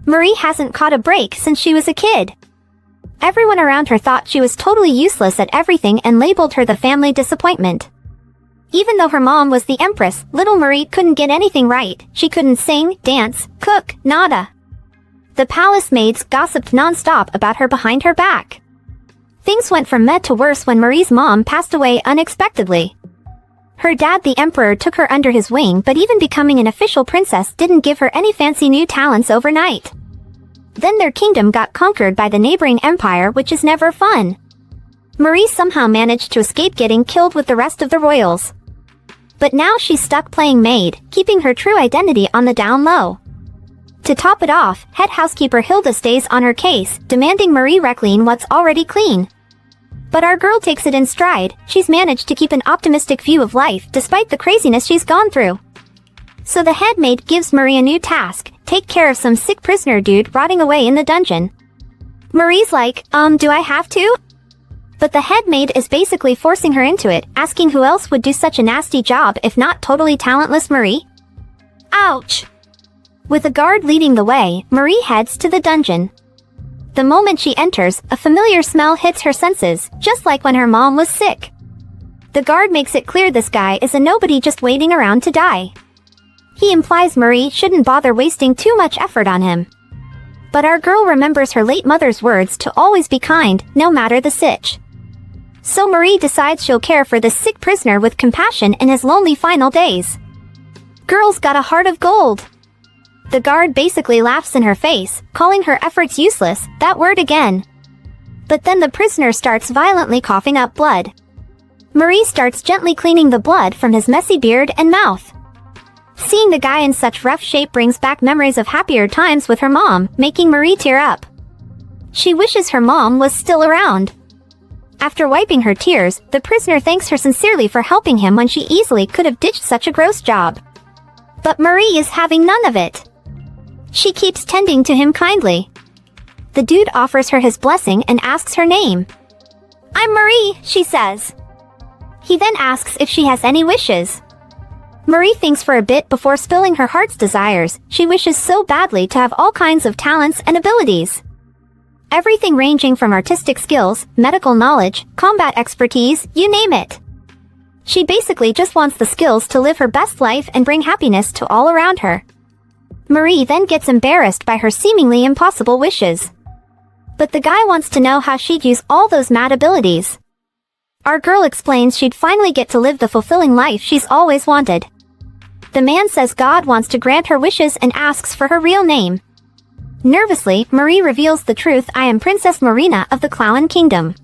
Marie hasn't caught a break since she was a kid. Everyone around her thought she was totally useless at everything and labeled her the family disappointment. Even though her mom was the empress, little Marie couldn't get anything right. She couldn't sing, dance, cook, nada. The palace maids gossiped non-stop about her behind her back. Things went from meh to worse when Marie's mom passed away unexpectedly. Her dad, the emperor, took her under his wing, but even becoming an official princess didn't give her any fancy new talents overnight. Then their kingdom got conquered by the neighboring empire, which is never fun. Marie somehow managed to escape getting killed with the rest of the royals. But now she's stuck playing maid, keeping her true identity on the down low. To top it off, head housekeeper Hilda stays on her case, demanding Marie reclean what's already clean. But our girl takes it in stride. She's managed to keep an optimistic view of life despite the craziness she's gone through. So the head maid gives Marie a new task: take care of some sick prisoner dude rotting away in the dungeon. Marie's like, do I have to? But the head maid is basically forcing her into it, asking who else would do such a nasty job if not totally talentless Marie? Ouch! With a guard leading the way, Marie heads to the dungeon. The moment she enters, a familiar smell hits her senses, just like when her mom was sick. The guard makes it clear this guy is a nobody just waiting around to die. He implies Marie shouldn't bother wasting too much effort on him. But our girl remembers her late mother's words to always be kind, no matter the sitch. So Marie decides she'll care for this sick prisoner with compassion in his lonely final days. Girl's got a heart of gold. The guard basically laughs in her face, calling her efforts useless, that word again. But then the prisoner starts violently coughing up blood. Marie starts gently cleaning the blood from his messy beard and mouth. Seeing the guy in such rough shape brings back memories of happier times with her mom, making Marie tear up. She wishes her mom was still around. After wiping her tears, the prisoner thanks her sincerely for helping him when she easily could have ditched such a gross job. But Marie is having none of it. She keeps tending to him kindly. The dude offers her his blessing and asks her name. "I'm Marie," she says. He then asks if she has any wishes. Marie thinks for a bit before spilling her heart's desires. She wishes so badly to have all kinds of talents and abilities. Everything ranging from artistic skills, medical knowledge, combat expertise, you name it. She basically just wants the skills to live her best life and bring happiness to all around her. Marie then gets embarrassed by her seemingly impossible wishes. But the guy wants to know how she'd use all those mad abilities. Our girl explains she'd finally get to live the fulfilling life she's always wanted. The man says God wants to grant her wishes and asks for her real name. Nervously, Marie reveals the truth: "I am Princess Maurina of the Clown Kingdom."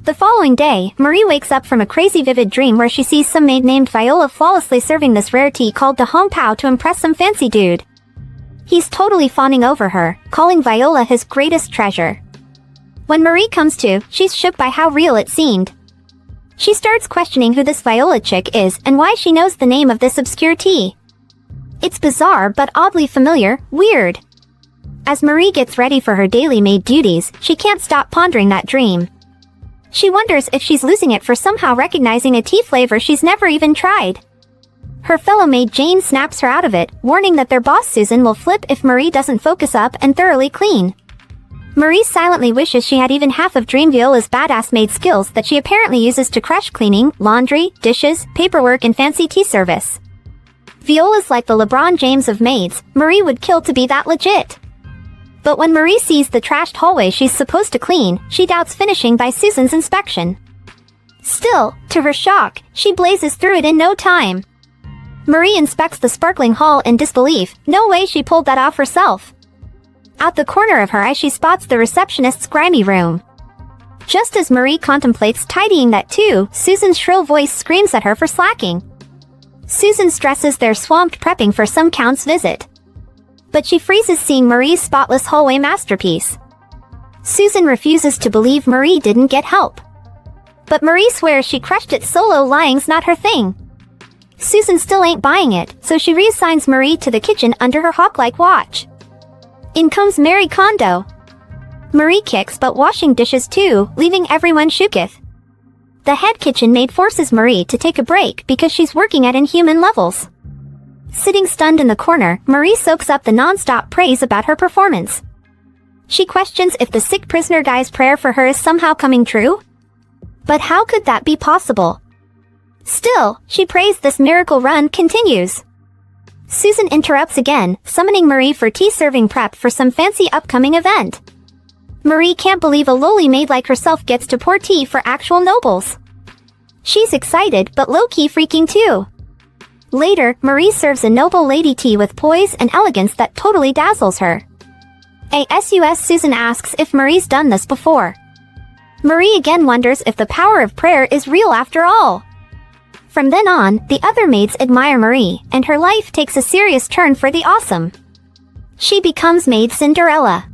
The following day, Marie wakes up from a crazy vivid dream where she sees some maid named Viola flawlessly serving this rare tea called the Hong Pao to impress some fancy dude. He's totally fawning over her, calling Viola his greatest treasure. When Marie comes to, she's shook by how real it seemed. She starts questioning who this Viola chick is and why she knows the name of this obscure tea. It's bizarre but oddly familiar, weird. As Marie gets ready for her daily maid duties, she can't stop pondering that dream. She wonders if she's losing it for somehow recognizing a tea flavor she's never even tried. Her fellow maid Jane snaps her out of it, warning that their boss Susan will flip if Marie doesn't focus up and thoroughly clean. Marie silently wishes she had even half of Dream Viola's badass maid skills that she apparently uses to crush cleaning, laundry, dishes, paperwork and fancy tea service. Viola's like the LeBron James of maids. Marie would kill to be that legit. But when Marie sees the trashed hallway she's supposed to clean, she doubts finishing by Susan's inspection. Still, to her shock, she blazes through it in no time. Marie inspects the sparkling hall in disbelief. No way she pulled that off herself. Out the corner of her eye she spots the receptionist's grimy room. Just as Marie contemplates tidying that too, Susan's shrill voice screams at her for slacking. Susan stresses they're swamped prepping for some count's visit. But she freezes seeing Marie's spotless hallway masterpiece. Susan refuses to believe Marie didn't get help. But Marie swears she crushed it solo. Lying's not her thing. Susan still ain't buying it, so she reassigns Marie to the kitchen under her hawk-like watch. In comes Marie Kondo. Marie kicks but washing dishes too, leaving everyone shooketh. The head kitchen maid forces Marie to take a break because she's working at inhuman levels. Sitting stunned in the corner, Marie soaks up the non-stop praise about her performance. She questions if the sick prisoner guy's prayer for her is somehow coming true. But how could that be possible? Still, she prays this miracle run continues. Susan interrupts again, summoning Marie for tea-serving prep for some fancy upcoming event. Marie can't believe a lowly maid like herself gets to pour tea for actual nobles. She's excited but low-key freaking too. Later, Marie serves a noble lady tea with poise and elegance that totally dazzles her. Susan asks if Marie's done this before. Marie again wonders if the power of prayer is real after all. From then on, the other maids admire Marie, and her life takes a serious turn for the awesome. She becomes Maid Cinderella.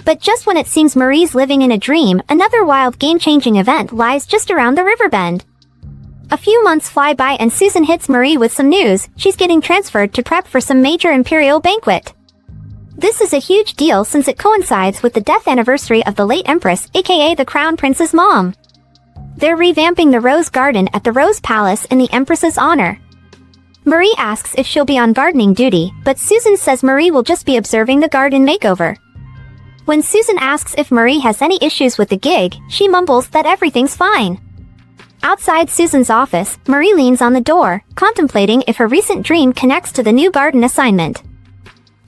But just when it seems Marie's living in a dream, another wild game-changing event lies just around the river bend. A few months fly by and Susan hits Marie with some news. She's getting transferred to prep for some major imperial banquet. This is a huge deal since it coincides with the death anniversary of the late Empress, aka the Crown Prince's mom. They're revamping the Rose Garden at the Rose Palace in the Empress's honor. Marie asks if she'll be on gardening duty, but Susan says Marie will just be observing the garden makeover. When Susan asks if Marie has any issues with the gig, she mumbles that everything's fine. Outside Susan's office, Marie leans on the door, contemplating if her recent dream connects to the new garden assignment.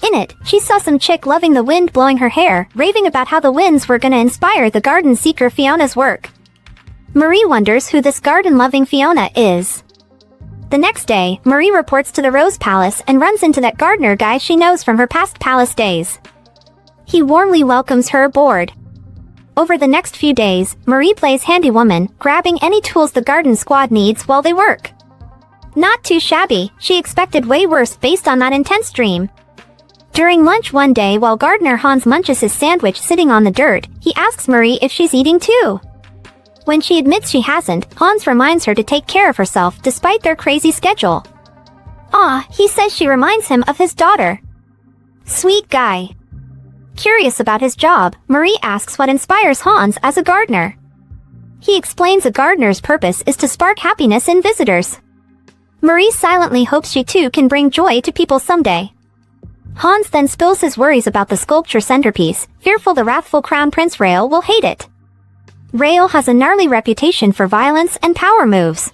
In it, she saw some chick loving the wind blowing her hair, raving about how the winds were gonna inspire the garden seeker Fiona's work. Marie wonders who this garden-loving Fiona is. The next day, Marie reports to the Rose Palace and runs into that gardener guy she knows from her past palace days. He warmly welcomes her aboard. Over the next few days, Marie plays handywoman, grabbing any tools the garden squad needs while they work. Not too shabby, she expected way worse based on that intense dream. During lunch one day while gardener Hans munches his sandwich sitting on the dirt, he asks Marie if she's eating too. When she admits she hasn't, Hans reminds her to take care of herself despite their crazy schedule. He says she reminds him of his daughter. Sweet guy. Curious about his job, Marie asks what inspires Hans as a gardener. He explains a gardener's purpose is to spark happiness in visitors. Marie silently hopes she too can bring joy to people someday. Hans then spills his worries about the sculpture centerpiece, fearful the wrathful Crown Prince Rael will hate it. Rael has a gnarly reputation for violence and power moves.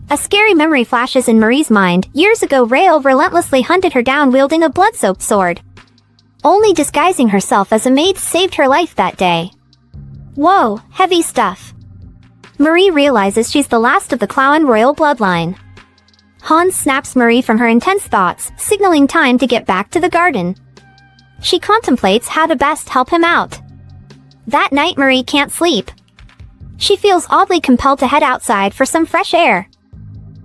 A scary memory flashes in Marie's mind. Years ago Rael relentlessly hunted her down wielding a blood-soaked sword. Only disguising herself as a maid saved her life that day. Whoa, heavy stuff. Marie realizes she's the last of the Clowen royal bloodline. Hans snaps Marie from her intense thoughts, signaling time to get back to the garden. She contemplates how to best help him out. That night Marie can't sleep. She feels oddly compelled to head outside for some fresh air.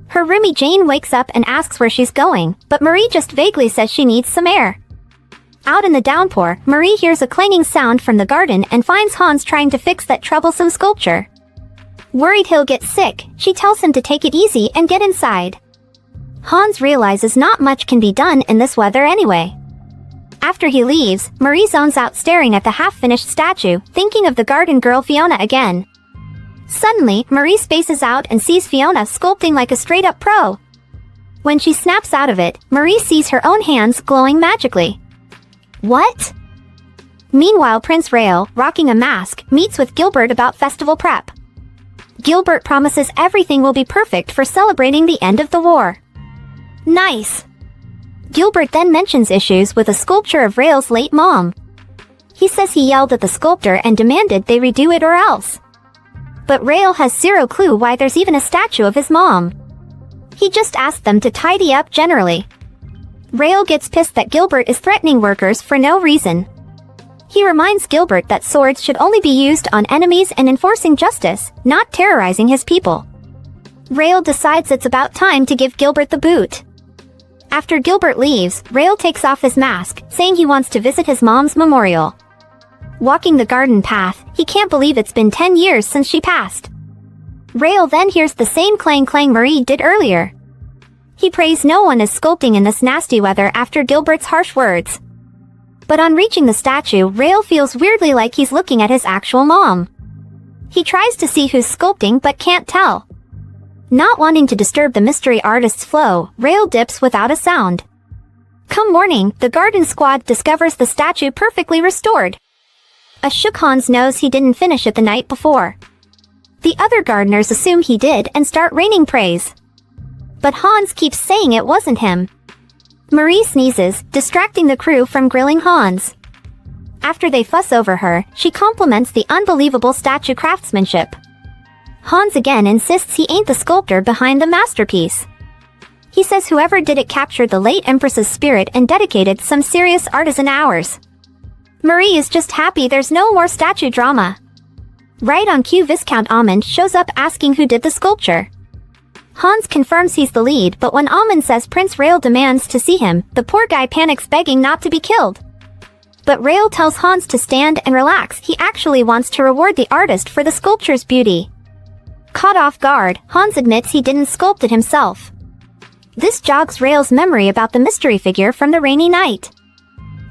Her roomie Jane wakes up and asks where she's going, but Marie just vaguely says she needs some air. Out in the downpour, Marie hears a clanging sound from the garden and finds Hans trying to fix that troublesome sculpture. Worried he'll get sick, she tells him to take it easy and get inside. Hans realizes not much can be done in this weather anyway. After he leaves, Marie zones out staring at the half-finished statue, thinking of the garden girl Fiona again. Suddenly, Marie spaces out and sees Fiona sculpting like a straight-up pro. When she snaps out of it, Marie sees her own hands glowing magically. What? Meanwhile, Prince Rael, rocking a mask, meets with Gilbert about festival prep. Gilbert promises everything will be perfect for celebrating the end of the war. Nice! Gilbert then mentions issues with a sculpture of Rael's late mom. He says he yelled at the sculptor and demanded they redo it or else. But Rael has zero clue why there's even a statue of his mom. He just asked them to tidy up generally. Rael gets pissed that Gilbert is threatening workers for no reason. He reminds Gilbert that swords should only be used on enemies and enforcing justice, not terrorizing his people. Rael decides it's about time to give Gilbert the boot. After Gilbert leaves, Rael takes off his mask, saying he wants to visit his mom's memorial. Walking the garden path, he can't believe it's been 10 years since she passed. Rael then hears the same clang Marie did earlier. He prays no one is sculpting in this nasty weather after Gilbert's harsh words. But on reaching the statue, Rael feels weirdly like he's looking at his actual mom. He tries to see who's sculpting but can't tell. Not wanting to disturb the mystery artist's flow, Rail dips without a sound. Come morning, the garden squad discovers the statue perfectly restored. A shook Hans knows he didn't finish it the night before. The other gardeners assume he did and start raining praise. But Hans keeps saying it wasn't him. Marie sneezes, distracting the crew from grilling Hans. After they fuss over her, she compliments the unbelievable statue craftsmanship. Hans again insists he ain't the sculptor behind the masterpiece. He says whoever did it captured the late Empress's spirit and dedicated some serious artisan hours. Marie is just happy there's no more statue drama. Right on cue, Viscount Almond shows up asking who did the sculpture. Hans confirms he's the lead, but when Almond says Prince Rail demands to see him, the poor guy panics, begging not to be killed. But Rail tells Hans to stand and relax, he actually wants to reward the artist for the sculpture's beauty. Caught off guard, Hans admits he didn't sculpt it himself. This jogs Rail's memory about the mystery figure from the rainy night.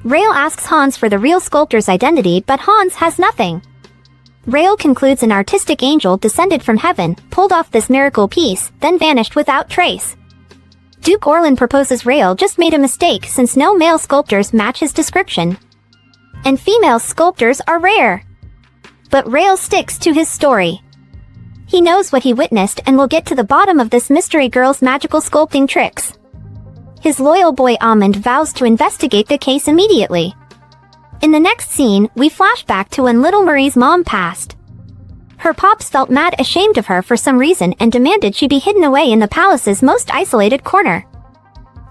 Rail asks Hans for the real sculptor's identity, but Hans has nothing. Rail concludes an artistic angel descended from heaven, pulled off this miracle piece, then vanished without trace. Duke Orlin proposes Rail just made a mistake since no male sculptors match his description. And female sculptors are rare. But Rail sticks to his story. He knows what he witnessed and will get to the bottom of this mystery girl's magical sculpting tricks. His loyal boy Almond vows to investigate the case immediately. In the next scene, we flash back to when little Marie's mom passed. Her pops felt mad ashamed of her for some reason and demanded she be hidden away in the palace's most isolated corner.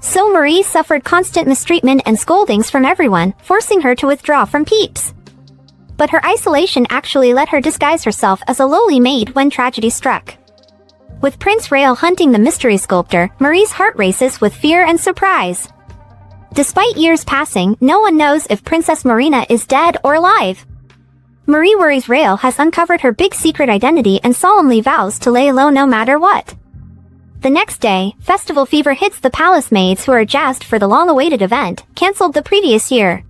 So Marie suffered constant mistreatment and scoldings from everyone, forcing her to withdraw from Peeps. But her isolation actually let her disguise herself as a lowly maid when tragedy struck. With Prince Rail hunting the mystery sculptor, Marie's heart races with fear and surprise. Despite years passing, no one knows if Princess Maurina is dead or alive. Marie worries Rail has uncovered her big secret identity and solemnly vows to lay low no matter what. The next day, festival fever hits the palace maids who are jazzed for the long-awaited event, cancelled the previous year.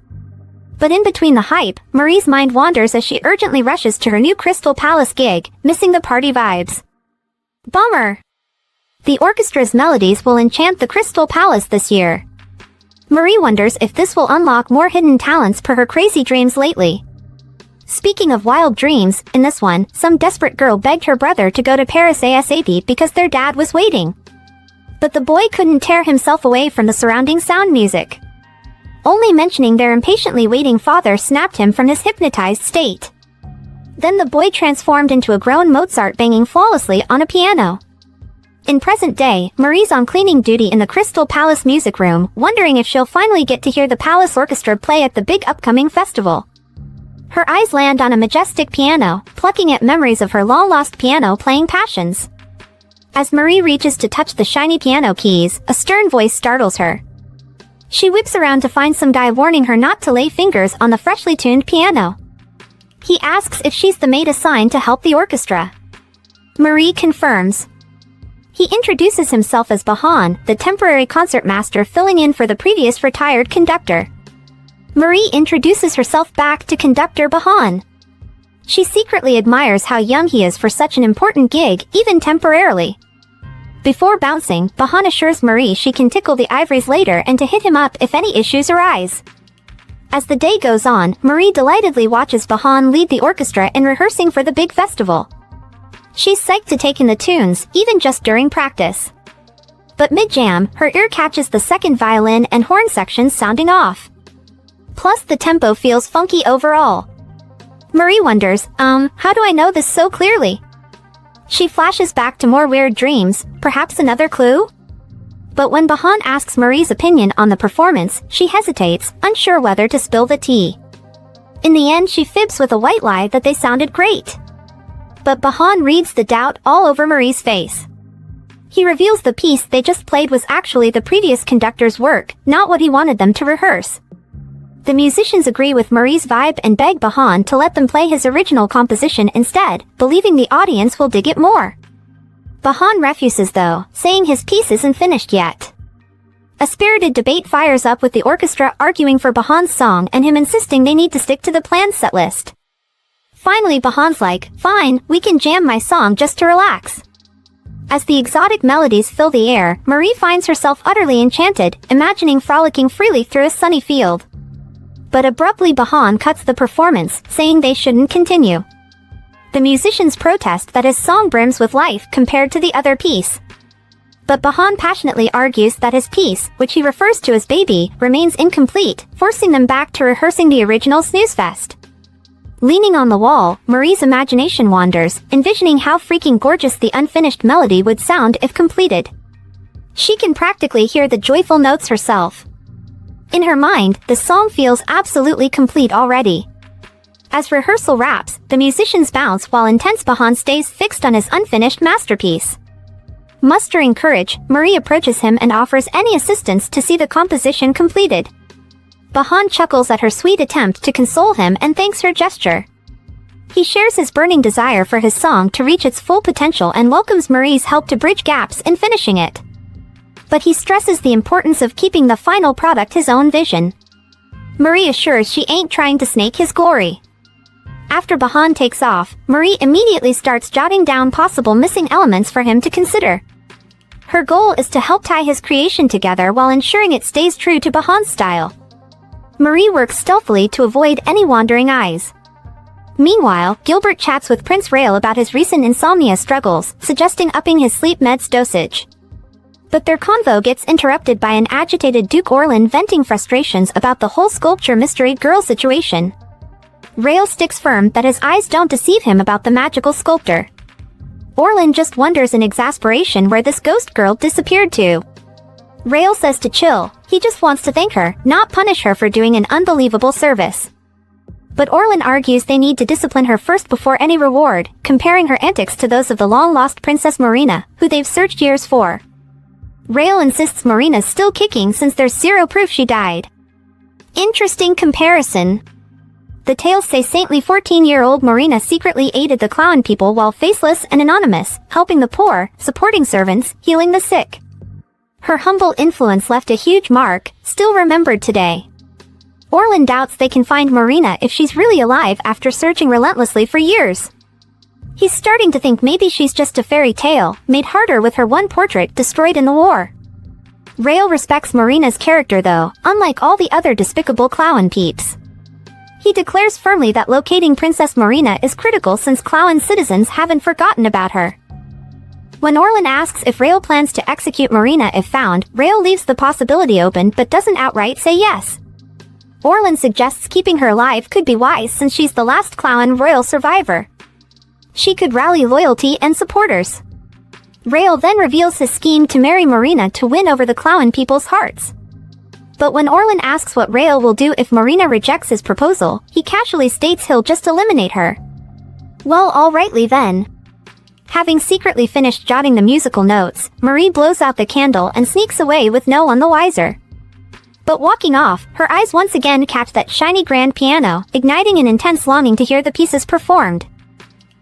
But in between the hype, Marie's mind wanders as she urgently rushes to her new Crystal Palace gig, missing the party vibes. Bummer! The orchestra's melodies will enchant the Crystal Palace this year. Marie wonders if this will unlock more hidden talents per her crazy dreams lately. Speaking of wild dreams, in this one, some desperate girl begged her brother to go to Paris ASAP because their dad was waiting. But the boy couldn't tear himself away from the surrounding sound music. Only mentioning their impatiently waiting father snapped him from his hypnotized state. Then the boy transformed into a grown Mozart banging flawlessly on a piano. In present day, Marie's on cleaning duty in the Crystal Palace music room, wondering if she'll finally get to hear the palace orchestra play at the big upcoming festival. Her eyes land on a majestic piano, plucking at memories of her long-lost piano-playing passions. As Marie reaches to touch the shiny piano keys, a stern voice startles her. She whips around to find some guy warning her not to lay fingers on the freshly tuned piano. He asks if she's the maid assigned to help the orchestra. Marie confirms. He introduces himself as Bahan, the temporary concertmaster filling in for the previous retired conductor. Marie introduces herself back to conductor Bahan. She secretly admires how young he is for such an important gig, even temporarily. Before bouncing, Bahan assures Marie she can tickle the ivories later and to hit him up if any issues arise. As the day goes on, Marie delightedly watches Bahan lead the orchestra in rehearsing for the big festival. She's psyched to take in the tunes, even just during practice. But mid-jam, her ear catches the second violin and horn sections sounding off. Plus the tempo feels funky overall. Marie wonders, how do I know this so clearly? She flashes back to more weird dreams, perhaps another clue? But when Bahan asks Marie's opinion on the performance, she hesitates, unsure whether to spill the tea. In the end, she fibs with a white lie that they sounded great. But Bahan reads the doubt all over Marie's face. He reveals the piece they just played was actually the previous conductor's work, not what he wanted them to rehearse. The musicians agree with Marie's vibe and beg Bahan to let them play his original composition instead, believing the audience will dig it more. Bahan refuses though, saying his piece isn't finished yet. A spirited debate fires up with the orchestra arguing for Bahan's song and him insisting they need to stick to the planned set list. Finally Bahan's like, fine, we can jam my song just to relax. As the exotic melodies fill the air, Marie finds herself utterly enchanted, imagining frolicking freely through a sunny field. But abruptly Bahan cuts the performance, saying they shouldn't continue. The musicians protest that his song brims with life compared to the other piece. But Bahan passionately argues that his piece, which he refers to as Baby, remains incomplete, forcing them back to rehearsing the original snooze fest. Leaning on the wall, Marie's imagination wanders, envisioning how freaking gorgeous the unfinished melody would sound if completed. She can practically hear the joyful notes herself. In her mind, the song feels absolutely complete already. As rehearsal wraps, the musicians bounce while intense Bahan stays fixed on his unfinished masterpiece. Mustering courage, Marie approaches him and offers any assistance to see the composition completed. Bahan chuckles at her sweet attempt to console him and thanks her gesture. He shares his burning desire for his song to reach its full potential and welcomes Marie's help to bridge gaps in finishing it. But he stresses the importance of keeping the final product his own vision. Marie assures she ain't trying to snake his glory. After Bahan takes off, Marie immediately starts jotting down possible missing elements for him to consider. Her goal is to help tie his creation together while ensuring it stays true to Bahan's style. Marie works stealthily to avoid any wandering eyes. Meanwhile, Gilbert chats with Prince Rael about his recent insomnia struggles, suggesting upping his sleep meds dosage. But their convo gets interrupted by an agitated Duke Orlan venting frustrations about the whole sculpture mystery girl situation. Rael sticks firm that his eyes don't deceive him about the magical sculptor. Orlan just wonders in exasperation where this ghost girl disappeared to. Rael says to chill, he just wants to thank her, not punish her for doing an unbelievable service. But Orlan argues they need to discipline her first before any reward, comparing her antics to those of the long-lost Princess Maurina, who they've searched years for. Rael insists Maurina's still kicking since there's zero proof she died. Interesting comparison. The tales say saintly 14-year-old Maurina secretly aided the clown people while faceless and anonymous, helping the poor, supporting servants, healing the sick. Her humble influence left a huge mark, still remembered today. Orlan doubts they can find Maurina if she's really alive after searching relentlessly for years. He's starting to think maybe she's just a fairy tale, made harder with her one portrait destroyed in the war. Rael respects Maurina's character though, unlike all the other despicable clown peeps. He declares firmly that locating Princess Maurina is critical since clown citizens haven't forgotten about her. When Orlan asks if Rael plans to execute Maurina if found, Rael leaves the possibility open but doesn't outright say yes. Orlan suggests keeping her alive could be wise since she's the last clown royal survivor. She could rally loyalty and supporters. Rael then reveals his scheme to marry Maurina to win over the clown people's hearts. But when Orlan asks what Rael will do if Maurina rejects his proposal, he casually states he'll just eliminate her. Well, alrightly then. Having secretly finished jotting the musical notes, Marie blows out the candle and sneaks away with no one the wiser. But walking off, her eyes once again catch that shiny grand piano, igniting an intense longing to hear the pieces performed.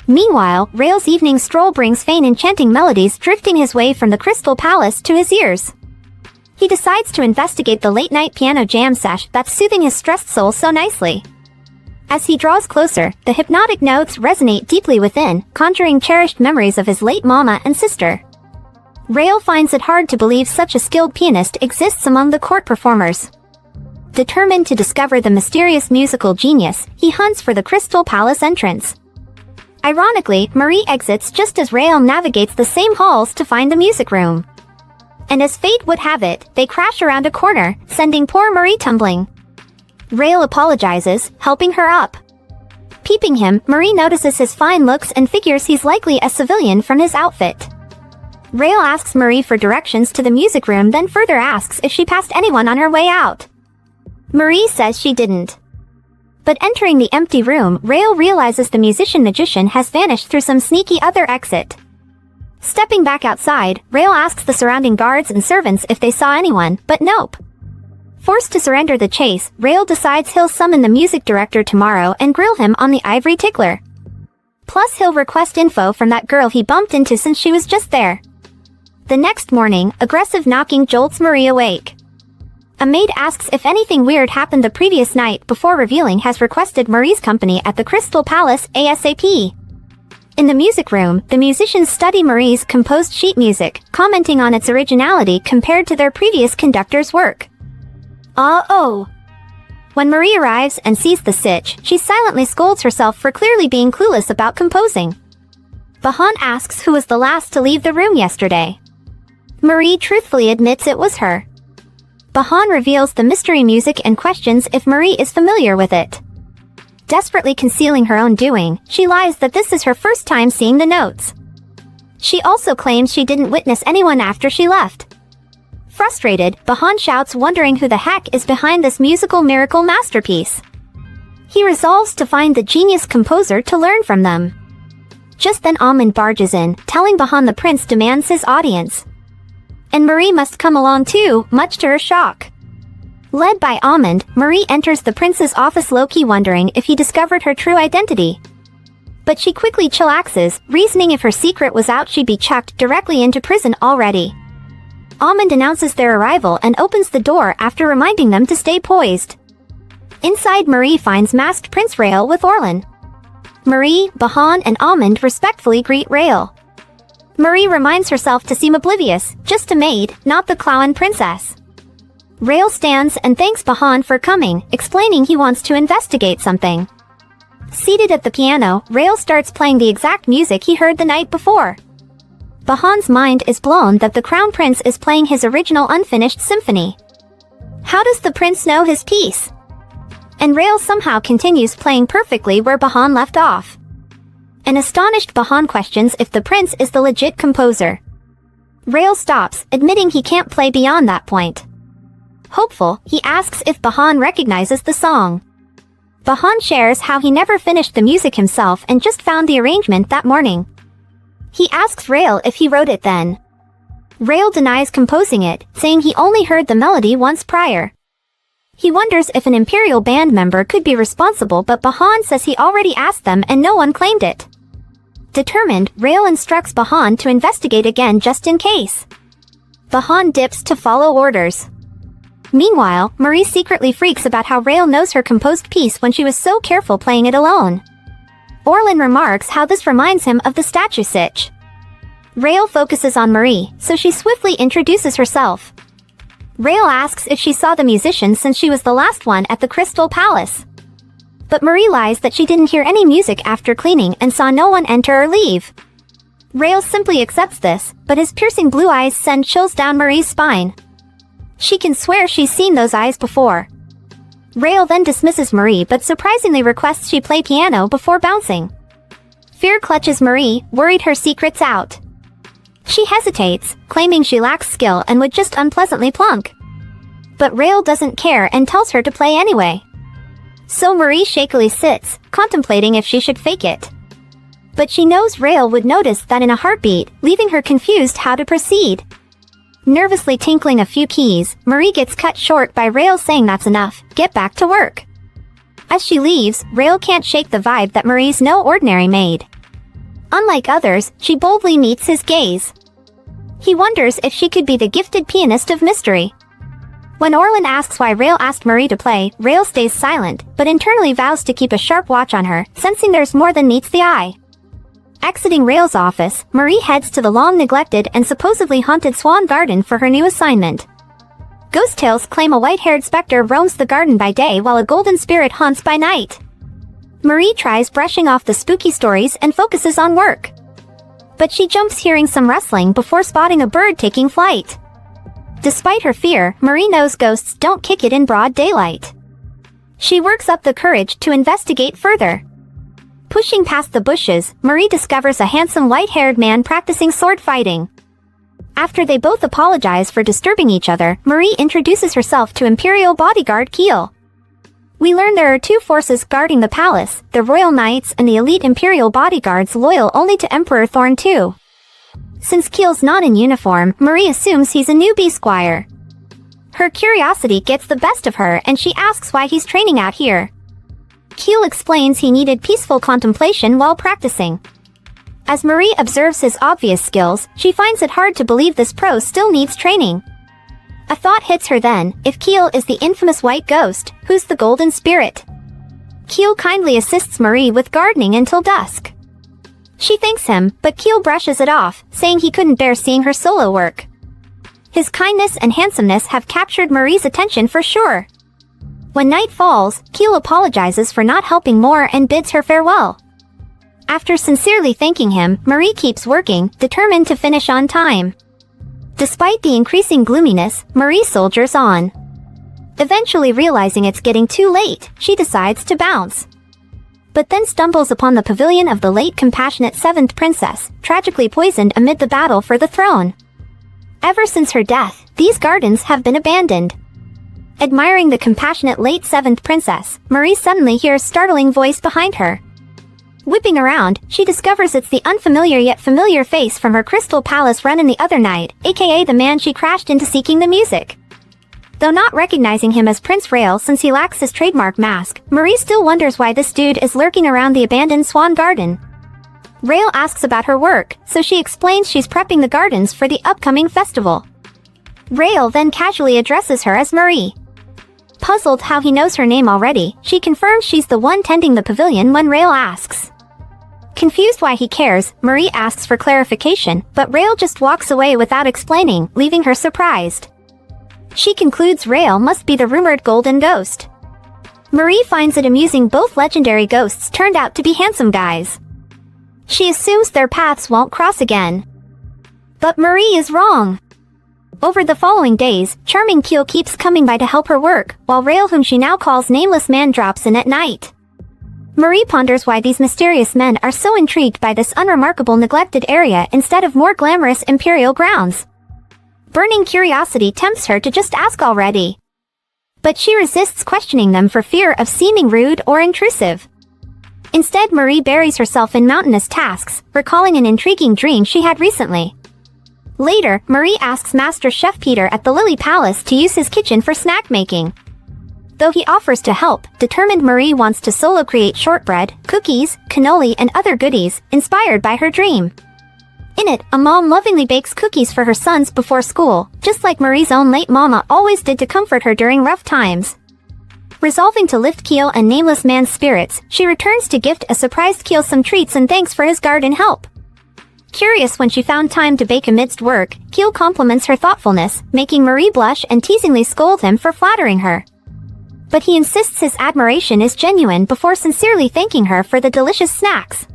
Meanwhile, Rael's evening stroll brings faint enchanting melodies drifting his way from the Crystal Palace to his ears. He decides to investigate the late-night piano jam sesh that's soothing his stressed soul so nicely. As he draws closer, the hypnotic notes resonate deeply within, conjuring cherished memories of his late mama and sister. Rael finds it hard to believe such a skilled pianist exists among the court performers. Determined to discover the mysterious musical genius, he hunts for the Crystal Palace entrance. Ironically, Marie exits just as Rael navigates the same halls to find the music room. And as fate would have it, they crash around a corner, sending poor Marie tumbling. Rael apologizes, helping her up. Peeping him, Marie notices his fine looks and figures he's likely a civilian from his outfit. Rael asks Marie for directions to the music room, then further asks if she passed anyone on her way out. Marie says she didn't. But entering the empty room, Rael realizes the musician-magician has vanished through some sneaky other exit. Stepping back outside, Rael asks the surrounding guards and servants if they saw anyone, but nope. Forced to surrender the chase, Rael decides he'll summon the music director tomorrow and grill him on the ivory tickler. Plus he'll request info from that girl he bumped into since she was just there. The next morning, aggressive knocking jolts Marie awake. A maid asks if anything weird happened the previous night before revealing has requested Marie's company at the Crystal Palace ASAP. In the music room, the musicians study Marie's composed sheet music, commenting on its originality compared to their previous conductor's work. Oh. When Marie arrives and sees the sitch, she silently scolds herself for clearly being clueless about composing. Bahan asks who was the last to leave the room yesterday. Marie truthfully admits it was her. Bahan reveals the mystery music and questions if Marie is familiar with it. Desperately concealing her own doing, she lies that this is her first time seeing the notes. She also claims she didn't witness anyone after she left. Frustrated, Bahan shouts, wondering who the heck is behind this musical miracle masterpiece. He resolves to find the genius composer to learn from them. Just then Almond barges in, telling Bahan the prince demands his audience. And Marie must come along too, much to her shock. Led by Almond, Marie enters the prince's office low-key wondering if he discovered her true identity. But she quickly chillaxes, reasoning if her secret was out she'd be chucked directly into prison already. Almond announces their arrival and opens the door after reminding them to stay poised. Inside, Marie finds masked Prince Rael with Orlan. Marie, Bahan, and Almond respectfully greet Rael. Marie reminds herself to seem oblivious, just a maid, not the clown princess. Rael stands and thanks Bahan for coming, explaining he wants to investigate something. Seated at the piano, Rael starts playing the exact music he heard the night before. Bahan's mind is blown that the crown prince is playing his original unfinished symphony. How does the prince know his piece? And Rael somehow continues playing perfectly where Bahan left off. An astonished Bahan questions if the prince is the legit composer. Rael stops, admitting he can't play beyond that point. Hopeful, he asks if Bahan recognizes the song. Bahan shares how he never finished the music himself and just found the arrangement that morning. He asks Rael if he wrote it then. Rael denies composing it, saying he only heard the melody once prior. He wonders if an Imperial band member could be responsible, but Bahan says he already asked them and no one claimed it. Determined, Rael instructs Bahan to investigate again just in case. Bahan dips to follow orders. Meanwhile, Marie secretly freaks about how Rael knows her composed piece when she was so careful playing it alone. Orlan remarks how this reminds him of the statue sitch. Rael focuses on Marie, so she swiftly introduces herself. Rael asks if she saw the musician since she was the last one at the Crystal Palace. But Marie lies that she didn't hear any music after cleaning and saw no one enter or leave. Rael simply accepts this, but his piercing blue eyes send chills down Marie's spine. She can swear she's seen those eyes before. Rael then dismisses Marie but surprisingly requests she play piano before bouncing. Fear clutches Marie, worried her secret's out. She hesitates, claiming she lacks skill and would just unpleasantly plunk. But Rael doesn't care and tells her to play anyway. So Marie shakily sits, contemplating if she should fake it. But she knows Rael would notice that in a heartbeat, leaving her confused how to proceed. Nervously tinkling a few keys, Marie gets cut short by Rael saying that's enough, get back to work. As she leaves, Rael can't shake the vibe that Marie's no ordinary maid. Unlike others, she boldly meets his gaze. He wonders if she could be the gifted pianist of mystery. When Orlan asks why Rael asked Marie to play, Rael stays silent, but internally vows to keep a sharp watch on her, sensing there's more than meets the eye. Exiting Rael's office, Marie heads to the long-neglected and supposedly haunted Swan Garden for her new assignment. Ghost tales claim a white-haired specter roams the garden by day while a golden spirit haunts by night. Marie tries brushing off the spooky stories and focuses on work. But she jumps hearing some rustling before spotting a bird taking flight. Despite her fear, Marie knows ghosts don't kick it in broad daylight. She works up the courage to investigate further. Pushing past the bushes, Marie discovers a handsome white-haired man practicing sword fighting. After they both apologize for disturbing each other, Marie introduces herself to Imperial bodyguard Keel. We learn there are two forces guarding the palace, the Royal Knights and the elite Imperial bodyguards loyal only to Emperor Thorn II. Since Keel's not in uniform, Marie assumes he's a newbie squire. Her curiosity gets the best of her and she asks why he's training out here. Keel explains he needed peaceful contemplation while practicing. As Marie observes his obvious skills, she finds it hard to believe this pro still needs training. A thought hits her then, if Keel is the infamous white ghost, who's the golden spirit? Keel kindly assists Marie with gardening until dusk. She thanks him, but Keel brushes it off, saying he couldn't bear seeing her solo work. His kindness and handsomeness have captured Marie's attention for sure. When night falls, Keel apologizes for not helping more and bids her farewell. After sincerely thanking him, Marie keeps working, determined to finish on time. Despite the increasing gloominess, Marie soldiers on. Eventually realizing it's getting too late, she decides to bounce. But then stumbles upon the pavilion of the late compassionate 7th princess, tragically poisoned amid the battle for the throne. Ever since her death, these gardens have been abandoned. Admiring the compassionate late 7th princess, Marie suddenly hears a startling voice behind her. Whipping around, she discovers it's the unfamiliar yet familiar face from her Crystal Palace run-in the other night, aka the man she crashed into seeking the music. Though not recognizing him as Prince Rail since he lacks his trademark mask, Marie still wonders why this dude is lurking around the abandoned Swan Garden. Rail asks about her work, so she explains she's prepping the gardens for the upcoming festival. Rail then casually addresses her as Marie. Puzzled how he knows her name already, she confirms she's the one tending the pavilion when Rail asks. Confused why he cares, Marie asks for clarification, but Rail just walks away without explaining, leaving her surprised. She concludes Rail must be the rumored golden ghost. Marie finds it amusing both legendary ghosts turned out to be handsome guys. She assumes their paths won't cross again. But Marie is wrong. Over the following days, charming Keel keeps coming by to help her work, while Rail, whom she now calls Nameless Man, drops in at night. Marie ponders why these mysterious men are so intrigued by this unremarkable neglected area instead of more glamorous imperial grounds. Burning curiosity tempts her to just ask already. But she resists questioning them for fear of seeming rude or intrusive. Instead, Marie buries herself in mountainous tasks, recalling an intriguing dream she had recently. Later, Marie asks Master Chef Peter at the Lily Palace to use his kitchen for snack making. Though he offers to help, determined Marie wants to solo create shortbread, cookies, cannoli and other goodies, inspired by her dream. In it, a mom lovingly bakes cookies for her sons before school, just like Marie's own late mama always did to comfort her during rough times. Resolving to lift Keel and Nameless Man's spirits, she returns to gift a surprised Keel some treats and thanks for his garden help. Curious when she found time to bake amidst work, Keel compliments her thoughtfulness, making Marie blush and teasingly scold him for flattering her. But he insists his admiration is genuine before sincerely thanking her for the delicious snacks.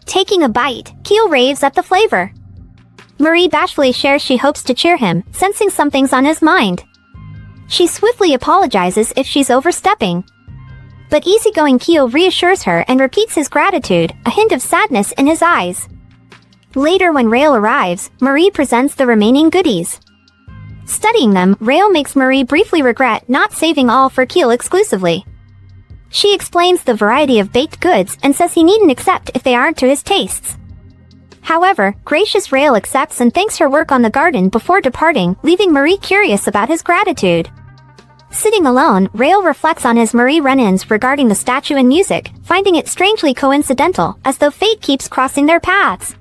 Taking a bite, Keel raves at the flavor. Marie bashfully shares she hopes to cheer him, sensing something's on his mind. She swiftly apologizes if she's overstepping. But easygoing Keel reassures her and repeats his gratitude, a hint of sadness in his eyes. Later when Rail arrives, Marie presents the remaining goodies. Studying them, Rail makes Marie briefly regret not saving all for Keel exclusively. She explains the variety of baked goods and says he needn't accept if they aren't to his tastes. However, gracious Rail accepts and thanks her work on the garden before departing, leaving Marie curious about his gratitude. Sitting alone, Rail reflects on his Marie run-ins regarding the statue and music, finding it strangely coincidental, as though fate keeps crossing their paths.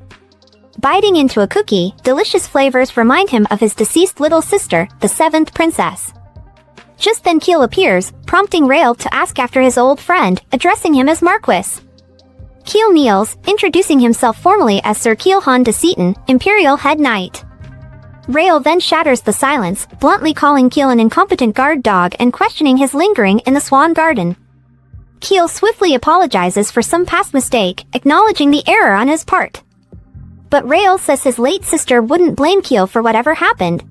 Biting into a cookie, delicious flavors remind him of his deceased little sister, the 7th princess. Just then Keel appears, prompting Rail to ask after his old friend, addressing him as Marquis. Keel kneels, introducing himself formally as Sir Keel Han de Seaton, Imperial Head Knight. Rail then shatters the silence, bluntly calling Keel an incompetent guard dog and questioning his lingering in the Swan Garden. Keel swiftly apologizes for some past mistake, acknowledging the error on his part. But Rail says his late sister wouldn't blame Keel for whatever happened.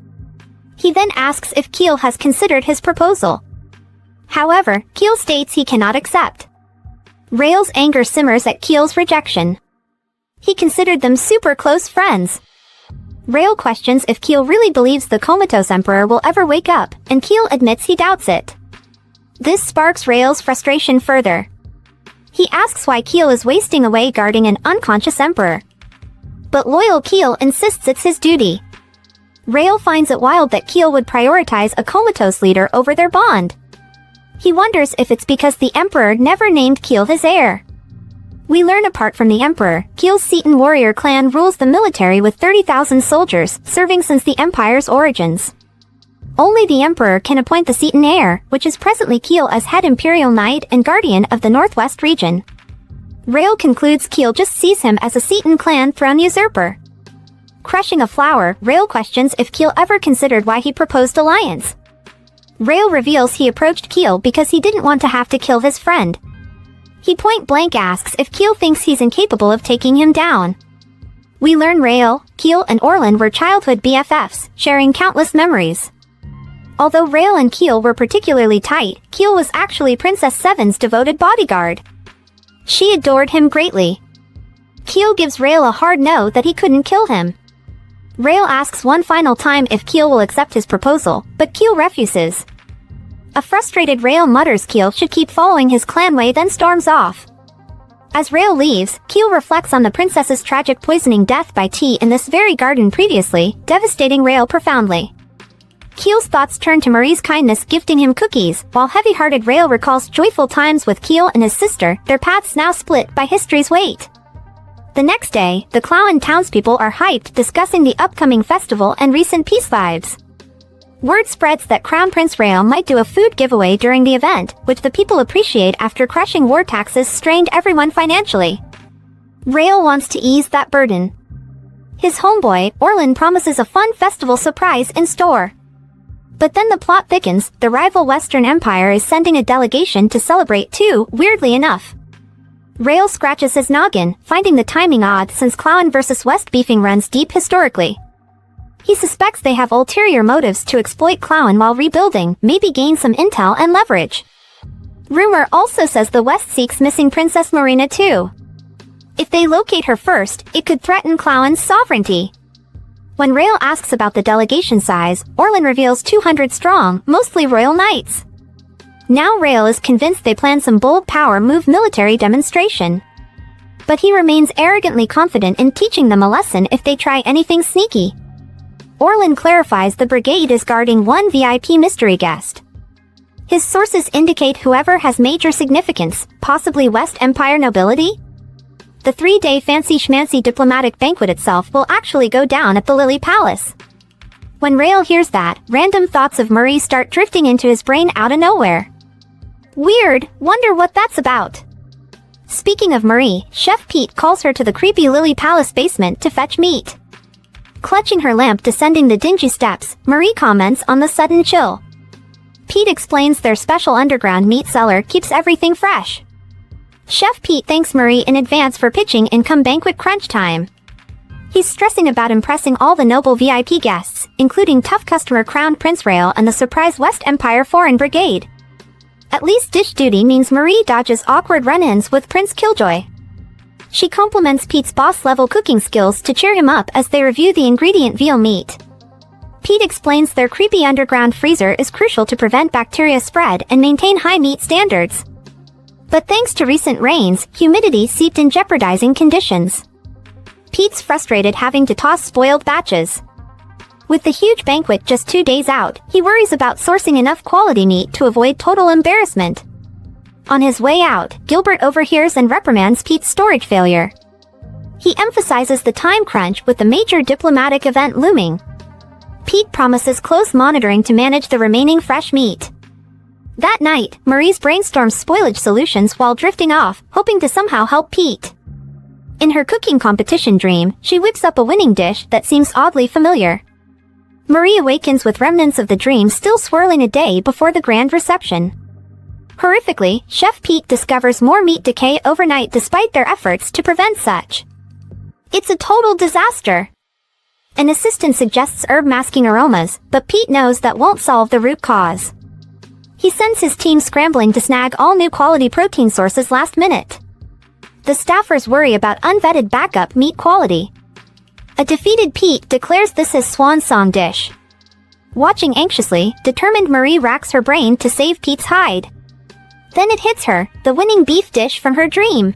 He then asks if Keel has considered his proposal. However, Keel states he cannot accept. Rail's anger simmers at Keel's rejection. He considered them super close friends. Rail questions if Keel really believes the comatose emperor will ever wake up, and Keel admits he doubts it. This sparks Rail's frustration further. He asks why Keel is wasting away guarding an unconscious emperor. But loyal Keel insists it's his duty. Rail finds it wild that Keel would prioritize a comatose leader over their bond. He wonders if it's because the Emperor never named Keel his heir. We learn apart from the Emperor, Keel's Seaton warrior clan rules the military with 30,000 soldiers, serving since the Empire's origins. Only the Emperor can appoint the Seaton heir, which is presently Keel as head Imperial Knight and Guardian of the Northwest region. Rail concludes Keel just sees him as a Seton clan throne usurper. Crushing a flower, Rail questions if Keel ever considered why he proposed alliance. Rail reveals he approached Keel because he didn't want to have to kill his friend. He point-blank asks if Keel thinks he's incapable of taking him down. We learn Rail, Keel and Orlin were childhood BFFs, sharing countless memories. Although Rail and Keel were particularly tight, Keel was actually Princess Seven's devoted bodyguard. She adored him greatly. Keel gives Rail a hard no that he couldn't kill him. Rail asks one final time if Keel will accept his proposal, but Keel refuses. A frustrated Rail mutters Keel should keep following his clan way, then storms off. As Rail leaves, Keel reflects on the princess's tragic poisoning death by tea in this very garden previously, devastating Rail profoundly. Keel's thoughts turn to Marie's kindness gifting him cookies, while heavy-hearted Rail recalls joyful times with Keel and his sister, their paths now split by history's weight. The next day, the Clown and townspeople are hyped discussing the upcoming festival and recent peace vibes. Word spreads that Crown Prince Rail might do a food giveaway during the event, which the people appreciate after crushing war taxes strained everyone financially. Rail wants to ease that burden. His homeboy, Orlin, promises a fun festival surprise in store. But then the plot thickens, the rival Western Empire is sending a delegation to celebrate too, weirdly enough. Rail scratches his noggin, finding the timing odd since Clown vs. West beefing runs deep historically. He suspects they have ulterior motives to exploit Clown while rebuilding, maybe gain some intel and leverage. Rumor also says the West seeks missing Princess Maurina too. If they locate her first, it could threaten Clown's sovereignty. When Rail asks about the delegation size, Orlin reveals 200 strong, mostly royal knights. Now Rail is convinced they plan some bold power move military demonstration. But he remains arrogantly confident in teaching them a lesson if they try anything sneaky. Orlin clarifies the brigade is guarding one VIP mystery guest. His sources indicate whoever has major significance, possibly West Empire nobility? The 3-day fancy-schmancy diplomatic banquet itself will actually go down at the Lily Palace. When Rail hears that, random thoughts of Marie start drifting into his brain out of nowhere. Weird, wonder what that's about. Speaking of Marie, Chef Pete calls her to the creepy Lily Palace basement to fetch meat. Clutching her lamp descending the dingy steps, Marie comments on the sudden chill. Pete explains their special underground meat cellar keeps everything fresh. Chef Pete thanks Marie in advance for pitching in come banquet crunch time. He's stressing about impressing all the noble VIP guests, including tough customer Crown Prince Rail and the surprise West Empire Foreign Brigade. At least dish duty means Marie dodges awkward run-ins with Prince Killjoy. She compliments Pete's boss-level cooking skills to cheer him up as they review the ingredient veal meat. Pete explains their creepy underground freezer is crucial to prevent bacteria spread and maintain high meat standards. But thanks to recent rains, humidity seeped in jeopardizing conditions. Pete's frustrated having to toss spoiled batches. With the huge banquet just 2 days out, he worries about sourcing enough quality meat to avoid total embarrassment. On his way out, Gilbert overhears and reprimands Pete's storage failure. He emphasizes the time crunch with the major diplomatic event looming. Pete promises close monitoring to manage the remaining fresh meat. That night, Marie's brainstorms spoilage solutions while drifting off, hoping to somehow help Pete. In her cooking competition dream, she whips up a winning dish that seems oddly familiar. Marie awakens with remnants of the dream still swirling a day before the grand reception. Horrifically, Chef Pete discovers more meat decay overnight despite their efforts to prevent such. It's a total disaster. An assistant suggests herb masking aromas, but Pete knows that won't solve the root cause. He sends his team scrambling to snag all new quality protein sources last minute. The staffers worry about unvetted backup meat quality. A defeated Pete declares this his swan song dish. Watching anxiously, determined Marie racks her brain to save Pete's hide. Then it hits her, the winning beef dish from her dream.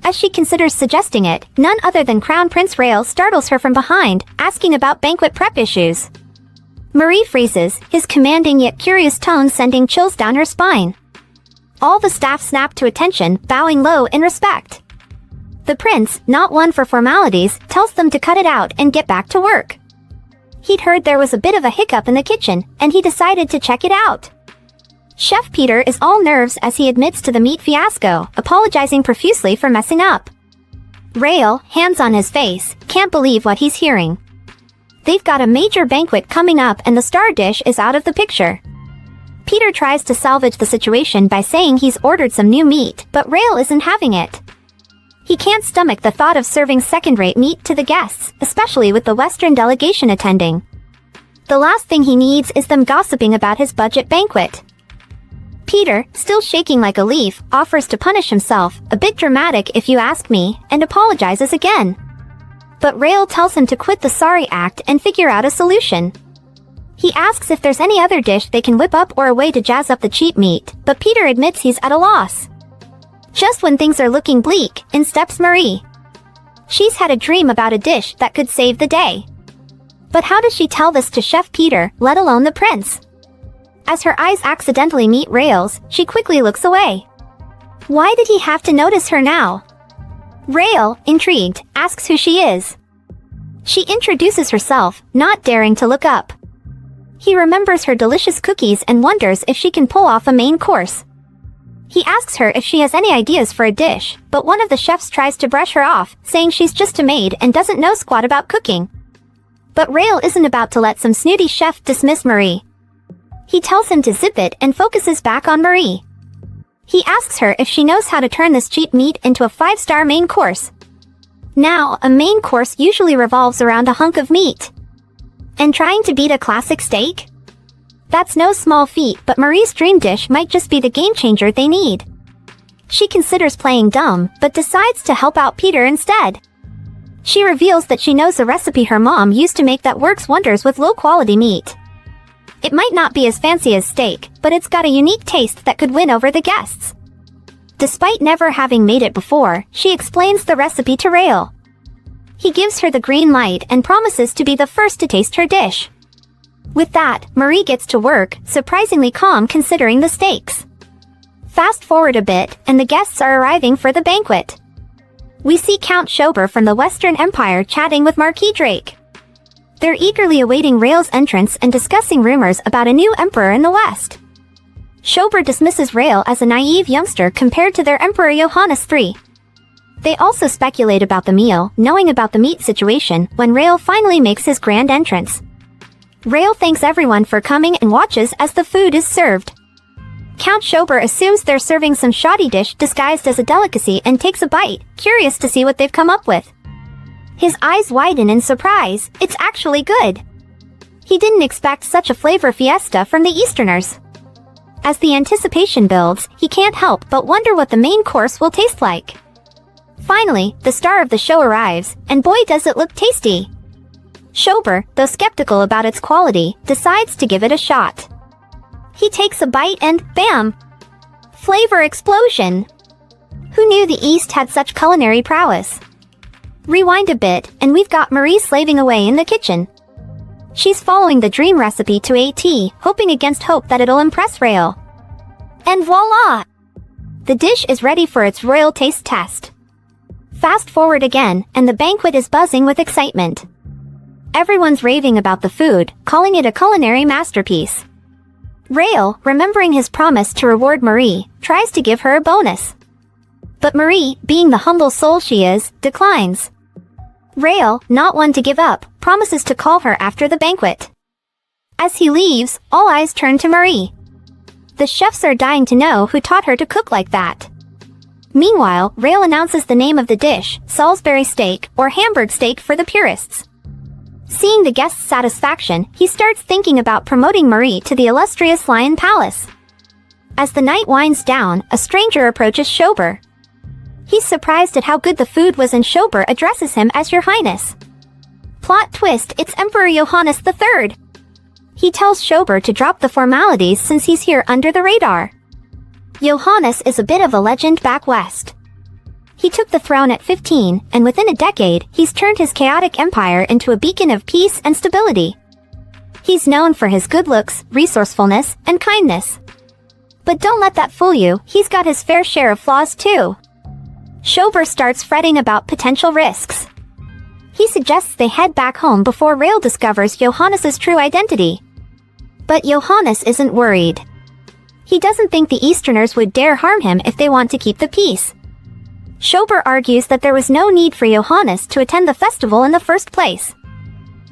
As she considers suggesting it, none other than Crown Prince Rail startles her from behind, asking about banquet prep issues. Marie freezes, his commanding yet curious tone sending chills down her spine. All the staff snap to attention, bowing low in respect. The prince, not one for formalities, tells them to cut it out and get back to work. He'd heard there was a bit of a hiccup in the kitchen, and he decided to check it out. Chef Peter is all nerves as he admits to the meat fiasco, apologizing profusely for messing up. Rael, hands on his face, can't believe what he's hearing. They've got a major banquet coming up and the star dish is out of the picture. Peter tries to salvage the situation by saying he's ordered some new meat, but Rael isn't having it. He can't stomach the thought of serving second-rate meat to the guests, especially with the Western delegation attending. The last thing he needs is them gossiping about his budget banquet. Peter, still shaking like a leaf, offers to punish himself, a bit dramatic if you ask me, and apologizes again. But Rael tells him to quit the sorry act and figure out a solution. He asks if there's any other dish they can whip up or a way to jazz up the cheap meat, but Peter admits he's at a loss. Just when things are looking bleak, in steps Marie. She's had a dream about a dish that could save the day. But how does she tell this to Chef Peter, let alone the prince? As her eyes accidentally meet Rael's, she quickly looks away. Why did he have to notice her now? Rael, intrigued, asks who she is. She introduces herself, not daring to look up. He remembers her delicious cookies and wonders if she can pull off a main course. He asks her if she has any ideas for a dish, but one of the chefs tries to brush her off, saying she's just a maid and doesn't know squat about cooking. But Rael isn't about to let some snooty chef dismiss Marie. He tells him to zip it and focuses back on Marie. He asks her if she knows how to turn this cheap meat into a 5-star main course. Now, a main course usually revolves around a hunk of meat. And trying to beat a classic steak? That's no small feat, but Marie's dream dish might just be the game changer they need. She considers playing dumb, but decides to help out Peter instead. She reveals that she knows a recipe her mom used to make that works wonders with low-quality meat. It might not be as fancy as steak, but it's got a unique taste that could win over the guests. Despite never having made it before, she explains the recipe to Rael. He gives her the green light and promises to be the first to taste her dish. With that, Marie gets to work, surprisingly calm considering the stakes. Fast forward a bit, and the guests are arriving for the banquet. We see Count Schober from the Western Empire chatting with Marquis Drake. They're eagerly awaiting Rael's entrance and discussing rumors about a new emperor in the West. Schober dismisses Rael as a naive youngster compared to their Emperor Johannes III. They also speculate about the meal, knowing about the meat situation, when Rael finally makes his grand entrance. Rael thanks everyone for coming and watches as the food is served. Count Schober assumes they're serving some shoddy dish disguised as a delicacy and takes a bite, curious to see what they've come up with. His eyes widen in surprise, it's actually good. He didn't expect such a flavor fiesta from the Easterners. As the anticipation builds, he can't help but wonder what the main course will taste like. Finally, the star of the show arrives, and boy does it look tasty. Schober, though skeptical about its quality, decides to give it a shot. He takes a bite and, bam! Flavor explosion! Who knew the East had such culinary prowess? Rewind a bit, and we've got Marie slaving away in the kitchen. She's following the dream recipe to a T, hoping against hope that it'll impress Rael. And voila! The dish is ready for its royal taste test. Fast forward again, and the banquet is buzzing with excitement. Everyone's raving about the food, calling it a culinary masterpiece. Rael, remembering his promise to reward Marie, tries to give her a bonus. But Marie, being the humble soul she is, declines. Rael, not one to give up, promises to call her after the banquet. As he leaves, all eyes turn to Marie. The chefs are dying to know who taught her to cook like that. Meanwhile, Rael announces the name of the dish, Salisbury steak, or Hamburg steak for the purists. Seeing the guests' satisfaction, he starts thinking about promoting Marie to the illustrious Lion Palace. As the night winds down, a stranger approaches Schober. He's surprised at how good the food was and Schober addresses him as Your Highness. Plot twist, it's Emperor Johannes III. He tells Schober to drop the formalities since he's here under the radar. Johannes is a bit of a legend back west. He took the throne at 15, and within a decade, he's turned his chaotic empire into a beacon of peace and stability. He's known for his good looks, resourcefulness, and kindness. But don't let that fool you, he's got his fair share of flaws too. Schober starts fretting about potential risks. He suggests they head back home before Rael discovers Johannes's true identity. But Johannes isn't worried. He doesn't think the Easterners would dare harm him if they want to keep the peace. Schober argues that there was no need for Johannes to attend the festival in the first place.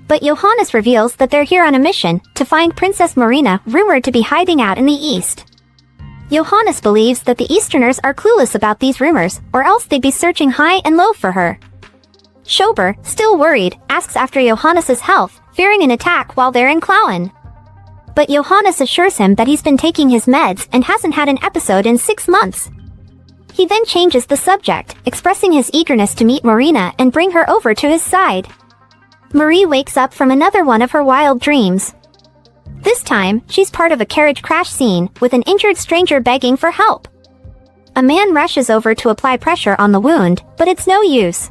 But Johannes reveals that they're here on a mission to find Princess Maurina, rumored to be hiding out in the east. Johannes believes that the Easterners are clueless about these rumors, or else they'd be searching high and low for her. Schober, still worried, asks after Johannes's health, fearing an attack while they're in Klauen. But Johannes assures him that he's been taking his meds and hasn't had an episode in 6 months. He then changes the subject, expressing his eagerness to meet Maurina and bring her over to his side. Marie wakes up from another one of her wild dreams. This time, she's part of a carriage crash scene, with an injured stranger begging for help. A man rushes over to apply pressure on the wound, but it's no use.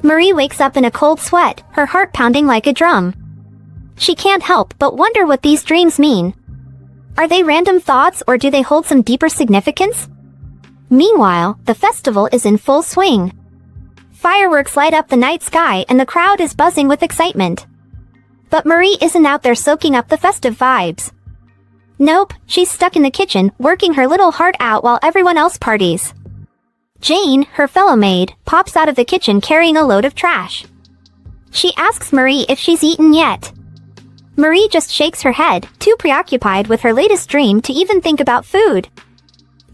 Marie wakes up in a cold sweat, her heart pounding like a drum. She can't help but wonder what these dreams mean. Are they random thoughts or do they hold some deeper significance? Meanwhile, the festival is in full swing. Fireworks light up the night sky and the crowd is buzzing with excitement. But Marie isn't out there soaking up the festive vibes. Nope, she's stuck in the kitchen, working her little heart out while everyone else parties. Jane, her fellow maid, pops out of the kitchen carrying a load of trash. She asks Marie if she's eaten yet. Marie just shakes her head, too preoccupied with her latest dream to even think about food.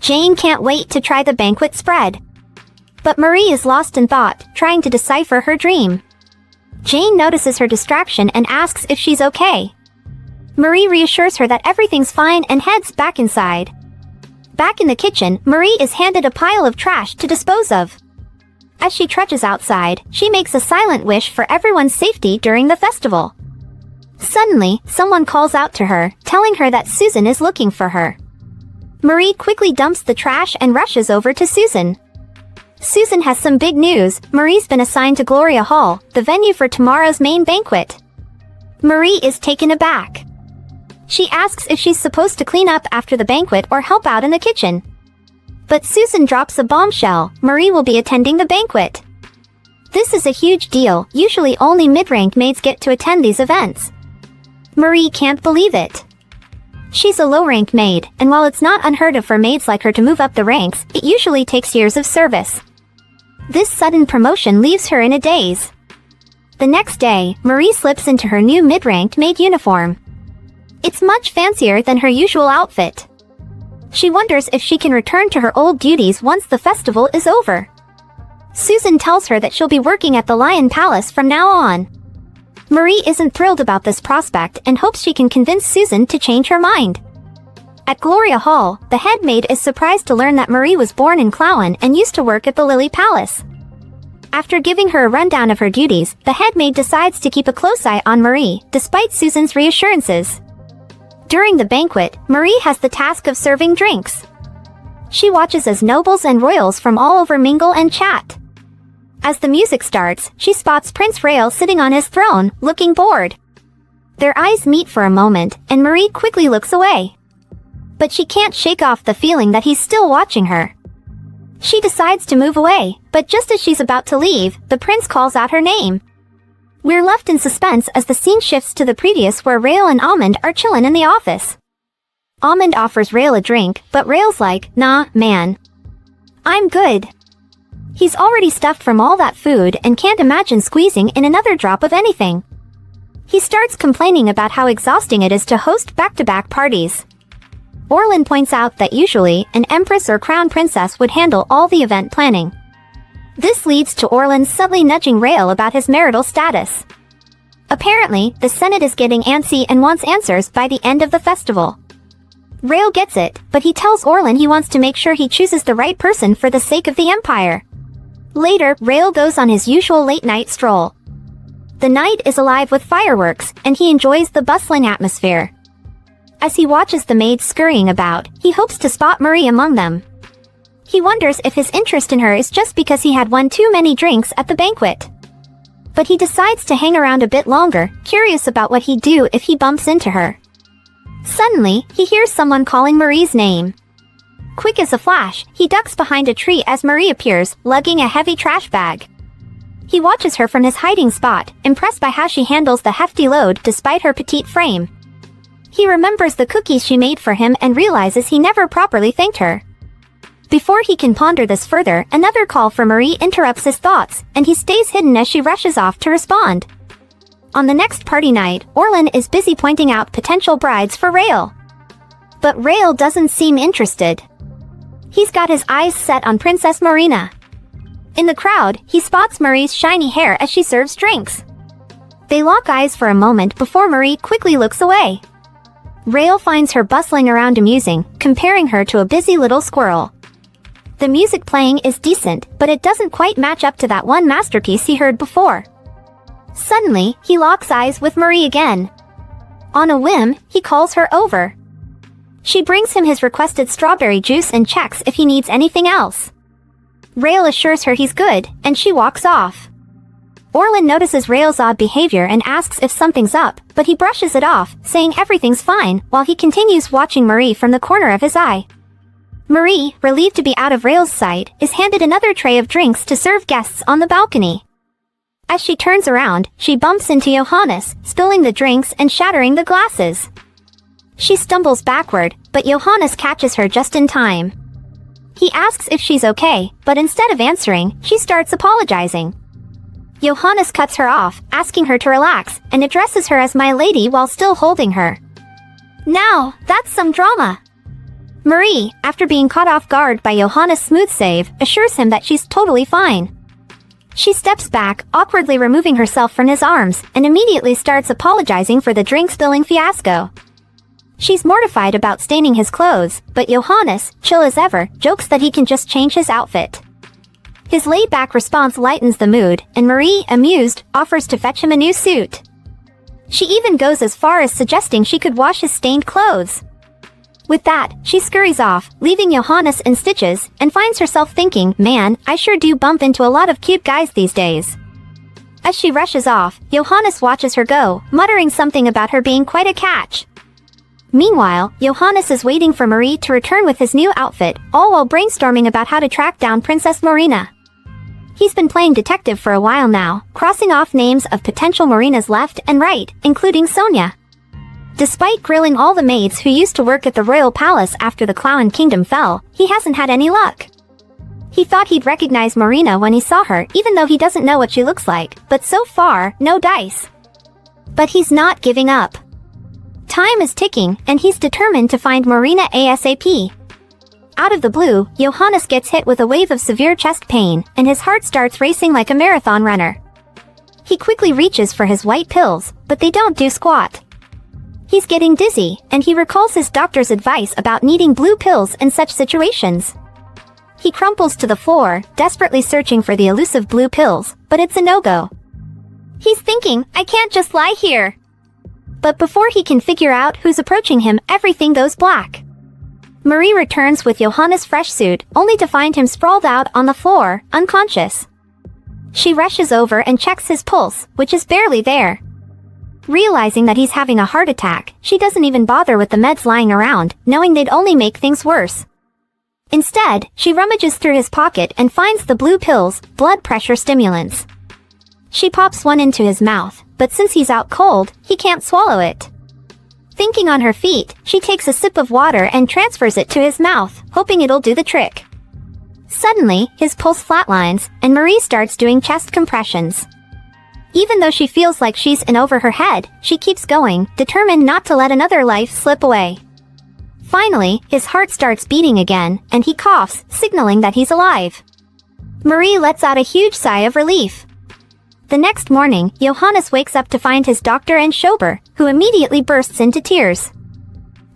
Jane can't wait to try the banquet spread. But Marie is lost in thought, trying to decipher her dream. Jane notices her distraction and asks if she's okay. Marie reassures her that everything's fine and heads back inside. Back in the kitchen, Marie is handed a pile of trash to dispose of. As she trudges outside, she makes a silent wish for everyone's safety during the festival. Suddenly, someone calls out to her, telling her that Susan is looking for her. Marie quickly dumps the trash and rushes over to Susan. Susan has some big news. Marie's been assigned to Gloria Hall, the venue for tomorrow's main banquet. Marie is taken aback. She asks if she's supposed to clean up after the banquet or help out in the kitchen. But Susan drops a bombshell. Marie will be attending the banquet. This is a huge deal. Usually only mid-rank maids get to attend these events. Marie can't believe it. She's a low-rank maid, and while it's not unheard of for maids like her to move up the ranks, it usually takes years of service. This sudden promotion leaves her in a daze. The next day, Marie slips into her new mid-ranked maid uniform. It's much fancier than her usual outfit. She wonders if she can return to her old duties once the festival is over. Susan tells her that she'll be working at the Lion Palace from now on. Marie isn't thrilled about this prospect and hopes she can convince Susan to change her mind. At Gloria Hall, the head maid is surprised to learn that Marie was born in Klauen and used to work at the Lily Palace. After giving her a rundown of her duties, the head maid decides to keep a close eye on Marie, despite Susan's reassurances. During the banquet, Marie has the task of serving drinks. She watches as nobles and royals from all over mingle and chat. As the music starts, she spots Prince Rael sitting on his throne, looking bored. Their eyes meet for a moment, and Marie quickly looks away. But she can't shake off the feeling that he's still watching her. She decides to move away, but just as she's about to leave, the prince calls out her name. We're left in suspense as the scene shifts to the previous where Rael and Almond are chillin' in the office. Almond offers Rael a drink, but Rael's like, nah, man. I'm good. He's already stuffed from all that food and can't imagine squeezing in another drop of anything. He starts complaining about how exhausting it is to host back-to-back parties. Orlin points out that usually, an empress or crown princess would handle all the event planning. This leads to Orlin subtly nudging Rael about his marital status. Apparently, the Senate is getting antsy and wants answers by the end of the festival. Rael gets it, but he tells Orlin he wants to make sure he chooses the right person for the sake of the empire. Later, Rael goes on his usual late-night stroll. The night is alive with fireworks, and he enjoys the bustling atmosphere. As he watches the maids scurrying about, he hopes to spot Marie among them. He wonders if his interest in her is just because he had one too many drinks at the banquet. But he decides to hang around a bit longer, curious about what he'd do if he bumps into her. Suddenly, he hears someone calling Marie's name. Quick as a flash, he ducks behind a tree as Marie appears, lugging a heavy trash bag. He watches her from his hiding spot, impressed by how she handles the hefty load despite her petite frame. He remembers the cookies she made for him and realizes he never properly thanked her. Before he can ponder this further, another call from Marie interrupts his thoughts, and he stays hidden as she rushes off to respond. On the next party night, Orlin is busy pointing out potential brides for Rael. But Rael doesn't seem interested. He's got his eyes set on Princess Maurina. In the crowd, he spots Marie's shiny hair as she serves drinks. They lock eyes for a moment before Marie quickly looks away. Rael finds her bustling around amusing, comparing her to a busy little squirrel. The music playing is decent, but it doesn't quite match up to that one masterpiece he heard before. Suddenly, he locks eyes with Marie again. On a whim, he calls her over. She brings him his requested strawberry juice and checks if he needs anything else. Rael assures her he's good, and she walks off. Orlin notices Rael's odd behavior and asks if something's up, but he brushes it off, saying everything's fine, while he continues watching Marie from the corner of his eye. Marie, relieved to be out of Rael's sight, is handed another tray of drinks to serve guests on the balcony. As she turns around, she bumps into Johannes, spilling the drinks and shattering the glasses. She stumbles backward, but Johannes catches her just in time. He asks if she's okay, but instead of answering, she starts apologizing. Johannes cuts her off, asking her to relax, and addresses her as my lady while still holding her. Now, that's some drama. Marie, after being caught off guard by Johannes' smooth save, assures him that she's totally fine. She steps back, awkwardly removing herself from his arms, and immediately starts apologizing for the drink-spilling fiasco. She's mortified about staining his clothes, but Johannes, chill as ever, jokes that he can just change his outfit. His laid-back response lightens the mood, and Marie, amused, offers to fetch him a new suit. She even goes as far as suggesting she could wash his stained clothes. With that, she scurries off, leaving Johannes in stitches, and finds herself thinking, man, I sure do bump into a lot of cute guys these days. As she rushes off, Johannes watches her go, muttering something about her being quite a catch. Meanwhile, Johannes is waiting for Marie to return with his new outfit, all while brainstorming about how to track down Princess Maurina. He's been playing detective for a while now, crossing off names of potential Maurinas left and right, including Sonia. Despite grilling all the maids who used to work at the royal palace after the Clown Kingdom fell, he hasn't had any luck. He thought he'd recognize Maurina when he saw her, even though he doesn't know what she looks like, but so far, no dice. But he's not giving up. Time is ticking, and he's determined to find Maurina ASAP. Out of the blue, Johannes gets hit with a wave of severe chest pain, and his heart starts racing like a marathon runner. He quickly reaches for his white pills, but they don't do squat. He's getting dizzy, and he recalls his doctor's advice about needing blue pills in such situations. He crumples to the floor, desperately searching for the elusive blue pills, but it's a no-go. He's thinking, I can't just lie here. But before he can figure out who's approaching him, everything goes black. Marie returns with Johannes' fresh suit, only to find him sprawled out on the floor, unconscious. She rushes over and checks his pulse, which is barely there. Realizing that he's having a heart attack, she doesn't even bother with the meds lying around, knowing they'd only make things worse. Instead, she rummages through his pocket and finds the blue pills, blood pressure stimulants. She pops one into his mouth, but since he's out cold, he can't swallow it. Thinking on her feet, she takes a sip of water and transfers it to his mouth, hoping it'll do the trick. Suddenly, his pulse flatlines, and Marie starts doing chest compressions. Even though she feels like she's in over her head, she keeps going, determined not to let another life slip away. Finally, his heart starts beating again, and he coughs, signaling that he's alive. Marie lets out a huge sigh of relief. The next morning, Johannes wakes up to find his doctor and chauffeur, who immediately bursts into tears.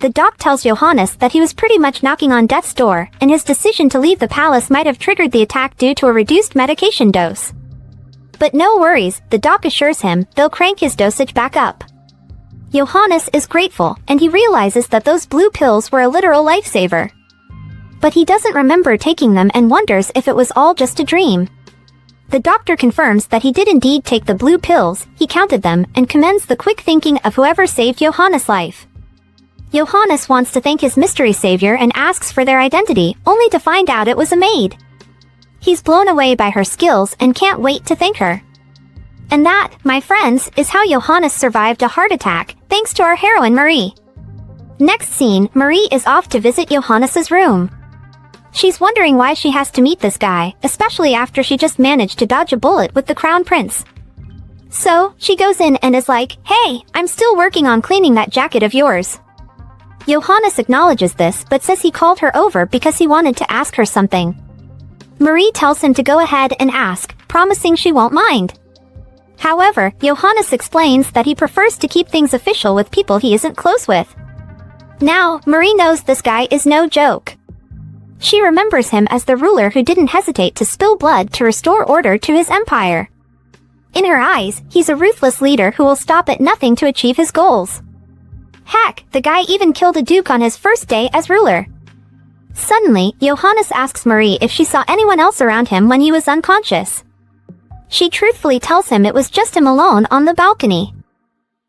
The doc tells Johannes that he was pretty much knocking on death's door, and his decision to leave the palace might have triggered the attack due to a reduced medication dose. But no worries, the doc assures him they'll crank his dosage back up. Johannes is grateful, and he realizes that those blue pills were a literal lifesaver. But he doesn't remember taking them and wonders if it was all just a dream. The doctor confirms that he did indeed take the blue pills, he counted them, and commends the quick thinking of whoever saved Johannes' life. Johannes wants to thank his mystery savior and asks for their identity, only to find out it was a maid. He's blown away by her skills and can't wait to thank her. And that, my friends, is how Johannes survived a heart attack, thanks to our heroine Marie. Next scene, Marie is off to visit Johannes's room. She's wondering why she has to meet this guy, especially after she just managed to dodge a bullet with the crown prince. So, she goes in and is like, "Hey, I'm still working on cleaning that jacket of yours." Johannes acknowledges this but says he called her over because he wanted to ask her something. Marie tells him to go ahead and ask, promising she won't mind. However, Johannes explains that he prefers to keep things official with people he isn't close with. Now, Marie knows this guy is no joke. She remembers him as the ruler who didn't hesitate to spill blood to restore order to his empire. In her eyes, he's a ruthless leader who will stop at nothing to achieve his goals. Heck, the guy even killed a duke on his first day as ruler. Suddenly, Johannes asks Marie if she saw anyone else around him when he was unconscious. She truthfully tells him it was just him alone on the balcony.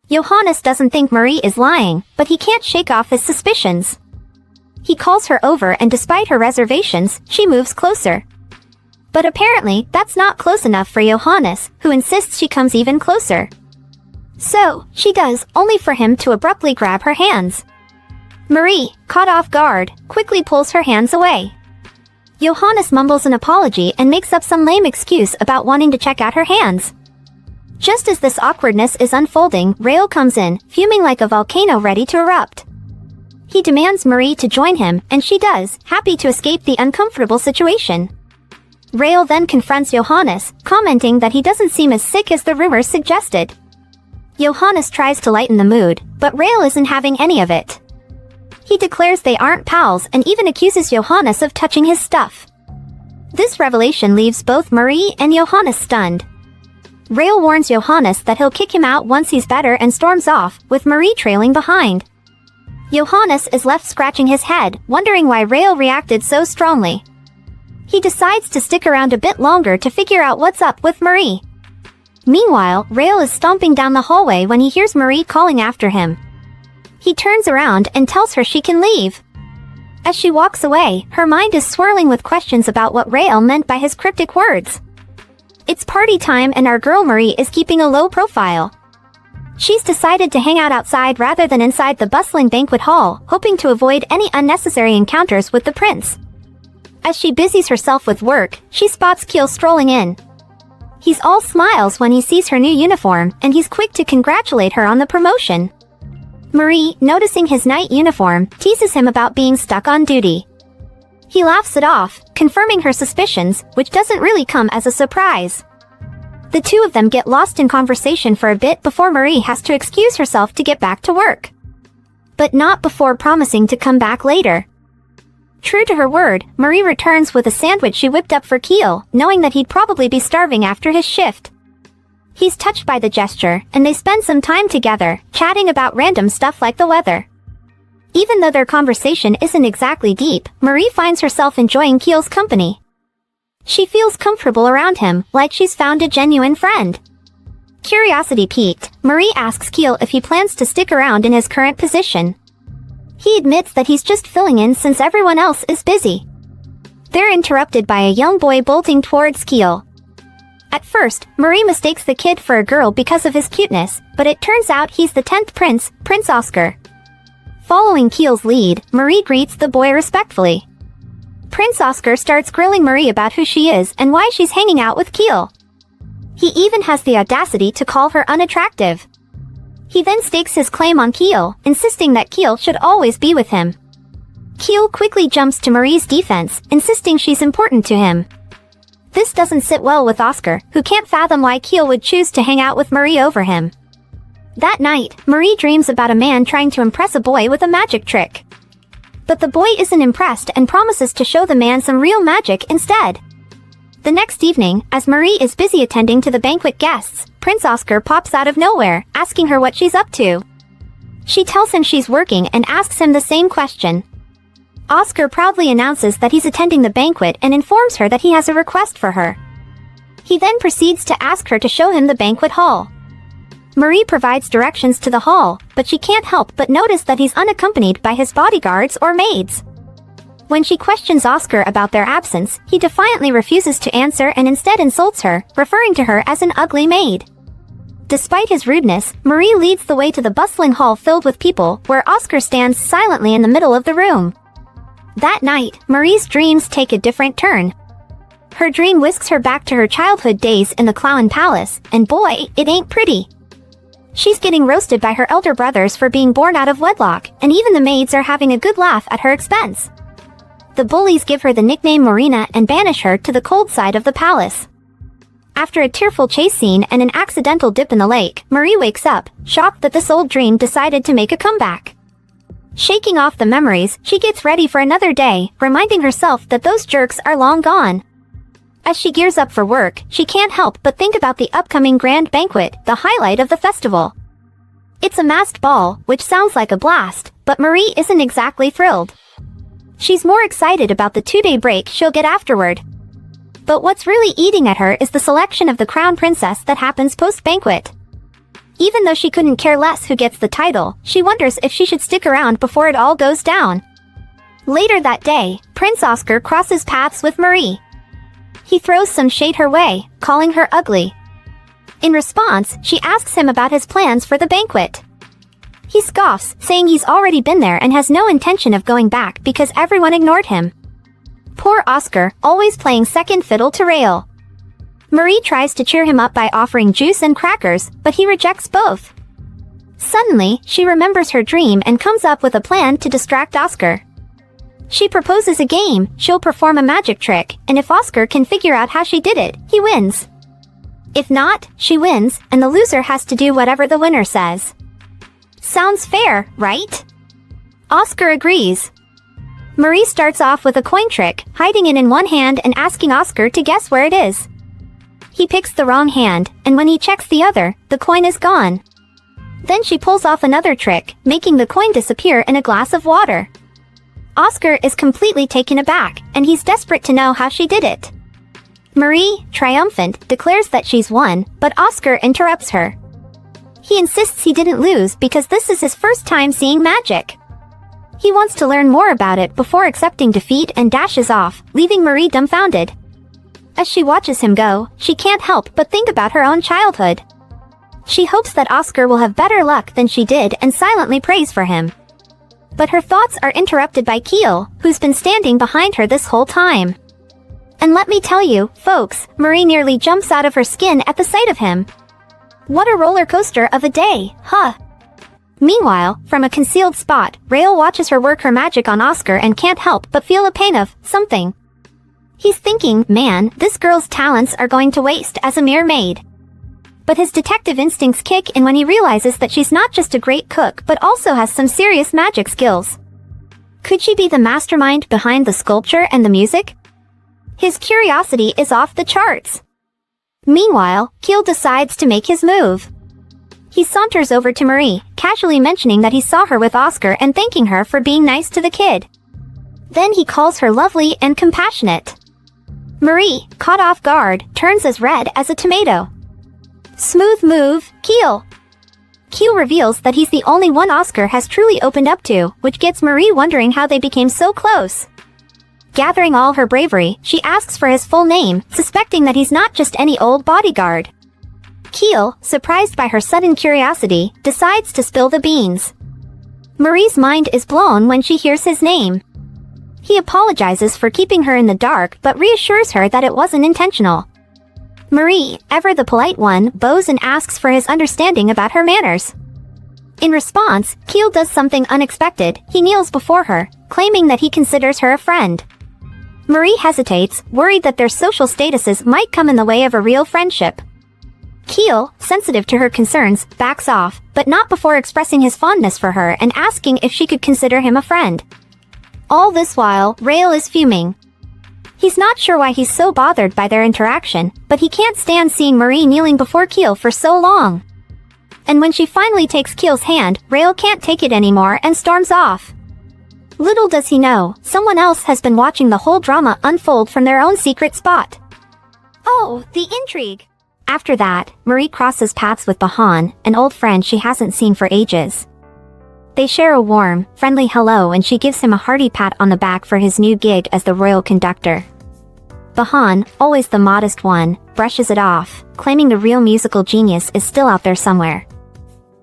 Johannes doesn't think Marie is lying, but he can't shake off his suspicions. He calls her over and despite her reservations, she moves closer. But apparently, that's not close enough for Johannes, who insists she comes even closer. So, she does, only for him to abruptly grab her hands. Marie, caught off guard, quickly pulls her hands away. Johannes mumbles an apology and makes up some lame excuse about wanting to check out her hands. Just as this awkwardness is unfolding, Rael comes in, fuming like a volcano ready to erupt. He demands Marie to join him, and she does, happy to escape the uncomfortable situation. Rael then confronts Johannes, commenting that he doesn't seem as sick as the rumors suggested. Johannes tries to lighten the mood, but Rael isn't having any of it. He declares they aren't pals and even accuses Johannes of touching his stuff. This revelation leaves both Marie and Johannes stunned. Rael warns Johannes that he'll kick him out once he's better and storms off, with Marie trailing behind. Johannes is left scratching his head, wondering why Rael reacted so strongly. He decides to stick around a bit longer to figure out what's up with Marie. Meanwhile, Rael is stomping down the hallway when he hears Marie calling after him. He turns around and tells her she can leave. As she walks away, her mind is swirling with questions about what Rael meant by his cryptic words. It's party time and our girl Marie is keeping a low profile. She's decided to hang out outside rather than inside the bustling banquet hall, hoping to avoid any unnecessary encounters with the prince. As she busies herself with work, she spots Kiel strolling in. He's all smiles when he sees her new uniform, and he's quick to congratulate her on the promotion. Marie, noticing his night uniform, teases him about being stuck on duty. He laughs it off, confirming her suspicions, which doesn't really come as a surprise. The two of them get lost in conversation for a bit before Marie has to excuse herself to get back to work. But not before promising to come back later. True to her word, Marie returns with a sandwich she whipped up for Kiel, knowing that he'd probably be starving after his shift. He's touched by the gesture, and they spend some time together, chatting about random stuff like the weather. Even though their conversation isn't exactly deep, Marie finds herself enjoying Kiel's company. She feels comfortable around him, like she's found a genuine friend. Curiosity piqued, Marie asks Kiel if he plans to stick around in his current position. He admits that he's just filling in since everyone else is busy. They're interrupted by a young boy bolting towards Kiel. At first, Marie mistakes the kid for a girl because of his cuteness, but it turns out he's the 10th prince, Prince Oscar. Following Kiel's lead, Marie greets the boy respectfully. Prince Oscar starts grilling Marie about who she is and why she's hanging out with Kiel. He even has the audacity to call her unattractive. He then stakes his claim on Kiel, insisting that Kiel should always be with him. Kiel quickly jumps to Marie's defense, insisting she's important to him. This doesn't sit well with Oscar, who can't fathom why Kiel would choose to hang out with Marie over him. That night, Marie dreams about a man trying to impress a boy with a magic trick. But the boy isn't impressed and promises to show the man some real magic instead. The next evening, as Marie is busy attending to the banquet guests, Prince Oscar pops out of nowhere, asking her what she's up to. She tells him she's working and asks him the same question. Oscar proudly announces that he's attending the banquet and informs her that he has a request for her. He then proceeds to ask her to show him the banquet hall. Marie provides directions to the hall, but she can't help but notice that he's unaccompanied by his bodyguards or maids. When she questions Oscar about their absence, he defiantly refuses to answer and instead insults her, referring to her as an ugly maid. Despite his rudeness, Marie leads the way to the bustling hall filled with people, where Oscar stands silently in the middle of the room. That night, Marie's dreams take a different turn. Her dream whisks her back to her childhood days in the Clown Palace, and boy, it ain't pretty. She's getting roasted by her elder brothers for being born out of wedlock, and even the maids are having a good laugh at her expense. The bullies give her the nickname Maurina and banish her to the cold side of the palace. After a tearful chase scene and an accidental dip in the lake, Marie wakes up, shocked that this old dream decided to make a comeback. Shaking off the memories, she gets ready for another day, reminding herself that those jerks are long gone. As she gears up for work, she can't help but think about the upcoming grand banquet, the highlight of the festival. It's a masked ball, which sounds like a blast, but Marie isn't exactly thrilled. She's more excited about the 2-day break she'll get afterward. But what's really eating at her is the selection of the crown princess that happens post-banquet. Even though she couldn't care less who gets the title, she wonders if she should stick around before it all goes down. Later that day, Prince Oscar crosses paths with Marie. He throws some shade her way, calling her ugly. In response, she asks him about his plans for the banquet. He scoffs, saying he's already been there and has no intention of going back because everyone ignored him. Poor Oscar, always playing second fiddle to Rael. Marie tries to cheer him up by offering juice and crackers, but he rejects both. Suddenly, she remembers her dream and comes up with a plan to distract Oscar. She proposes a game. She'll perform a magic trick, and if Oscar can figure out how she did it, he wins. If not, she wins, and the loser has to do whatever the winner says. Sounds fair, right? Oscar agrees. Marie starts off with a coin trick, hiding it in one hand and asking Oscar to guess where it is. He picks the wrong hand, and when he checks the other, the coin is gone. Then she pulls off another trick, making the coin disappear in a glass of water. Oscar is completely taken aback, and he's desperate to know how she did it. Marie, triumphant, declares that she's won, but Oscar interrupts her. He insists he didn't lose because this is his first time seeing magic. He wants to learn more about it before accepting defeat and dashes off, leaving Marie dumbfounded. As she watches him go, she can't help but think about her own childhood. She hopes that Oscar will have better luck than she did and silently prays for him. But her thoughts are interrupted by Keel, who's been standing behind her this whole time. And let me tell you, folks, Marie nearly jumps out of her skin at the sight of him. What a roller coaster of a day, huh? Meanwhile, from a concealed spot, Rael watches her work her magic on Oscar and can't help but feel a pain of something. He's thinking, man, this girl's talents are going to waste as a mere maid. But his detective instincts kick in when he realizes that she's not just a great cook but also has some serious magic skills. Could she be the mastermind behind the sculpture and the music? His curiosity is off the charts. Meanwhile, Keel decides to make his move. He saunters over to Marie, casually mentioning that he saw her with Oscar and thanking her for being nice to the kid. Then he calls her lovely and compassionate. Marie, caught off guard, turns as red as a tomato. Smooth move, Keel. Keel reveals that he's the only one Oscar has truly opened up to, which gets Marie wondering how they became so close. Gathering all her bravery, she asks for his full name, suspecting that he's not just any old bodyguard. Keel, surprised by her sudden curiosity, decides to spill the beans. Marie's mind is blown when she hears his name. He apologizes for keeping her in the dark but reassures her that it wasn't intentional. Marie, ever the polite one, bows and asks for his understanding about her manners. In response, Keel does something unexpected. He kneels before her, claiming that he considers her a friend. Marie hesitates, worried that their social statuses might come in the way of a real friendship. Keel, sensitive to her concerns, backs off, but not before expressing his fondness for her and asking if she could consider him a friend. All this while, Rael is fuming. He's not sure why he's so bothered by their interaction, but he can't stand seeing Marie kneeling before Keel for so long. And when she finally takes Keel's hand, Rael can't take it anymore and storms off. Little does he know, someone else has been watching the whole drama unfold from their own secret spot. Oh, the intrigue! After that, Marie crosses paths with Bahan, an old friend she hasn't seen for ages. They share a warm, friendly hello and she gives him a hearty pat on the back for his new gig as the royal conductor. Bahan, always the modest one, brushes it off, claiming the real musical genius is still out there somewhere.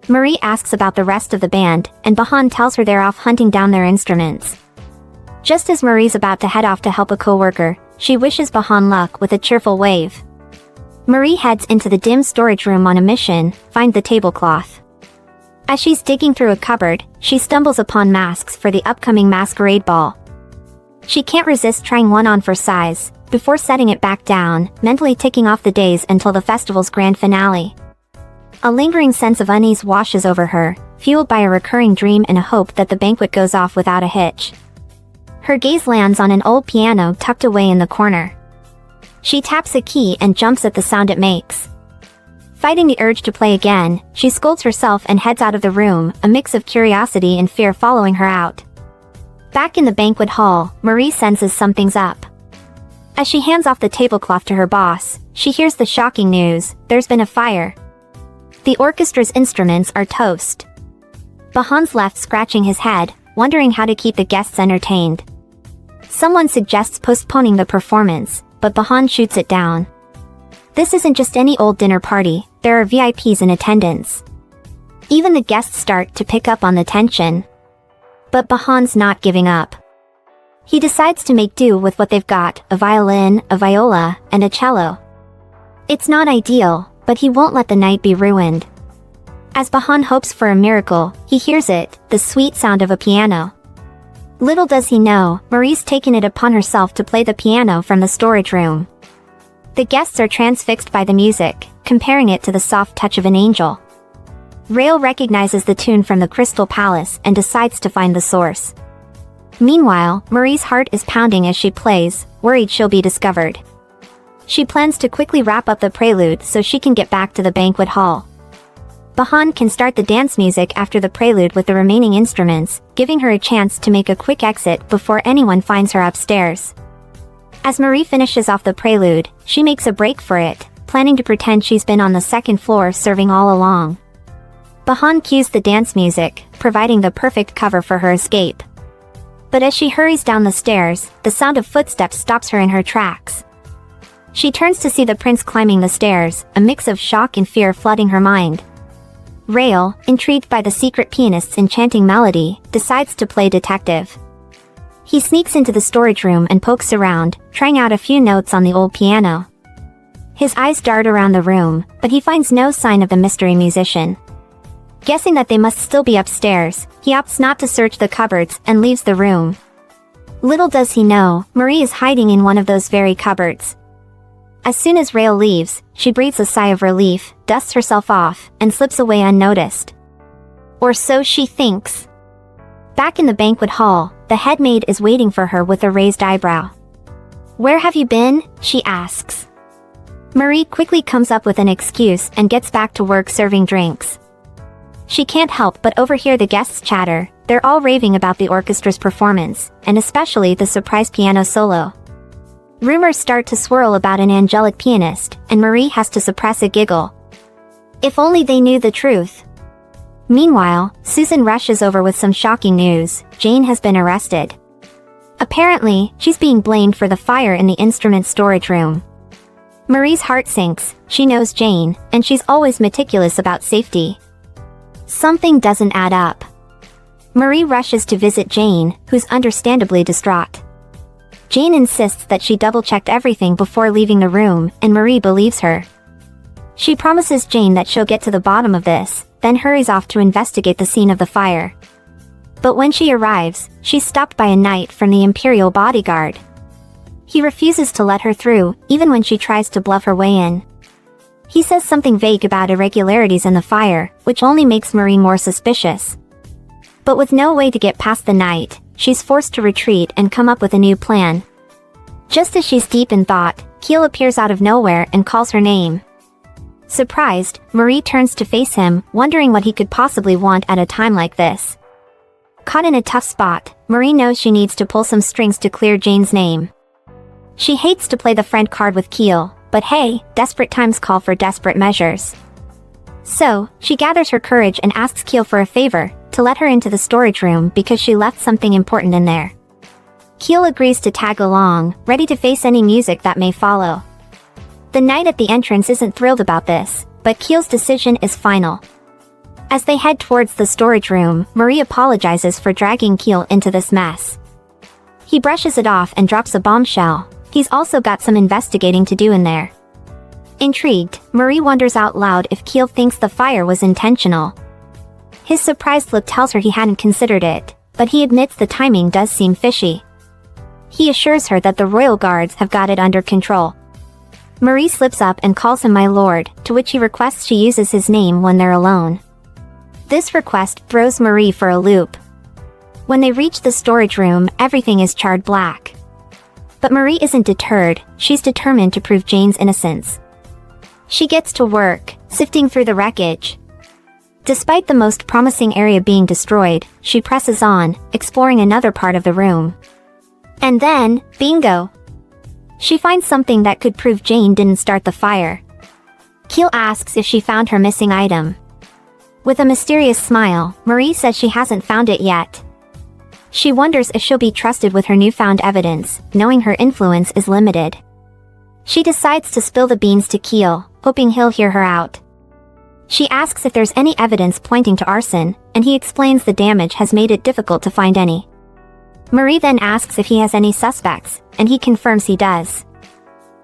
Marie asks about the rest of the band, and Bahan tells her they're off hunting down their instruments. Just as Marie's about to head off to help a co-worker, she wishes Bahan luck with a cheerful wave. Marie heads into the dim storage room on a mission, find the tablecloth. As she's digging through a cupboard, she stumbles upon masks for the upcoming masquerade ball. She can't resist trying one on for size, before setting it back down, mentally ticking off the days until the festival's grand finale. A lingering sense of unease washes over her, fueled by a recurring dream and a hope that the banquet goes off without a hitch. Her gaze lands on an old piano tucked away in the corner. She taps a key and jumps at the sound it makes. Fighting the urge to play again, she scolds herself and heads out of the room, a mix of curiosity and fear following her out. Back in the banquet hall, Marie senses something's up. As she hands off the tablecloth to her boss, she hears the shocking news: there's been a fire. The orchestra's instruments are toast. Bahan's left scratching his head, wondering how to keep the guests entertained. Someone suggests postponing the performance, but Bahan shoots it down. This isn't just any old dinner party, there are VIPs in attendance. Even the guests start to pick up on the tension. But Bahan's not giving up. He decides to make do with what they've got: a violin, a viola, and a cello. It's not ideal, but he won't let the night be ruined. As Bahan hopes for a miracle, he hears it, the sweet sound of a piano. Little does he know, Marie's taken it upon herself to play the piano from the storage room. The guests are transfixed by the music, comparing it to the soft touch of an angel. Rael recognizes the tune from the Crystal Palace and decides to find the source. Meanwhile, Marie's heart is pounding as she plays, worried she'll be discovered. She plans to quickly wrap up the prelude so she can get back to the banquet hall. Bahan can start the dance music after the prelude with the remaining instruments, giving her a chance to make a quick exit before anyone finds her upstairs. As Marie finishes off the prelude, she makes a break for it, planning to pretend she's been on the second floor serving all along. Bahan cues the dance music, providing the perfect cover for her escape. But as she hurries down the stairs, the sound of footsteps stops her in her tracks. She turns to see the prince climbing the stairs, a mix of shock and fear flooding her mind. Rael, intrigued by the secret pianist's enchanting melody, decides to play detective. He sneaks into the storage room and pokes around, trying out a few notes on the old piano. His eyes dart around the room, but he finds no sign of the mystery musician. Guessing that they must still be upstairs, he opts not to search the cupboards and leaves the room. Little does he know, Marie is hiding in one of those very cupboards. As soon as Rael leaves, she breathes a sigh of relief, dusts herself off, and slips away unnoticed. Or so she thinks. Back in the banquet hall, the head maid is waiting for her with a raised eyebrow. "Where have you been?" she asks. Marie quickly comes up with an excuse and gets back to work serving drinks. She can't help but overhear the guests chatter. They're all raving about the orchestra's performance, and especially the surprise piano solo. Rumors start to swirl about an angelic pianist, and Marie has to suppress a giggle. If only they knew the truth. Meanwhile, Susan rushes over with some shocking news: Jane has been arrested. Apparently, she's being blamed for the fire in the instrument storage room. Marie's heart sinks. She knows Jane, and she's always meticulous about safety. Something doesn't add up. Marie rushes to visit Jane, who's understandably distraught. Jane insists that she double-checked everything before leaving the room, and Marie believes her. She promises Jane that she'll get to the bottom of this, then hurries off to investigate the scene of the fire. But when she arrives, she's stopped by a knight from the Imperial bodyguard. He refuses to let her through, even when she tries to bluff her way in. He says something vague about irregularities in the fire, which only makes Marie more suspicious. But with no way to get past the knight, she's forced to retreat and come up with a new plan. Just as she's deep in thought, Keel appears out of nowhere and calls her name. Surprised, Marie turns to face him, wondering what he could possibly want at a time like this. Caught in a tough spot, Marie knows she needs to pull some strings to clear Jane's name. She hates to play the friend card with Keel, but hey, desperate times call for desperate measures. So, she gathers her courage and asks Keel for a favor, to let her into the storage room because she left something important in there. Keel agrees to tag along, ready to face any music that may follow. The knight at the entrance isn't thrilled about this, but Keel's decision is final. As they head towards the storage room, Marie apologizes for dragging Keel into this mess. He brushes it off and drops a bombshell. He's also got some investigating to do in there. Intrigued, Marie wonders out loud if Keel thinks the fire was intentional. His surprised look tells her he hadn't considered it, but he admits the timing does seem fishy. He assures her that the royal guards have got it under control. Marie slips up and calls him my lord, to which he requests she uses his name when they're alone. This request throws Marie for a loop. When they reach the storage room, everything is charred black. But Marie isn't deterred, she's determined to prove Jane's innocence. She gets to work, sifting through the wreckage. Despite the most promising area being destroyed, she presses on, exploring another part of the room. And then, bingo! She finds something that could prove Jane didn't start the fire. Keel asks if she found her missing item. With a mysterious smile, Marie says she hasn't found it yet. She wonders if she'll be trusted with her newfound evidence, knowing her influence is limited. She decides to spill the beans to Keel, hoping he'll hear her out. She asks if there's any evidence pointing to arson, and he explains the damage has made it difficult to find any. Marie then asks if he has any suspects, and he confirms he does.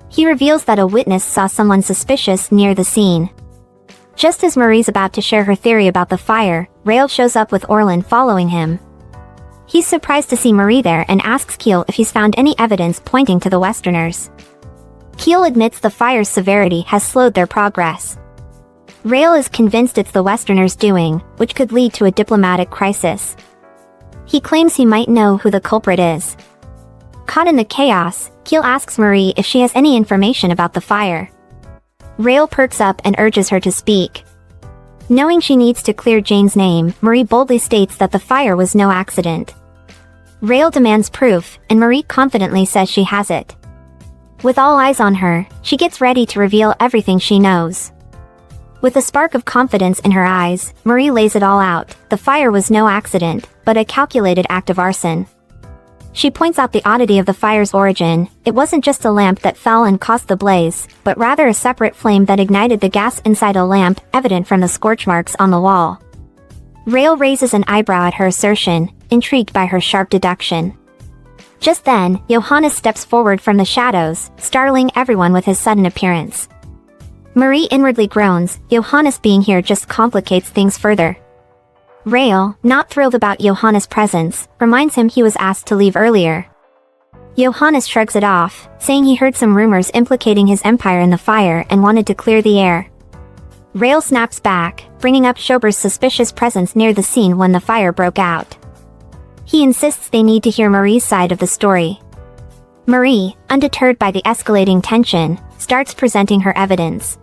He reveals that a witness saw someone suspicious near the scene. Just as Marie's about to share her theory about the fire, Rael shows up with Orlin following him. He's surprised to see Marie there and asks Keel if he's found any evidence pointing to the Westerners. Keel admits the fire's severity has slowed their progress. Rael is convinced it's the Westerners' doing, which could lead to a diplomatic crisis. He claims he might know who the culprit is. Caught in the chaos, Keel asks Marie if she has any information about the fire. Rael perks up and urges her to speak. Knowing she needs to clear Jane's name, Marie boldly states that the fire was no accident. Rael demands proof, and Marie confidently says she has it. With all eyes on her, she gets ready to reveal everything she knows. With a spark of confidence in her eyes, Marie lays it all out. The fire was no accident, but a calculated act of arson. She points out the oddity of the fire's origin. It wasn't just a lamp that fell and caused the blaze, but rather a separate flame that ignited the gas inside a lamp, evident from the scorch marks on the wall. Rael raises an eyebrow at her assertion, intrigued by her sharp deduction. Just then, Johannes steps forward from the shadows, startling everyone with his sudden appearance. Marie inwardly groans, Johannes being here just complicates things further. Rael, not thrilled about Johannes' presence, reminds him he was asked to leave earlier. Johannes shrugs it off, saying he heard some rumors implicating his empire in the fire and wanted to clear the air. Rael snaps back, bringing up Schober's suspicious presence near the scene when the fire broke out. He insists they need to hear Marie's side of the story. Marie, undeterred by the escalating tension, starts presenting her evidence.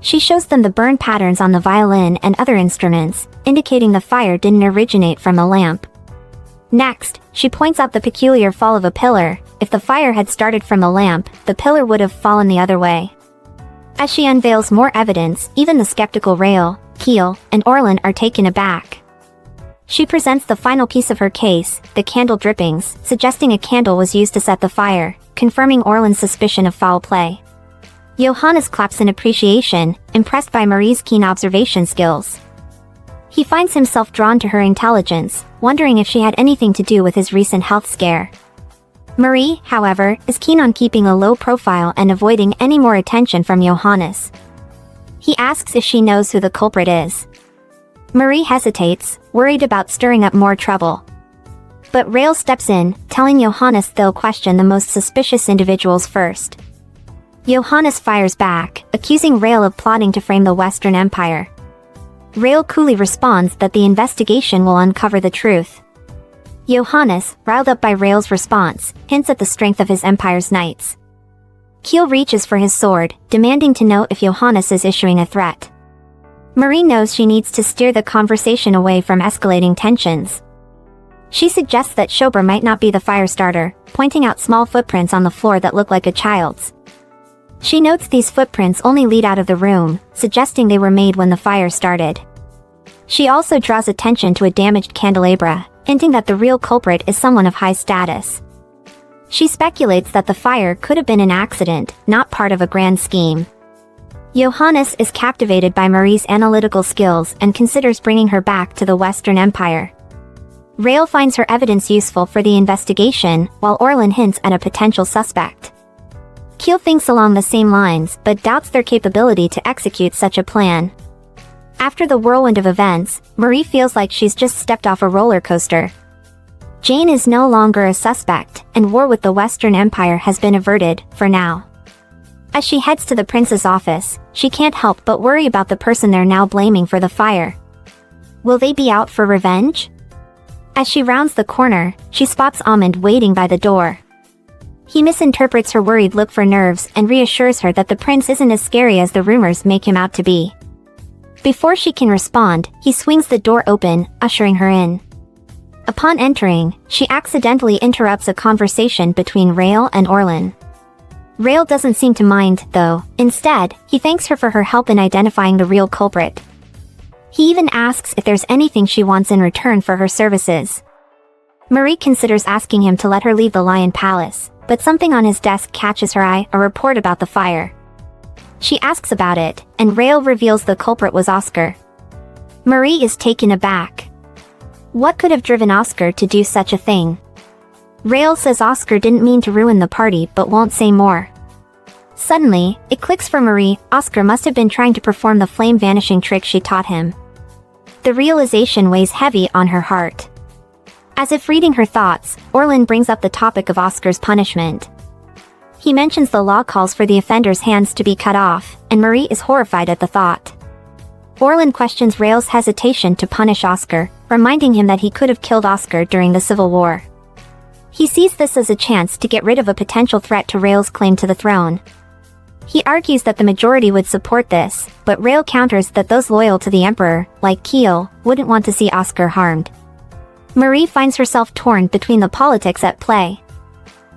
She shows them the burn patterns on the violin and other instruments, indicating the fire didn't originate from the lamp. Next, she points out the peculiar fall of a pillar. If the fire had started from the lamp, the pillar would have fallen the other way. As she unveils more evidence, even the skeptical Rael, Keel, and Orlin are taken aback. She presents the final piece of her case, the candle drippings, suggesting a candle was used to set the fire, confirming Orlin's suspicion of foul play. Johannes claps in appreciation, impressed by Marie's keen observation skills. He finds himself drawn to her intelligence, wondering if she had anything to do with his recent health scare. Marie, however, is keen on keeping a low profile and avoiding any more attention from Johannes. He asks if she knows who the culprit is. Marie hesitates, worried about stirring up more trouble. But Rael steps in, telling Johannes they'll question the most suspicious individuals first. Johannes fires back, accusing Rael of plotting to frame the Western Empire. Rael coolly responds that the investigation will uncover the truth. Johannes, riled up by Rael's response, hints at the strength of his empire's knights. Keel reaches for his sword, demanding to know if Johannes is issuing a threat. Marie knows she needs to steer the conversation away from escalating tensions. She suggests that Schober might not be the fire starter, pointing out small footprints on the floor that look like a child's. She notes these footprints only lead out of the room, suggesting they were made when the fire started. She also draws attention to a damaged candelabra, hinting that the real culprit is someone of high status. She speculates that the fire could have been an accident, not part of a grand scheme. Johannes is captivated by Marie's analytical skills and considers bringing her back to the Western Empire. Rael finds her evidence useful for the investigation, while Orlin hints at a potential suspect. Keel thinks along the same lines, but doubts their capability to execute such a plan. After the whirlwind of events, Marie feels like she's just stepped off a roller coaster. Jane is no longer a suspect, and war with the Western Empire has been averted, for now. As she heads to the prince's office, she can't help but worry about the person they're now blaming for the fire. Will they be out for revenge? As she rounds the corner, she spots Amund waiting by the door. He misinterprets her worried look for nerves and reassures her that the prince isn't as scary as the rumors make him out to be. Before she can respond, he swings the door open, ushering her in. Upon entering, she accidentally interrupts a conversation between Rael and Orlin. Rael doesn't seem to mind, though. Instead, he thanks her for her help in identifying the real culprit. He even asks if there's anything she wants in return for her services. Marie considers asking him to let her leave the Lion Palace, but something on his desk catches her eye, a report about the fire. She asks about it, and Rael reveals the culprit was Oscar. Marie is taken aback. What could have driven Oscar to do such a thing? Rael says Oscar didn't mean to ruin the party but won't say more. Suddenly, it clicks for Marie, Oscar must have been trying to perform the flame vanishing trick she taught him. The realization weighs heavy on her heart. As if reading her thoughts, Orlin brings up the topic of Oscar's punishment. He mentions the law calls for the offender's hands to be cut off, and Marie is horrified at the thought. Orlin questions Rael's hesitation to punish Oscar, reminding him that he could have killed Oscar during the Civil War. He sees this as a chance to get rid of a potential threat to Rael's claim to the throne. He argues that the majority would support this, but Rael counters that those loyal to the Emperor, like Keel, wouldn't want to see Oscar harmed. Marie finds herself torn between the politics at play.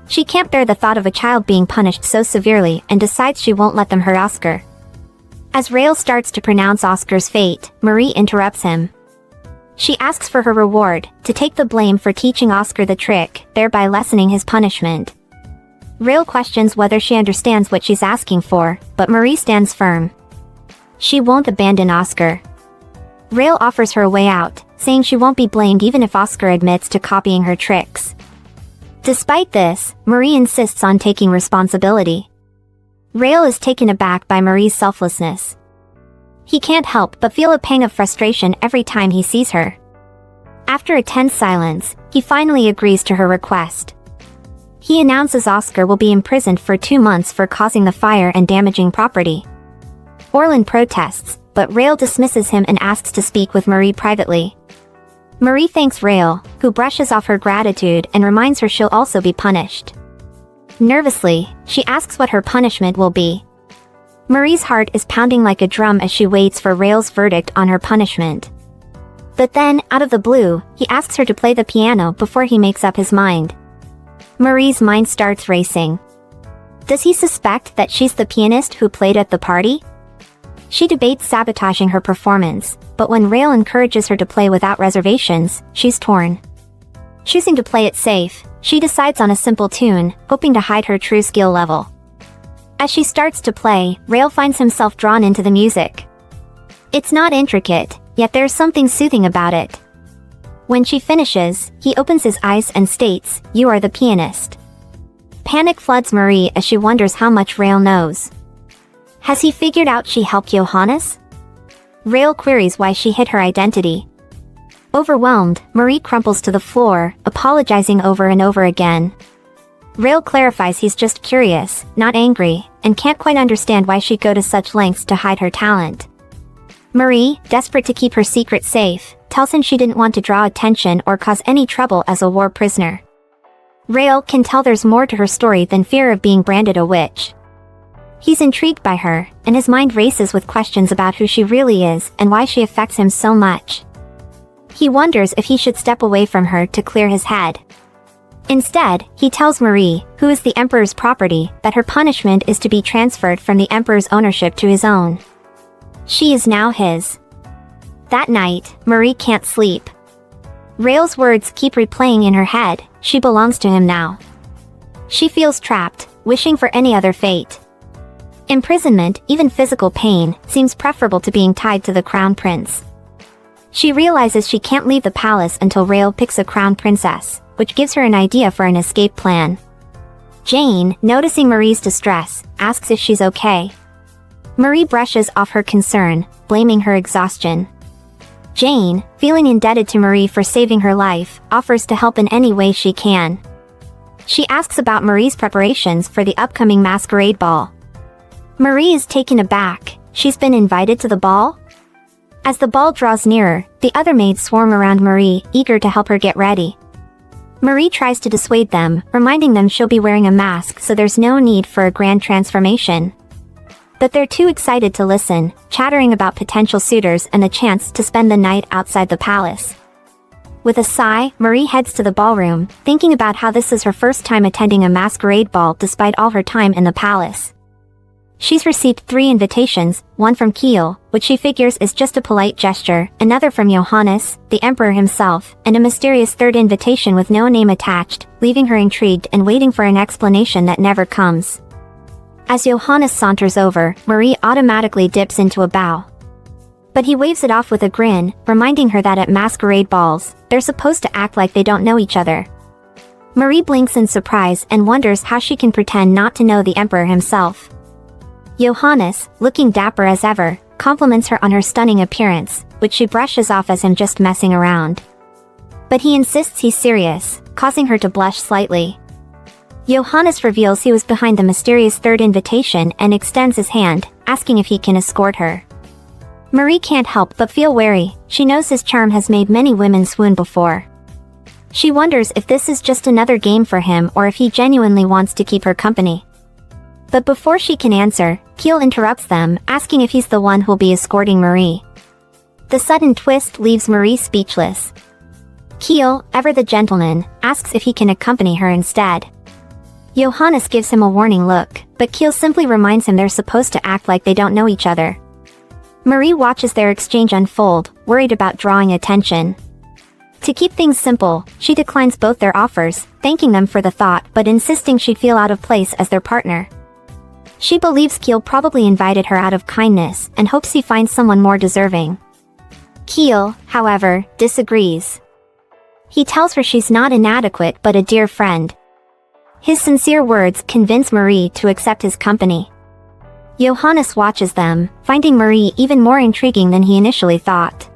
She can't bear the thought of a child being punished so severely and decides she won't let them hurt Oscar. As Rael starts to pronounce Oscar's fate, Marie interrupts him. She asks for her reward, to take the blame for teaching Oscar the trick, thereby lessening his punishment. Rael questions whether she understands what she's asking for, but Marie stands firm. She won't abandon Oscar. Rael offers her a way out, saying she won't be blamed even if Oscar admits to copying her tricks. Despite this, Marie insists on taking responsibility. Rael is taken aback by Marie's selflessness. He can't help but feel a pang of frustration every time he sees her. After a tense silence, he finally agrees to her request. He announces Oscar will be imprisoned for 2 months for causing the fire and damaging property. Orlin protests, but Rael dismisses him and asks to speak with Marie privately. Marie thanks Rael, who brushes off her gratitude and reminds her she'll also be punished. Nervously, she asks what her punishment will be. Marie's heart is pounding like a drum as she waits for Rael's verdict on her punishment. But then, out of the blue, he asks her to play the piano before he makes up his mind. Marie's mind starts racing. Does he suspect that she's the pianist who played at the party? She debates sabotaging her performance, but when Rael encourages her to play without reservations, she's torn. Choosing to play it safe, she decides on a simple tune, hoping to hide her true skill level. As she starts to play, Rael finds himself drawn into the music. It's not intricate, yet there's something soothing about it. When she finishes, he opens his eyes and states, "You are the pianist." Panic floods Marie as she wonders how much Rael knows. Has he figured out she helped Johannes? Rael queries why she hid her identity. Overwhelmed, Marie crumples to the floor, apologizing over and over again. Rael clarifies he's just curious, not angry, and can't quite understand why she'd go to such lengths to hide her talent. Marie, desperate to keep her secret safe, tells him she didn't want to draw attention or cause any trouble as a war prisoner. Rael can tell there's more to her story than fear of being branded a witch. He's intrigued by her, and his mind races with questions about who she really is and why she affects him so much. He wonders if he should step away from her to clear his head. Instead, he tells Marie, who is the Emperor's property, that her punishment is to be transferred from the Emperor's ownership to his own. She is now his. That night, Marie can't sleep. Rael's words keep replaying in her head, she belongs to him now. She feels trapped, wishing for any other fate. Imprisonment, even physical pain, seems preferable to being tied to the crown prince. She realizes she can't leave the palace until Rael picks a crown princess, which gives her an idea for an escape plan. Jane, noticing Marie's distress, asks if she's okay. Marie brushes off her concern, blaming her exhaustion. Jane, feeling indebted to Marie for saving her life, offers to help in any way she can. She asks about Marie's preparations for the upcoming masquerade ball. Marie is taken aback. She's been invited to the ball? As the ball draws nearer, the other maids swarm around Marie, eager to help her get ready. Marie tries to dissuade them, reminding them she'll be wearing a mask so there's no need for a grand transformation. But they're too excited to listen, chattering about potential suitors and the chance to spend the night outside the palace. With a sigh, Marie heads to the ballroom, thinking about how this is her first time attending a masquerade ball despite all her time in the palace. She's received 3 invitations, one from Kiel, which she figures is just a polite gesture, another from Johannes, the emperor himself, and a mysterious 3rd invitation with no name attached, leaving her intrigued and waiting for an explanation that never comes. As Johannes saunters over, Marie automatically dips into a bow. But he waves it off with a grin, reminding her that at masquerade balls, they're supposed to act like they don't know each other. Marie blinks in surprise and wonders how she can pretend not to know the emperor himself. Johannes, looking dapper as ever, compliments her on her stunning appearance, which she brushes off as him just messing around. But he insists he's serious, causing her to blush slightly. Johannes reveals he was behind the mysterious 3rd invitation and extends his hand, asking if he can escort her. Marie can't help but feel wary. She knows his charm has made many women swoon before. She wonders if this is just another game for him or if he genuinely wants to keep her company. But before she can answer, Kiel interrupts them, asking if he's the one who'll be escorting Marie. The sudden twist leaves Marie speechless. Kiel, ever the gentleman, asks if he can accompany her instead. Johannes gives him a warning look, but Kiel simply reminds him they're supposed to act like they don't know each other. Marie watches their exchange unfold, worried about drawing attention. To keep things simple, she declines both their offers, thanking them for the thought but insisting she'd feel out of place as their partner. She believes Kiel probably invited her out of kindness and hopes he finds someone more deserving. Kiel, however, disagrees. He tells her she's not inadequate but a dear friend. His sincere words convince Marie to accept his company. Johannes watches them, finding Marie even more intriguing than he initially thought.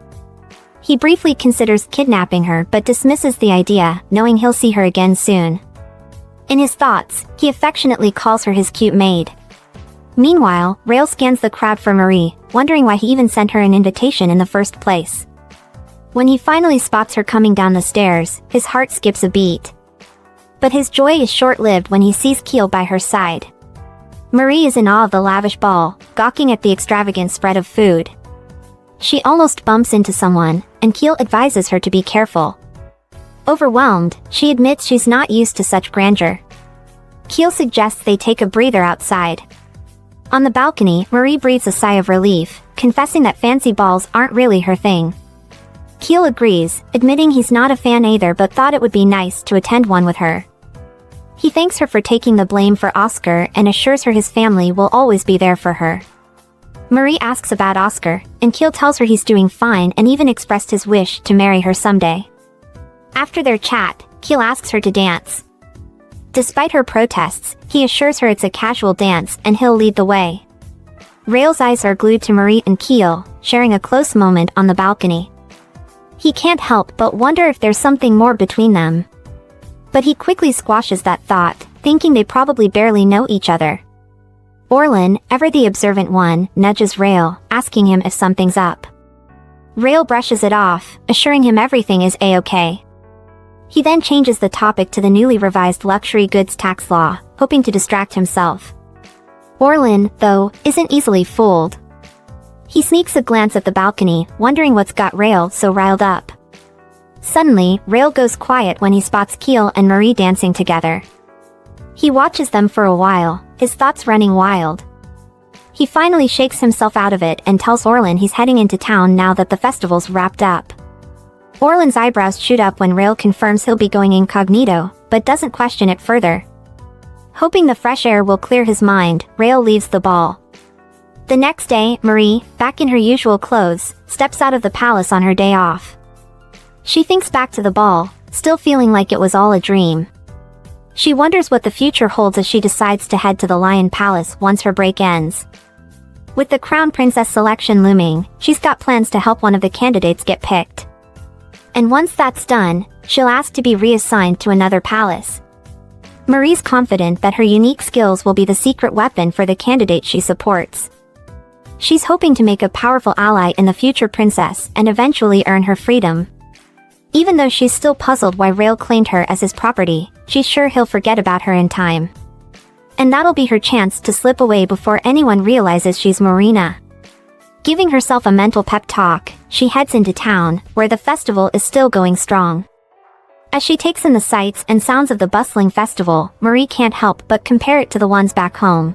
He briefly considers kidnapping her but dismisses the idea, knowing he'll see her again soon. In his thoughts, he affectionately calls her his cute maid. Meanwhile, Rael scans the crowd for Marie, wondering why he even sent her an invitation in the first place. When he finally spots her coming down the stairs, his heart skips a beat. But his joy is short-lived when he sees Kiel by her side. Marie is in awe of the lavish ball, gawking at the extravagant spread of food. She almost bumps into someone, and Kiel advises her to be careful. Overwhelmed, she admits she's not used to such grandeur. Kiel suggests they take a breather outside. On the balcony, Marie breathes a sigh of relief, confessing that fancy balls aren't really her thing. Kiel agrees, admitting he's not a fan either but thought it would be nice to attend one with her. He thanks her for taking the blame for Oscar and assures her his family will always be there for her. Marie asks about Oscar, and Kiel tells her he's doing fine and even expressed his wish to marry her someday. After their chat, Kiel asks her to dance. Despite her protests, he assures her it's a casual dance and he'll lead the way. Rael's eyes are glued to Marie and Kiel, sharing a close moment on the balcony. He can't help but wonder if there's something more between them. But he quickly squashes that thought, thinking they probably barely know each other. Orlin, ever the observant one, nudges Rael, asking him if something's up. Rael brushes it off, assuring him everything is a-okay. He then changes the topic to the newly revised luxury goods tax law, hoping to distract himself. Orlin, though, isn't easily fooled. He sneaks a glance at the balcony, wondering what's got Rael so riled up. Suddenly, Rael goes quiet when he spots Kiel and Marie dancing together. He watches them for a while, his thoughts running wild. He finally shakes himself out of it and tells Orlin he's heading into town now that the festival's wrapped up. Orlin's eyebrows shoot up when Rael confirms he'll be going incognito, but doesn't question it further. Hoping the fresh air will clear his mind, Rael leaves the ball. The next day, Marie, back in her usual clothes, steps out of the palace on her day off. She thinks back to the ball, still feeling like it was all a dream. She wonders what the future holds as she decides to head to the Lion Palace once her break ends. With the Crown Princess selection looming, she's got plans to help one of the candidates get picked. And once that's done, she'll ask to be reassigned to another palace. Marie's confident that her unique skills will be the secret weapon for the candidate she supports. She's hoping to make a powerful ally in the future princess and eventually earn her freedom. Even though she's still puzzled why Rael claimed her as his property, she's sure he'll forget about her in time. And that'll be her chance to slip away before anyone realizes she's Maurina. Giving herself a mental pep talk, she heads into town, where the festival is still going strong. As she takes in the sights and sounds of the bustling festival, Marie can't help but compare it to the ones back home.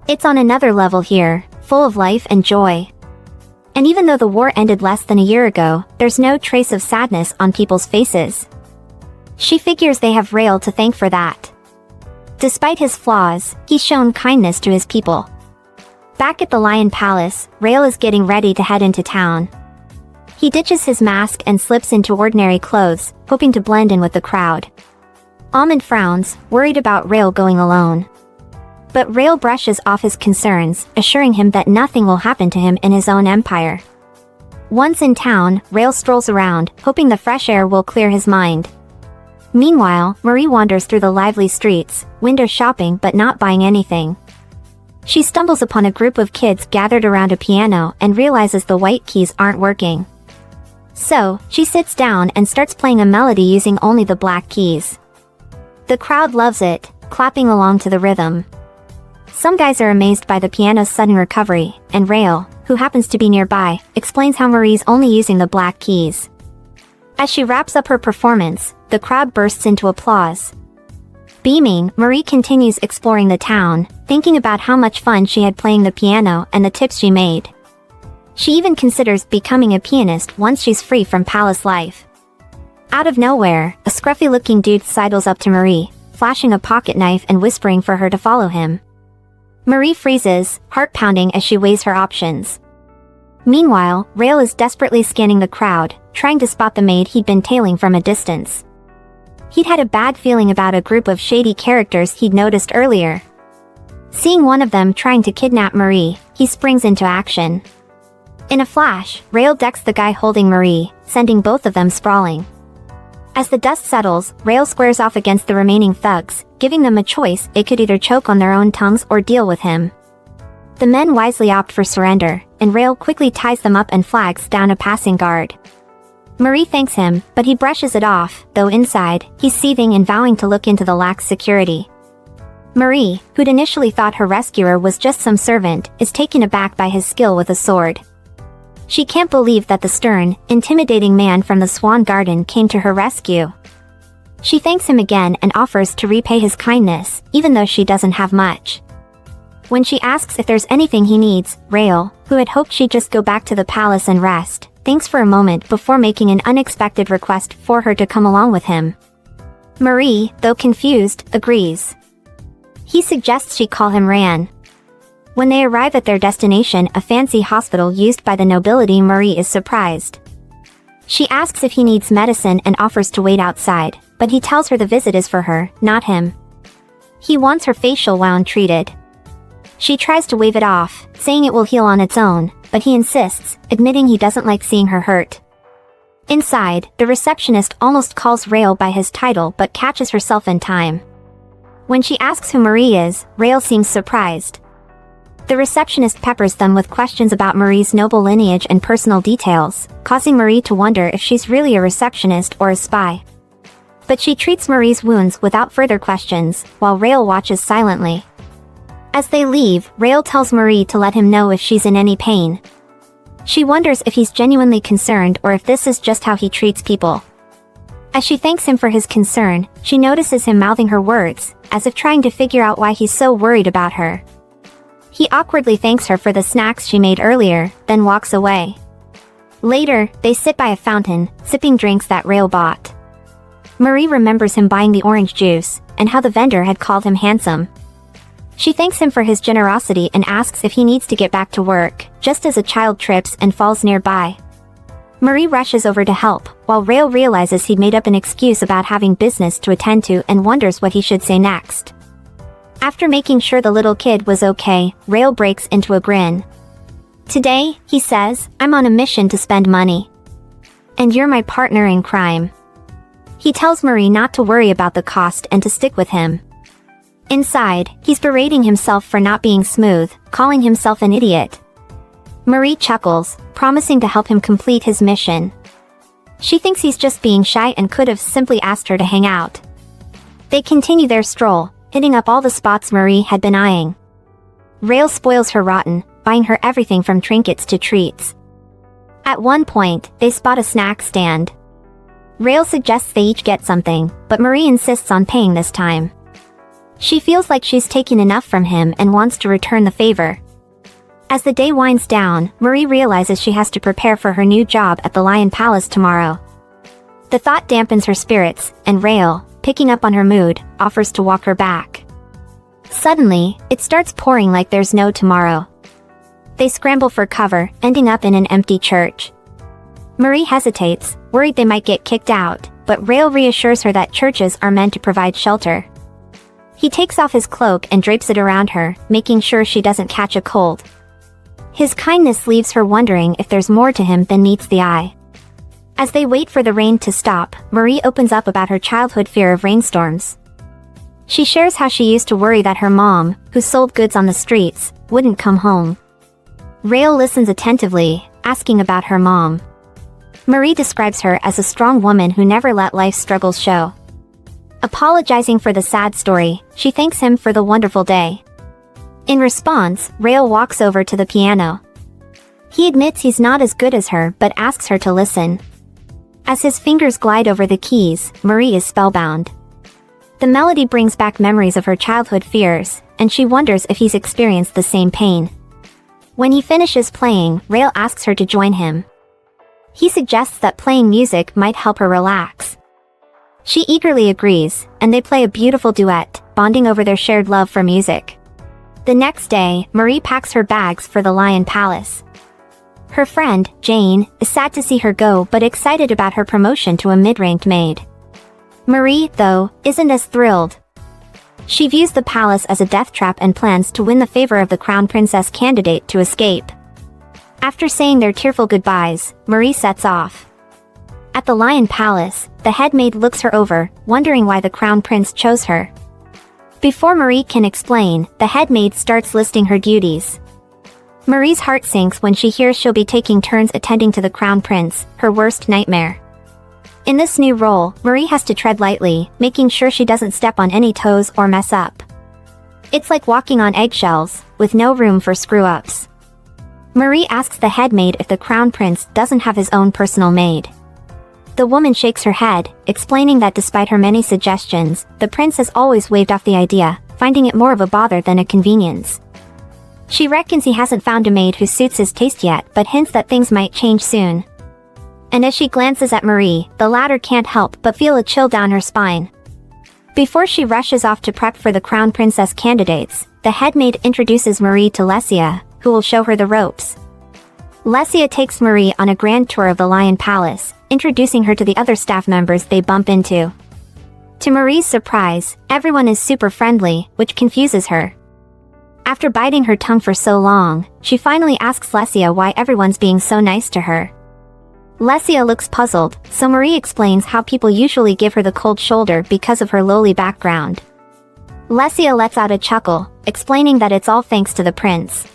It's on another level here, full of life and joy. And even though the war ended less than a year ago, there's no trace of sadness on people's faces. She figures they have Rael to thank for that. Despite his flaws, he's shown kindness to his people. Back at the Lion Palace, Rael is getting ready to head into town. He ditches his mask and slips into ordinary clothes, hoping to blend in with the crowd. Almond frowns, worried about Rael going alone. But Rael brushes off his concerns, assuring him that nothing will happen to him in his own empire. Once in town, Rael strolls around, hoping the fresh air will clear his mind. Meanwhile, Marie wanders through the lively streets, window shopping but not buying anything. She stumbles upon a group of kids gathered around a piano and realizes the white keys aren't working. So, she sits down and starts playing a melody using only the black keys. The crowd loves it, clapping along to the rhythm. Some guys are amazed by the piano's sudden recovery, and Rael, who happens to be nearby, explains how Marie's only using the black keys. As she wraps up her performance, the crowd bursts into applause. Beaming, Marie continues exploring the town, thinking about how much fun she had playing the piano and the tips she made. She even considers becoming a pianist once she's free from palace life. Out of nowhere, a scruffy-looking dude sidles up to Marie, flashing a pocket knife and whispering for her to follow him. Marie freezes, heart pounding as she weighs her options. Meanwhile, Rael is desperately scanning the crowd, trying to spot the maid he'd been tailing from a distance. He'd had a bad feeling about a group of shady characters he'd noticed earlier. Seeing one of them trying to kidnap Marie, he springs into action. In a flash, Rael decks the guy holding Marie, sending both of them sprawling. As the dust settles, Rael squares off against the remaining thugs, giving them a choice: they could either choke on their own tongues or deal with him. The men wisely opt for surrender, and Rael quickly ties them up and flags down a passing guard. Marie thanks him, but he brushes it off, though inside, he's seething and vowing to look into the lax security. Marie, who'd initially thought her rescuer was just some servant, is taken aback by his skill with a sword. She can't believe that the stern, intimidating man from the Swan Garden came to her rescue. She thanks him again and offers to repay his kindness, even though she doesn't have much. When she asks if there's anything he needs, Rael, who had hoped she'd just go back to the palace and rest, thinks for a moment before making an unexpected request for her to come along with him. Marie, though confused, agrees. He suggests she call him Ran. When they arrive at their destination, a fancy hospital used by the nobility, Marie is surprised. She asks if he needs medicine and offers to wait outside, but he tells her the visit is for her, not him. He wants her facial wound treated. She tries to wave it off, saying it will heal on its own, but he insists, admitting he doesn't like seeing her hurt. Inside, the receptionist almost calls Rael by his title but catches herself in time. When she asks who Marie is, Rael seems surprised. The receptionist peppers them with questions about Marie's noble lineage and personal details, causing Marie to wonder if she's really a receptionist or a spy. But she treats Marie's wounds without further questions, while Rael watches silently. As they leave, Rael tells Marie to let him know if she's in any pain. She wonders if he's genuinely concerned or if this is just how he treats people. As she thanks him for his concern, she notices him mouthing her words, as if trying to figure out why he's so worried about her. He awkwardly thanks her for the snacks she made earlier, then walks away. Later, they sit by a fountain, sipping drinks that Rael bought. Marie remembers him buying the orange juice, and how the vendor had called him handsome. She thanks him for his generosity and asks if he needs to get back to work, just as a child trips and falls nearby. Marie rushes over to help, while Rael realizes he'd made up an excuse about having business to attend to and wonders what he should say next. After making sure the little kid was okay, Rael breaks into a grin. "Today," he says, "I'm on a mission to spend money. And you're my partner in crime." He tells Marie not to worry about the cost and to stick with him. Inside, he's berating himself for not being smooth, calling himself an idiot. Marie chuckles, promising to help him complete his mission. She thinks he's just being shy and could have simply asked her to hang out. They continue their stroll, hitting up all the spots Marie had been eyeing. Rael spoils her rotten, buying her everything from trinkets to treats. At one point, they spot a snack stand. Rael suggests they each get something, but Marie insists on paying this time. She feels like she's taken enough from him and wants to return the favor. As the day winds down, Marie realizes she has to prepare for her new job at the Lion Palace tomorrow. The thought dampens her spirits, and Rael, picking up on her mood, offers to walk her back. Suddenly, it starts pouring like there's no tomorrow. They scramble for cover, ending up in an empty church. Marie hesitates, worried they might get kicked out, but Rael reassures her that churches are meant to provide shelter. He takes off his cloak and drapes it around her, making sure she doesn't catch a cold. His kindness leaves her wondering if there's more to him than meets the eye. As they wait for the rain to stop, Marie opens up about her childhood fear of rainstorms. She shares how she used to worry that her mom, who sold goods on the streets, wouldn't come home. Rael listens attentively, asking about her mom. Marie describes her as a strong woman who never let life's struggles show. Apologizing for the sad story, she thanks him for the wonderful day. In response, Rael walks over to the piano. He admits he's not as good as her but asks her to listen. As his fingers glide over the keys, Marie is spellbound. The melody brings back memories of her childhood fears, and she wonders if he's experienced the same pain. When he finishes playing, Rael asks her to join him. He suggests that playing music might help her relax. She eagerly agrees, and they play a beautiful duet, bonding over their shared love for music. The next day, Marie packs her bags for the Lion Palace. Her friend, Jane, is sad to see her go but excited about her promotion to a mid-ranked maid. Marie, though, isn't as thrilled. She views the palace as a death trap and plans to win the favor of the crown princess candidate to escape. After saying their tearful goodbyes, Marie sets off. At the Lion Palace, the head maid looks her over, wondering why the crown prince chose her. Before Marie can explain, the head maid starts listing her duties. Marie's heart sinks when she hears she'll be taking turns attending to the crown prince, her worst nightmare. In this new role, Marie has to tread lightly, making sure she doesn't step on any toes or mess up. It's like walking on eggshells, with no room for screw-ups. Marie asks the head maid if the crown prince doesn't have his own personal maid. The woman shakes her head, explaining that despite her many suggestions, the prince has always waved off the idea, finding it more of a bother than a convenience. She reckons he hasn't found a maid who suits his taste yet but hints that things might change soon. And as she glances at Marie, the latter can't help but feel a chill down her spine. Before she rushes off to prep for the crown princess candidates, the head maid introduces Marie to Lesia, who will show her the ropes. Lesia takes Marie on a grand tour of the Lion Palace, introducing her to the other staff members they bump into. To Marie's surprise, everyone is super friendly, which confuses her. After biting her tongue for so long, she finally asks Lesia why everyone's being so nice to her. Lesia looks puzzled, so Marie explains how people usually give her the cold shoulder because of her lowly background. Lesia lets out a chuckle, explaining that it's all thanks to the prince.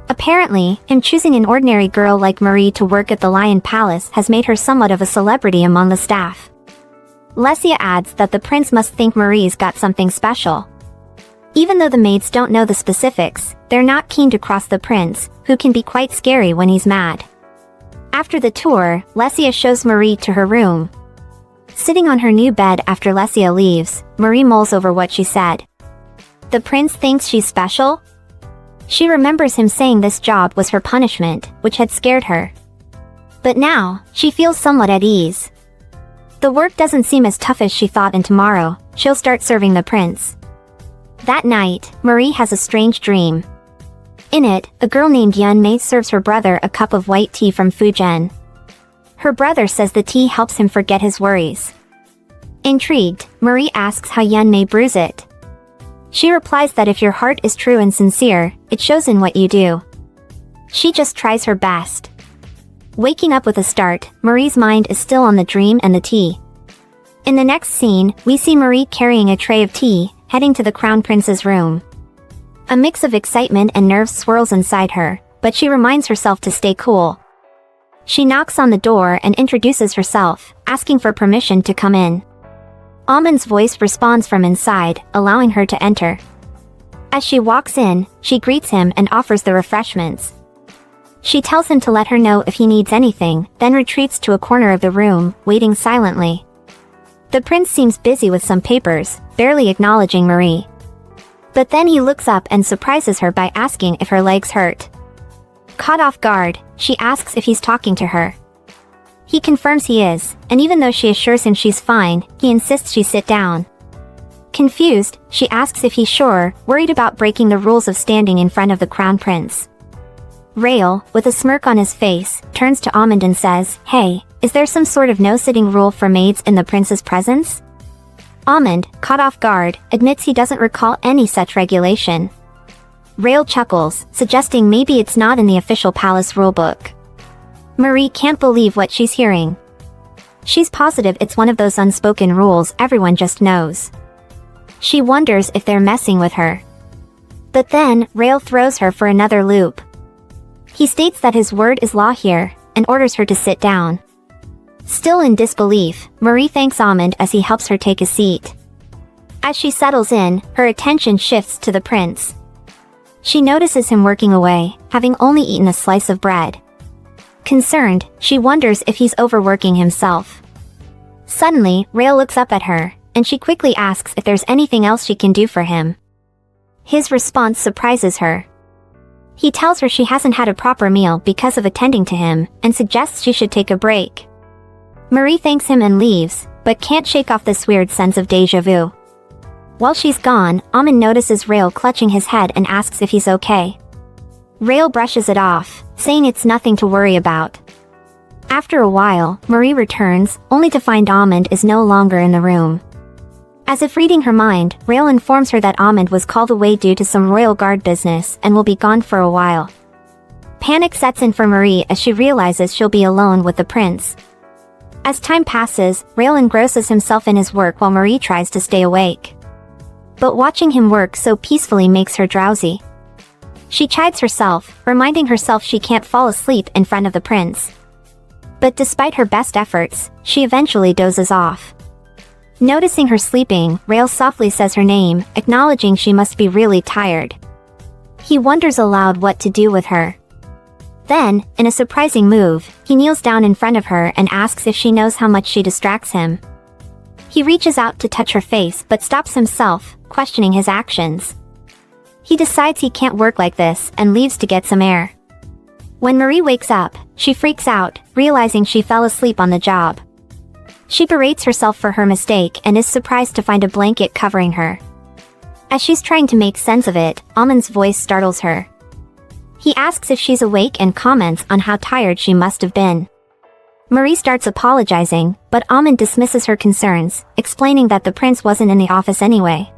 Apparently, him choosing an ordinary girl like Marie to work at the Lion Palace has made her somewhat of a celebrity among the staff. Lesia adds that the prince must think Marie's got something special. Even though the maids don't know the specifics, they're not keen to cross the prince, who can be quite scary when he's mad. After the tour, Lesia shows Marie to her room. Sitting on her new bed after Lesia leaves, Marie mulls over what she said. The prince thinks she's special? She remembers him saying this job was her punishment, which had scared her. But now, she feels somewhat at ease. The work doesn't seem as tough as she thought, and tomorrow, she'll start serving the prince. That night, Marie has a strange dream. In it, a girl named Yun-mei serves her brother a cup of white tea from Fujian. Her brother says the tea helps him forget his worries. Intrigued, Marie asks how Yun-mei brews it. She replies that if your heart is true and sincere, it shows in what you do. She just tries her best. Waking up with a start, Marie's mind is still on the dream and the tea. In the next scene, we see Marie carrying a tray of tea, heading to the crown prince's room. A mix of excitement and nerves swirls inside her, but she reminds herself to stay cool. She knocks on the door and introduces herself, asking for permission to come in. Amon's voice responds from inside, allowing her to enter. As she walks in, she greets him and offers the refreshments. She tells him to let her know if he needs anything, then retreats to a corner of the room, waiting silently. The prince seems busy with some papers, barely acknowledging Marie. But then he looks up and surprises her by asking if her legs hurt. Caught off guard, she asks if he's talking to her. He confirms he is, and even though she assures him she's fine, he insists she sit down. Confused, she asks if he's sure, worried about breaking the rules of standing in front of the crown prince. Rael, with a smirk on his face, turns to Amon and says, "Hey, is there some sort of no-sitting rule for maids in the prince's presence?" Amon, caught off guard, admits he doesn't recall any such regulation. Rael chuckles, suggesting maybe it's not in the official palace rulebook. Marie can't believe what she's hearing. She's positive it's one of those unspoken rules everyone just knows. She wonders if they're messing with her. But then, Rael throws her for another loop. He states that his word is law here, and orders her to sit down. Still in disbelief, Marie thanks Amon as he helps her take a seat. As she settles in, her attention shifts to the prince. She notices him working away, having only eaten a slice of bread. Concerned, she wonders if he's overworking himself. Suddenly, Rael looks up at her, and she quickly asks if there's anything else she can do for him. His response surprises her. He tells her she hasn't had a proper meal because of attending to him, and suggests she should take a break. Marie thanks him and leaves, but can't shake off this weird sense of déjà vu. While she's gone, Amon notices Rael clutching his head and asks if he's okay. Rael brushes it off, saying it's nothing to worry about. After a while, Marie returns, only to find Amon is no longer in the room. As if reading her mind, Rael informs her that Amon was called away due to some royal guard business and will be gone for a while. Panic sets in for Marie as she realizes she'll be alone with the prince. As time passes, Rael engrosses himself in his work while Marie tries to stay awake. But watching him work so peacefully makes her drowsy. She chides herself, reminding herself she can't fall asleep in front of the prince. But despite her best efforts, she eventually dozes off. Noticing her sleeping, Rael softly says her name, acknowledging she must be really tired. He wonders aloud what to do with her. Then, in a surprising move, he kneels down in front of her and asks if she knows how much she distracts him. He reaches out to touch her face but stops himself, questioning his actions. He decides he can't work like this and leaves to get some air. When Marie wakes up, she freaks out, realizing she fell asleep on the job. She berates herself for her mistake and is surprised to find a blanket covering her. As she's trying to make sense of it, Amon's voice startles her. He asks if she's awake and comments on how tired she must have been. Marie starts apologizing, but Amon dismisses her concerns, explaining that the prince wasn't in the office anyway.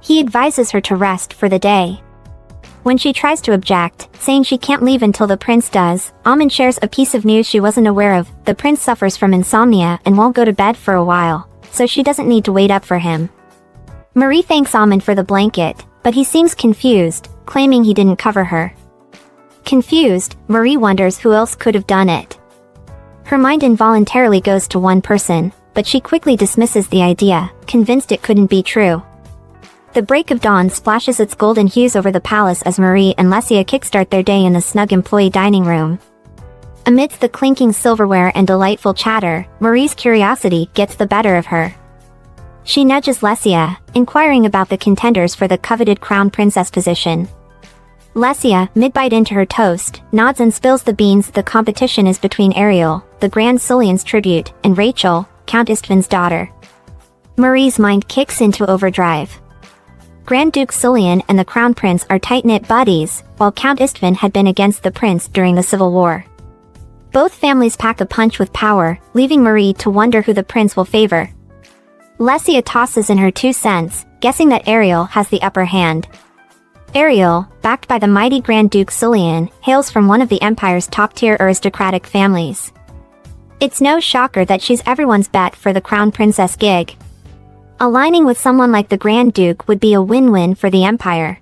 He advises her to rest for the day. When she tries to object, saying she can't leave until the prince does, Amon shares a piece of news she wasn't aware of. The prince suffers from insomnia and won't go to bed for a while, so she doesn't need to wait up for him. Marie thanks Amon for the blanket, but he seems confused, claiming he didn't cover her. Confused, Marie wonders who else could have done it. Her mind involuntarily goes to one person, but she quickly dismisses the idea, convinced it couldn't be true. The break of dawn splashes its golden hues over the palace as Marie and Lesia kickstart their day in the snug employee dining room. Amidst the clinking silverware and delightful chatter, Marie's curiosity gets the better of her. She nudges Lesia, inquiring about the contenders for the coveted crown princess position. Lesia, mid-bite into her toast, nods and spills the beans. The competition is between Ariel, the Grand Cillian's tribute, and Rachel, Count Istvan's daughter. Marie's mind kicks into overdrive. Grand Duke Sulian and the Crown Prince are tight-knit buddies, while Count Istvan had been against the prince during the Civil War. Both families pack a punch with power, leaving Marie to wonder who the prince will favor. Lesia tosses in her 2 cents, guessing that Ariel has the upper hand. Ariel, backed by the mighty Grand Duke Sulian, hails from one of the Empire's top-tier aristocratic families. It's no shocker that she's everyone's bet for the Crown Princess gig. Aligning with someone like the Grand Duke would be a win-win for the Empire.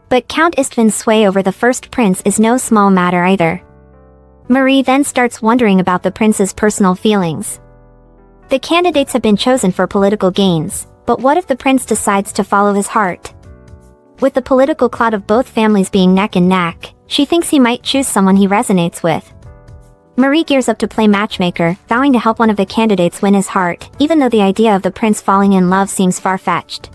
But Count Istvan's sway over the first prince is no small matter either. Marie then starts wondering about the prince's personal feelings. The candidates have been chosen for political gains, but what if the prince decides to follow his heart? With the political clout of both families being neck and neck, she thinks he might choose someone he resonates with. Marie gears up to play matchmaker, vowing to help one of the candidates win his heart, even though the idea of the prince falling in love seems far-fetched.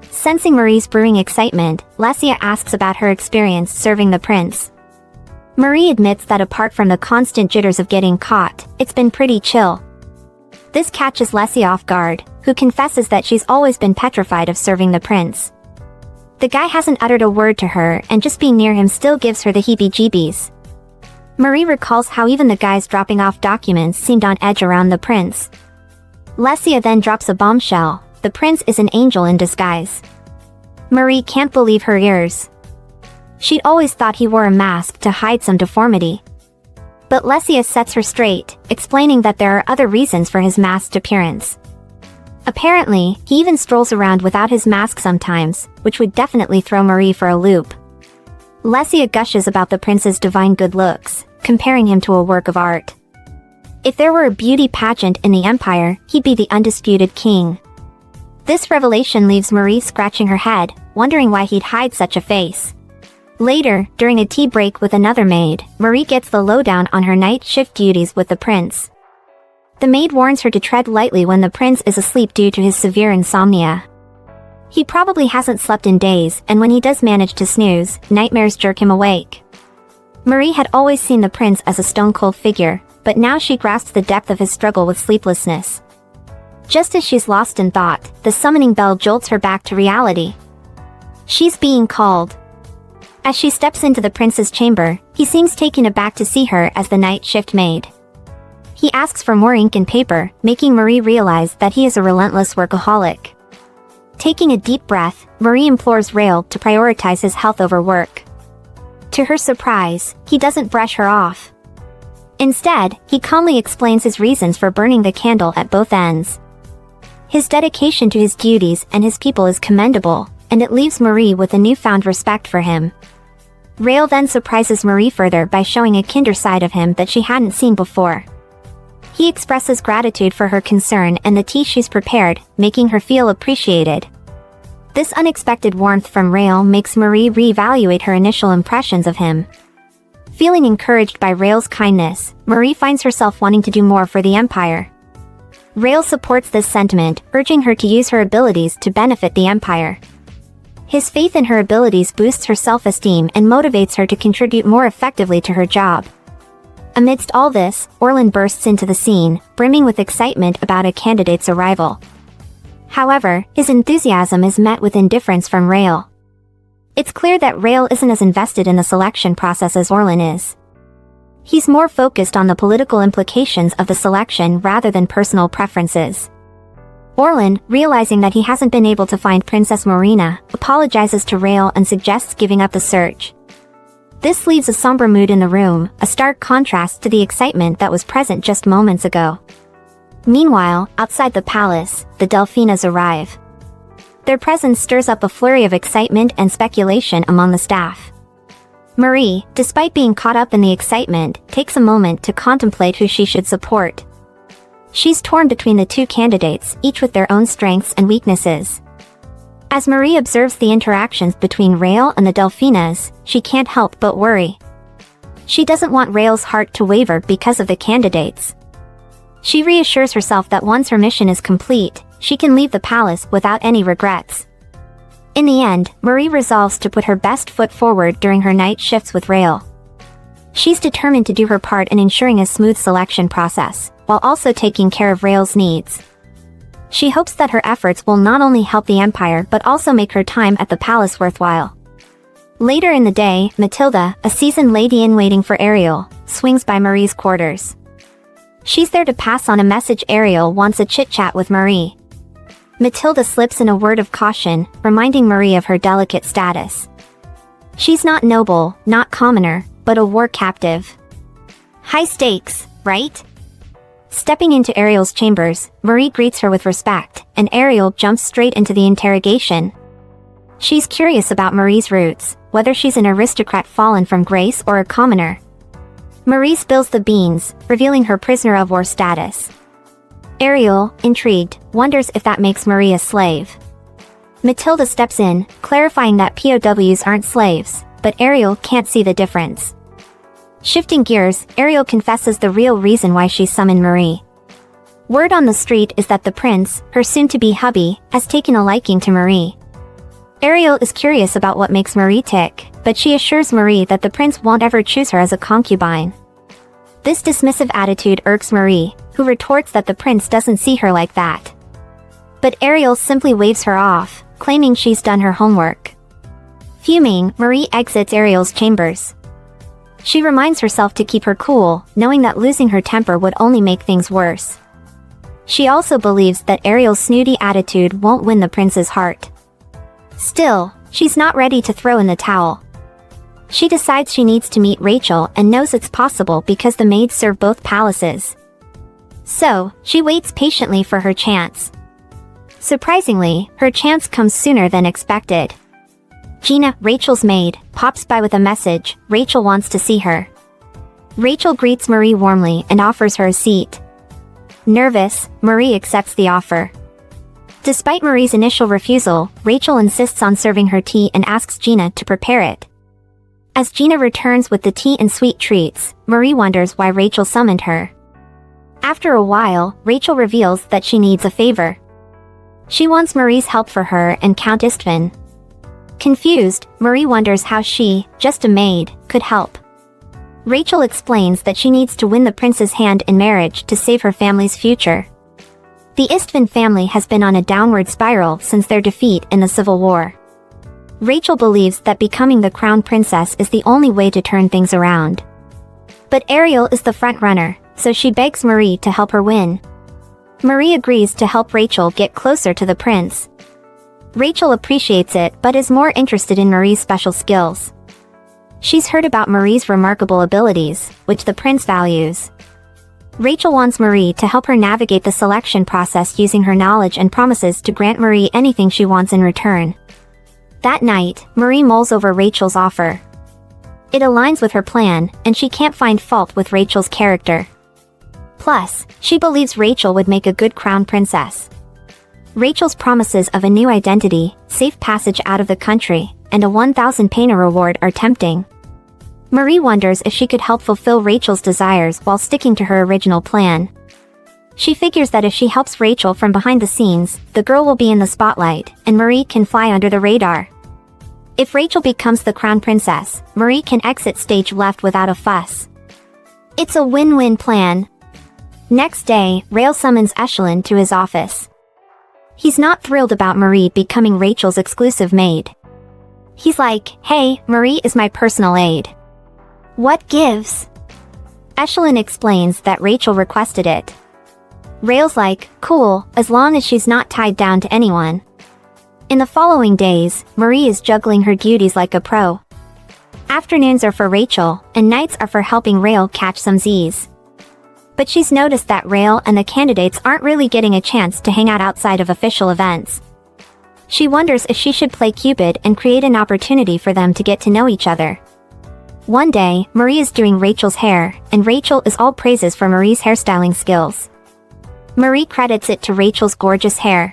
Sensing Marie's brewing excitement, Lesia asks about her experience serving the prince. Marie admits that apart from the constant jitters of getting caught, it's been pretty chill. This catches Lesia off guard, who confesses that she's always been petrified of serving the prince. The guy hasn't uttered a word to her, and just being near him still gives her the heebie-jeebies. Marie recalls how even the guys dropping off documents seemed on edge around the prince. Lesia then drops a bombshell: the prince is an angel in disguise. Marie can't believe her ears. She'd always thought he wore a mask to hide some deformity. But Lesia sets her straight, explaining that there are other reasons for his masked appearance. Apparently, he even strolls around without his mask sometimes, which would definitely throw Marie for a loop. Lesia gushes about the prince's divine good looks, comparing him to a work of art. If there were a beauty pageant in the Empire, he'd be the undisputed king. This revelation leaves Marie scratching her head, wondering why he'd hide such a face. Later, during a tea break with another maid, Marie gets the lowdown on her night shift duties with the prince. The maid warns her to tread lightly when the prince is asleep due to his severe insomnia. He probably hasn't slept in days, and when he does manage to snooze, nightmares jerk him awake. Marie had always seen the prince as a stone-cold figure, but now she grasps the depth of his struggle with sleeplessness. Just as she's lost in thought, the summoning bell jolts her back to reality. She's being called. As she steps into the prince's chamber, he seems taken aback to see her as the night shift maid. He asks for more ink and paper, making Marie realize that he is a relentless workaholic. Taking a deep breath, Marie implores Rael to prioritize his health over work. To her surprise, he doesn't brush her off. Instead, he calmly explains his reasons for burning the candle at both ends. His dedication to his duties and his people is commendable, and it leaves Marie with a newfound respect for him. Rael then surprises Marie further by showing a kinder side of him that she hadn't seen before. He expresses gratitude for her concern and the tea she's prepared, making her feel appreciated. This unexpected warmth from Rael makes Marie reevaluate her initial impressions of him. Feeling encouraged by Rael's kindness, Marie finds herself wanting to do more for the Empire. Rael supports this sentiment, urging her to use her abilities to benefit the Empire. His faith in her abilities boosts her self-esteem and motivates her to contribute more effectively to her job. Amidst all this, Orlan bursts into the scene, brimming with excitement about a candidate's arrival. However, his enthusiasm is met with indifference from Rael. It's clear that Rael isn't as invested in the selection process as Orlan is. He's more focused on the political implications of the selection rather than personal preferences. Orlan, realizing that he hasn't been able to find Princess Maurina, apologizes to Rael and suggests giving up the search. This leaves a somber mood in the room, a stark contrast to the excitement that was present just moments ago. Meanwhile, outside the palace, the Delphinas arrive. Their presence stirs up a flurry of excitement and speculation among the staff. Marie, despite being caught up in the excitement, takes a moment to contemplate who she should support. She's torn between the two candidates, each with their own strengths and weaknesses. As Marie observes the interactions between Rael and the Delphinas, she can't help but worry. She doesn't want Rael's heart to waver because of the candidates. She reassures herself that once her mission is complete, she can leave the palace without any regrets. In the end, Marie resolves to put her best foot forward during her night shifts with Rael. She's determined to do her part in ensuring a smooth selection process, while also taking care of Rael's needs. She hopes that her efforts will not only help the Empire but also make her time at the palace worthwhile. Later in the day, Matilda, a seasoned lady-in-waiting for Ariel, swings by Marie's quarters. She's there to pass on a message. Ariel wants a chit-chat with Marie. Matilda slips in a word of caution, reminding Marie of her delicate status. She's not noble, not commoner, but a war captive. High stakes, right? Stepping into Ariel's chambers, Marie greets her with respect, and Ariel jumps straight into the interrogation. She's curious about Marie's roots, whether she's an aristocrat fallen from grace or a commoner. Marie spills the beans, revealing her prisoner of war status. Ariel, intrigued, wonders if that makes Marie a slave. Matilda steps in, clarifying that POWs aren't slaves, but Ariel can't see the difference. Shifting gears, Ariel confesses the real reason why she summoned Marie. Word on the street is that the prince, her soon-to-be hubby, has taken a liking to Marie. Ariel is curious about what makes Marie tick, but she assures Marie that the prince won't ever choose her as a concubine. This dismissive attitude irks Marie, who retorts that the prince doesn't see her like that. But Ariel simply waves her off, claiming she's done her homework. Fuming, Marie exits Ariel's chambers. She reminds herself to keep her cool, knowing that losing her temper would only make things worse. She also believes that Ariel's snooty attitude won't win the prince's heart. Still, she's not ready to throw in the towel. She decides she needs to meet Rachel and knows it's possible because the maids serve both palaces. So, she waits patiently for her chance. Surprisingly, her chance comes sooner than expected. Gina, Rachel's maid, pops by with a message. Rachel wants to see her. Rachel greets Marie warmly and offers her a seat. Nervous, Marie accepts the offer. Despite Marie's initial refusal, Rachel insists on serving her tea and asks Gina to prepare it. As Gina returns with the tea and sweet treats, Marie wonders why Rachel summoned her. After a while, Rachel reveals that she needs a favor. She wants Marie's help for her and Count Istvan. Confused, Marie wonders how she, just a maid, could help. Rachel explains that she needs to win the prince's hand in marriage to save her family's future. The Istvan family has been on a downward spiral since their defeat in the Civil War. Rachel believes that becoming the crown princess is the only way to turn things around. But Ariel is the front-runner, so she begs Marie to help her win. Marie agrees to help Rachel get closer to the prince. Rachel appreciates it but is more interested in Marie's special skills. She's heard about Marie's remarkable abilities, which the prince values. Rachel wants Marie to help her navigate the selection process using her knowledge and promises to grant Marie anything she wants in return. That night, Marie mulls over Rachel's offer. It aligns with her plan, and she can't find fault with Rachel's character. Plus, she believes Rachel would make a good crown princess. Rachel's promises of a new identity, safe passage out of the country, and a 1,000 paina reward are tempting. Marie wonders if she could help fulfill Rachel's desires while sticking to her original plan. She figures that if she helps Rachel from behind the scenes, the girl will be in the spotlight, and Marie can fly under the radar. If Rachel becomes the crown princess, Marie can exit stage left without a fuss. It's a win-win plan. Next day, Rael summons Echelon to his office. He's not thrilled about Marie becoming Rachel's exclusive maid. He's like, "Hey, Marie is my personal aide." What gives? Echelon explains that Rachel requested it. Rael's like, cool, as long as she's not tied down to anyone. In the following days, Marie is juggling her duties like a pro. Afternoons are for Rachel, and nights are for helping Rael catch some Z's. But she's noticed that Rael and the candidates aren't really getting a chance to hang out outside of official events. She wonders if she should play Cupid and create an opportunity for them to get to know each other. One day, Marie is doing Rachel's hair, and Rachel is all praises for Marie's hairstyling skills. Marie credits it to Rachel's gorgeous hair.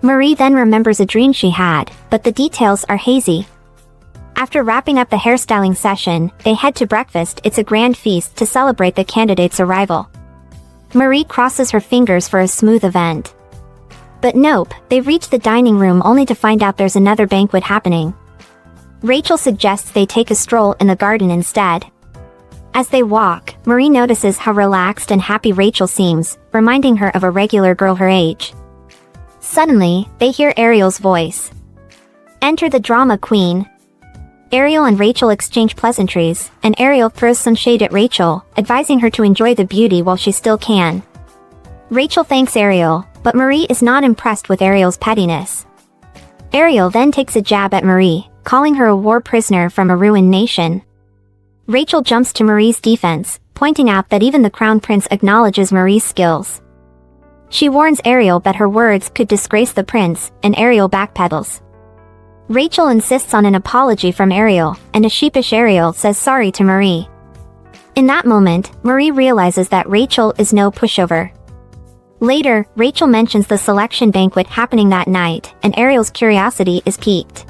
Marie then remembers a dream she had, but the details are hazy. After wrapping up the hairstyling session, they head to breakfast. It's a grand feast to celebrate the candidate's arrival. Marie crosses her fingers for a smooth event. But nope, they reach the dining room only to find out there's another banquet happening. Rachel suggests they take a stroll in the garden instead. As they walk, Marie notices how relaxed and happy Rachel seems, reminding her of a regular girl her age. Suddenly, they hear Ariel's voice. Enter the drama queen. Ariel and Rachel exchange pleasantries, and Ariel throws some shade at Rachel, advising her to enjoy the beauty while she still can. Rachel thanks Ariel, but Marie is not impressed with Ariel's pettiness. Ariel then takes a jab at Marie, calling her a war prisoner from a ruined nation. Rachel jumps to Marie's defense, pointing out that even the crown prince acknowledges Marie's skills. She warns Ariel that her words could disgrace the prince, and Ariel backpedals. Rachel insists on an apology from Ariel, and a sheepish Ariel says sorry to Marie. In that moment, Marie realizes that Rachel is no pushover. Later, Rachel mentions the selection banquet happening that night, and Ariel's curiosity is piqued.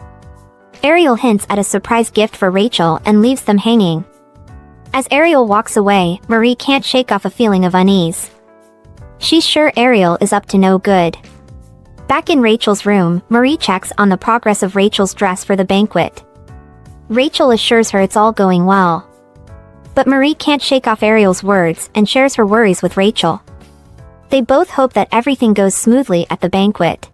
Ariel hints at a surprise gift for Rachel and leaves them hanging. As Ariel walks away, Marie can't shake off a feeling of unease. She's sure Ariel is up to no good. Back in Rachel's room, Marie checks on the progress of Rachel's dress for the banquet. Rachel assures her it's all going well. But Marie can't shake off Ariel's words and shares her worries with Rachel. They both hope that everything goes smoothly at the banquet.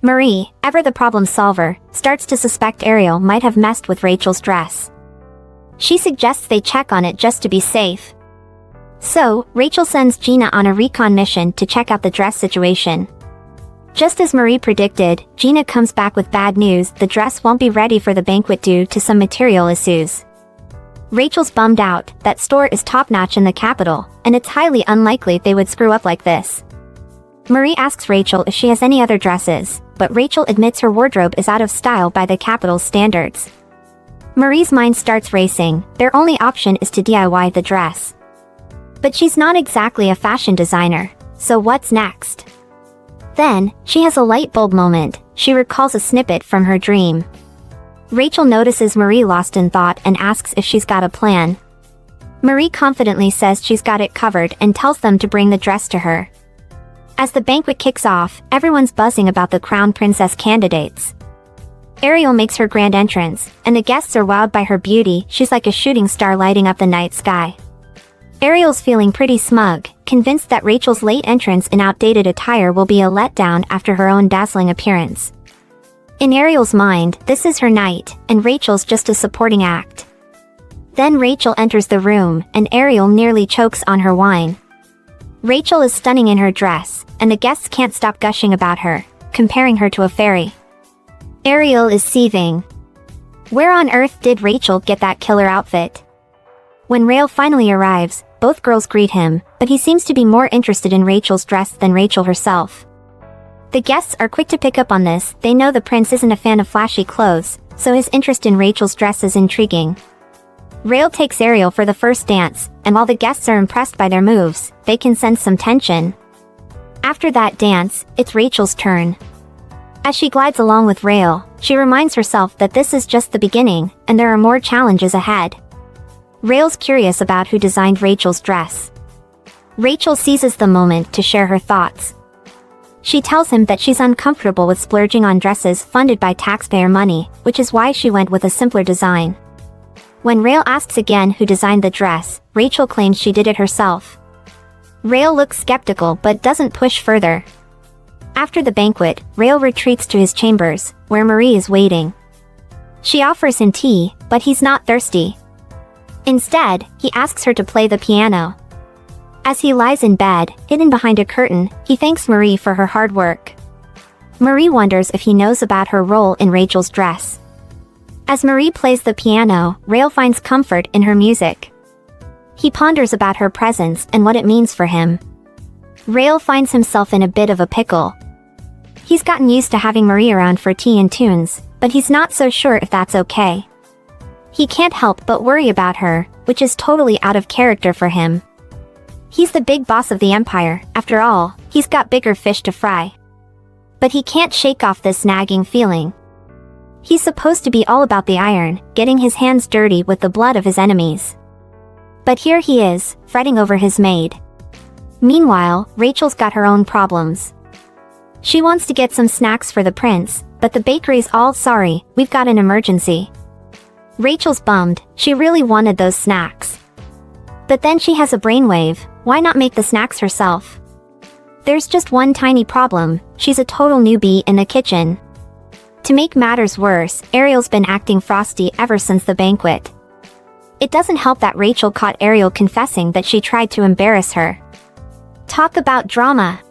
Marie, ever the problem solver, starts to suspect Ariel might have messed with Rachel's dress. She suggests they check on it just to be safe. So, Rachel sends Gina on a recon mission to check out the dress situation. Just as Marie predicted, Gina comes back with bad news: the dress won't be ready for the banquet due to some material issues. Rachel's bummed out. That store is top-notch in the capital, and it's highly unlikely they would screw up like this. Marie asks Rachel if she has any other dresses, but Rachel admits her wardrobe is out of style by the capital's standards. Marie's mind starts racing. Their only option is to DIY the dress. But she's not exactly a fashion designer, so what's next? Then, she has a light bulb moment. She recalls a snippet from her dream. Rachel notices Marie lost in thought and asks if she's got a plan. Marie confidently says she's got it covered and tells them to bring the dress to her. As the banquet kicks off, everyone's buzzing about the crown princess candidates. Ariel makes her grand entrance, and the guests are wowed by her beauty. She's like a shooting star lighting up the night sky. Ariel's feeling pretty smug, convinced that Rachel's late entrance in outdated attire will be a letdown after her own dazzling appearance. In Ariel's mind, this is her night, and Rachel's just a supporting act. Then Rachel enters the room, and Ariel nearly chokes on her wine. Rachel is stunning in her dress, and the guests can't stop gushing about her, comparing her to a fairy. Ariel is seething. Where on earth did Rachel get that killer outfit? When Rael finally arrives, both girls greet him, but he seems to be more interested in Rachel's dress than Rachel herself. The guests are quick to pick up on this. They know the prince isn't a fan of flashy clothes, so his interest in Rachel's dress is intriguing. Rael takes Ariel for the first dance, and while the guests are impressed by their moves, they can sense some tension. After that dance, it's Rachel's turn. As she glides along with Rael, she reminds herself that this is just the beginning, and there are more challenges ahead. Rael's curious about who designed Rachel's dress. Rachel seizes the moment to share her thoughts. She tells him that she's uncomfortable with splurging on dresses funded by taxpayer money, which is why she went with a simpler design. When Rael asks again who designed the dress, Rachel claims she did it herself. Rael looks skeptical but doesn't push further. After the banquet, Rael retreats to his chambers, where Marie is waiting. She offers him tea, but he's not thirsty. Instead, he asks her to play the piano. As he lies in bed, hidden behind a curtain, he thanks Marie for her hard work. Marie wonders if he knows about her role in Rachel's dress. As Marie plays the piano, Rael finds comfort in her music. He ponders about her presence and what it means for him. Rael finds himself in a bit of a pickle. He's gotten used to having Marie around for tea and tunes, but he's not so sure if that's okay. He can't help but worry about her, which is totally out of character for him. He's the big boss of the empire. After all, he's got bigger fish to fry. But he can't shake off this nagging feeling. He's supposed to be all about the iron, getting his hands dirty with the blood of his enemies. But here he is, fretting over his maid. Meanwhile, Rachel's got her own problems. She wants to get some snacks for the prince, but the bakery's all sorry, we've got an emergency. Rachel's bummed. She really wanted those snacks. But then she has a brainwave, why not make the snacks herself? There's just one tiny problem, she's a total newbie in the kitchen. To make matters worse, Ariel's been acting frosty ever since the banquet. It doesn't help that Rachel caught Ariel confessing that she tried to embarrass her. Talk about drama.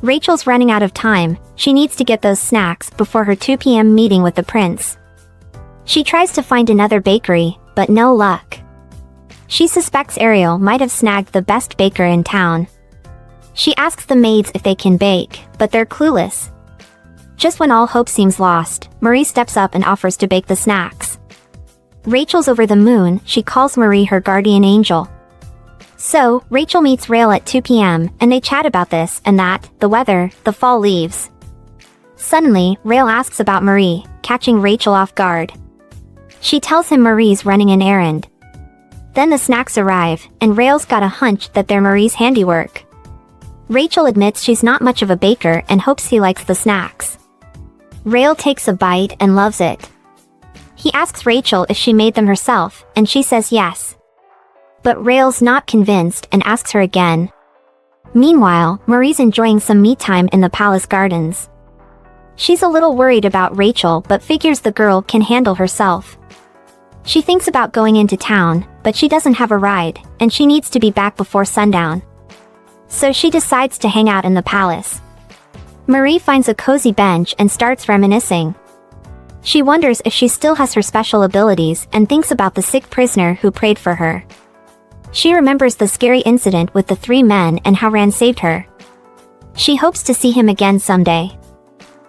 Rachel's running out of time, she needs to get those snacks before her 2 p.m. meeting with the prince. She tries to find another bakery, but no luck. She suspects Ariel might have snagged the best baker in town. She asks the maids if they can bake, but they're clueless. Just when all hope seems lost, Marie steps up and offers to bake the snacks. Rachel's over the moon, she calls Marie her guardian angel. So, Rachel meets Rael at 2 p.m., and they chat about this and that, the weather, the fall leaves. Suddenly, Rael asks about Marie, catching Rachel off guard. She tells him Marie's running an errand. Then the snacks arrive, and Rael's got a hunch that they're Marie's handiwork. Rachel admits she's not much of a baker and hopes he likes the snacks. Rael takes a bite and loves it. He asks Rachel if she made them herself, and she says yes. But Rael's not convinced and asks her again. Meanwhile, Marie's enjoying some me time in the palace gardens. She's a little worried about Rachel but figures the girl can handle herself. She thinks about going into town, but she doesn't have a ride, and she needs to be back before sundown. So she decides to hang out in the palace. Marie finds a cozy bench and starts reminiscing. She wonders if she still has her special abilities and thinks about the sick prisoner who prayed for her. She remembers the scary incident with the 3 men and how Rand saved her. She hopes to see him again someday.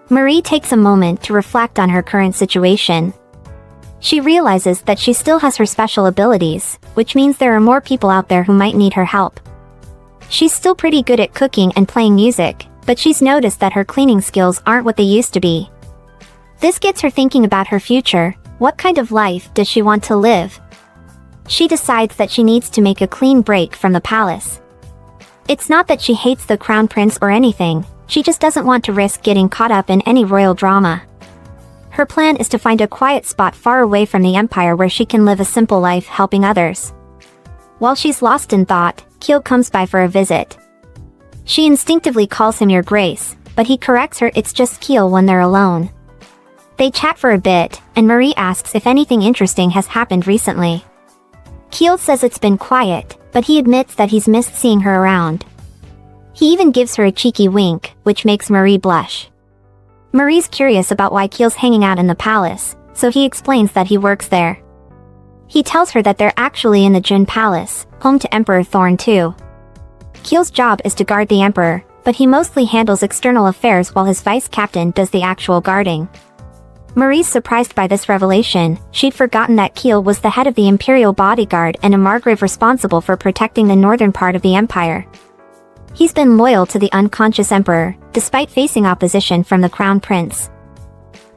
Marie takes a moment to reflect on her current situation. She realizes that she still has her special abilities, which means there are more people out there who might need her help. She's still pretty good at cooking and playing music, but she's noticed that her cleaning skills aren't what they used to be. This gets her thinking about her future. What kind of life does she want to live? She decides that she needs to make a clean break from the palace. It's not that she hates the crown prince or anything, she just doesn't want to risk getting caught up in any royal drama. Her plan is to find a quiet spot far away from the empire where she can live a simple life helping others. While she's lost in thought, Keel comes by for a visit. She instinctively calls him Your Grace, but he corrects her it's just Keel when they're alone. They chat for a bit, and Marie asks if anything interesting has happened recently. Keel says it's been quiet, but he admits that he's missed seeing her around. He even gives her a cheeky wink, which makes Marie blush. Marie's curious about why Keel's hanging out in the palace, so he explains that he works there. He tells her that they're actually in the Jun Palace, home to Emperor Thorn II. Keel's job is to guard the Emperor, but he mostly handles external affairs while his vice-captain does the actual guarding. Marie's surprised by this revelation. She'd forgotten that Keel was the head of the Imperial Bodyguard and a Margrave responsible for protecting the northern part of the Empire. He's been loyal to the unconscious Emperor, despite facing opposition from the Crown Prince.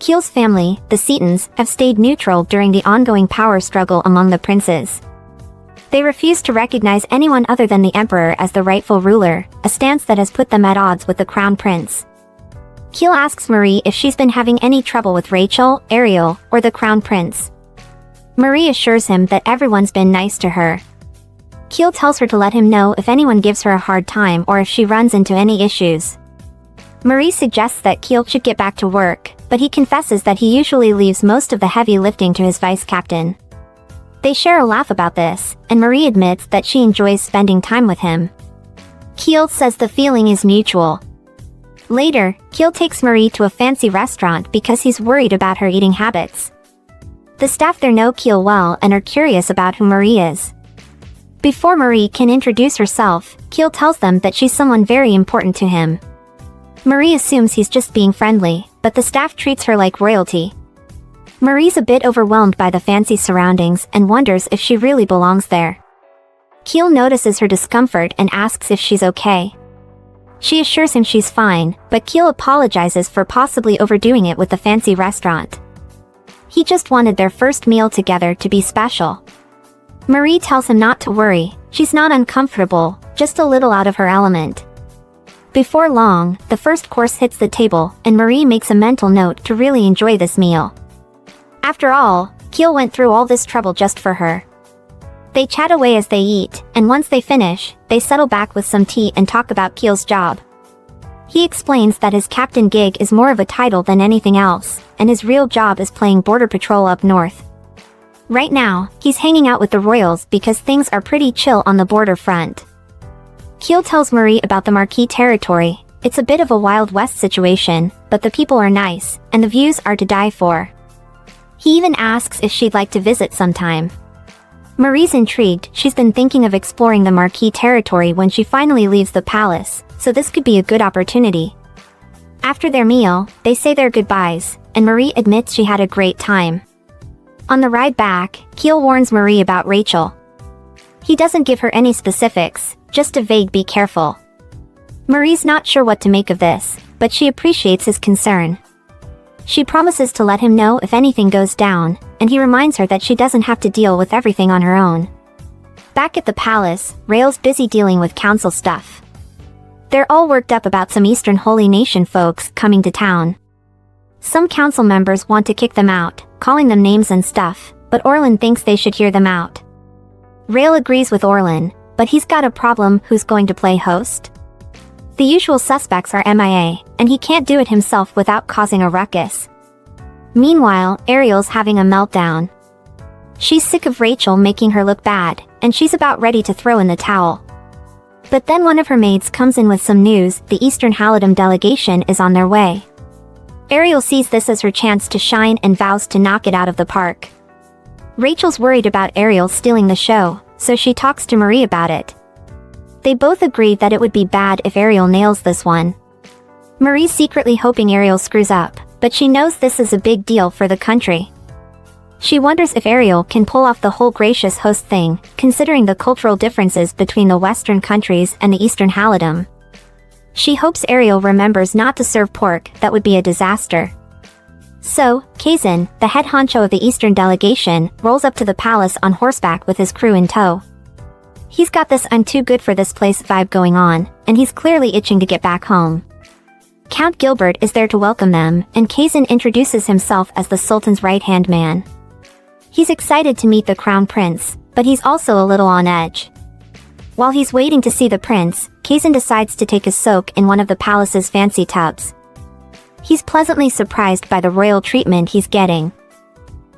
Keel's family, the Setons, have stayed neutral during the ongoing power struggle among the princes. They refuse to recognize anyone other than the Emperor as the rightful ruler, a stance that has put them at odds with the Crown Prince. Keel asks Marie if she's been having any trouble with Rachel, Ariel, or the Crown Prince. Marie assures him that everyone's been nice to her. Keel tells her to let him know if anyone gives her a hard time or if she runs into any issues. Marie suggests that Keel should get back to work, but he confesses that he usually leaves most of the heavy lifting to his vice-captain. They share a laugh about this, and Marie admits that she enjoys spending time with him. Keel says the feeling is mutual. Later, Keel takes Marie to a fancy restaurant because he's worried about her eating habits. The staff there know Keel well and are curious about who Marie is. Before Marie can introduce herself, Keel tells them that she's someone very important to him. Marie assumes he's just being friendly, but the staff treats her like royalty. Marie's a bit overwhelmed by the fancy surroundings and wonders if she really belongs there. Keel notices her discomfort and asks if she's okay. She assures him she's fine, but Keel apologizes for possibly overdoing it with the fancy restaurant. He just wanted their first meal together to be special. Marie tells him not to worry, she's not uncomfortable, just a little out of her element. Before long, the first course hits the table, and Marie makes a mental note to really enjoy this meal. After all, Keel went through all this trouble just for her. They chat away as they eat, and once they finish, they settle back with some tea and talk about Keel's job. He explains that his captain gig is more of a title than anything else, and his real job is playing border patrol up north. Right now, he's hanging out with the royals because things are pretty chill on the border front. Keel tells Marie about the Marquis territory. It's a bit of a Wild West situation, but the people are nice, and the views are to die for. He even asks if she'd like to visit sometime. Marie's intrigued. She's been thinking of exploring the Marquis territory when she finally leaves the palace, so this could be a good opportunity. After their meal, they say their goodbyes, and Marie admits she had a great time. On the ride back, Keel warns Marie about Rachel. He doesn't give her any specifics, just a vague "be careful." Marie's not sure what to make of this, but she appreciates his concern. She promises to let him know if anything goes down, and he reminds her that she doesn't have to deal with everything on her own. Back at the palace, Rael's busy dealing with council stuff. They're all worked up about some Eastern Holy Nation folks coming to town. Some council members want to kick them out, calling them names and stuff, but Orlin thinks they should hear them out. Rael agrees with Orlin, but he's got a problem. Who's going to play host? The usual suspects are MIA, and he can't do it himself without causing a ruckus. Meanwhile, Ariel's having a meltdown. She's sick of Rachel making her look bad, and she's about ready to throw in the towel. But then one of her maids comes in with some news: the Eastern Halidom delegation is on their way. Ariel sees this as her chance to shine and vows to knock it out of the park. Rachel's worried about Ariel stealing the show, so she talks to Marie about it. They both agree that it would be bad if Ariel nails this one. Marie's secretly hoping Ariel screws up, but she knows this is a big deal for the country. She wonders if Ariel can pull off the whole gracious host thing, considering the cultural differences between the Western countries and the Eastern Halidom. She hopes Ariel remembers not to serve pork. That would be a disaster. So, Kazan, the head honcho of the Eastern delegation, rolls up to the palace on horseback with his crew in tow. He's got this "I'm too good for this place" vibe going on, and he's clearly itching to get back home. Count Gilbert is there to welcome them, and Kazan introduces himself as the Sultan's right-hand man. He's excited to meet the Crown Prince, but he's also a little on edge. While he's waiting to see the prince, Kazan decides to take a soak in one of the palace's fancy tubs. He's pleasantly surprised by the royal treatment he's getting.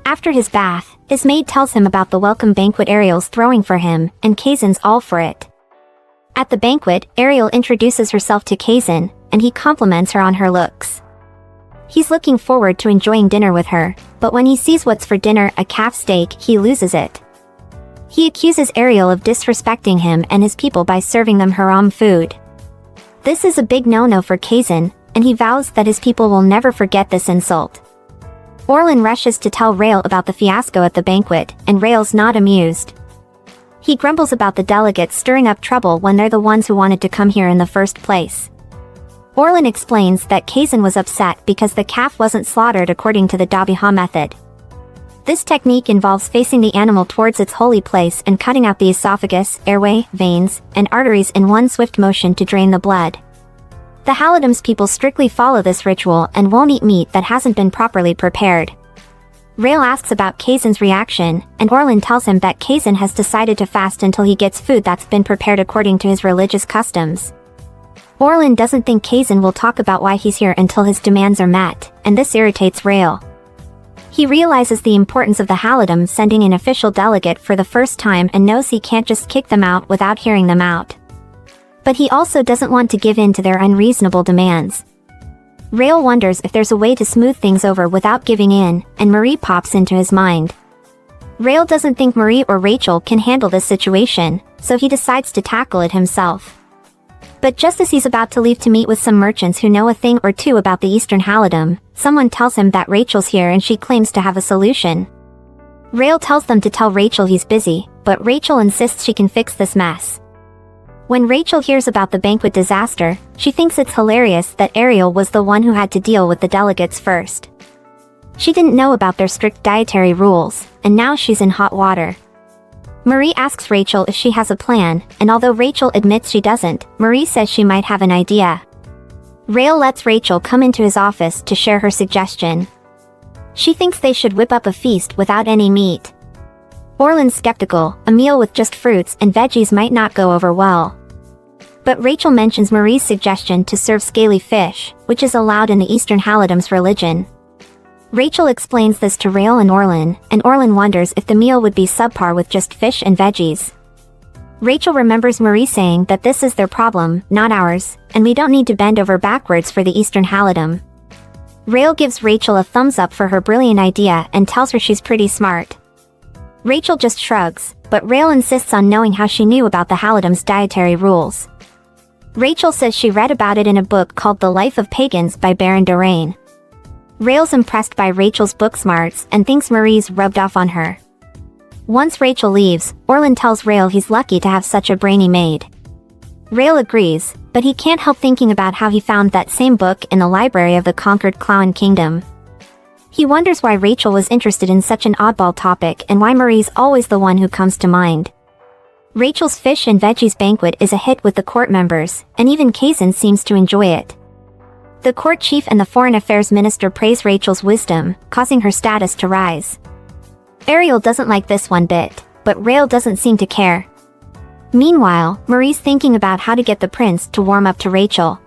After his bath, his maid tells him about the welcome banquet Ariel's throwing for him, and Kazan's all for it. At the banquet, Ariel introduces herself to Kazan, and he compliments her on her looks. He's looking forward to enjoying dinner with her, but when he sees what's for dinner, a calf steak, he loses it. He accuses Ariel of disrespecting him and his people by serving them haram food. This is a big no-no for Kazan, and he vows that his people will never forget this insult. Orlin rushes to tell Rael about the fiasco at the banquet, and Rael's not amused. He grumbles about the delegates stirring up trouble when they're the ones who wanted to come here in the first place. Orlin explains that Kazan was upset because the calf wasn't slaughtered according to the Dabiha method. This technique involves facing the animal towards its holy place and cutting out the esophagus, airway, veins, and arteries in one swift motion to drain the blood. The Halidom's people strictly follow this ritual and won't eat meat that hasn't been properly prepared. Rael asks about Kazan's reaction, and Orlin tells him that Kazan has decided to fast until he gets food that's been prepared according to his religious customs. Orlin doesn't think Kazan will talk about why he's here until his demands are met, and this irritates Rael. He realizes the importance of the Halidom sending an official delegate for the first time and knows he can't just kick them out without hearing them out. But he also doesn't want to give in to their unreasonable demands. Rael wonders if there's a way to smooth things over without giving in, and Marie pops into his mind. Rael doesn't think Marie or Rachel can handle this situation, so he decides to tackle it himself. But just as he's about to leave to meet with some merchants who know a thing or two about the Eastern Halidom, someone tells him that Rachel's here and she claims to have a solution. Rael tells them to tell Rachel he's busy, but Rachel insists she can fix this mess. When Rachel hears about the banquet disaster, she thinks it's hilarious that Ariel was the one who had to deal with the delegates first. She didn't know about their strict dietary rules, and now she's in hot water. Marie asks Rachel if she has a plan, and although Rachel admits she doesn't, Marie says she might have an idea. Rael lets Rachel come into his office to share her suggestion. She thinks they should whip up a feast without any meat. Orlan's skeptical, a meal with just fruits and veggies might not go over well. But Rachel mentions Marie's suggestion to serve scaly fish, which is allowed in the Eastern Halidam's religion. Rachel explains this to Rael and Orlan wonders if the meal would be subpar with just fish and veggies. Rachel remembers Marie saying that this is their problem, not ours, and we don't need to bend over backwards for the Eastern Halidam. Rael gives Rachel a thumbs up for her brilliant idea and tells her she's pretty smart. Rachel just shrugs, but Rael insists on knowing how she knew about the Halidam's dietary rules. Rachel says she read about it in a book called The Life of Pagans by Baron Doraine. Rael's impressed by Rachel's book smarts and thinks Marie's rubbed off on her. Once Rachel leaves, Orlan tells Rael he's lucky to have such a brainy maid. Rael agrees, but he can't help thinking about how he found that same book in the library of the conquered Clown Kingdom. He wonders why Rachel was interested in such an oddball topic and why Marie's always the one who comes to mind. Rachel's fish and veggies banquet is a hit with the court members, and even Kazan seems to enjoy it. The court chief and the foreign affairs minister praise Rachel's wisdom, causing her status to rise. Ariel doesn't like this one bit, but Rael doesn't seem to care. Meanwhile, Marie's thinking about how to get the prince to warm up to Rachel.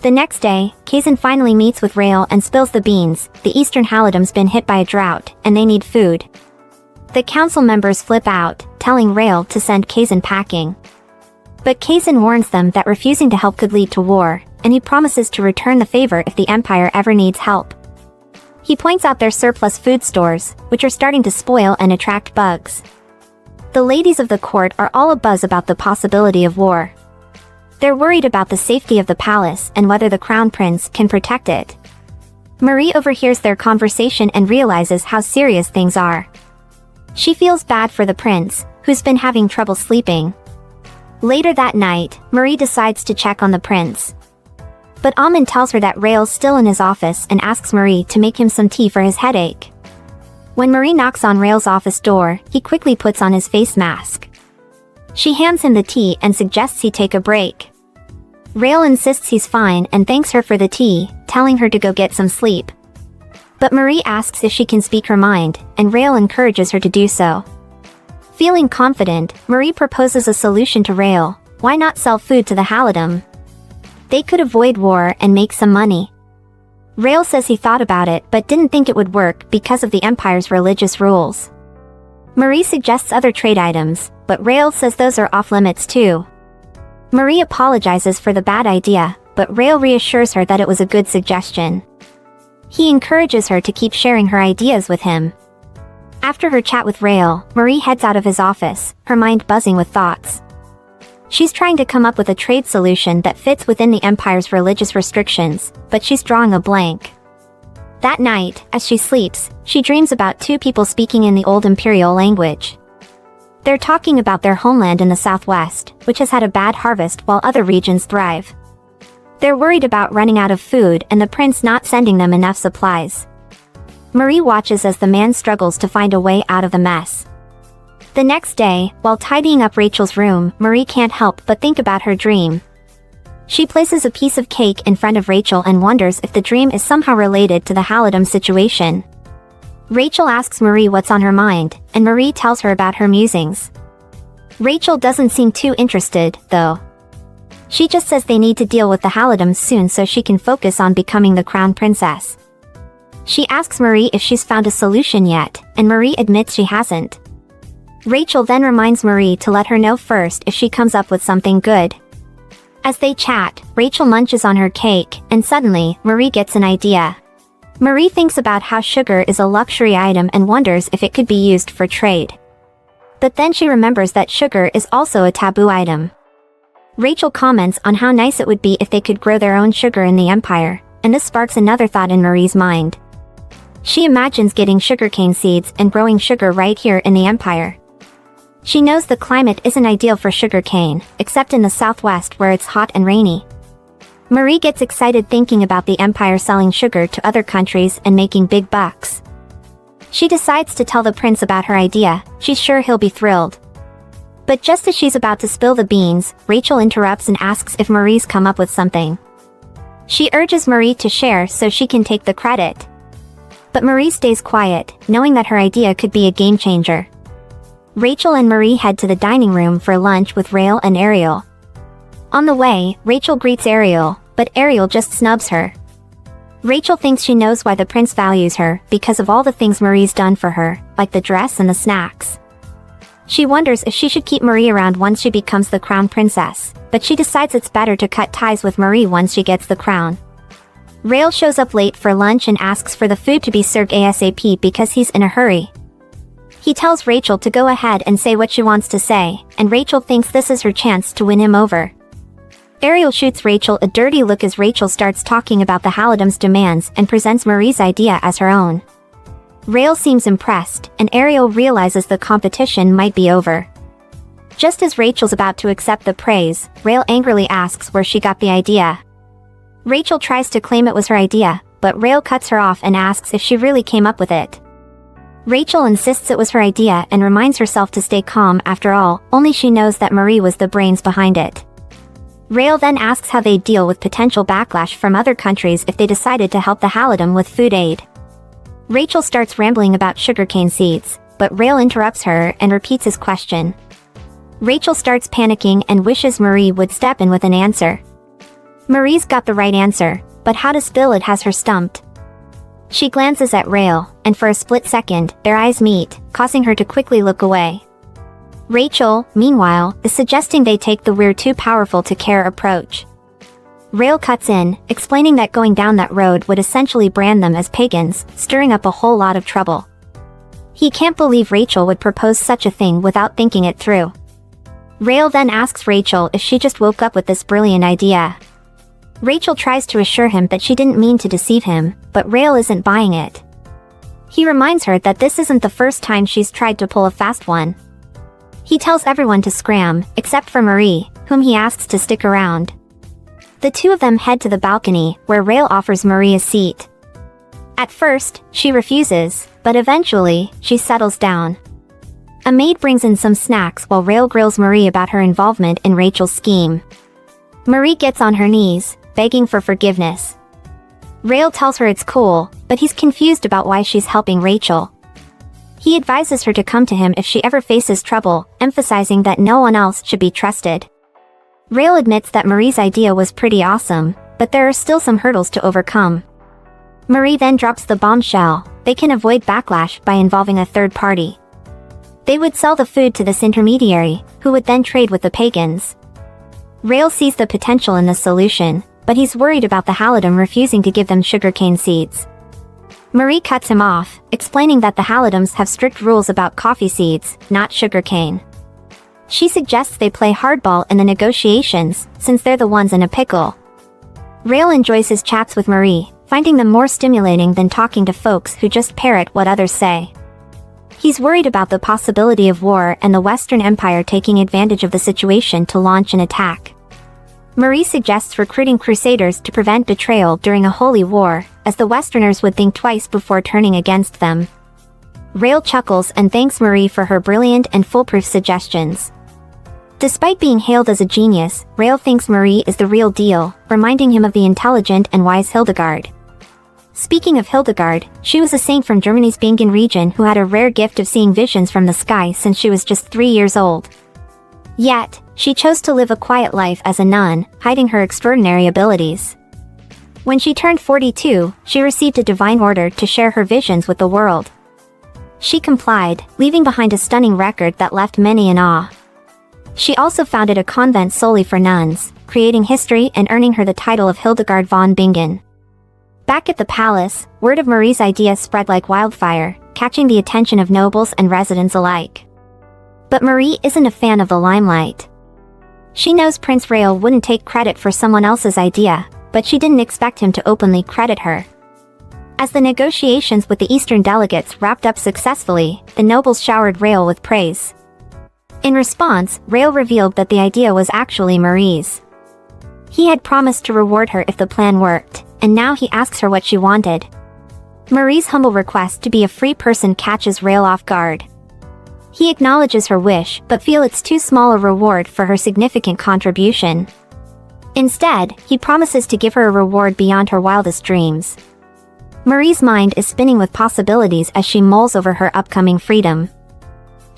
The next day, Kazan finally meets with Rael and spills the beans. The Eastern Halidam's been hit by a drought, and they need food. The council members flip out, telling Rael to send Kazan packing. But Kazan warns them that refusing to help could lead to war, and he promises to return the favor if the Empire ever needs help. He points out their surplus food stores, which are starting to spoil and attract bugs. The ladies of the court are all abuzz about the possibility of war. They're worried about the safety of the palace and whether the crown prince can protect it. Marie overhears their conversation and realizes how serious things are. She feels bad for the prince, who's been having trouble sleeping. Later that night, Marie decides to check on the prince. But Amin tells her that Rael's still in his office and asks Marie to make him some tea for his headache. When Marie knocks on Rael's office door, he quickly puts on his face mask. She hands him the tea and suggests he take a break. Rael insists he's fine and thanks her for the tea, telling her to go get some sleep. But Marie asks if she can speak her mind, and Rael encourages her to do so. Feeling confident, Marie proposes a solution to Rael: why not sell food to the Halidam? They could avoid war and make some money. Rael says he thought about it but didn't think it would work because of the Empire's religious rules. Marie suggests other trade items, but Rael says those are off limits too. Marie apologizes for the bad idea, but Rael reassures her that it was a good suggestion. He encourages her to keep sharing her ideas with him. After her chat with Rael, Marie heads out of his office, her mind buzzing with thoughts. She's trying to come up with a trade solution that fits within the Empire's religious restrictions, but she's drawing a blank. That night, as she sleeps, she dreams about two people speaking in the old imperial language. They're talking about their homeland in the southwest, which has had a bad harvest while other regions thrive. They're worried about running out of food and the prince not sending them enough supplies. Marie watches as the man struggles to find a way out of the mess. The next day, while tidying up Rachel's room, Marie can't help but think about her dream. She places a piece of cake in front of Rachel and wonders if the dream is somehow related to the Halidam situation. Rachel asks Marie what's on her mind, and Marie tells her about her musings. Rachel doesn't seem too interested, though. She just says they need to deal with the Halidam soon so she can focus on becoming the crown princess. She asks Marie if she's found a solution yet, and Marie admits she hasn't. Rachel then reminds Marie to let her know first if she comes up with something good. As they chat, Rachel munches on her cake, and suddenly, Marie gets an idea. Marie thinks about how sugar is a luxury item and wonders if it could be used for trade. But then she remembers that sugar is also a taboo item. Rachel comments on how nice it would be if they could grow their own sugar in the Empire, and this sparks another thought in Marie's mind. She imagines getting sugarcane seeds and growing sugar right here in the Empire. She knows the climate isn't ideal for sugarcane, except in the southwest where it's hot and rainy. Marie gets excited thinking about the Empire selling sugar to other countries and making big bucks. She decides to tell the prince about her idea. She's sure he'll be thrilled. But just as she's about to spill the beans, Rachel interrupts and asks if Marie's come up with something. She urges Marie to share so she can take the credit. But Marie stays quiet, knowing that her idea could be a game changer. Rachel and Marie head to the dining room for lunch with Rael and Ariel. On the way, Rachel greets Ariel, but Ariel just snubs her. Rachel thinks she knows why the prince values her, because of all the things Marie's done for her, like the dress and the snacks. She wonders if she should keep Marie around once she becomes the crown princess, but she decides it's better to cut ties with Marie once she gets the crown. Rael shows up late for lunch and asks for the food to be served ASAP because he's in a hurry. He tells Rachel to go ahead and say what she wants to say, and Rachel thinks this is her chance to win him over. Ariel shoots Rachel a dirty look as Rachel starts talking about the Halidam's demands and presents Marie's idea as her own. Rael seems impressed, and Ariel realizes the competition might be over. Just as Rachel's about to accept the praise, Rael angrily asks where she got the idea. Rachel tries to claim it was her idea, but Rael cuts her off and asks if she really came up with it. Rachel insists it was her idea and reminds herself to stay calm after all, only she knows that Marie was the brains behind it. Rael then asks how they'd deal with potential backlash from other countries if they decided to help the Halidam with food aid. Rachel starts rambling about sugarcane seeds, but Rael interrupts her and repeats his question. Rachel starts panicking and wishes Marie would step in with an answer. Marie's got the right answer, but how to spill it has her stumped. She glances at Rael, and for a split second, their eyes meet, causing her to quickly look away. Rachel, meanwhile, is suggesting they take the "we're too powerful to care" approach. Rael cuts in, explaining that going down that road would essentially brand them as pagans, stirring up a whole lot of trouble. He can't believe Rachel would propose such a thing without thinking it through. Rael then asks Rachel if she just woke up with this brilliant idea. Rachel tries to assure him that she didn't mean to deceive him, but Rael isn't buying it. He reminds her that this isn't the first time she's tried to pull a fast one. He tells everyone to scram, except for Marie, whom he asks to stick around. The two of them head to the balcony, where Rael offers Marie a seat. At first, she refuses, but eventually, she settles down. A maid brings in some snacks while Rael grills Marie about her involvement in Rachel's scheme. Marie gets on her knees, begging for forgiveness. Rael tells her it's cool, but he's confused about why she's helping Rachel. He advises her to come to him if she ever faces trouble, emphasizing that no one else should be trusted. Rael admits that Marie's idea was pretty awesome, but there are still some hurdles to overcome. Marie then drops the bombshell: they can avoid backlash by involving a third party. They would sell the food to this intermediary, who would then trade with the pagans. Rael sees the potential in the solution, but he's worried about the Halidam refusing to give them sugarcane seeds. Marie cuts him off, explaining that the Halidams have strict rules about coffee seeds, not sugarcane. She suggests they play hardball in the negotiations, since they're the ones in a pickle. Rael enjoys his chats with Marie, finding them more stimulating than talking to folks who just parrot what others say. He's worried about the possibility of war and the Western Empire taking advantage of the situation to launch an attack. Marie suggests recruiting crusaders to prevent betrayal during a holy war, as the Westerners would think twice before turning against them. Rael chuckles and thanks Marie for her brilliant and foolproof suggestions. Despite being hailed as a genius, Rael thinks Marie is the real deal, reminding him of the intelligent and wise Hildegard. Speaking of Hildegard, she was a saint from Germany's Bingen region who had a rare gift of seeing visions from the sky since she was just 3 years old. Yet, she chose to live a quiet life as a nun, hiding her extraordinary abilities. When she turned 42, she received a divine order to share her visions with the world. She complied, leaving behind a stunning record that left many in awe. She also founded a convent solely for nuns, creating history and earning her the title of Hildegard von Bingen. Back at the palace, word of Marie's idea spread like wildfire, catching the attention of nobles and residents alike. But Marie isn't a fan of the limelight. She knows Prince Rael wouldn't take credit for someone else's idea, but she didn't expect him to openly credit her. As the negotiations with the Eastern delegates wrapped up successfully, the nobles showered Rael with praise. In response, Rael revealed that the idea was actually Marie's. He had promised to reward her if the plan worked, and now he asks her what she wanted. Marie's humble request to be a free person catches Rael off guard. He acknowledges her wish, but feels it's too small a reward for her significant contribution. Instead, he promises to give her a reward beyond her wildest dreams. Marie's mind is spinning with possibilities as she mulls over her upcoming freedom.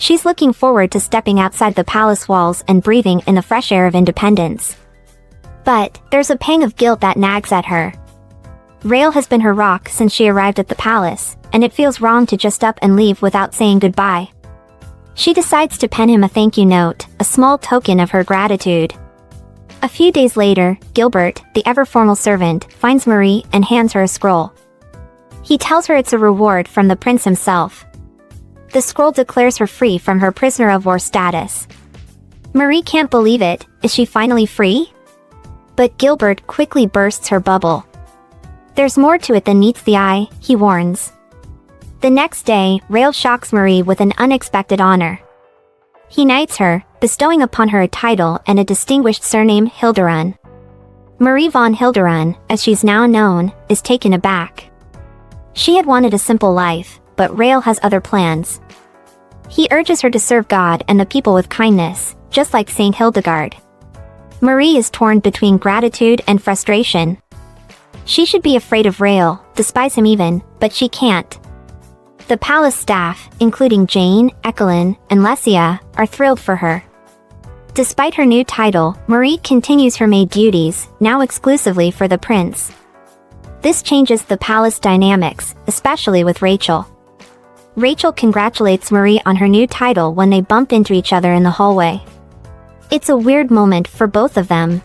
She's looking forward to stepping outside the palace walls and breathing in the fresh air of independence. But there's a pang of guilt that nags at her. Rael has been her rock since she arrived at the palace, and it feels wrong to just up and leave without saying goodbye. She decides to pen him a thank you note, a small token of her gratitude. A few days later, Gilbert, the ever-formal servant, finds Marie and hands her a scroll. He tells her it's a reward from the prince himself. The scroll declares her free from her prisoner of war status. Marie can't believe it. Is she finally free? But Gilbert quickly bursts her bubble. There's more to it than meets the eye, he warns. The next day, Rael shocks Marie with an unexpected honor. He knights her, bestowing upon her a title and a distinguished surname, Hilderun. Marie von Hilderun, as she's now known, is taken aback. She had wanted a simple life, but Rael has other plans. He urges her to serve God and the people with kindness, just like Saint Hildegard. Marie is torn between gratitude and frustration. She should be afraid of Rael, despise him even, but she can't. The palace staff, including Jane, Ekelyn, and Lesia, are thrilled for her. Despite her new title, Marie continues her maid duties, now exclusively for the prince. This changes the palace dynamics, especially with Rachel. Rachel congratulates Marie on her new title when they bump into each other in the hallway. It's a weird moment for both of them.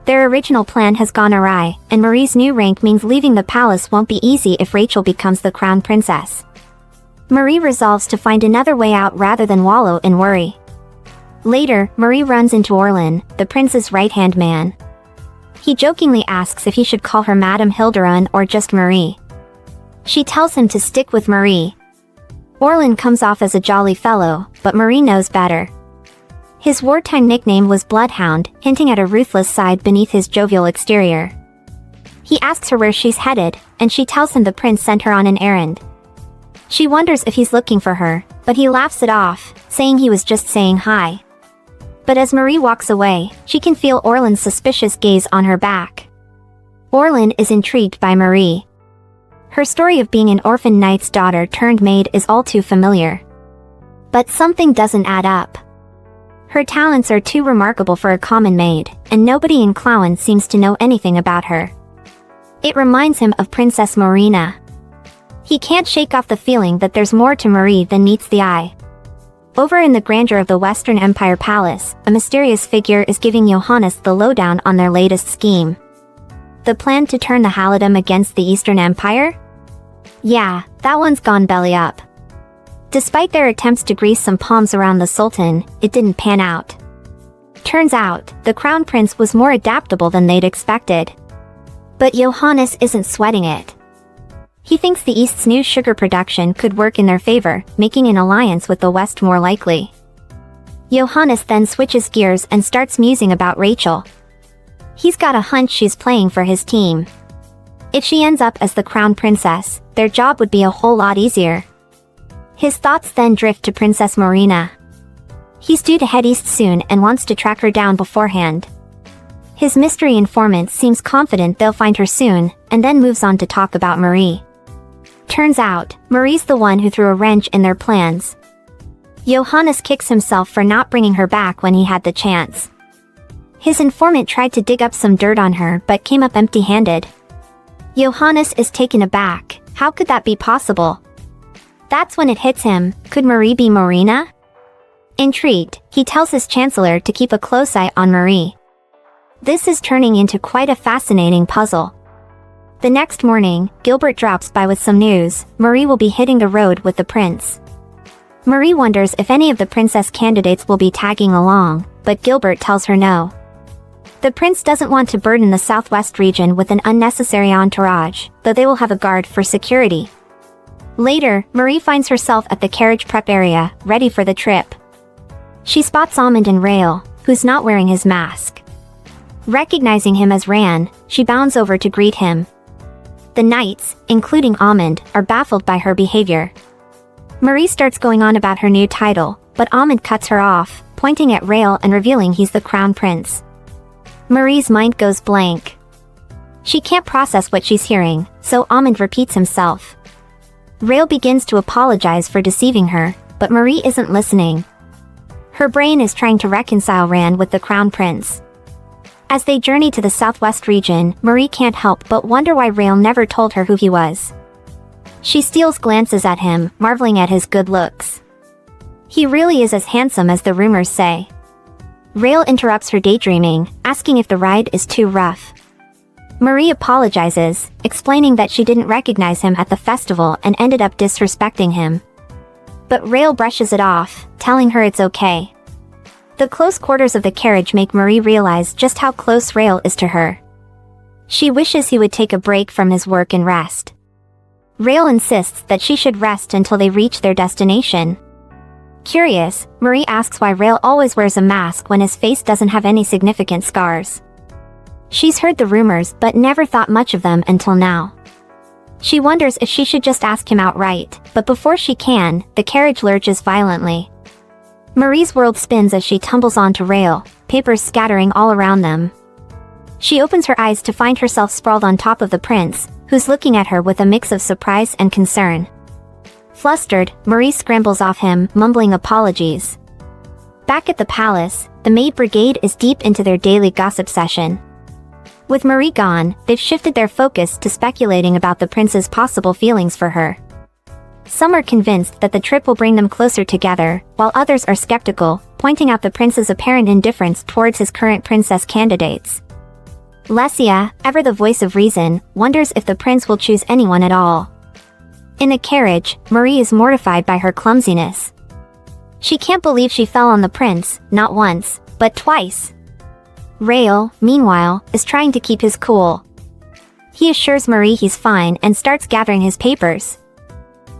Their original plan has gone awry, and Marie's new rank means leaving the palace won't be easy if Rachel becomes the crown princess. Marie resolves to find another way out rather than wallow in worry. Later, Marie runs into Orlin, the prince's right-hand man. He jokingly asks if he should call her Madame Hilderun or just Marie. She tells him to stick with Marie. Orlin comes off as a jolly fellow, but Marie knows better. His wartime nickname was Bloodhound, hinting at a ruthless side beneath his jovial exterior. He asks her where she's headed, and she tells him the prince sent her on an errand. She wonders if he's looking for her, but he laughs it off, saying he was just saying hi. But as Marie walks away, she can feel Orlin's suspicious gaze on her back. Orlin is intrigued by Marie. Her story of being an orphan knight's daughter turned maid is all too familiar. But something doesn't add up. Her talents are too remarkable for a common maid, and nobody in Clowen seems to know anything about her. It reminds him of Princess Maurina. He can't shake off the feeling that there's more to Marie than meets the eye. Over in the grandeur of the Western Empire Palace, a mysterious figure is giving Johannes the lowdown on their latest scheme. The plan to turn the Halidom against the Eastern Empire? Yeah, that one's gone belly up. Despite their attempts to grease some palms around the Sultan, it didn't pan out. Turns out, the Crown Prince was more adaptable than they'd expected. But Johannes isn't sweating it. He thinks the East's new sugar production could work in their favor, making an alliance with the West more likely. Johannes then switches gears and starts musing about Rachel. He's got a hunch she's playing for his team. If she ends up as the Crown Princess, their job would be a whole lot easier. His thoughts then drift to Princess Maurina. He's due to head east soon and wants to track her down beforehand. His mystery informant seems confident they'll find her soon, and then moves on to talk about Marie. Turns out, Marie's the one who threw a wrench in their plans. Johannes kicks himself for not bringing her back when he had the chance. His informant tried to dig up some dirt on her but came up empty-handed. Johannes is taken aback. How could that be possible? That's when it hits him. Could Marie be Maurina? Intrigued, he tells his chancellor to keep a close eye on Marie. This is turning into quite a fascinating puzzle. The next morning, Gilbert drops by with some news. Marie will be hitting the road with the prince. Marie wonders if any of the princess candidates will be tagging along, but Gilbert tells her no. The prince doesn't want to burden the southwest region with an unnecessary entourage, though they will have a guard for security. Later, Marie finds herself at the carriage prep area, ready for the trip. She spots Amund and Rael, who's not wearing his mask. Recognizing him as Ran, she bounds over to greet him. The knights, including Amund, are baffled by her behavior. Marie starts going on about her new title, but Amund cuts her off, pointing at Rael and revealing he's the crown prince. Marie's mind goes blank. She can't process what she's hearing, so Amund repeats himself. Rael begins to apologize for deceiving her, but Marie isn't listening. Her brain is trying to reconcile Rand with the crown prince. As they journey to the southwest region, Marie can't help but wonder why Rael never told her who he was. She steals glances at him, marveling at his good looks. He really is as handsome as the rumors say. Rael interrupts her daydreaming, asking if the ride is too rough. Marie apologizes, explaining that she didn't recognize him at the festival and ended up disrespecting him. But Rael brushes it off, telling her it's okay. The close quarters of the carriage make Marie realize just how close Rael is to her. She wishes he would take a break from his work and rest. Rael insists that she should rest until they reach their destination. Curious, Marie asks why Rael always wears a mask when his face doesn't have any significant scars. She's heard the rumors but never thought much of them until now. She wonders if she should just ask him outright, but before she can, the carriage lurches violently. Marie's world spins as she tumbles onto Rael, papers scattering all around them. She opens her eyes to find herself sprawled on top of the prince, who's looking at her with a mix of surprise and concern. Flustered, Marie scrambles off him, mumbling apologies. Back at the palace, the maid brigade is deep into their daily gossip session. With Marie gone, they've shifted their focus to speculating about the prince's possible feelings for her. Some are convinced that the trip will bring them closer together, while others are skeptical, pointing out the prince's apparent indifference towards his current princess candidates. Lesia, ever the voice of reason, wonders if the prince will choose anyone at all. In the carriage, Marie is mortified by her clumsiness. She can't believe she fell on the prince, not once, but twice. Rael, meanwhile, is trying to keep his cool. He assures Marie he's fine and starts gathering his papers.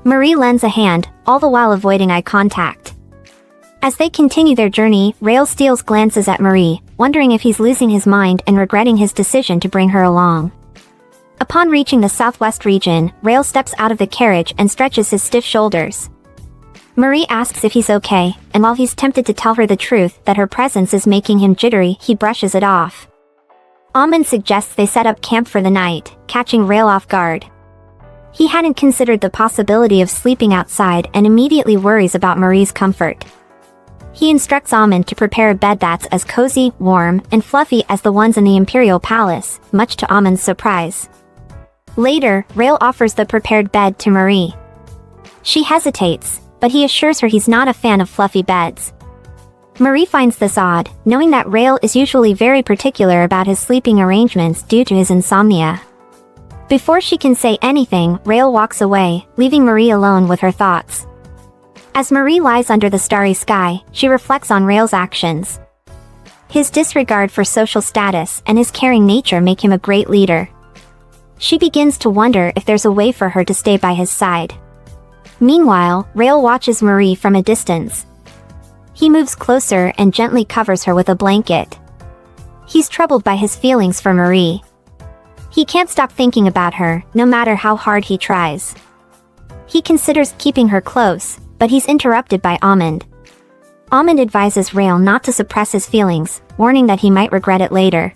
Marie lends a hand, all the while avoiding eye contact. As they continue their journey, Rael steals glances at Marie, wondering if he's losing his mind and regretting his decision to bring her along. Upon reaching the southwest region, Rael steps out of the carriage and stretches his stiff shoulders. Marie asks if he's okay, and while he's tempted to tell her the truth that her presence is making him jittery, he brushes it off. Amon suggests they set up camp for the night, catching Rael off guard. He hadn't considered the possibility of sleeping outside and immediately worries about Marie's comfort. He instructs Amon to prepare a bed that's as cozy, warm, and fluffy as the ones in the Imperial Palace, much to Amon's surprise. Later, Rael offers the prepared bed to Marie. She hesitates, but he assures her he's not a fan of fluffy beds. Marie finds this odd, knowing that Rael is usually very particular about his sleeping arrangements due to his insomnia. Before she can say anything, Rael walks away, leaving Marie alone with her thoughts. As Marie lies under the starry sky, she reflects on Rael's actions. His disregard for social status and his caring nature make him a great leader. She begins to wonder if there's a way for her to stay by his side. Meanwhile, Rael watches Marie from a distance. He moves closer and gently covers her with a blanket. He's troubled by his feelings for Marie. He can't stop thinking about her, no matter how hard he tries. He considers keeping her close, but he's interrupted by Amon. Amon advises Rael not to suppress his feelings, warning that he might regret it later.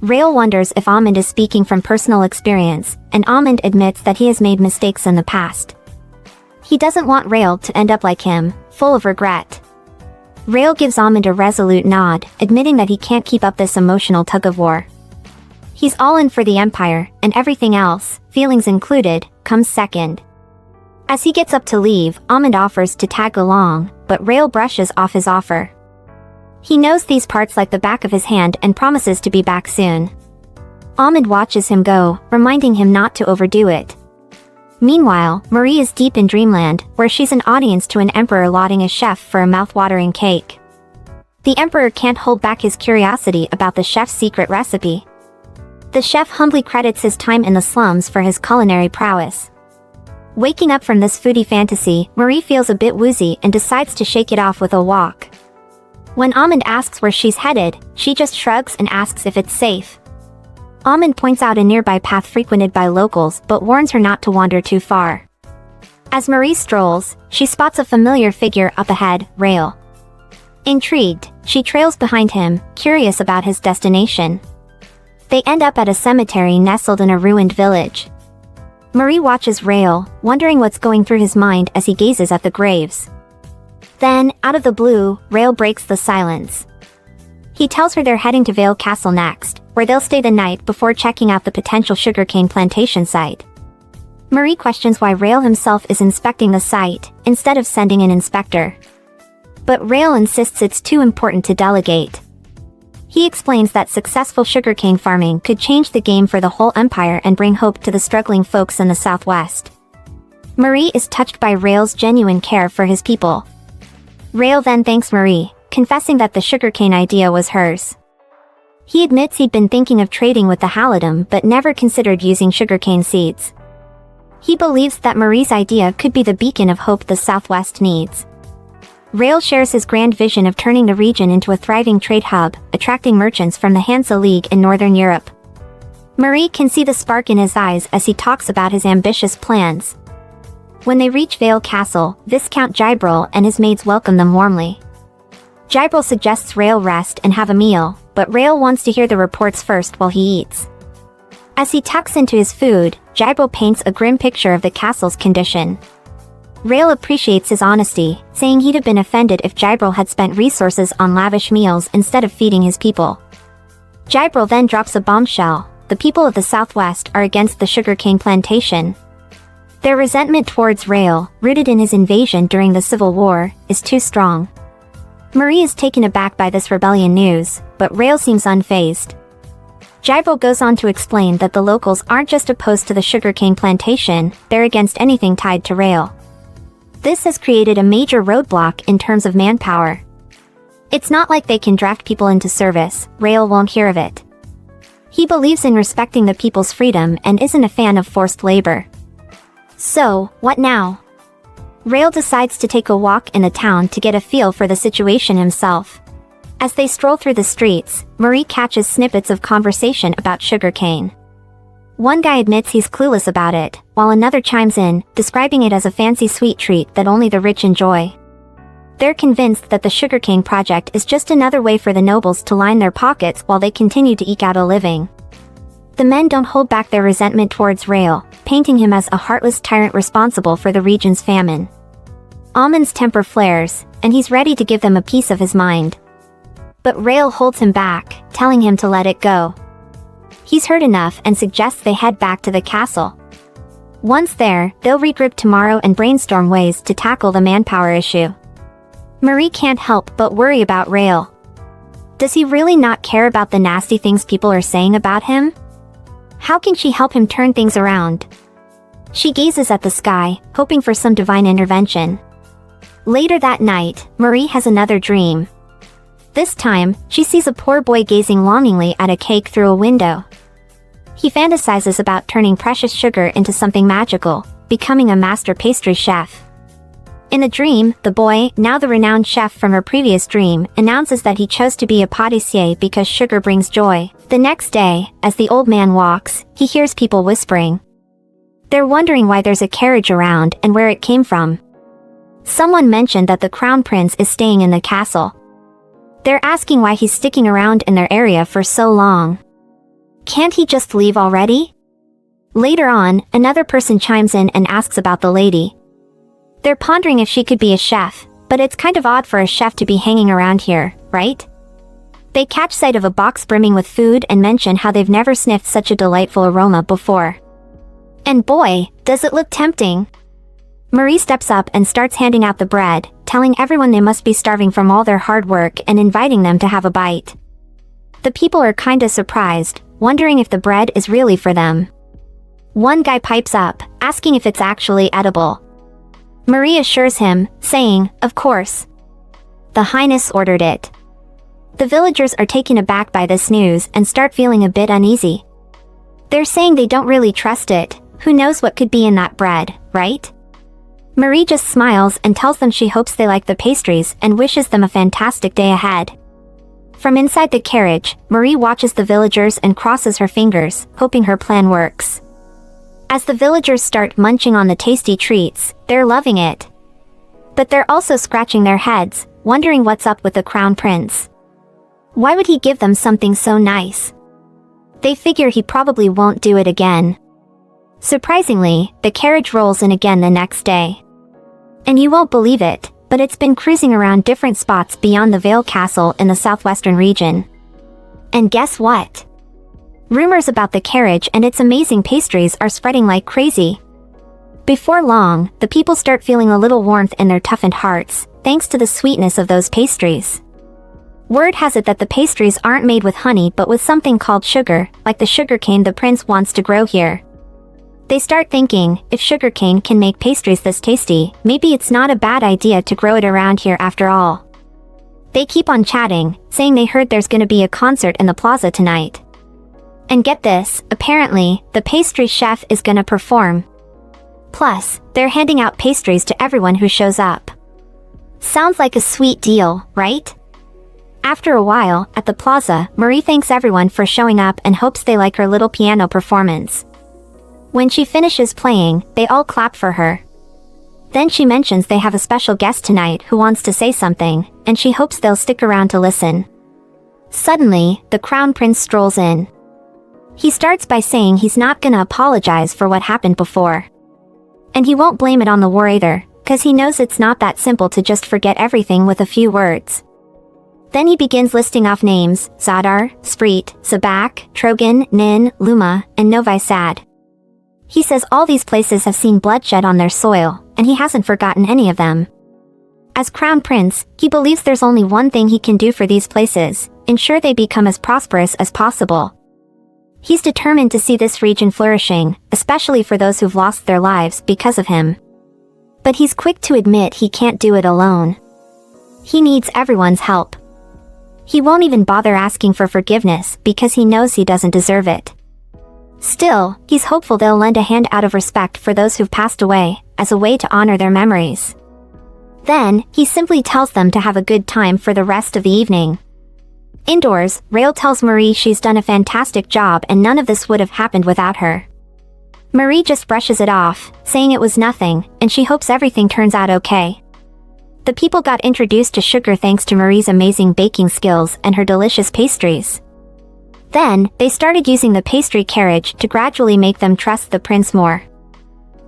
Rael wonders if Amon is speaking from personal experience, and Amon admits that he has made mistakes in the past. He doesn't want Rael to end up like him, full of regret. Rael gives Amon a resolute nod, admitting that he can't keep up this emotional tug-of-war. He's all in for the Empire, and everything else, feelings included, comes second. As he gets up to leave, Amon offers to tag along, but Rael brushes off his offer. He knows these parts like the back of his hand and promises to be back soon. Amon watches him go, reminding him not to overdo it. Meanwhile, Marie is deep in dreamland, where she's an audience to an emperor lauding a chef for a mouth-watering cake. The emperor can't hold back his curiosity about the chef's secret recipe. The chef humbly credits his time in the slums for his culinary prowess. Waking up from this foodie fantasy, Marie feels a bit woozy and decides to shake it off with a walk. When Amon asks where she's headed, she just shrugs and asks if it's safe. Amon points out a nearby path frequented by locals but warns her not to wander too far. As Marie strolls, she spots a familiar figure up ahead, Rael. Intrigued, she trails behind him, curious about his destination. They end up at a cemetery nestled in a ruined village. Marie watches Rael, wondering what's going through his mind as he gazes at the graves. Then, out of the blue, Rail breaks the silence. He tells her they're heading to Vale Castle next, where they'll stay the night before checking out the potential sugarcane plantation site. Marie questions why Rail himself is inspecting the site, instead of sending an inspector. But Rail insists it's too important to delegate. He explains that successful sugarcane farming could change the game for the whole empire and bring hope to the struggling folks in the southwest. Marie is touched by Rail's genuine care for his people. Rail then thanks Marie, confessing that the sugarcane idea was hers. He admits he'd been thinking of trading with the Halidom but never considered using sugarcane seeds. He believes that Marie's idea could be the beacon of hope the Southwest needs. Rail shares his grand vision of turning the region into a thriving trade hub, attracting merchants from the Hansa League in Northern Europe. Marie can see the spark in his eyes as he talks about his ambitious plans. When they reach Vale Castle, Viscount Gibril and his maids welcome them warmly. Gibril suggests Rail rest and have a meal, but Rail wants to hear the reports first while he eats. As he tucks into his food, Gibril paints a grim picture of the castle's condition. Rail appreciates his honesty, saying he'd have been offended if Gibril had spent resources on lavish meals instead of feeding his people. Gibril then drops a bombshell: the people of the Southwest are against the sugarcane plantation. Their resentment towards Rail, rooted in his invasion during the Civil War, is too strong. Marie is taken aback by this rebellion news, but Rail seems unfazed. Gibril goes on to explain that the locals aren't just opposed to the sugarcane plantation, they're against anything tied to Rail. This has created a major roadblock in terms of manpower. It's not like they can draft people into service, Rail won't hear of it. He believes in respecting the people's freedom and isn't a fan of forced labor. So, what now? Rail decides to take a walk in the town to get a feel for the situation himself. As they stroll through the streets, Marie catches snippets of conversation about sugarcane. One guy admits he's clueless about it, while another chimes in, describing it as a fancy sweet treat that only the rich enjoy. They're convinced that the sugarcane project is just another way for the nobles to line their pockets while they continue to eke out a living. The men don't hold back their resentment towards Rail, painting him as a heartless tyrant responsible for the region's famine. Amon's temper flares, and he's ready to give them a piece of his mind. But Rail holds him back, telling him to let it go. He's heard enough and suggests they head back to the castle. Once there, they'll regroup tomorrow and brainstorm ways to tackle the manpower issue. Marie can't help but worry about Rail. Does he really not care about the nasty things people are saying about him? How can she help him turn things around? She gazes at the sky, hoping for some divine intervention. Later that night, Marie has another dream. This time, she sees a poor boy gazing longingly at a cake through a window. He fantasizes about turning precious sugar into something magical, becoming a master pastry chef. In the dream, the boy, now the renowned chef from her previous dream, announces that he chose to be a pâtissier because sugar brings joy. The next day, as the old man walks, he hears people whispering. They're wondering why there's a carriage around and where it came from. Someone mentioned that the crown prince is staying in the castle. They're asking why he's sticking around in their area for so long. Can't he just leave already? Later on, another person chimes in and asks about the lady. They're pondering if she could be a chef, but it's kind of odd for a chef to be hanging around here, right? They catch sight of a box brimming with food and mention how they've never sniffed such a delightful aroma before. And boy, does it look tempting. Marie steps up and starts handing out the bread, telling everyone they must be starving from all their hard work and inviting them to have a bite. The people are kinda surprised, wondering if the bread is really for them. One guy pipes up, asking if it's actually edible. Marie assures him, saying, "Of course. The Highness ordered it." The villagers are taken aback by this news and start feeling a bit uneasy. They're saying they don't really trust it. Who knows what could be in that bread, right? Marie just smiles and tells them she hopes they like the pastries and wishes them a fantastic day ahead. From inside the carriage, Marie watches the villagers and crosses her fingers, hoping her plan works. As the villagers start munching on the tasty treats, they're loving it. But they're also scratching their heads, wondering what's up with the crown prince. Why would he give them something so nice? They figure he probably won't do it again. Surprisingly, the carriage rolls in again the next day. And you won't believe it, but it's been cruising around different spots beyond the Vale Castle in the southwestern region. And guess what? Rumors about the carriage and its amazing pastries are spreading like crazy. Before long, the people start feeling a little warmth in their toughened hearts, thanks to the sweetness of those pastries. Word has it that the pastries aren't made with honey but with something called sugar, like the sugarcane the prince wants to grow here. They start thinking, if sugarcane can make pastries this tasty, maybe it's not a bad idea to grow it around here after all. They keep on chatting, saying they heard there's gonna be a concert in the plaza tonight. And get this, apparently, the pastry chef is gonna perform. Plus, they're handing out pastries to everyone who shows up. Sounds like a sweet deal, right? After a while, at the plaza, Marie thanks everyone for showing up and hopes they like her little piano performance. When she finishes playing, they all clap for her. Then she mentions they have a special guest tonight who wants to say something, and she hopes they'll stick around to listen. Suddenly, the crown prince strolls in. He starts by saying he's not gonna apologize for what happened before. And he won't blame it on the war either, cause he knows it's not that simple to just forget everything with a few words. Then he begins listing off names: Zadar, Spreet, Sabak, Trogan, Nin, Luma, and Novi Sad. He says all these places have seen bloodshed on their soil, and he hasn't forgotten any of them. As crown prince, he believes there's only one thing he can do for these places: ensure they become as prosperous as possible. He's determined to see this region flourishing, especially for those who've lost their lives because of him. But he's quick to admit he can't do it alone. He needs everyone's help. He won't even bother asking for forgiveness because he knows he doesn't deserve it. Still, he's hopeful they'll lend a hand out of respect for those who've passed away, as a way to honor their memories. Then, he simply tells them to have a good time for the rest of the evening. Indoors, Rael tells Marie she's done a fantastic job and none of this would have happened without her. Marie just brushes it off, saying it was nothing, and she hopes everything turns out okay. The people got introduced to sugar thanks to Marie's amazing baking skills and her delicious pastries. Then, they started using the pastry carriage to gradually make them trust the prince more.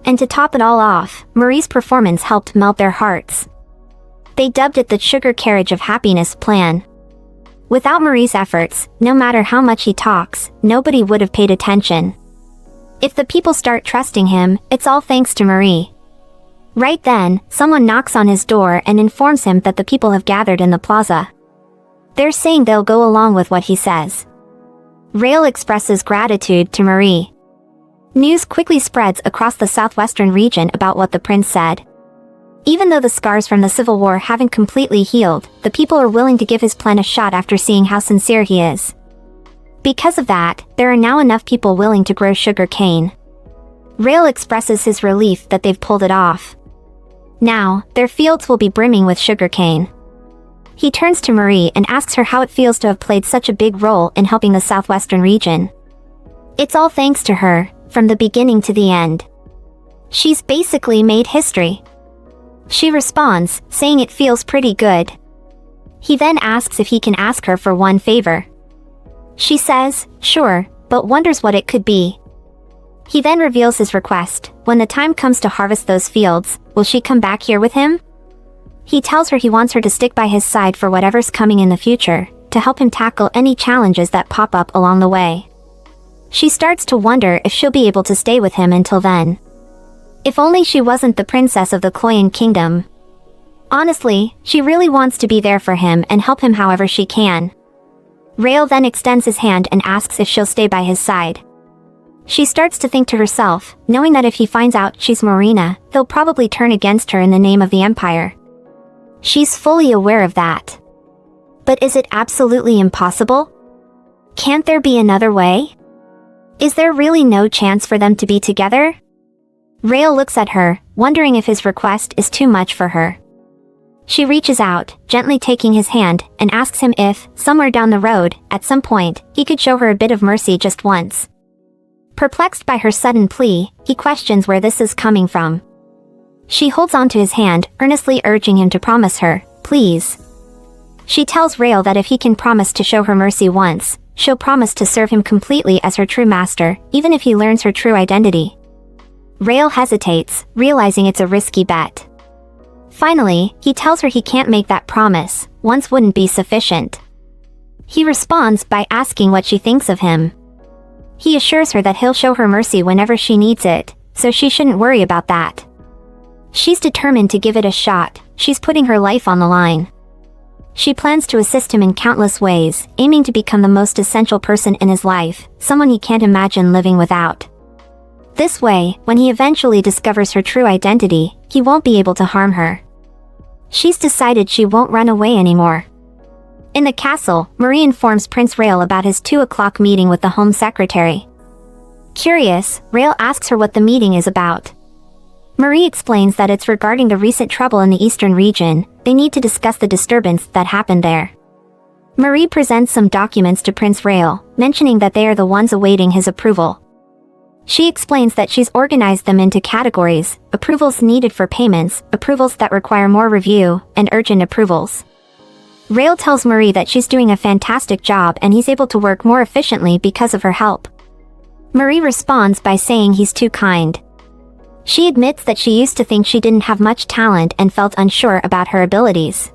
And to top it all off, Marie's performance helped melt their hearts. They dubbed it the Sugar Carriage of Happiness plan. Without Marie's efforts, no matter how much he talks, nobody would have paid attention. If the people start trusting him, it's all thanks to Marie. Right then, someone knocks on his door and informs him that the people have gathered in the plaza. They're saying they'll go along with what he says. Rael expresses gratitude to Marie. News quickly spreads across the southwestern region about what the prince said. Even though the scars from the civil war haven't completely healed, the people are willing to give his plan a shot after seeing how sincere he is. Because of that, there are now enough people willing to grow sugar cane. Rael expresses his relief that they've pulled it off. Now, their fields will be brimming with sugar cane. He turns to Marie and asks her how it feels to have played such a big role in helping the southwestern region. It's all thanks to her, from the beginning to the end. She's basically made history. She responds, saying it feels pretty good. He then asks if he can ask her for one favor. She says, sure, but wonders what it could be. He then reveals his request: when the time comes to harvest those fields, will she come back here with him? He tells her he wants her to stick by his side for whatever's coming in the future, to help him tackle any challenges that pop up along the way. She starts to wonder if she'll be able to stay with him until then. If only she wasn't the princess of the Kloyan kingdom. Honestly, she really wants to be there for him and help him however she can. Rael then extends his hand and asks if she'll stay by his side. She starts to think to herself, knowing that if he finds out she's Maurina, he'll probably turn against her in the name of the empire. She's fully aware of that. But is it absolutely impossible? Can't there be another way? Is there really no chance for them to be together? Rael looks at her, wondering if his request is too much for her. She reaches out, gently taking his hand, and asks him if, somewhere down the road, at some point, he could show her a bit of mercy just once. Perplexed by her sudden plea, he questions where this is coming from. She holds onto his hand, earnestly urging him to promise her, please. She tells Rael that if he can promise to show her mercy once, she'll promise to serve him completely as her true master, even if he learns her true identity. Rael hesitates, realizing it's a risky bet. Finally, he tells her he can't make that promise, once wouldn't be sufficient. He responds by asking what she thinks of him. He assures her that he'll show her mercy whenever she needs it, so she shouldn't worry about that. She's determined to give it a shot, she's putting her life on the line. She plans to assist him in countless ways, aiming to become the most essential person in his life, someone he can't imagine living without. This way, when he eventually discovers her true identity, he won't be able to harm her. She's decided she won't run away anymore. In the castle, Marie informs Prince Rael about his 2 o'clock meeting with the Home Secretary. Curious, Rael asks her what the meeting is about. Marie explains that it's regarding the recent trouble in the eastern region. They need to discuss the disturbance that happened there. Marie presents some documents to Prince Rael, mentioning that they are the ones awaiting his approval. She explains that she's organized them into categories: approvals needed for payments, approvals that require more review, and urgent approvals. Rael tells Marie that she's doing a fantastic job and he's able to work more efficiently because of her help. Marie responds by saying he's too kind. She admits that she used to think she didn't have much talent and felt unsure about her abilities.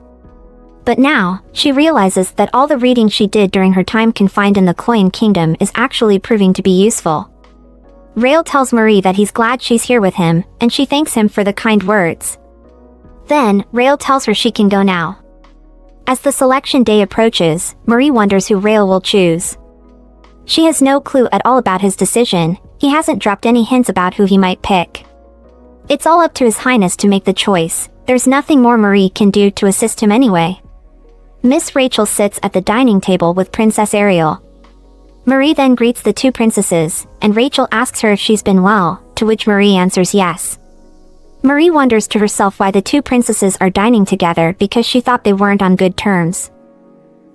But now, she realizes that all the reading she did during her time confined in the Koyan Kingdom is actually proving to be useful. Rael tells Marie that he's glad she's here with him, and she thanks him for the kind words. Then, Rael tells her she can go now. As the selection day approaches, Marie wonders who Rael will choose. She has no clue at all about his decision. He hasn't dropped any hints about who he might pick. It's all up to His Highness to make the choice. There's nothing more Marie can do to assist him anyway. Miss Rachel sits at the dining table with Princess Ariel. Marie then greets the 2 princesses, and Rachel asks her if she's been well, to which Marie answers yes. Marie wonders to herself why the 2 princesses are dining together because she thought they weren't on good terms.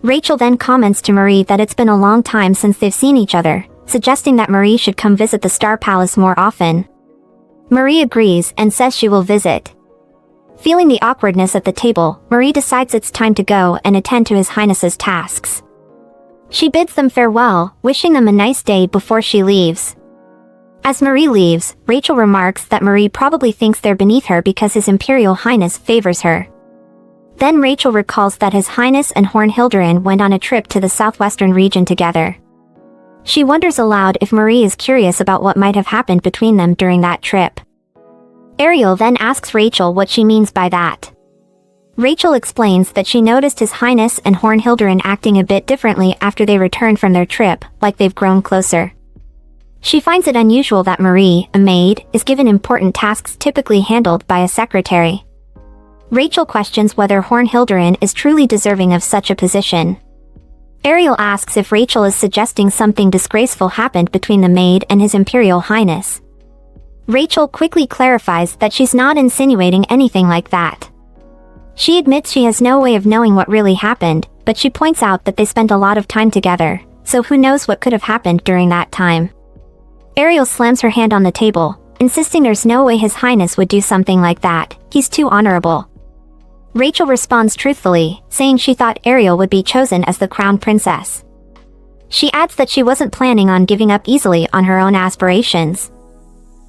Rachel then comments to Marie that it's been a long time since they've seen each other, suggesting that Marie should come visit the Star Palace more often. Marie agrees and says she will visit. Feeling the awkwardness at the table, Marie decides it's time to go and attend to His Highness's tasks. She bids them farewell, wishing them a nice day before she leaves. As Marie leaves, Rachel remarks that Marie probably thinks they're beneath her because His Imperial Highness favors her. Then Rachel recalls that His Highness and Hornhilderin went on a trip to the southwestern region together. She wonders aloud if Marie is curious about what might have happened between them during that trip. Ariel then asks Rachel what she means by that. Rachel explains that she noticed His Highness and Hornhilderin acting a bit differently after they returned from their trip, like they've grown closer. She finds it unusual that Marie, a maid, is given important tasks typically handled by a secretary. Rachel questions whether Hornhilderin is truly deserving of such a position. Ariel asks if Rachel is suggesting something disgraceful happened between the maid and His Imperial Highness. Rachel quickly clarifies that she's not insinuating anything like that. She admits she has no way of knowing what really happened, but she points out that they spent a lot of time together, so who knows what could have happened during that time. Ariel slams her hand on the table, insisting there's no way His Highness would do something like that, he's too honorable. Rachel responds truthfully, saying she thought Ariel would be chosen as the crown princess. She adds that she wasn't planning on giving up easily on her own aspirations.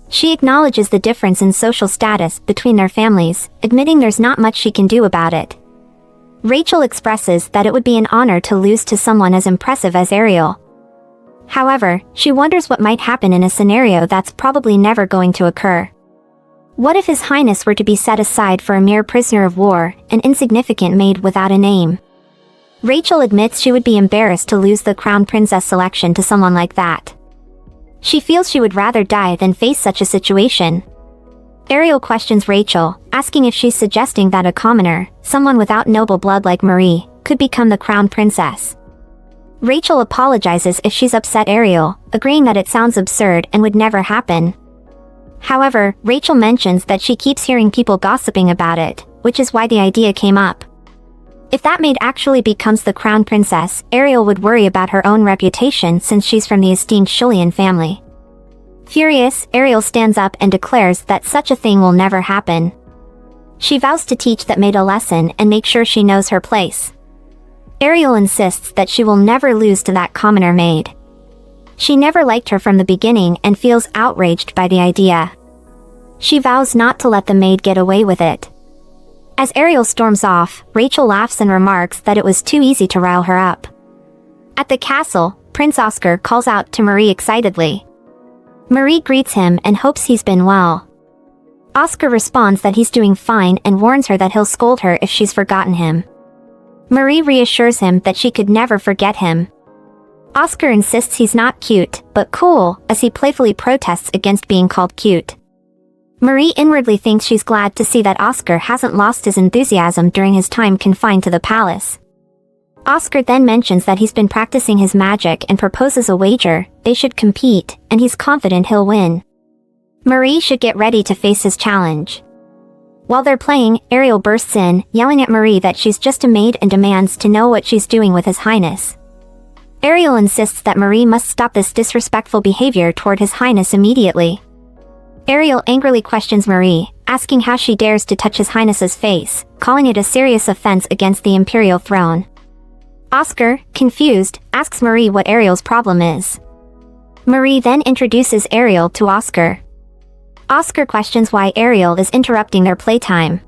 She acknowledges the difference in social status between their families, admitting there's not much she can do about it. Rachel expresses that it would be an honor to lose to someone as impressive as Ariel. However, she wonders what might happen in a scenario that's probably never going to occur. What if His Highness were to be set aside for a mere prisoner of war, an insignificant maid without a name? Rachel admits she would be embarrassed to lose the crown princess selection to someone like that. She feels she would rather die than face such a situation. Ariel questions Rachel, asking if she's suggesting that a commoner, someone without noble blood like Marie, could become the crown princess. Rachel apologizes if she's upset Ariel, agreeing that it sounds absurd and would never happen. However, Rachel mentions that she keeps hearing people gossiping about it, which is why the idea came up. If that maid actually becomes the crown princess, Ariel would worry about her own reputation since she's from the esteemed Shulian family. Furious, Ariel stands up and declares that such a thing will never happen. She vows to teach that maid a lesson and make sure she knows her place. Ariel insists that she will never lose to that commoner maid. She never liked her from the beginning and feels outraged by the idea. She vows not to let the maid get away with it. As Ariel storms off, Rachel laughs and remarks that it was too easy to rile her up. At the castle, Prince Oscar calls out to Marie excitedly. Marie greets him and hopes he's been well. Oscar responds that he's doing fine and warns her that he'll scold her if she's forgotten him. Marie reassures him that she could never forget him. Oscar insists he's not cute, but cool, as he playfully protests against being called cute. Marie inwardly thinks she's glad to see that Oscar hasn't lost his enthusiasm during his time confined to the palace. Oscar then mentions that he's been practicing his magic and proposes a wager. They should compete, and he's confident he'll win. Marie should get ready to face his challenge. While they're playing, Ariel bursts in, yelling at Marie that she's just a maid and demands to know what she's doing with His Highness. Ariel insists that Marie must stop this disrespectful behavior toward His Highness immediately. Ariel angrily questions Marie, asking how she dares to touch His Highness's face, calling it a serious offense against the imperial throne. Oscar, confused, asks Marie what Ariel's problem is. Marie then introduces Ariel to Oscar. Oscar questions why Ariel is interrupting their playtime.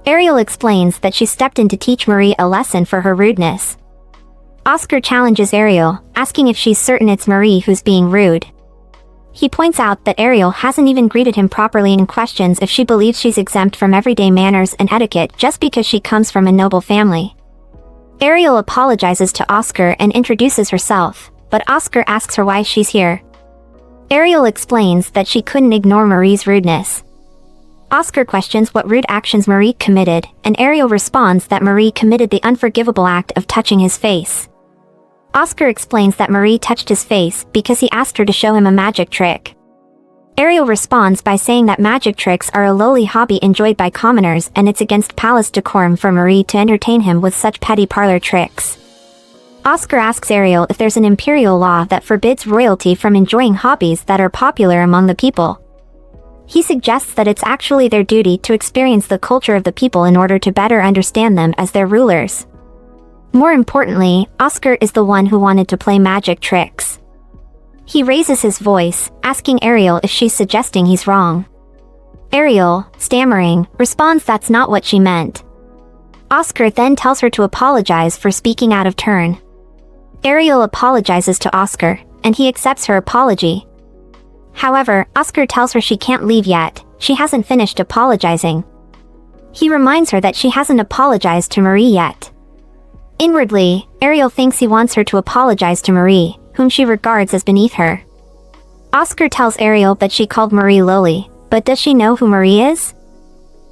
Ariel explains that she stepped in to teach Marie a lesson for her rudeness. Oscar challenges Ariel, asking if she's certain it's Marie who's being rude. He points out that Ariel hasn't even greeted him properly and questions if she believes she's exempt from everyday manners and etiquette just because she comes from a noble family. Ariel apologizes to Oscar and introduces herself, but Oscar asks her why she's here. Ariel explains that she couldn't ignore Marie's rudeness. Oscar questions what rude actions Marie committed, and Ariel responds that Marie committed the unforgivable act of touching his face. Oscar explains that Marie touched his face because he asked her to show him a magic trick. Ariel responds by saying that magic tricks are a lowly hobby enjoyed by commoners and it's against palace decorum for Marie to entertain him with such petty parlor tricks. Oscar asks Ariel if there's an imperial law that forbids royalty from enjoying hobbies that are popular among the people. He suggests that it's actually their duty to experience the culture of the people in order to better understand them as their rulers. More importantly, Oscar is the one who wanted to play magic tricks. He raises his voice, asking Ariel if she's suggesting he's wrong. Ariel, stammering, responds that's not what she meant. Oscar then tells her to apologize for speaking out of turn. Ariel apologizes to Oscar, and he accepts her apology. However, Oscar tells her she can't leave yet, she hasn't finished apologizing. He reminds her that she hasn't apologized to Marie yet. Inwardly, Ariel thinks he wants her to apologize to Marie, whom she regards as beneath her. Oscar tells Ariel that she called Marie lowly, but does she know who Marie is?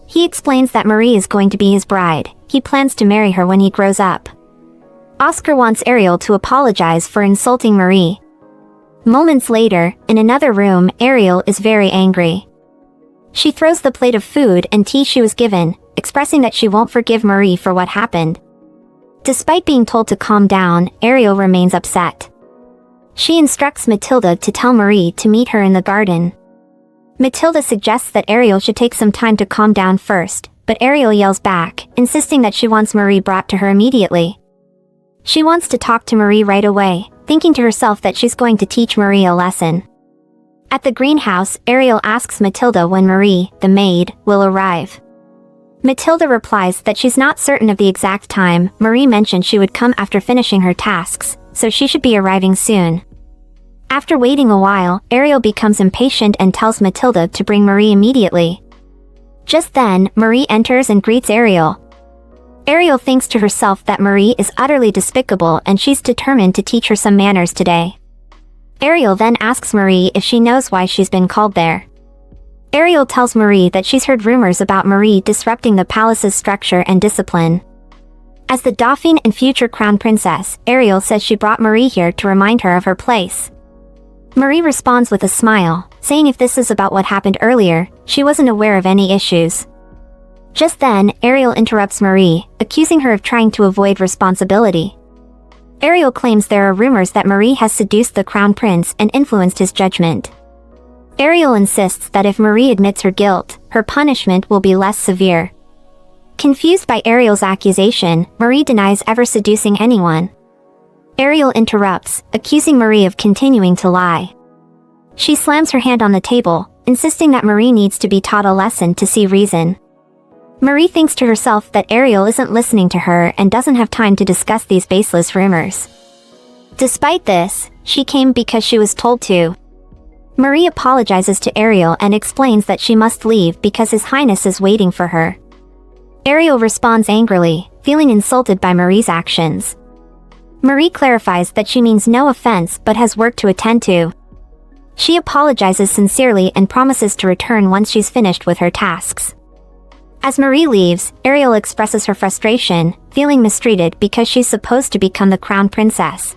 He explains that Marie is going to be his bride, he plans to marry her when he grows up. Oscar wants Ariel to apologize for insulting Marie. Moments later, in another room, Ariel is very angry. She throws the plate of food and tea she was given, expressing that she won't forgive Marie for what happened. Despite being told to calm down, Ariel remains upset. She instructs Matilda to tell Marie to meet her in the garden. Matilda suggests that Ariel should take some time to calm down first, but Ariel yells back, insisting that she wants Marie brought to her immediately. She wants to talk to Marie right away, thinking to herself that she's going to teach Marie a lesson. At the greenhouse, Ariel asks Matilda when Marie, the maid, will arrive. Matilda replies that she's not certain of the exact time. Marie mentioned she would come after finishing her tasks, so she should be arriving soon. After waiting a while, Ariel becomes impatient and tells Matilda to bring Marie immediately. Just then, Marie enters and greets Ariel. Ariel thinks to herself that Marie is utterly despicable and she's determined to teach her some manners today. Ariel then asks Marie if she knows why she's been called there. Ariel tells Marie that she's heard rumors about Marie disrupting the palace's structure and discipline. As the Dauphine and future crown princess, Ariel says she brought Marie here to remind her of her place. Marie responds with a smile, saying if this is about what happened earlier, she wasn't aware of any issues. Just then, Ariel interrupts Marie, accusing her of trying to avoid responsibility. Ariel claims there are rumors that Marie has seduced the crown prince and influenced his judgment. Ariel insists that if Marie admits her guilt, her punishment will be less severe. Confused by Ariel's accusation, Marie denies ever seducing anyone. Ariel interrupts, accusing Marie of continuing to lie. She slams her hand on the table, insisting that Marie needs to be taught a lesson to see reason. Marie thinks to herself that Ariel isn't listening to her and doesn't have time to discuss these baseless rumors. Despite this, she came because she was told to. Marie apologizes to Ariel and explains that she must leave because His Highness is waiting for her. Ariel responds angrily, feeling insulted by Marie's actions. Marie clarifies that she means no offense but has work to attend to. She apologizes sincerely and promises to return once she's finished with her tasks. As Marie leaves, Ariel expresses her frustration, feeling mistreated because she's supposed to become the crown princess.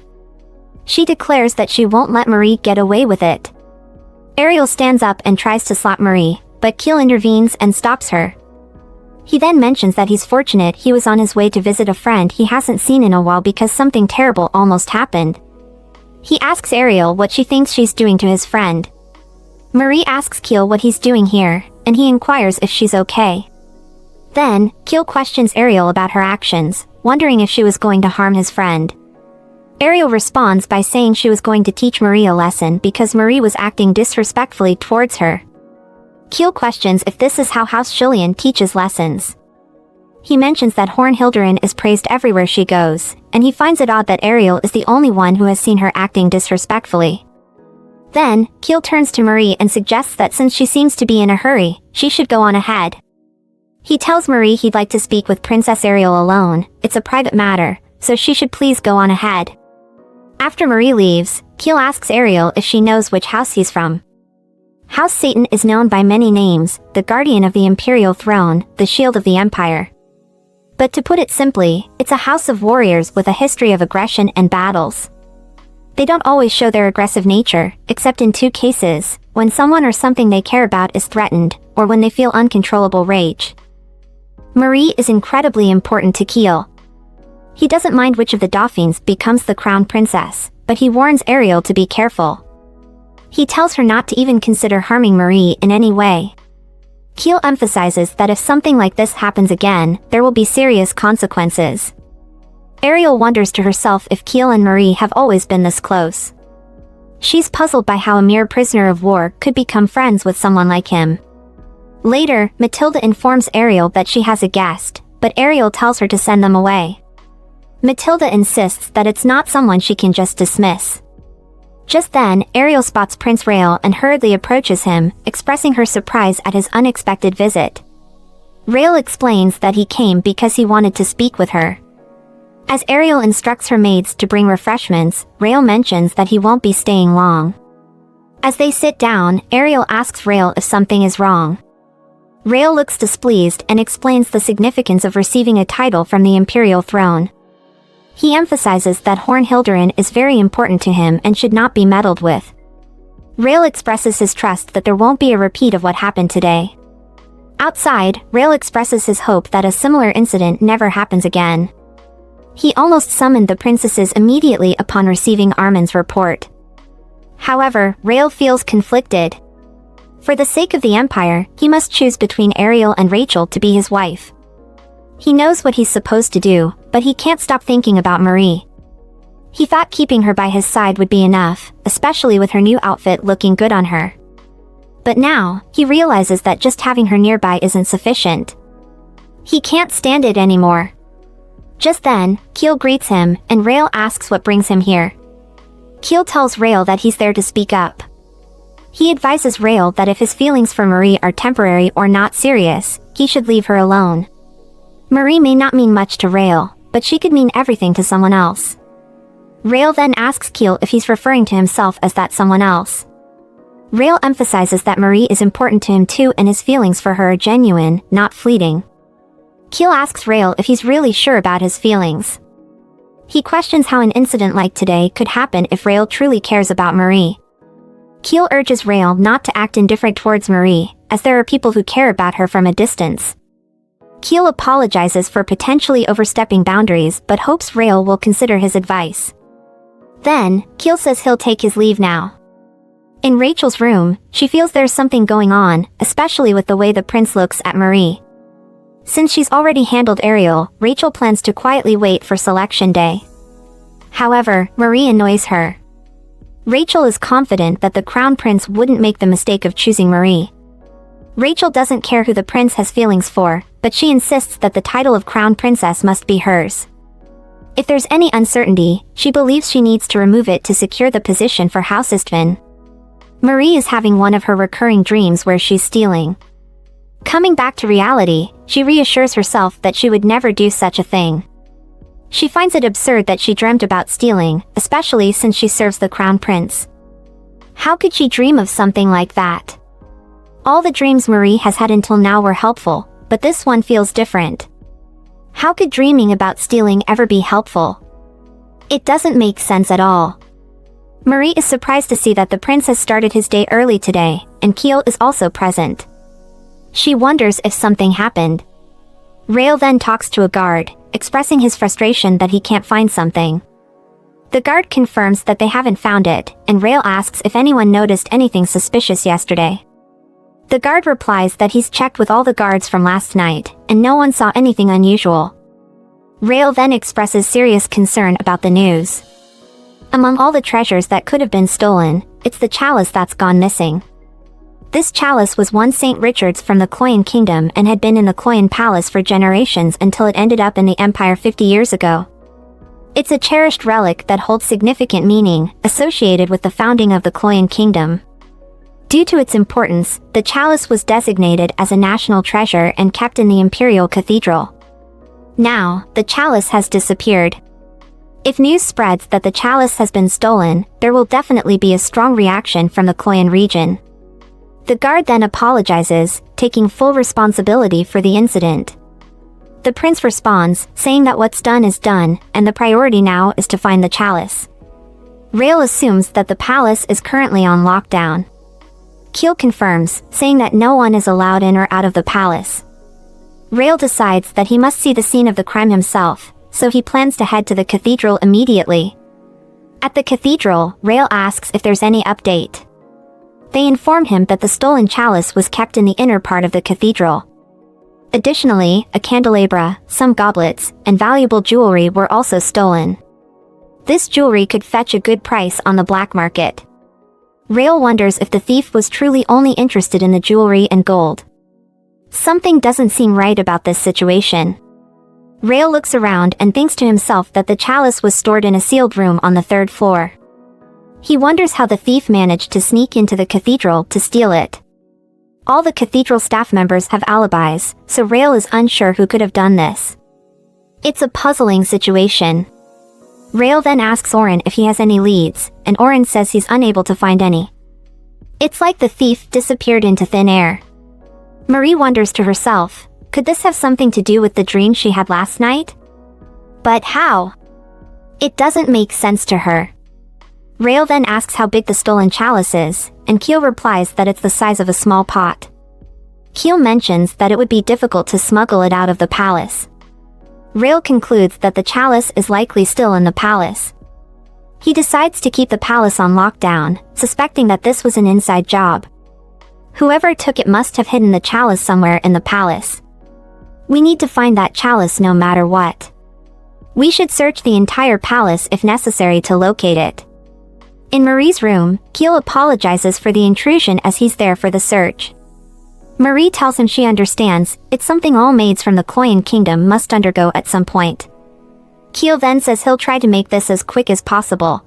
She declares that she won't let Marie get away with it. Ariel stands up and tries to slap Marie, but Keel intervenes and stops her. He then mentions that he's fortunate he was on his way to visit a friend he hasn't seen in a while because something terrible almost happened. He asks Ariel what she thinks she's doing to his friend. Marie asks Keel what he's doing here, and he inquires if she's okay. Then, Keel questions Ariel about her actions, wondering if she was going to harm his friend. Ariel responds by saying she was going to teach Marie a lesson because Marie was acting disrespectfully towards her. Keel questions if this is how House Shillian teaches lessons. He mentions that Hornhilderin is praised everywhere she goes, and he finds it odd that Ariel is the only one who has seen her acting disrespectfully. Then, Keel turns to Marie and suggests that since she seems to be in a hurry, she should go on ahead. He tells Marie he'd like to speak with Princess Ariel alone, it's a private matter, so she should please go on ahead. After Marie leaves, Keel asks Ariel if she knows which house he's from. House Satan is known by many names, the guardian of the imperial throne, the shield of the empire. But to put it simply, it's a house of warriors with a history of aggression and battles. They don't always show their aggressive nature, except in two cases, when someone or something they care about is threatened, or when they feel uncontrollable rage. Marie is incredibly important to Keel. He doesn't mind which of the Dauphines becomes the crown princess, but he warns Ariel to be careful. He tells her not to even consider harming Marie in any way. Keel emphasizes that if something like this happens again, there will be serious consequences. Ariel wonders to herself if Keel and Marie have always been this close. She's puzzled by how a mere prisoner of war could become friends with someone like him. Later, Matilda informs Ariel that she has a guest, but Ariel tells her to send them away. Matilda insists that it's not someone she can just dismiss. Just then, Ariel spots Prince Rael and hurriedly approaches him, expressing her surprise at his unexpected visit. Rael explains that he came because he wanted to speak with her. As Ariel instructs her maids to bring refreshments, Rael mentions that he won't be staying long. As they sit down, Ariel asks Rael if something is wrong. Rael looks displeased and explains the significance of receiving a title from the imperial throne. He emphasizes that Hornhilderin is very important to him and should not be meddled with. Rael expresses his trust that there won't be a repeat of what happened today. Outside, Rael expresses his hope that a similar incident never happens again. He almost summoned the princesses immediately upon receiving Armin's report. However, Rael feels conflicted. For the sake of the Empire, he must choose between Ariel and Rachel to be his wife. He knows what he's supposed to do, but he can't stop thinking about Marie. He thought keeping her by his side would be enough, especially with her new outfit looking good on her. But now, he realizes that just having her nearby isn't sufficient. He can't stand it anymore. Just then, Keel greets him, and Rael asks what brings him here. Keel tells Rael that he's there to speak up. He advises Rael that if his feelings for Marie are temporary or not serious, he should leave her alone. Marie may not mean much to Rael, but she could mean everything to someone else. Rael then asks Keel if he's referring to himself as that someone else. Rael emphasizes that Marie is important to him too and his feelings for her are genuine, not fleeting. Keel asks Rael if he's really sure about his feelings. He questions how an incident like today could happen if Rael truly cares about Marie. Keel urges Rael not to act indifferent towards Marie, as there are people who care about her from a distance. Keel apologizes for potentially overstepping boundaries but hopes Rael will consider his advice. Then, Keel says he'll take his leave now. In Rachel's room, she feels there's something going on, especially with the way the prince looks at Marie. Since she's already handled Ariel, Rachel plans to quietly wait for selection day. However, Marie annoys her. Rachel is confident that the crown prince wouldn't make the mistake of choosing Marie. Rachel doesn't care who the prince has feelings for, but she insists that the title of crown princess must be hers. If there's any uncertainty, she believes she needs to remove it to secure the position for House Istvin. Marie is having one of her recurring dreams where she's stealing. Coming back to reality, she reassures herself that she would never do such a thing. She finds it absurd that she dreamt about stealing, especially since she serves the crown prince. How could she dream of something like that? All the dreams Marie has had until now were helpful, but this one feels different. How could dreaming about stealing ever be helpful? It doesn't make sense at all. Marie is surprised to see that the prince has started his day early today, and Keel is also present. She wonders if something happened. Rael then talks to a guard, expressing his frustration that he can't find something. The guard confirms that they haven't found it, and Rael asks if anyone noticed anything suspicious yesterday. The guard replies that he's checked with all the guards from last night, and no one saw anything unusual. Rael then expresses serious concern about the news. Among all the treasures that could have been stolen, it's the chalice that's gone missing. This chalice was once St. Richard's from the Cloyan Kingdom and had been in the Cloyan Palace for generations until it ended up in the Empire 50 years ago. It's a cherished relic that holds significant meaning, associated with the founding of the Cloyan Kingdom. Due to its importance, the chalice was designated as a national treasure and kept in the Imperial Cathedral. Now, the chalice has disappeared. If news spreads that the chalice has been stolen, there will definitely be a strong reaction from the Cloyan region. The guard then apologizes, taking full responsibility for the incident. The prince responds, saying that what's done is done, and the priority now is to find the chalice. Rael assumes that the palace is currently on lockdown. Keel confirms, saying that no one is allowed in or out of the palace. Rael decides that he must see the scene of the crime himself, so he plans to head to the cathedral immediately. At the cathedral, Rael asks if there's any update. They inform him that the stolen chalice was kept in the inner part of the cathedral. Additionally, a candelabra, some goblets, and valuable jewelry were also stolen. This jewelry could fetch a good price on the black market. Rael wonders if the thief was truly only interested in the jewelry and gold. Something doesn't seem right about this situation. Rael looks around and thinks to himself that the chalice was stored in a sealed room on the 3rd floor. He wonders how the thief managed to sneak into the cathedral to steal it. All the cathedral staff members have alibis, so Rael is unsure who could have done this. It's a puzzling situation. Rael then asks Oren if he has any leads, and Oren says he's unable to find any. It's like the thief disappeared into thin air. Marie wonders to herself, could this have something to do with the dream she had last night? But how? It doesn't make sense to her. Rael then asks how big the stolen chalice is, and Keel replies that it's the size of a small pot. Keel mentions that it would be difficult to smuggle it out of the palace. Rael concludes that the chalice is likely still in the palace. He decides to keep the palace on lockdown, suspecting that this was an inside job. Whoever took it must have hidden the chalice somewhere in the palace. We need to find that chalice no matter what. We should search the entire palace if necessary to locate it. In Marie's room, Keel apologizes for the intrusion as he's there for the search. Marie tells him she understands, it's something all maids from the Cloyan Kingdom must undergo at some point. Keel then says he'll try to make this as quick as possible.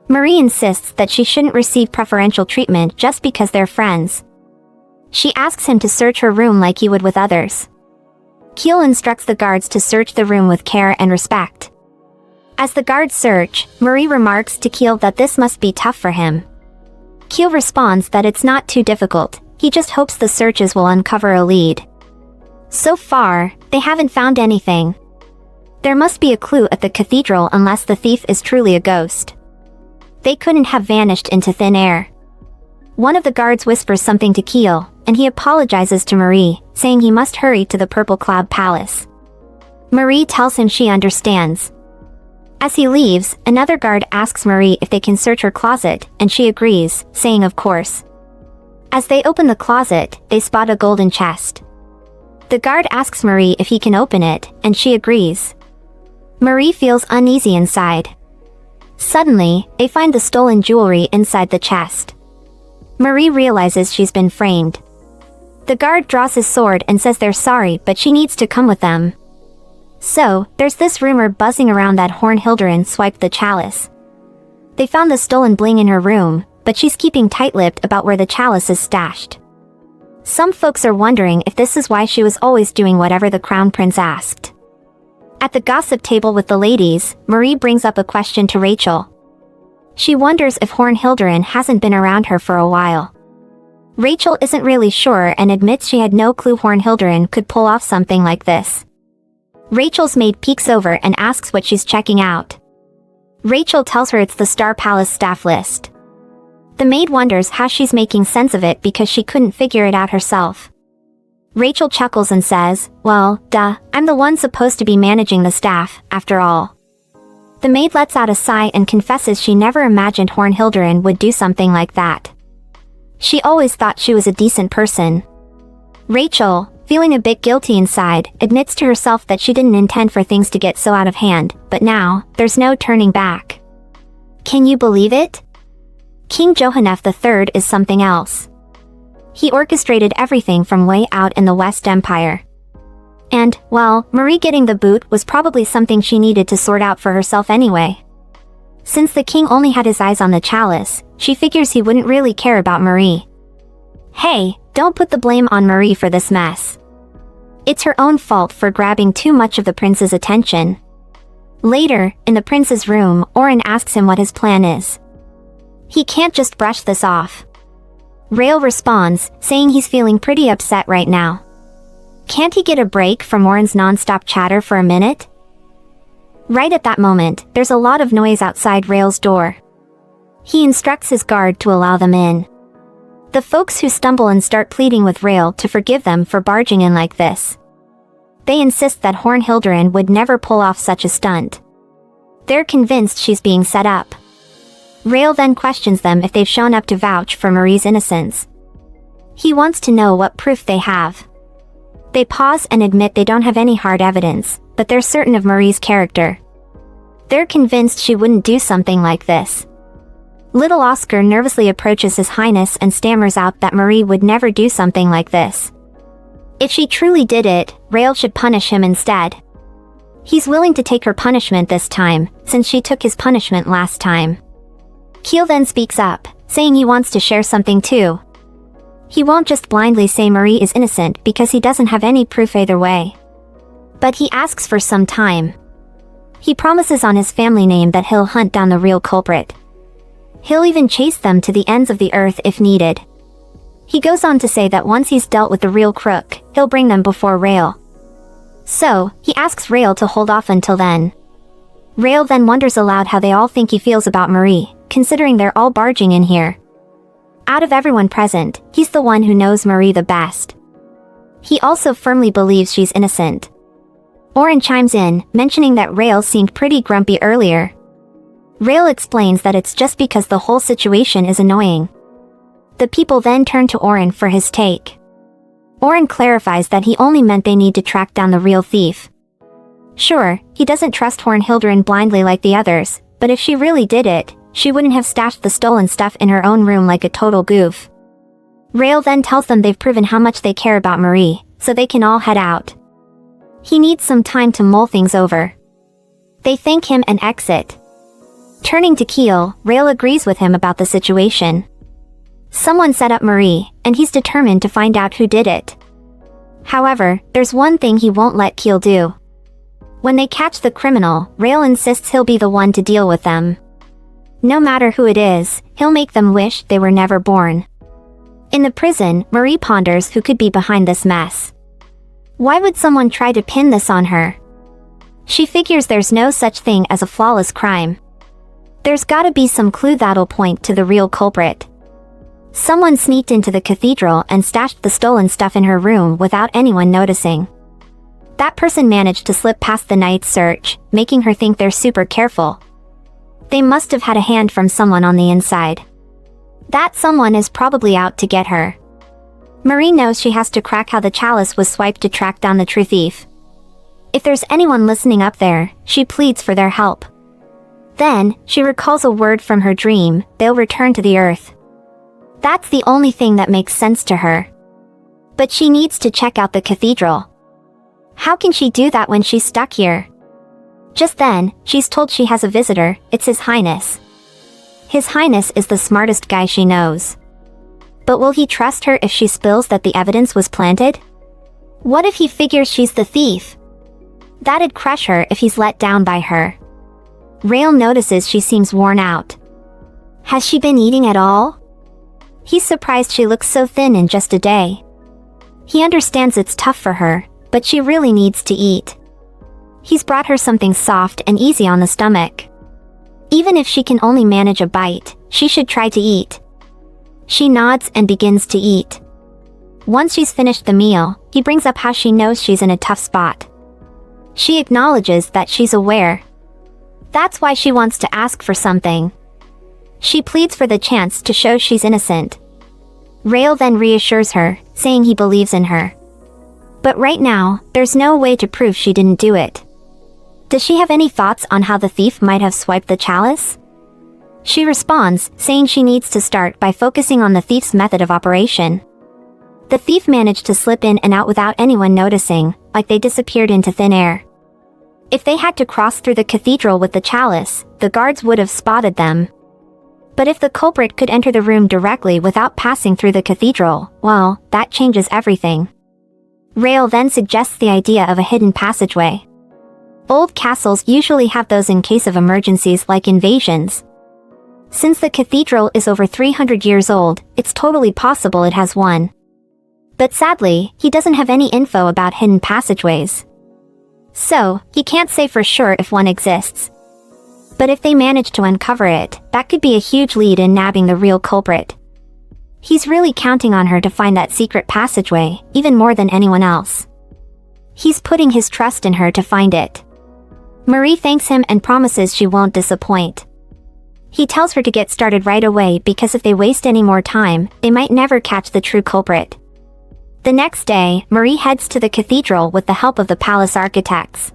Marie insists that she shouldn't receive preferential treatment just because they're friends. She asks him to search her room like he would with others. Keel instructs the guards to search the room with care and respect. As the guards search, Marie remarks to Keel that this must be tough for him. Keel responds that it's not too difficult, he just hopes the searches will uncover a lead. So far, they haven't found anything. There must be a clue at the cathedral unless the thief is truly a ghost. They couldn't have vanished into thin air. One of the guards whispers something to Keel, and he apologizes to Marie, saying he must hurry to the Purple Cloud Palace. Marie tells him she understands. As he leaves, another guard asks Marie if they can search her closet, and she agrees, saying of course. As they open the closet, they spot a golden chest. The guard asks Marie if he can open it, and she agrees. Marie feels uneasy inside. Suddenly, they find the stolen jewelry inside the chest. Marie realizes she's been framed. The guard draws his sword and says they're sorry, but she needs to come with them. So, there's this rumor buzzing around that Hornhildren swiped the chalice. They found the stolen bling in her room, but she's keeping tight-lipped about where the chalice is stashed. Some folks are wondering if this is why she was always doing whatever the crown prince asked. At the gossip table with the ladies, Marie brings up a question to Rachel. She wonders if Hornhildren hasn't been around her for a while. Rachel isn't really sure and admits she had no clue Hornhildren could pull off something like this. Rachel's maid peeks over and asks what she's checking out. Rachel tells her it's the Star Palace staff list. The maid wonders how she's making sense of it because she couldn't figure it out herself. Rachel chuckles and says, "Well, duh, I'm the one supposed to be managing the staff, after all." The maid lets out a sigh and confesses she never imagined Hornhildren would do something like that. She always thought she was a decent person. Rachel, feeling a bit guilty inside, admits to herself that she didn't intend for things to get so out of hand, but now, there's no turning back. Can you believe it? King Johannef III is something else. He orchestrated everything from way out in the West Empire. And, well, Marie getting the boot was probably something she needed to sort out for herself anyway. Since the king only had his eyes on the chalice, she figures he wouldn't really care about Marie. Hey, don't put the blame on Marie for this mess. It's her own fault for grabbing too much of the prince's attention. Later, in the prince's room, Oren asks him what his plan is. He can't just brush this off. Rael responds, saying he's feeling pretty upset right now. Can't he get a break from Oren's non-stop chatter for a minute? Right at that moment, there's a lot of noise outside Rael's door. He instructs his guard to allow them in. The folks who stumble and start pleading with Rael to forgive them for barging in like this. They insist that Hornhildren would never pull off such a stunt. They're convinced she's being set up. Rael then questions them if they've shown up to vouch for Marie's innocence. He wants to know what proof they have. They pause and admit they don't have any hard evidence, but they're certain of Marie's character. They're convinced she wouldn't do something like this. Little Oscar nervously approaches His Highness and stammers out that Marie would never do something like this. If she truly did it, Rael should punish him instead. He's willing to take her punishment this time, since she took his punishment last time. Keel then speaks up, saying he wants to share something too. He won't just blindly say Marie is innocent because he doesn't have any proof either way. But he asks for some time. He promises on his family name that he'll hunt down the real culprit. He'll even chase them to the ends of the earth if needed. He goes on to say that once he's dealt with the real crook, he'll bring them before Rael. So, he asks Rael to hold off until then. Rael then wonders aloud how they all think he feels about Marie, considering they're all barging in here. Out of everyone present, he's the one who knows Marie the best. He also firmly believes she's innocent. Oren chimes in, mentioning that Rael seemed pretty grumpy earlier. Rael explains that it's just because the whole situation is annoying. The people then turn to Oren for his take. Oren clarifies that he only meant they need to track down the real thief. Sure, he doesn't trust Hornhildren blindly like the others, but if she really did it, she wouldn't have stashed the stolen stuff in her own room like a total goof. Rael then tells them they've proven how much they care about Marie, so they can all head out. He needs some time to mull things over. They thank him and exit. Turning to Keel, Rael agrees with him about the situation. Someone set up Marie, and he's determined to find out who did it. However, there's one thing he won't let Keel do. When they catch the criminal, Rael insists he'll be the one to deal with them. No matter who it is, he'll make them wish they were never born. In the prison, Marie ponders who could be behind this mess. Why would someone try to pin this on her? She figures there's no such thing as a flawless crime. There's gotta be some clue that'll point to the real culprit. Someone sneaked into the cathedral and stashed the stolen stuff in her room without anyone noticing. That person managed to slip past the night search, making her think they're super careful. They must have had a hand from someone on the inside. That someone is probably out to get her. Marie knows she has to crack how the chalice was swiped to track down the true thief. If there's anyone listening up there, she pleads for their help. Then, she recalls a word from her dream, they'll return to the earth. That's the only thing that makes sense to her. But she needs to check out the cathedral. How can she do that when she's stuck here? Just then, she's told she has a visitor. It's His Highness. His Highness is the smartest guy she knows. But will he trust her if she spills that the evidence was planted? What if he figures she's the thief? That'd crush her if he's let down by her. Rail notices she seems worn out. Has she been eating at all? He's surprised she looks so thin in just a day. He understands it's tough for her, but she really needs to eat. He's brought her something soft and easy on the stomach. Even if she can only manage a bite, she should try to eat. She nods and begins to eat. Once she's finished the meal, he brings up how she knows she's in a tough spot. She acknowledges that she's aware. That's why she wants to ask for something. She pleads for the chance to show she's innocent. Rail then reassures her, saying he believes in her. But right now, there's no way to prove she didn't do it. Does she have any thoughts on how the thief might have swiped the chalice? She responds, saying she needs to start by focusing on the thief's method of operation. The thief managed to slip in and out without anyone noticing, like they disappeared into thin air. If they had to cross through the cathedral with the chalice, the guards would have spotted them. But if the culprit could enter the room directly without passing through the cathedral, well, that changes everything. Rail then suggests the idea of a hidden passageway. Old castles usually have those in case of emergencies like invasions. Since the cathedral is over 300 years old, it's totally possible it has one. But sadly, he doesn't have any info about hidden passageways. So, he can't say for sure if one exists. But if they manage to uncover it, that could be a huge lead in nabbing the real culprit. He's really counting on her to find that secret passageway, even more than anyone else. He's putting his trust in her to find it. Marie thanks him and promises she won't disappoint. He tells her to get started right away because if they waste any more time, they might never catch the true culprit. The next day, Marie heads to the cathedral with the help of the palace architects.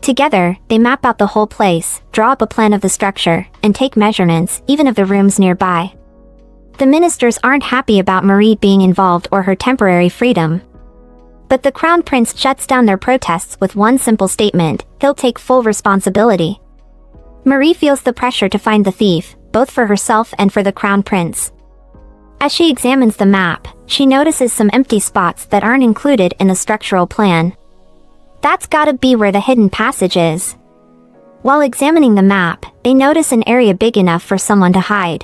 Together, they map out the whole place, draw up a plan of the structure, and take measurements, even of the rooms nearby. The ministers aren't happy about Marie being involved or her temporary freedom. But the crown prince shuts down their protests with one simple statement: he'll take full responsibility. Marie feels the pressure to find the thief, both for herself and for the crown prince. As she examines the map, she notices some empty spots that aren't included in the structural plan. That's gotta be where the hidden passage is. While examining the map, they notice an area big enough for someone to hide.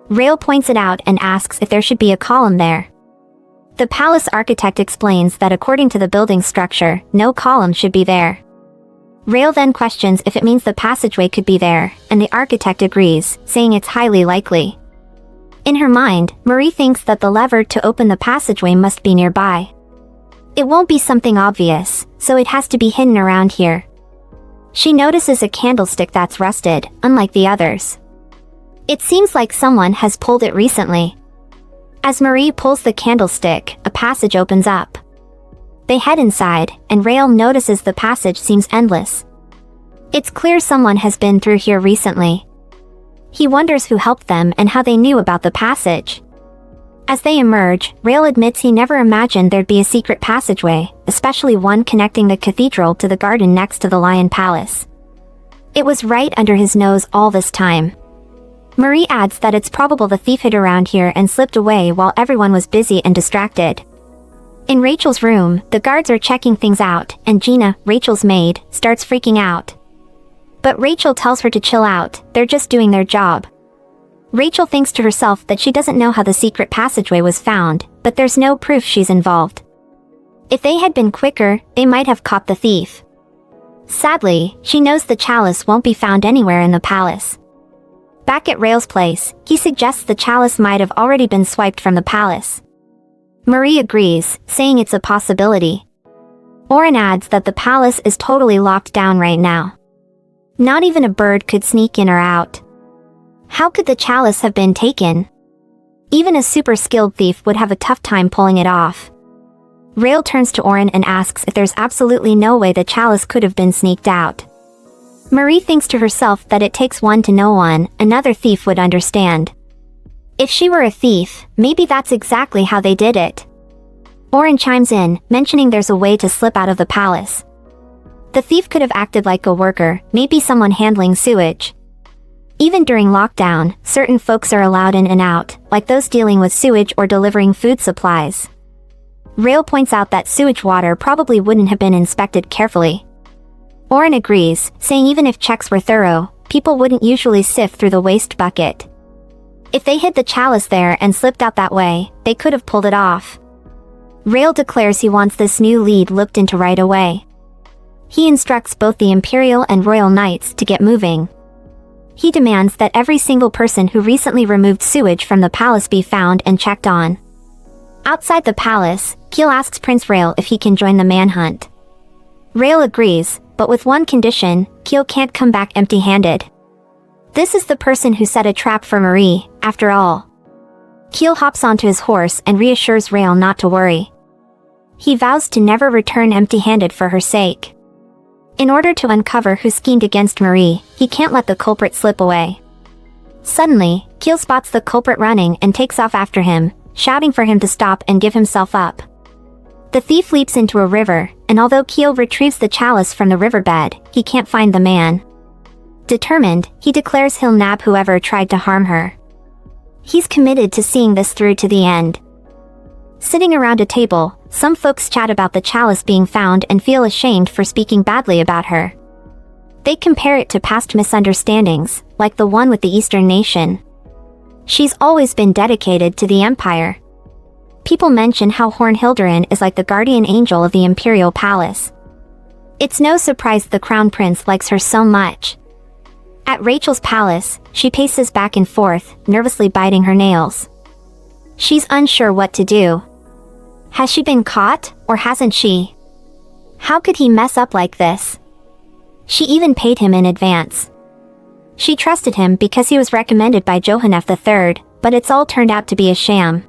Rail points it out and asks if there should be a column there. The palace architect explains that according to the building structure, no column should be there. Rail then questions if it means the passageway could be there, and the architect agrees, saying it's highly likely. In her mind, Marie thinks that the lever to open the passageway must be nearby. It won't be something obvious, so it has to be hidden around here. She notices a candlestick that's rusted, unlike the others. It seems like someone has pulled it recently. As Marie pulls the candlestick, a passage opens up. They head inside, and Rail notices the passage seems endless. It's clear someone has been through here recently. He wonders who helped them and how they knew about the passage. As they emerge, Rail admits he never imagined there'd be a secret passageway, especially one connecting the cathedral to the garden next to the Lion Palace. It was right under his nose all this time. Marie adds that it's probable the thief hid around here and slipped away while everyone was busy and distracted. In Rachel's room, the guards are checking things out, and Gina, Rachel's maid, starts freaking out. But Rachel tells her to chill out, they're just doing their job. Rachel thinks to herself that she doesn't know how the secret passageway was found, but there's no proof she's involved. If they had been quicker, they might have caught the thief. Sadly, she knows the chalice won't be found anywhere in the palace. Back at Rail's place, he suggests the chalice might have already been swiped from the palace. Marie agrees, saying it's a possibility. Oren adds that the palace is totally locked down right now. Not even a bird could sneak in or out. How could the chalice have been taken? Even a super skilled thief would have a tough time pulling it off. Rail turns to Oren and asks if there's absolutely no way the chalice could have been sneaked out. Marie thinks to herself that it takes one to know one, another thief would understand. If she were a thief, maybe that's exactly how they did it. Oren chimes in, mentioning there's a way to slip out of the palace. The thief could have acted like a worker, maybe someone handling sewage. Even during lockdown, certain folks are allowed in and out, like those dealing with sewage or delivering food supplies. Rail points out that sewage water probably wouldn't have been inspected carefully. Oren agrees, saying even if checks were thorough, people wouldn't usually sift through the waste bucket. If they hid the chalice there and slipped out that way, they could have pulled it off. Rail declares he wants this new lead looked into right away. He instructs both the Imperial and Royal Knights to get moving. He demands that every single person who recently removed sewage from the palace be found and checked on. Outside the palace, Keel asks Prince Rail if he can join the manhunt. Rail agrees, but with one condition: Keel can't come back empty-handed. This is the person who set a trap for Marie, after all. Keel hops onto his horse and reassures Rail not to worry. He vows to never return empty-handed for her sake. In order to uncover who schemed against Marie, he can't let the culprit slip away. Suddenly, Keel spots the culprit running and takes off after him, shouting for him to stop and give himself up. The thief leaps into a river, and although Keel retrieves the chalice from the riverbed, he can't find the man. Determined, he declares he'll nab whoever tried to harm her. He's committed to seeing this through to the end. Sitting around a table, some folks chat about the chalice being found and feel ashamed for speaking badly about her. They compare it to past misunderstandings, like the one with the Eastern nation. She's always been dedicated to the Empire. People mention how Hornhilderin is like the guardian angel of the Imperial Palace. It's no surprise the Crown Prince likes her so much. At Rachel's palace, she paces back and forth, nervously biting her nails. She's unsure what to do. Has she been caught, or hasn't she? How could he mess up like this? She even paid him in advance. She trusted him because he was recommended by Johannef III, but it's all turned out to be a sham.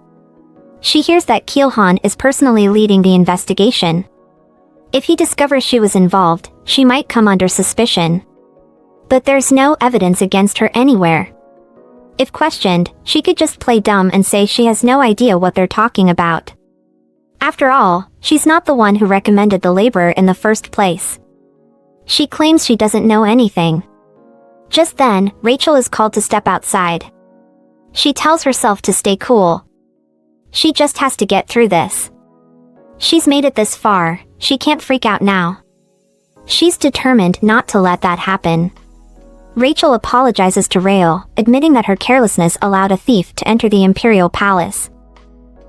She hears that Keelhan is personally leading the investigation. If he discovers she was involved, she might come under suspicion. But there's no evidence against her anywhere. If questioned, she could just play dumb and say she has no idea what they're talking about. After all, she's not the one who recommended the laborer in the first place. She claims she doesn't know anything. Just then, Rachel is called to step outside. She tells herself to stay cool. She just has to get through this. She's made it this far, she can't freak out now. She's determined not to let that happen. Rachel apologizes to Rael, admitting that her carelessness allowed a thief to enter the Imperial Palace.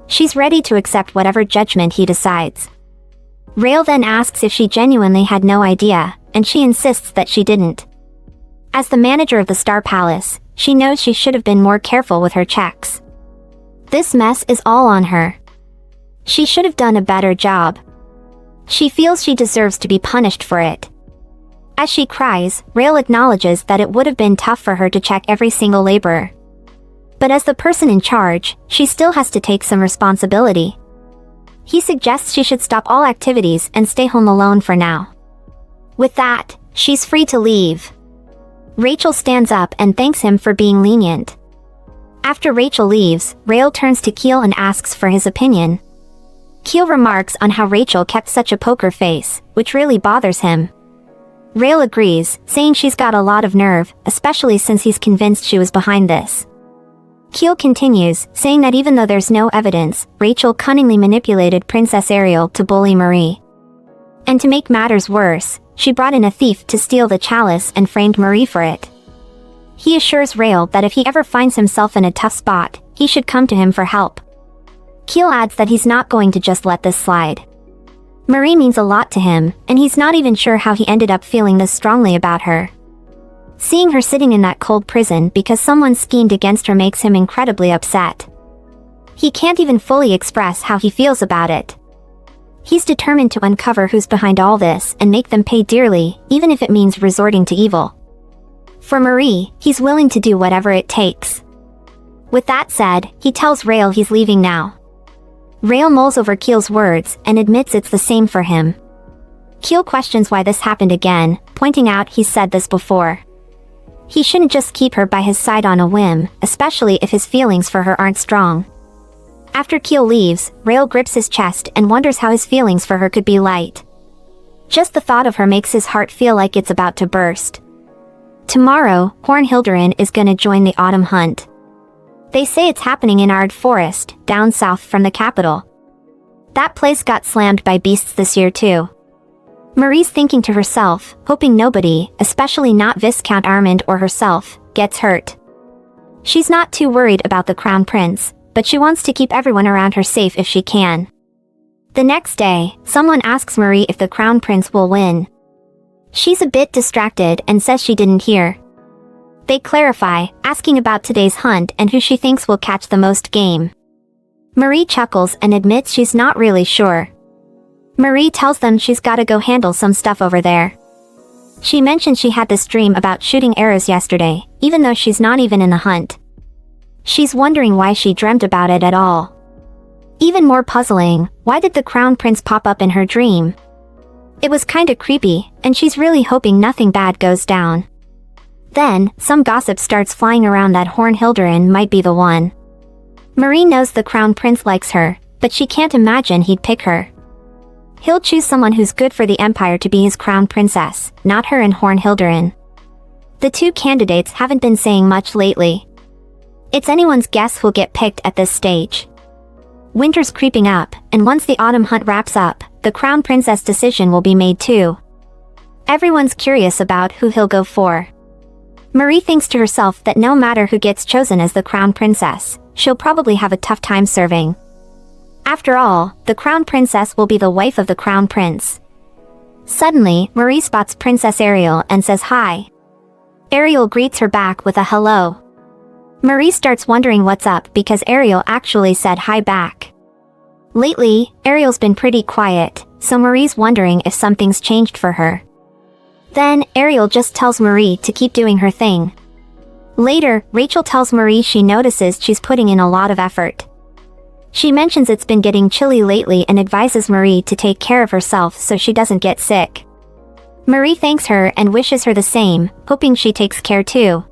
She's ready to accept whatever judgment he decides. Rael then asks if she genuinely had no idea, and she insists that she didn't. As the manager of the Star Palace, she knows she should have been more careful with her checks. This mess is all on her. She should have done a better job. She feels she deserves to be punished for it. As she cries, Rael acknowledges that it would have been tough for her to check every single laborer. But as the person in charge, she still has to take some responsibility. He suggests she should stop all activities and stay home alone for now. With that, she's free to leave. Rachel stands up and thanks him for being lenient. After Rachel leaves, Rael turns to Keel and asks for his opinion. Keel remarks on how Rachel kept such a poker face, which really bothers him. Rael agrees, saying she's got a lot of nerve, especially since he's convinced she was behind this. Keel continues, saying that even though there's no evidence, Rachel cunningly manipulated Princess Ariel to bully Marie. And to make matters worse, she brought in a thief to steal the chalice and framed Marie for it. He assures Rael that if he ever finds himself in a tough spot, he should come to him for help. Keel adds that he's not going to just let this slide. Marie means a lot to him, and he's not even sure how he ended up feeling this strongly about her. Seeing her sitting in that cold prison because someone schemed against her makes him incredibly upset. He can't even fully express how he feels about it. He's determined to uncover who's behind all this and make them pay dearly, even if it means resorting to evil. For Marie, he's willing to do whatever it takes. With that said, he tells Rael he's leaving now. Rael mulls over Keel's words and admits it's the same for him. Keel questions why this happened again, pointing out he's said this before. He shouldn't just keep her by his side on a whim, especially if his feelings for her aren't strong. After Keel leaves, Rael grips his chest and wonders how his feelings for her could be light. Just the thought of her makes his heart feel like it's about to burst. Tomorrow, Hornhilderen is gonna join the autumn hunt. They say it's happening in Ard Forest, down south from the capital. That place got slammed by beasts this year too. Marie's thinking to herself, hoping nobody, especially not Viscount Armand or herself, gets hurt. She's not too worried about the Crown Prince, but she wants to keep everyone around her safe if she can. The next day, someone asks Marie if the Crown Prince will win. She's a bit distracted and says she didn't hear. They clarify, asking about today's hunt and who she thinks will catch the most game. Marie chuckles and admits she's not really sure. Marie tells them she's gotta go handle some stuff over there. She mentions she had this dream about shooting arrows yesterday, even though she's not even in the hunt. She's wondering why she dreamt about it at all. Even more puzzling, why did the Crown Prince pop up in her dream? It was kinda creepy, and she's really hoping nothing bad goes down. Then, some gossip starts flying around that Hornhilderen might be the one. Marie knows the Crown Prince likes her, but she can't imagine he'd pick her. He'll choose someone who's good for the Empire to be his Crown Princess, not her and Hornhilderen. The two candidates haven't been saying much lately. It's anyone's guess who'll get picked at this stage. Winter's creeping up, and once the autumn hunt wraps up, the Crown Princess decision will be made too. Everyone's curious about who he'll go for. Marie thinks to herself that no matter who gets chosen as the Crown Princess, she'll probably have a tough time serving. After all, the Crown Princess will be the wife of the Crown Prince. Suddenly, Marie spots Princess Ariel and says hi. Ariel greets her back with a hello. Marie starts wondering what's up because Ariel actually said hi back. Lately, Ariel's been pretty quiet, so Marie's wondering if something's changed for her. Then, Ariel just tells Marie to keep doing her thing. Later, Rachel tells Marie she notices she's putting in a lot of effort. She mentions it's been getting chilly lately and advises Marie to take care of herself so she doesn't get sick. Marie thanks her and wishes her the same, hoping she takes care too.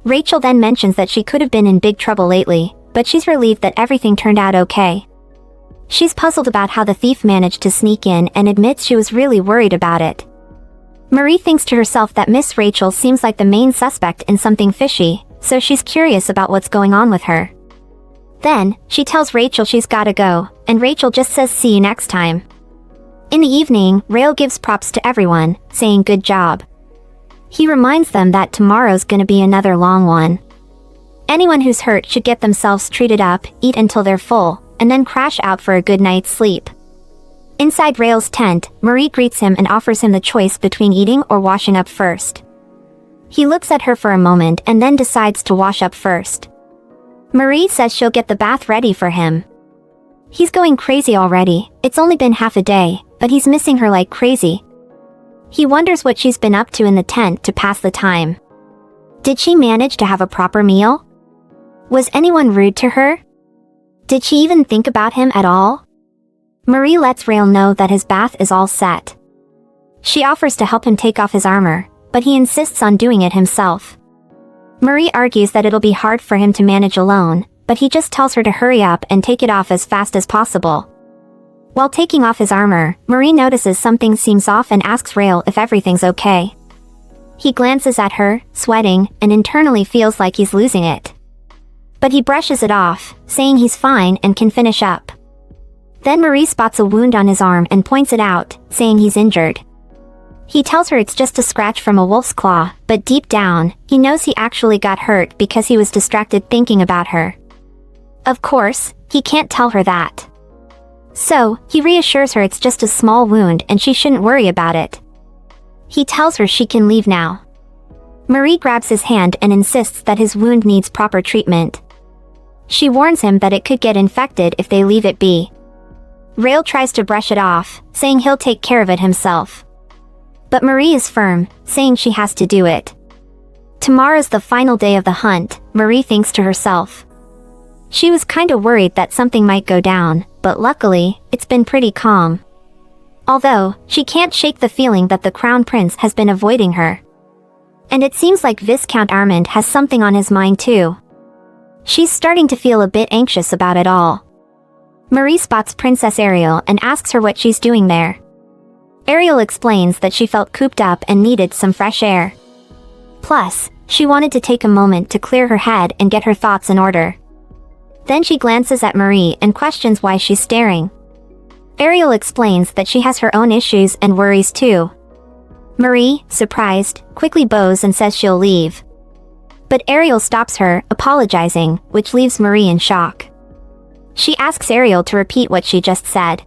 Rachel then mentions that she could have been in big trouble lately, but she's relieved that everything turned out okay. She's puzzled about how the thief managed to sneak in and admits she was really worried about it. Marie thinks to herself that Miss Rachel seems like the main suspect in something fishy, so she's curious about what's going on with her. Then, she tells Rachel she's gotta go, and Rachel just says see you next time. In the evening, Rael gives props to everyone, saying good job. He reminds them that tomorrow's gonna be another long one. Anyone who's hurt should get themselves treated up, eat until they're full, and then crash out for a good night's sleep. Inside Rael's tent, Marie greets him and offers him the choice between eating or washing up first. He looks at her for a moment and then decides to wash up first. Marie says she'll get the bath ready for him. He's going crazy already, it's only been half a day, but he's missing her like crazy. He wonders what she's been up to in the tent to pass the time. Did she manage to have a proper meal? Was anyone rude to her? Did she even think about him at all? Marie lets Rael know that his bath is all set. She offers to help him take off his armor, but he insists on doing it himself. Marie argues that it'll be hard for him to manage alone, but he just tells her to hurry up and take it off as fast as possible. While taking off his armor, Marie notices something seems off and asks Rael if everything's okay. He glances at her, sweating, and internally feels like he's losing it. But he brushes it off, saying he's fine and can finish up. Then Marie spots a wound on his arm and points it out, saying he's injured. He tells her it's just a scratch from a wolf's claw, but deep down, he knows he actually got hurt because he was distracted thinking about her. Of course, he can't tell her that. So, he reassures her it's just a small wound and she shouldn't worry about it. He tells her she can leave now. Marie grabs his hand and insists that his wound needs proper treatment. She warns him that it could get infected if they leave it be. Rael tries to brush it off, saying he'll take care of it himself. But Marie is firm, saying she has to do it. Tomorrow's the final day of the hunt, Marie thinks to herself. She was kinda worried that something might go down, but luckily, it's been pretty calm. Although, she can't shake the feeling that the Crown Prince has been avoiding her. And it seems like Viscount Armand has something on his mind too. She's starting to feel a bit anxious about it all. Marie spots Princess Ariel and asks her what she's doing there. Ariel explains that she felt cooped up and needed some fresh air. Plus, she wanted to take a moment to clear her head and get her thoughts in order. Then she glances at Marie and questions why she's staring. Ariel explains that she has her own issues and worries too. Marie, surprised, quickly bows and says she'll leave. But Ariel stops her, apologizing, which leaves Marie in shock. She asks Ariel to repeat what she just said.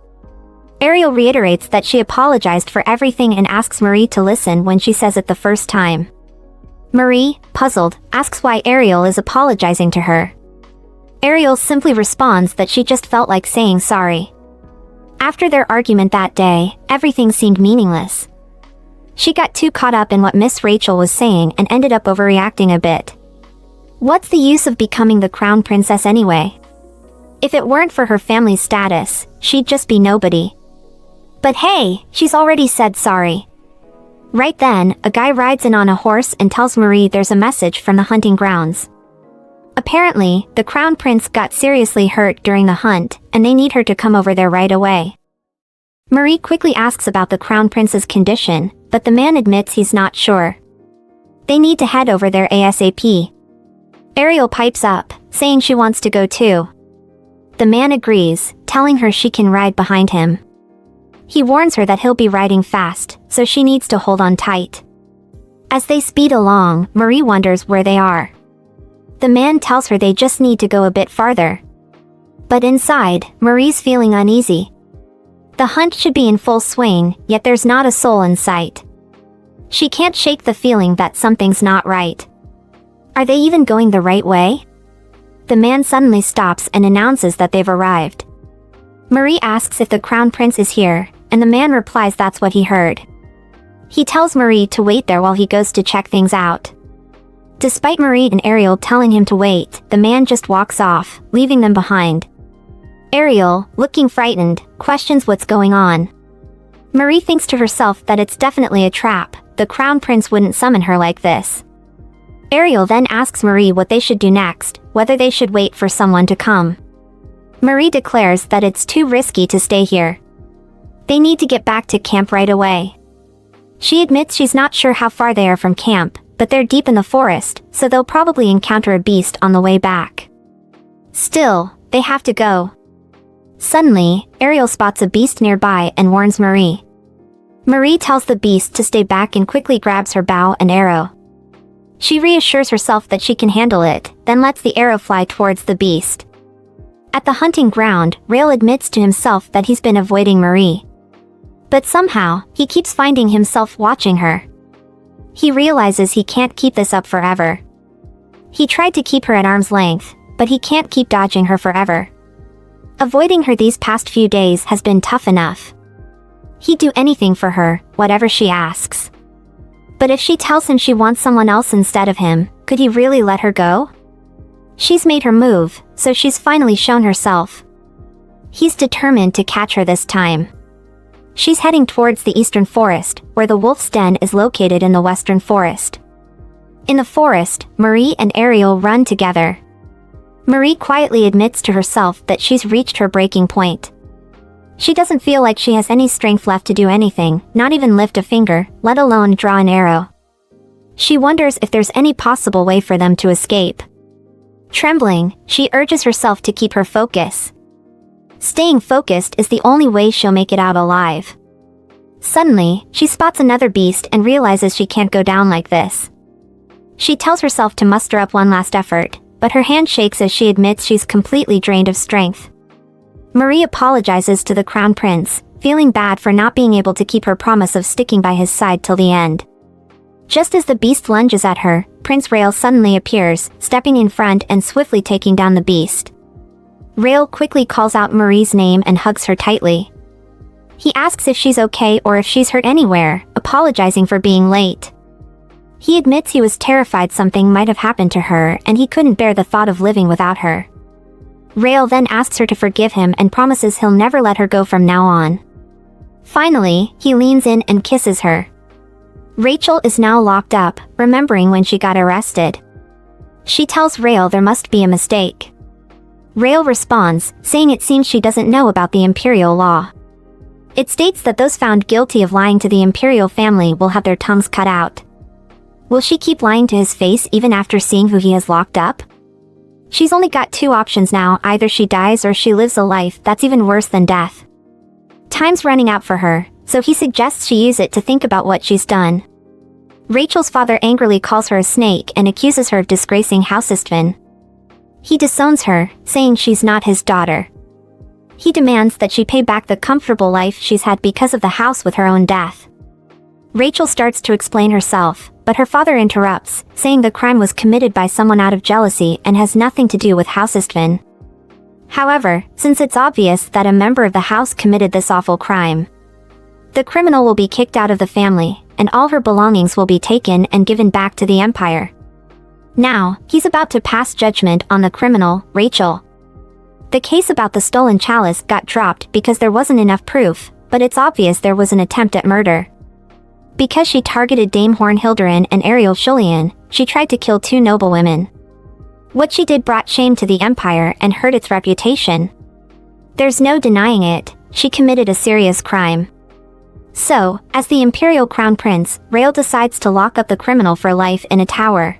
Ariel reiterates that she apologized for everything and asks Marie to listen when she says it the first time. Marie, puzzled, asks why Ariel is apologizing to her. Ariel simply responds that she just felt like saying sorry. After their argument that day, everything seemed meaningless. She got too caught up in what Miss Rachel was saying and ended up overreacting a bit. What's the use of becoming the crown princess anyway? If it weren't for her family's status, she'd just be nobody. But hey, she's already said sorry. Right then, a guy rides in on a horse and tells Marie there's a message from the hunting grounds. Apparently, the crown prince got seriously hurt during the hunt, and they need her to come over there right away. Marie quickly asks about the crown prince's condition, but the man admits he's not sure. They need to head over there ASAP. Ariel pipes up, saying she wants to go too. The man agrees, telling her she can ride behind him. He warns her that he'll be riding fast, so she needs to hold on tight. As they speed along, Marie wonders where they are. The man tells her they just need to go a bit farther. But inside, Marie's feeling uneasy. The hunt should be in full swing, yet there's not a soul in sight. She can't shake the feeling that something's not right. Are they even going the right way? The man suddenly stops and announces that they've arrived. Marie asks if the crown prince is here, and the man replies that's what he heard. He tells Marie to wait there while he goes to check things out. Despite Marie and Ariel telling him to wait, the man just walks off, leaving them behind. Ariel, looking frightened, questions what's going on. Marie thinks to herself that it's definitely a trap, the crown prince wouldn't summon her like this. Ariel then asks Marie what they should do next, whether they should wait for someone to come. Marie declares that it's too risky to stay here. They need to get back to camp right away. She admits she's not sure how far they are from camp, but they're deep in the forest, so they'll probably encounter a beast on the way back. Still, they have to go. Suddenly, Ariel spots a beast nearby and warns Marie. Marie tells the beast to stay back and quickly grabs her bow and arrow. She reassures herself that she can handle it, then lets the arrow fly towards the beast. At the hunting ground, Rail admits to himself that he's been avoiding Marie. But somehow, he keeps finding himself watching her. He realizes he can't keep this up forever. He tried to keep her at arm's length, but he can't keep dodging her forever. Avoiding her these past few days has been tough enough. He'd do anything for her, whatever she asks. But if she tells him she wants someone else instead of him, could he really let her go? She's made her move, so she's finally shown herself. He's determined to catch her this time. She's heading towards the eastern forest, where the wolf's den is located in the western forest. In the forest, Marie and Ariel run together. Marie quietly admits to herself that she's reached her breaking point. She doesn't feel like she has any strength left to do anything, not even lift a finger, let alone draw an arrow. She wonders if there's any possible way for them to escape. Trembling, she urges herself to keep her focus. Staying focused is the only way she'll make it out alive. Suddenly, she spots another beast and realizes she can't go down like this. She tells herself to muster up one last effort, but her hand shakes as she admits she's completely drained of strength. Marie apologizes to the crown prince, feeling bad for not being able to keep her promise of sticking by his side till the end. Just as the beast lunges at her, Prince Rail suddenly appears, stepping in front and swiftly taking down the beast. Rail quickly calls out Marie's name and hugs her tightly. He asks if she's okay or if she's hurt anywhere, apologizing for being late. He admits he was terrified something might have happened to her and he couldn't bear the thought of living without her. Rail then asks her to forgive him and promises he'll never let her go from now on. Finally, he leans in and kisses her. Rachel is now locked up, remembering when she got arrested. She tells Rail there must be a mistake. Rael responds, saying it seems she doesn't know about the imperial law. It states that those found guilty of lying to the imperial family will have their tongues cut out. Will she keep lying to his face even after seeing who he has locked up? She's only got two options now, either she dies or she lives a life that's even worse than death. Time's running out for her, so he suggests she use it to think about what she's done. Rachel's father angrily calls her a snake and accuses her of disgracing House Istvin. He disowns her, saying she's not his daughter. He demands that she pay back the comfortable life she's had because of the house with her own death. Rachel starts to explain herself, but her father interrupts, saying the crime was committed by someone out of jealousy and has nothing to do with House Istvin. However, since it's obvious that a member of the house committed this awful crime, the criminal will be kicked out of the family, and all her belongings will be taken and given back to the Empire. Now, he's about to pass judgment on the criminal, Rachel. The case about the stolen chalice got dropped because there wasn't enough proof, but it's obvious there was an attempt at murder. Because she targeted Dame Hornhilderin and Ariel Shulian, she tried to kill two noble women. What she did brought shame to the Empire and hurt its reputation. There's no denying it, she committed a serious crime. So, as the Imperial Crown Prince, Rael decides to lock up the criminal for life in a tower.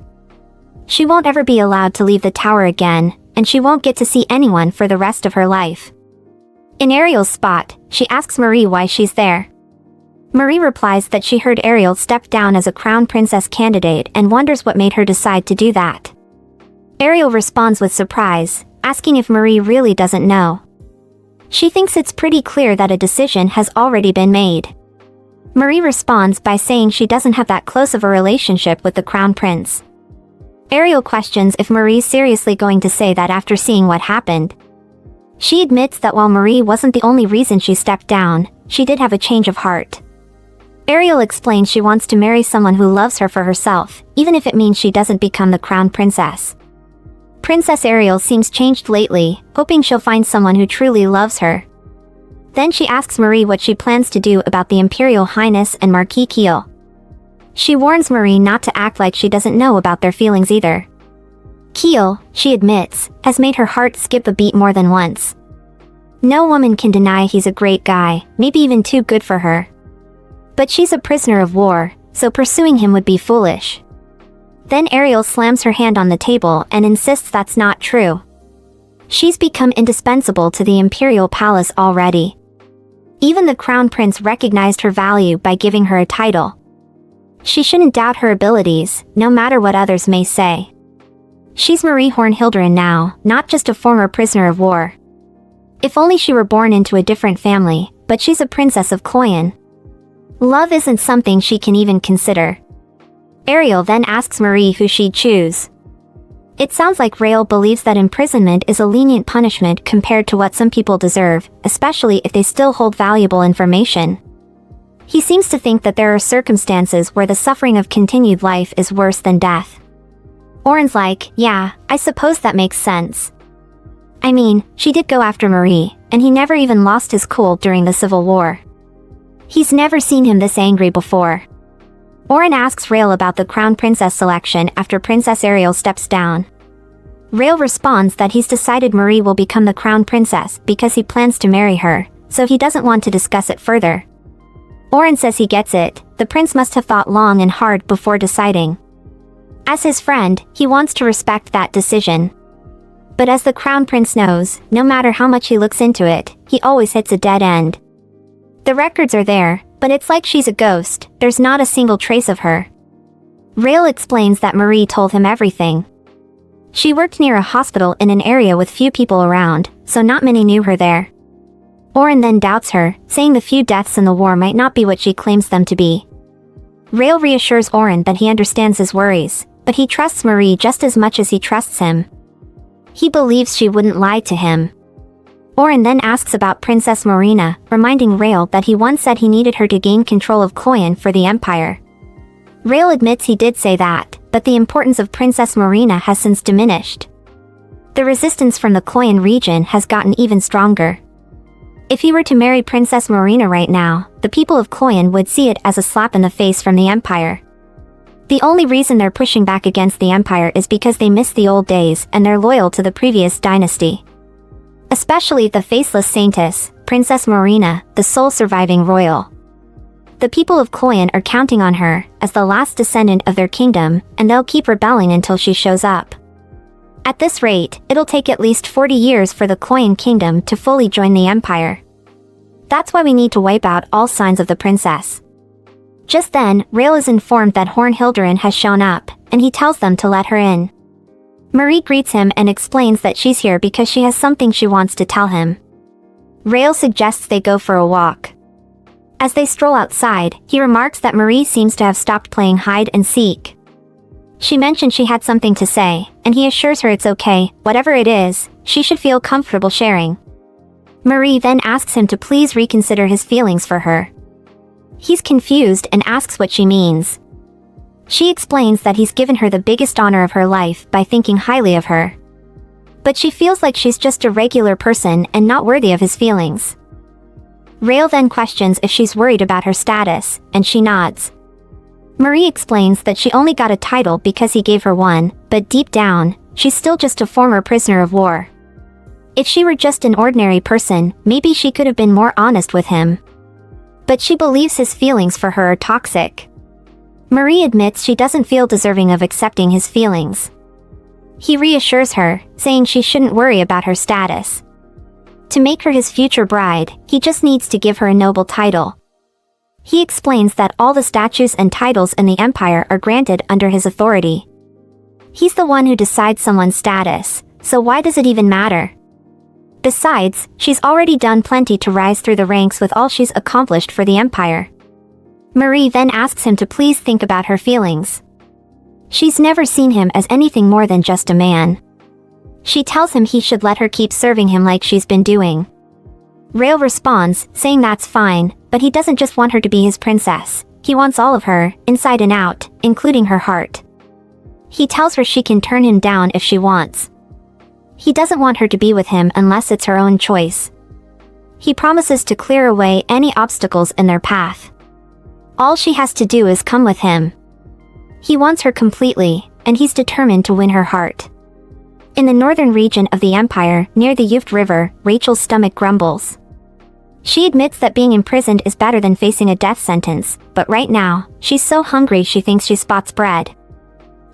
She won't ever be allowed to leave the tower again, and she won't get to see anyone for the rest of her life. In Ariel's spot, she asks Marie why she's there. Marie replies that she heard Ariel step down as a Crown Princess candidate and wonders what made her decide to do that. Ariel responds with surprise, asking if Marie really doesn't know. She thinks it's pretty clear that a decision has already been made. Marie responds by saying she doesn't have that close of a relationship with the Crown Prince. Ariel questions if Marie's seriously going to say that after seeing what happened. She admits that while Marie wasn't the only reason she stepped down, she did have a change of heart. Ariel explains she wants to marry someone who loves her for herself, even if it means she doesn't become the Crown Princess. Princess Ariel seems changed lately, hoping she'll find someone who truly loves her. Then she asks Marie what she plans to do about the Imperial Highness and Marquis Keel. She warns Marie not to act like she doesn't know about their feelings either. Keel, she admits, has made her heart skip a beat more than once. No woman can deny he's a great guy, maybe even too good for her. But she's a prisoner of war, so pursuing him would be foolish. Then Ariel slams her hand on the table and insists that's not true. She's become indispensable to the Imperial Palace already. Even the Crown Prince recognized her value by giving her a title. She shouldn't doubt her abilities, no matter what others may say. She's Marie Hornhilderin now, not just a former prisoner of war. If only she were born into a different family, but she's a princess of Cloyan. Love isn't something she can even consider. Ariel then asks Marie who she'd choose. It sounds like Rael believes that imprisonment is a lenient punishment compared to what some people deserve, especially if they still hold valuable information. He seems to think that there are circumstances where the suffering of continued life is worse than death. Oren's like, yeah, I suppose that makes sense. I mean, she did go after Marie, and he never even lost his cool during the Civil War. He's never seen him this angry before. Oren asks Rael about the Crown Princess selection after Princess Ariel steps down. Rael responds that he's decided Marie will become the Crown Princess because he plans to marry her, so he doesn't want to discuss it further. Oren says he gets it, the prince must have thought long and hard before deciding. As his friend, he wants to respect that decision. But as the Crown Prince knows, no matter how much he looks into it, he always hits a dead end. The records are there, but it's like she's a ghost, there's not a single trace of her. Rael explains that Marie told him everything. She worked near a hospital in an area with few people around, so not many knew her there. Oren then doubts her, saying the few deaths in the war might not be what she claims them to be. Rael reassures Oren that he understands his worries, but he trusts Marie just as much as he trusts him. He believes she wouldn't lie to him. Oren then asks about Princess Maurina, reminding Rael that he once said he needed her to gain control of Cloyan for the Empire. Rael admits he did say that, but the importance of Princess Maurina has since diminished. The resistance from the Cloyan region has gotten even stronger. If he were to marry Princess Maurina right now, the people of Cloyan would see it as a slap in the face from the Empire. The only reason they're pushing back against the Empire is because they miss the old days and they're loyal to the previous dynasty. especially the faceless saintess, Princess Maurina, the sole surviving royal. The people of Kloyan are counting on her as the last descendant of their kingdom, and they'll keep rebelling until she shows up. At this rate, it'll take at least 40 years for the Kloyan kingdom to fully join the empire. That's why we need to wipe out all signs of the princess. Just then, Rael is informed that Horn Hilderin has shown up, and he tells them to let her in. Marie greets him and explains that she's here because she has something she wants to tell him. Rael suggests they go for a walk. As they stroll outside, he remarks that Marie seems to have stopped playing hide and seek. She mentioned she had something to say, and he assures her it's okay, whatever it is, she should feel comfortable sharing. Marie then asks him to please reconsider his feelings for her. He's confused and asks what she means. She explains that he's given her the biggest honor of her life by thinking highly of her. But she feels like she's just a regular person and not worthy of his feelings. Rael then questions if she's worried about her status, and she nods. Marie explains that she only got a title because he gave her one, but deep down, she's still just a former prisoner of war. If she were just an ordinary person, maybe she could have been more honest with him. But she believes his feelings for her are toxic. Marie admits she doesn't feel deserving of accepting his feelings. He reassures her, saying she shouldn't worry about her status. To make her his future bride, he just needs to give her a noble title. He explains that all the statues and titles in the empire are granted under his authority. He's the one who decides someone's status, so why does it even matter? Besides, she's already done plenty to rise through the ranks with all she's accomplished for the empire. Marie then asks him to please think about her feelings. She's never seen him as anything more than just a man. She tells him he should let her keep serving him like she's been doing. Rael responds, saying that's fine, but he doesn't just want her to be his princess. He wants all of her, inside and out, including her heart. He tells her she can turn him down if she wants. He doesn't want her to be with him unless it's her own choice. He promises to clear away any obstacles in their path. All she has to do is come with him. He wants her completely, and he's determined to win her heart. In the northern region of the empire, near the Yuft River, Rachel's stomach grumbles. She admits that being imprisoned is better than facing a death sentence, but right now, she's so hungry she thinks she spots bread.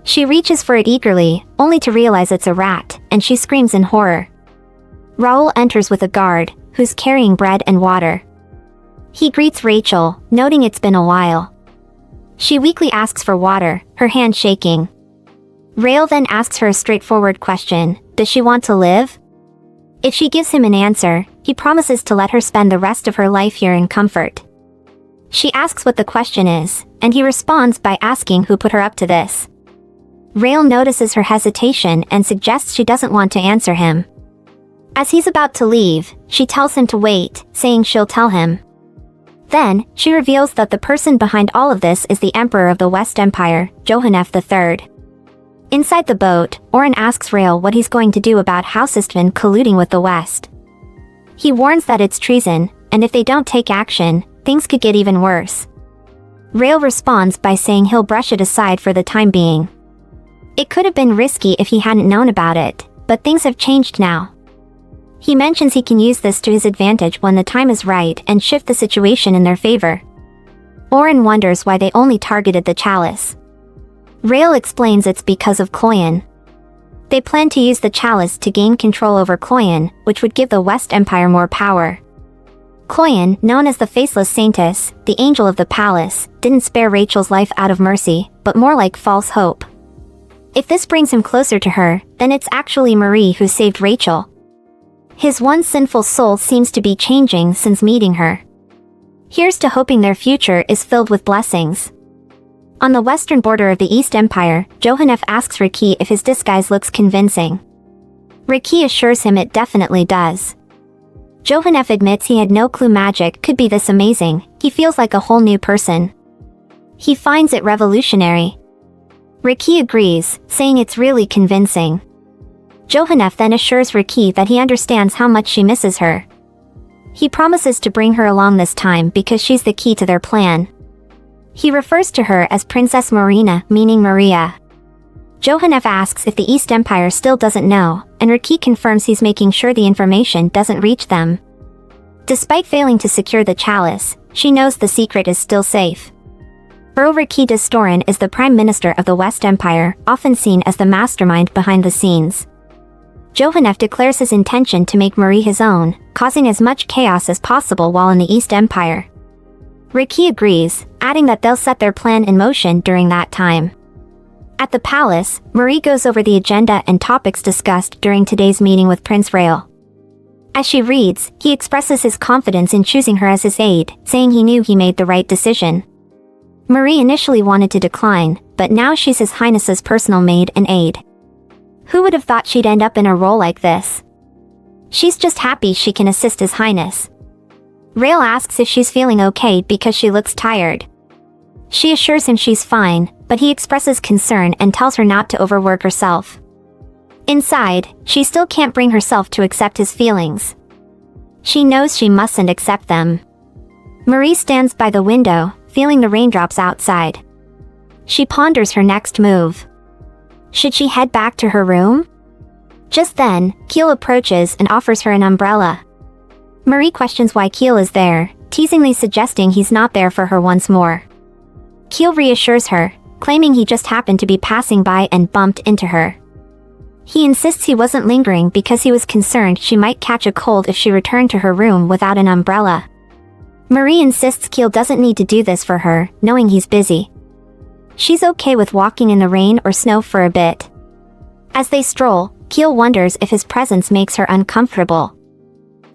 She reaches for it eagerly, only to realize it's a rat, and she screams in horror. Raoul enters with a guard, who's carrying bread and water. He greets Rachel, noting it's been a while. She weakly asks for water, her hand shaking. Rael then asks her a straightforward question, does she want to live? If she gives him an answer, he promises to let her spend the rest of her life here in comfort. She asks what the question is, and he responds by asking who put her up to this. Rael notices her hesitation and suggests she doesn't want to answer him. As he's about to leave, she tells him to wait, saying she'll tell him. Then, she reveals that the person behind all of this is the Emperor of the West Empire, Johannef III. Inside the boat, Oren asks Rael what he's going to do about House Istvan colluding with the West. He warns that it's treason, and if they don't take action, things could get even worse. Rael responds by saying he'll brush it aside for the time being. It could have been risky if he hadn't known about it, but things have changed now. He mentions he can use this to his advantage when the time is right and shift the situation in their favor. Oren wonders why they only targeted the chalice. Rael explains it's because of Kloyan. They plan to use the chalice to gain control over Kloyan, which would give the West Empire more power. Kloyan, known as the Faceless Saintess, the angel of the palace, didn't spare Rachel's life out of mercy, but more like false hope. If this brings him closer to her, then it's actually Marie who saved Rachel. His one sinful soul seems to be changing since meeting her. Here's to hoping their future is filled with blessings. On the western border of the East Empire, Johannef asks Raki if his disguise looks convincing. Raki assures him it definitely does. Johannef admits he had no clue magic could be this amazing, he feels like a whole new person. He finds it revolutionary. Raki agrees, saying it's really convincing. Johannef then assures Raki that he understands how much she misses her. He promises to bring her along this time because she's the key to their plan. He refers to her as Princess Maurina, meaning Maria. Johannef asks if the East Empire still doesn't know, and Riki confirms he's making sure the information doesn't reach them. Despite failing to secure the chalice, she knows the secret is still safe. Riki Dostoran is the Prime Minister of the West Empire, often seen as the mastermind behind the scenes. Johannef declares his intention to make Marie his own, causing as much chaos as possible while in the East Empire. Riki agrees, adding that they'll set their plan in motion during that time. At the palace, Marie goes over the agenda and topics discussed during today's meeting with Prince Rael. As she reads, he expresses his confidence in choosing her as his aide, saying he knew he made the right decision. Marie initially wanted to decline, but now she's His Highness's personal maid and aide. Who would have thought she'd end up in a role like this? She's just happy she can assist His Highness. Rael asks if she's feeling okay because she looks tired. She assures him she's fine, but he expresses concern and tells her not to overwork herself. Inside, she still can't bring herself to accept his feelings. She knows she mustn't accept them. Marie stands by the window, feeling the raindrops outside. She ponders her next move. Should she head back to her room? Just then, Keel approaches and offers her an umbrella. Marie questions why Keel is there, teasingly suggesting he's not there for her once more. Keel reassures her, claiming he just happened to be passing by and bumped into her. He insists he wasn't lingering because he was concerned she might catch a cold if she returned to her room without an umbrella. Marie insists Keel doesn't need to do this for her, knowing he's busy. She's okay with walking in the rain or snow for a bit. As they stroll, Keel wonders if his presence makes her uncomfortable.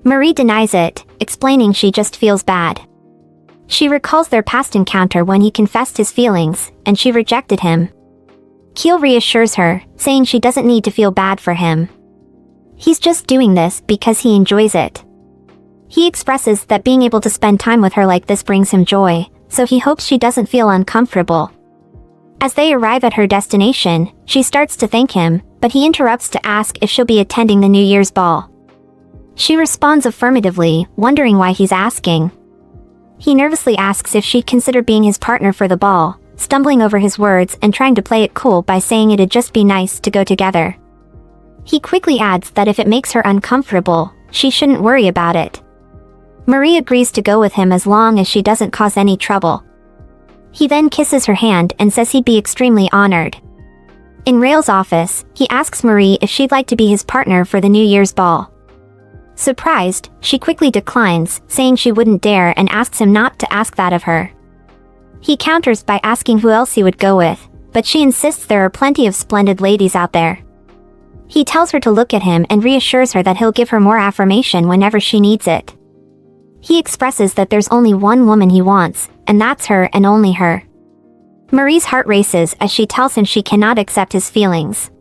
Marie denies it, explaining she just feels bad. She recalls their past encounter when he confessed his feelings, and she rejected him. Keel reassures her, saying she doesn't need to feel bad for him. He's just doing this because he enjoys it. He expresses that being able to spend time with her like this brings him joy, so he hopes she doesn't feel uncomfortable. As they arrive at her destination, she starts to thank him, but he interrupts to ask if she'll be attending the New Year's ball. She responds affirmatively, wondering why he's asking. He nervously asks if she'd consider being his partner for the ball, stumbling over his words and trying to play it cool by saying it'd just be nice to go together. He quickly adds that if it makes her uncomfortable, she shouldn't worry about it. Marie agrees to go with him as long as she doesn't cause any trouble. He then kisses her hand and says he'd be extremely honored. In Rael's office, he asks Marie if she'd like to be his partner for the New Year's ball. Surprised, she quickly declines, saying she wouldn't dare and asks him not to ask that of her. He counters by asking who else he would go with, but she insists there are plenty of splendid ladies out there. He tells her to look at him and reassures her that he'll give her more affirmation whenever she needs it. He expresses that there's only one woman he wants, and that's her and only her. Marie's heart races as she tells him she cannot accept his feelings.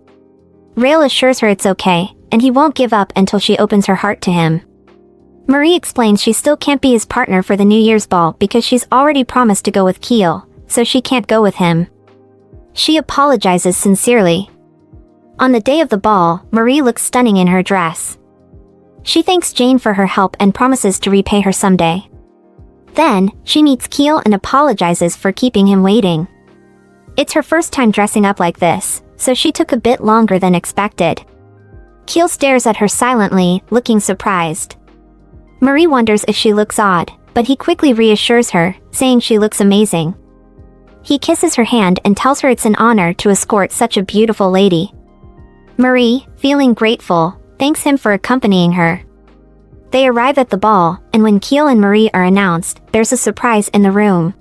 Rael assures her it's okay, and he won't give up until she opens her heart to him. Marie explains she still can't be his partner for the New Year's ball because she's already promised to go with Keel, so she can't go with him. She apologizes sincerely. On the day of the ball, Marie looks stunning in her dress. She thanks Jane for her help and promises to repay her someday. Then, she meets Keel and apologizes for keeping him waiting. It's her first time dressing up like this, so she took a bit longer than expected. Keel stares at her silently, looking surprised. Marie wonders if she looks odd, but he quickly reassures her, saying she looks amazing. He kisses her hand and tells her it's an honor to escort such a beautiful lady. Marie, feeling grateful, thanks him for accompanying her. They arrive at the ball, and when Keel and Marie are announced, there's a surprise in the room.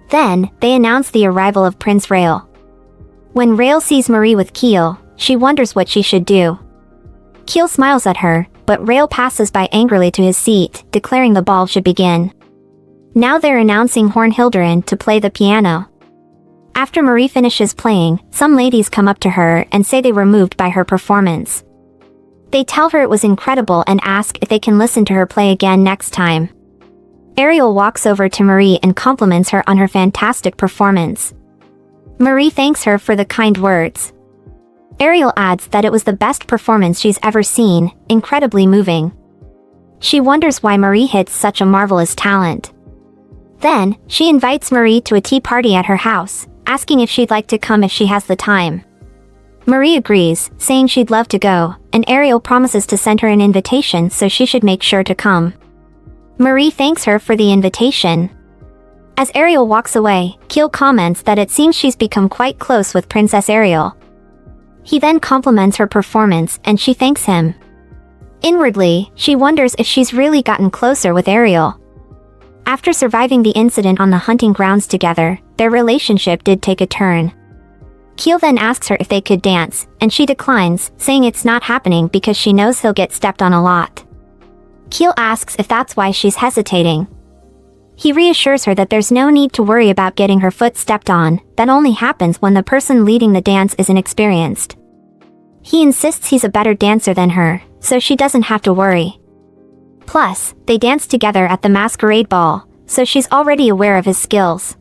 Then, they announce the arrival of Prince Rael. When Rael sees Marie with Keel, she wonders what she should do. Keel smiles at her, but Rael passes by angrily to his seat, declaring the ball should begin. Now they're announcing Hornhilderen to play the piano. After Marie finishes playing, some ladies come up to her and say they were moved by her performance. They tell her it was incredible and ask if they can listen to her play again next time. Ariel walks over to Marie and compliments her on her fantastic performance. Marie thanks her for the kind words. Ariel adds that it was the best performance she's ever seen, incredibly moving. She wonders why Marie hits such a marvelous talent. Then, she invites Marie to a tea party at her house, asking if she'd like to come if she has the time. Marie agrees, saying she'd love to go, and Ariel promises to send her an invitation so she should make sure to come. Marie thanks her for the invitation. As Ariel walks away, Keel comments that it seems she's become quite close with Princess Ariel. He then compliments her performance and she thanks him. Inwardly, she wonders if she's really gotten closer with Ariel. After surviving the incident on the hunting grounds together, their relationship did take a turn. Keel then asks her if they could dance, and she declines, saying it's not happening because she knows he'll get stepped on a lot. Keel asks if that's why she's hesitating. He reassures her that there's no need to worry about getting her foot stepped on, that only happens when the person leading the dance is inexperienced. He insists he's a better dancer than her, so she doesn't have to worry. Plus, they danced together at the masquerade ball, so she's already aware of his skills.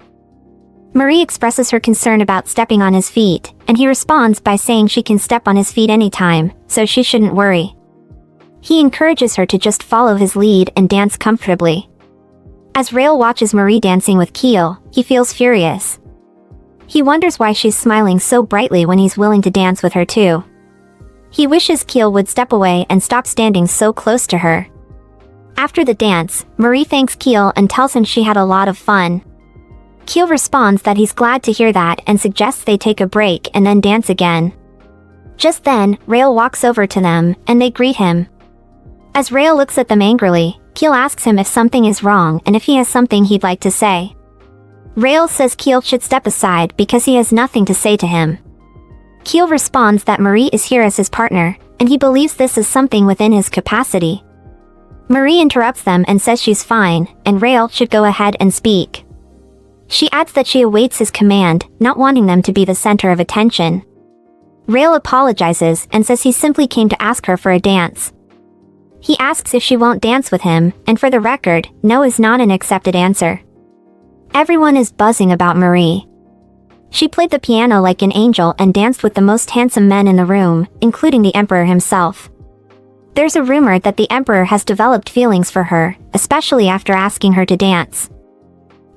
Marie expresses her concern about stepping on his feet, and he responds by saying she can step on his feet anytime, so she shouldn't worry. He encourages her to just follow his lead and dance comfortably. As Rael watches Marie dancing with Keel, he feels furious. He wonders why she's smiling so brightly when he's willing to dance with her too. He wishes Keel would step away and stop standing so close to her. After the dance, Marie thanks Keel and tells him she had a lot of fun. Keel responds that he's glad to hear that and suggests they take a break and then dance again. Just then, Rael walks over to them, and they greet him. As Rael looks at them angrily, Keel asks him if something is wrong and if he has something he'd like to say. Rael says Keel should step aside because he has nothing to say to him. Keel responds that Marie is here as his partner, and he believes this is something within his capacity. Marie interrupts them and says she's fine, and Rael should go ahead and speak. She adds that she awaits his command, not wanting them to be the center of attention. Rael apologizes and says he simply came to ask her for a dance. He asks if she won't dance with him, and for the record, no is not an accepted answer. Everyone is buzzing about Marie. She played the piano like an angel and danced with the most handsome men in the room, including the Emperor himself. There's a rumor that the Emperor has developed feelings for her, especially after asking her to dance.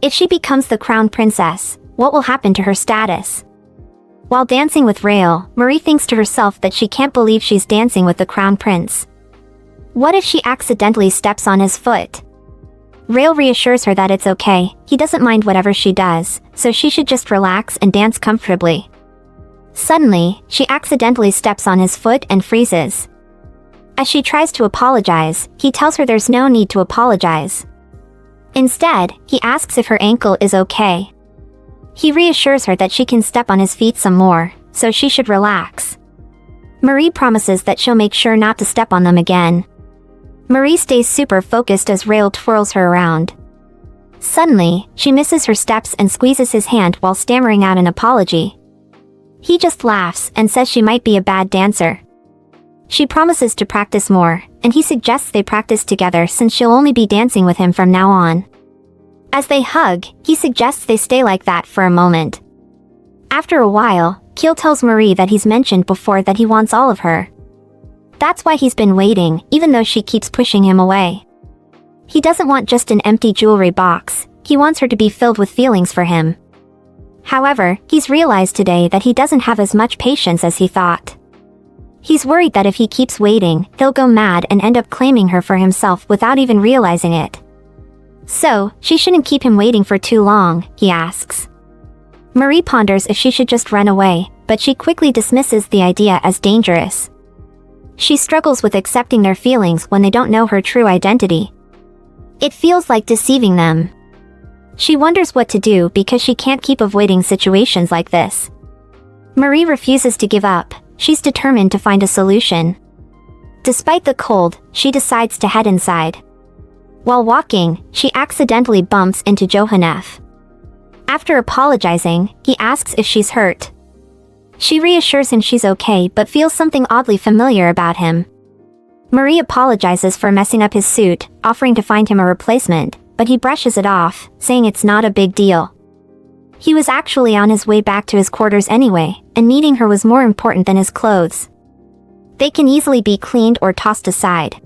If she becomes the crown princess, what will happen to her status? While dancing with Rael, Marie thinks to herself that she can't believe she's dancing with the crown prince. What if she accidentally steps on his foot? Rael reassures her that it's okay, he doesn't mind whatever she does, so she should just relax and dance comfortably. Suddenly, she accidentally steps on his foot and freezes. As she tries to apologize, he tells her there's no need to apologize. Instead, he asks if her ankle is okay. He reassures her that she can step on his feet some more, so she should relax. Marie promises that she'll make sure not to step on them again. Marie stays super focused as Rael twirls her around. Suddenly, she misses her steps and squeezes his hand while stammering out an apology. He just laughs and says she might be a bad dancer. She promises to practice more, and he suggests they practice together since she'll only be dancing with him from now on. As they hug, he suggests they stay like that for a moment. After a while, Keel tells Marie that he's mentioned before that he wants all of her. That's why he's been waiting, even though she keeps pushing him away. He doesn't want just an empty jewelry box, he wants her to be filled with feelings for him. However, he's realized today that he doesn't have as much patience as he thought. He's worried that if he keeps waiting, he'll go mad and end up claiming her for himself without even realizing it. So, she shouldn't keep him waiting for too long, he asks. Marie ponders if she should just run away, but she quickly dismisses the idea as dangerous. She struggles with accepting their feelings when they don't know her true identity. It feels like deceiving them. She wonders what to do because she can't keep avoiding situations like this. Marie refuses to give up, she's determined to find a solution. Despite the cold, she decides to head inside. While walking, she accidentally bumps into Johannef. After apologizing, he asks if she's hurt. She reassures him she's okay but feels something oddly familiar about him. Marie apologizes for messing up his suit, offering to find him a replacement, but he brushes it off, saying it's not a big deal. He was actually on his way back to his quarters anyway, and meeting her was more important than his clothes. They can easily be cleaned or tossed aside.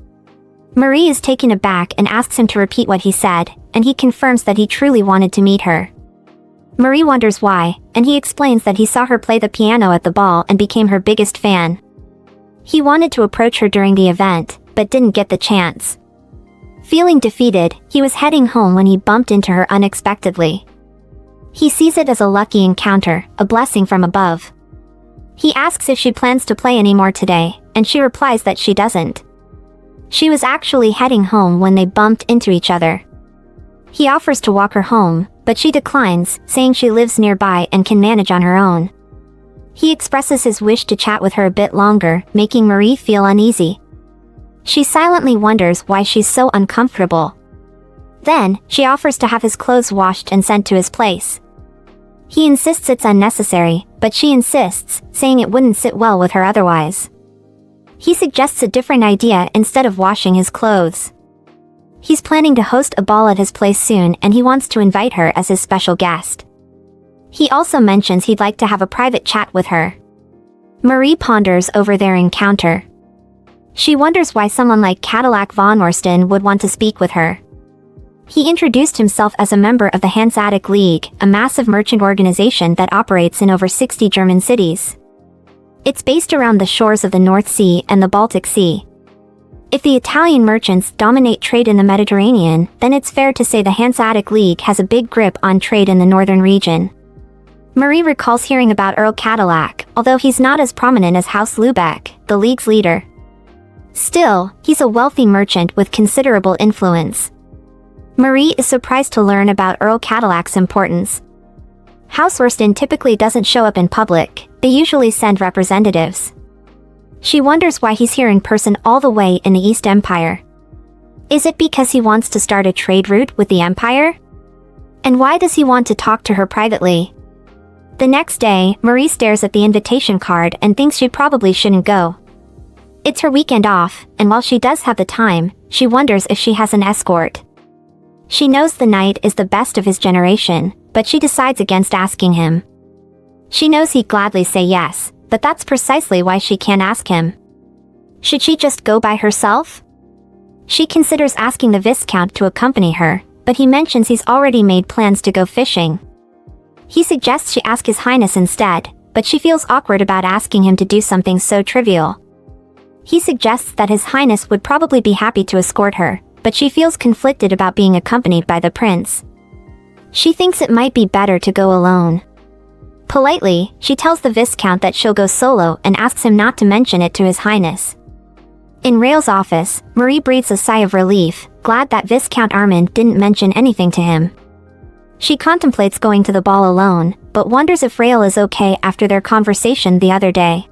Marie is taken aback and asks him to repeat what he said, and he confirms that he truly wanted to meet her. Marie wonders why, and he explains that he saw her play the piano at the ball and became her biggest fan. He wanted to approach her during the event, but didn't get the chance. Feeling defeated, he was heading home when he bumped into her unexpectedly. He sees it as a lucky encounter, a blessing from above. He asks if she plans to play anymore today, and she replies that she doesn't. She was actually heading home when they bumped into each other. He offers to walk her home, but she declines, saying she lives nearby and can manage on her own. He expresses his wish to chat with her a bit longer, making Marie feel uneasy. She silently wonders why she's so uncomfortable. Then, she offers to have his clothes washed and sent to his place. He insists it's unnecessary, but she insists, saying it wouldn't sit well with her otherwise. He suggests a different idea instead of washing his clothes. He's planning to host a ball at his place soon and he wants to invite her as his special guest. He also mentions he'd like to have a private chat with her. Marie ponders over their encounter. She wonders why someone like Cadillac von Orsten would want to speak with her. He introduced himself as a member of the Hanseatic League, a massive merchant organization that operates in over 60 German cities. It's based around the shores of the North Sea and the Baltic Sea. If the Italian merchants dominate trade in the Mediterranean, then it's fair to say the Hanseatic League has a big grip on trade in the northern region. Marie recalls hearing about Earl Cadillac, although he's not as prominent as House Lübeck, the league's leader. Still, he's a wealthy merchant with considerable influence. Marie is surprised to learn about Earl Cadillac's importance. House Orsten typically doesn't show up in public, they usually send representatives. She wonders why he's here in person all the way in the East Empire. Is it because he wants to start a trade route with the Empire? And why does he want to talk to her privately? The next day, Marie stares at the invitation card and thinks she probably shouldn't go. It's her weekend off, and while she does have the time, she wonders if she has an escort. She knows the knight is the best of his generation, but she decides against asking him. She knows he'd gladly say yes, but that's precisely why she can't ask him. Should she just go by herself? She considers asking the Viscount to accompany her, but he mentions he's already made plans to go fishing. He suggests she ask His Highness instead, but she feels awkward about asking him to do something so trivial. He suggests that His Highness would probably be happy to escort her, but she feels conflicted about being accompanied by the prince. She thinks it might be better to go alone. Politely, she tells the Viscount that she'll go solo and asks him not to mention it to His Highness. In Rael's office, Marie breathes a sigh of relief, glad that Viscount Armand didn't mention anything to him. She contemplates going to the ball alone, but wonders if Rael is okay after their conversation the other day.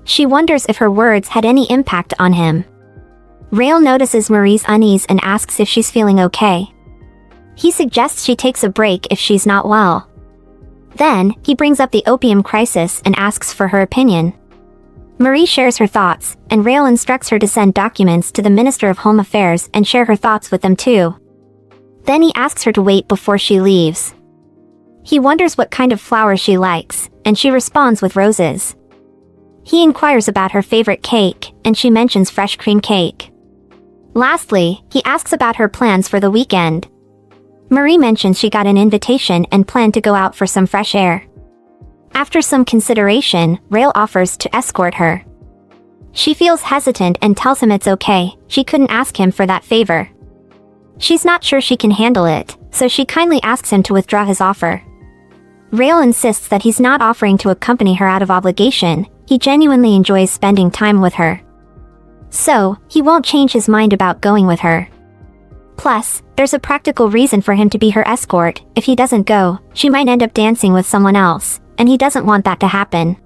She wonders if her words had any impact on him. Rael notices Marie's unease and asks if she's feeling okay. He suggests she takes a break if she's not well. Then, he brings up the opium crisis and asks for her opinion. Marie shares her thoughts, and Rael instructs her to send documents to the Minister of Home Affairs and share her thoughts with them too. Then he asks her to wait before she leaves. He wonders what kind of flowers she likes, and she responds with roses. He inquires about her favorite cake, and she mentions fresh cream cake. Lastly, he asks about her plans for the weekend. Marie mentions she got an invitation and planned to go out for some fresh air. After some consideration, Rael offers to escort her. She feels hesitant and tells him it's okay, she couldn't ask him for that favor. She's not sure she can handle it, so she kindly asks him to withdraw his offer. Rael insists that he's not offering to accompany her out of obligation, he genuinely enjoys spending time with her. So, he won't change his mind about going with her. Plus, there's a practical reason for him to be her escort. If he doesn't go, she might end up dancing with someone else, and he doesn't want that to happen.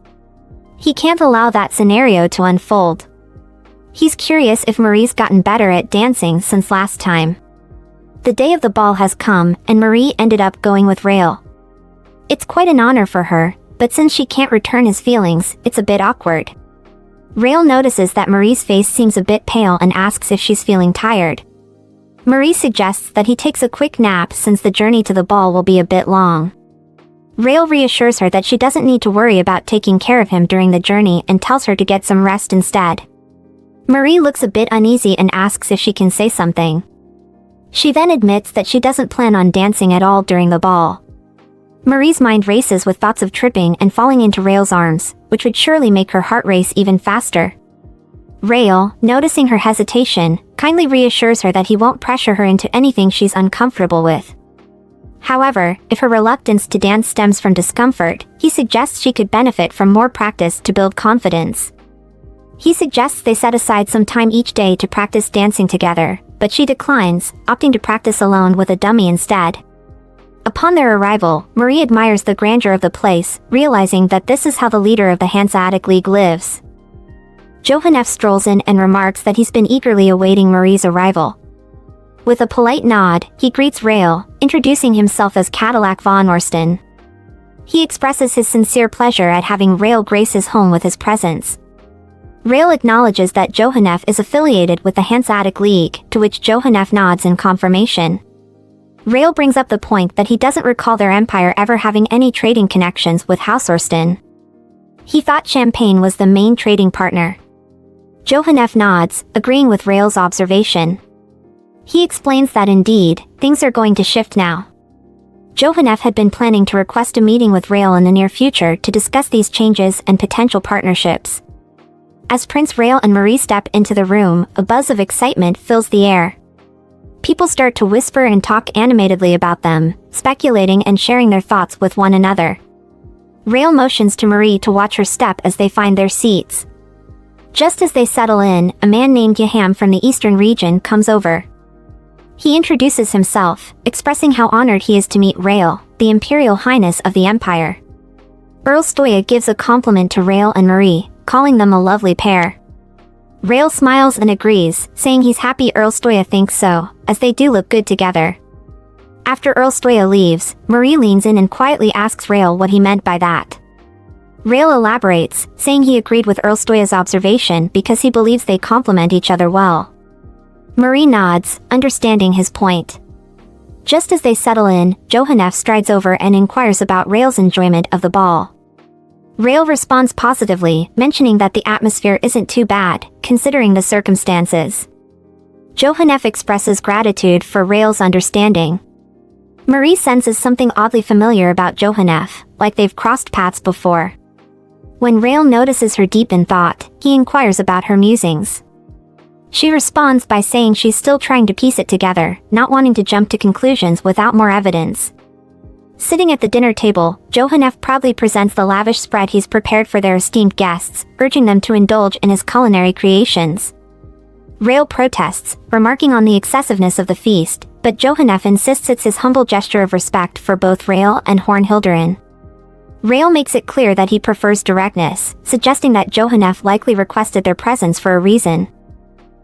He can't allow that scenario to unfold. He's curious if Marie's gotten better at dancing since last time. The day of the ball has come, and Marie ended up going with Rael. It's quite an honor for her, but since she can't return his feelings, it's a bit awkward. Rael notices that Marie's face seems a bit pale and asks if she's feeling tired. Marie suggests that he takes a quick nap since the journey to the ball will be a bit long. Rael reassures her that she doesn't need to worry about taking care of him during the journey and tells her to get some rest instead. Marie looks a bit uneasy and asks if she can say something. She then admits that she doesn't plan on dancing at all during the ball. Marie's mind races with thoughts of tripping and falling into Rael's arms, which would surely make her heart race even faster. Rael, noticing her hesitation, kindly reassures her that he won't pressure her into anything she's uncomfortable with. However, if her reluctance to dance stems from discomfort, he suggests she could benefit from more practice to build confidence. He suggests they set aside some time each day to practice dancing together, but she declines, opting to practice alone with a dummy instead. Upon their arrival, Marie admires the grandeur of the place, realizing that this is how the leader of the Hanseatic League lives. Johannef strolls in and remarks that he's been eagerly awaiting Marie's arrival. With a polite nod, he greets Rael, introducing himself as Cadillac von Orsten. He expresses his sincere pleasure at having Rael grace his home with his presence. Rael acknowledges that Johannef is affiliated with the Hanseatic League, to which Johannef nods in confirmation. Rael brings up the point that he doesn't recall their empire ever having any trading connections with House Orsten. He thought Champagne was the main trading partner. Johannef nods, agreeing with Rael's observation. He explains that indeed, things are going to shift now. Johannef had been planning to request a meeting with Rael in the near future to discuss these changes and potential partnerships. As Prince Rael and Marie step into the room, a buzz of excitement fills the air. People start to whisper and talk animatedly about them, speculating and sharing their thoughts with one another. Rael motions to Marie to watch her step as they find their seats. Just as they settle in, a man named Yaham from the eastern region comes over. He introduces himself, expressing how honored he is to meet Rael, the Imperial Highness of the Empire. Earl Stoya gives a compliment to Rael and Marie, calling them a lovely pair. Rael smiles and agrees, saying he's happy Earl Stoya thinks so, as they do look good together. After Earl Stoya leaves, Marie leans in and quietly asks Rael what he meant by that. Rael elaborates, saying he agreed with Earl Stoya's observation because he believes they complement each other well. Marie nods, understanding his point. Just as they settle in, Johannef strides over and inquires about Rael's enjoyment of the ball. Rael responds positively, mentioning that the atmosphere isn't too bad, considering the circumstances. Johannef expresses gratitude for Rael's understanding. Marie senses something oddly familiar about Johannef, like they've crossed paths before. When Rael notices her deep in thought, he inquires about her musings. She responds by saying she's still trying to piece it together, not wanting to jump to conclusions without more evidence. Sitting at the dinner table, Johannef proudly presents the lavish spread he's prepared for their esteemed guests, urging them to indulge in his culinary creations. Rael protests, remarking on the excessiveness of the feast, but Johannef insists it's his humble gesture of respect for both Rael and Hornhilderin. Rael makes it clear that he prefers directness, suggesting that Johannef likely requested their presence for a reason.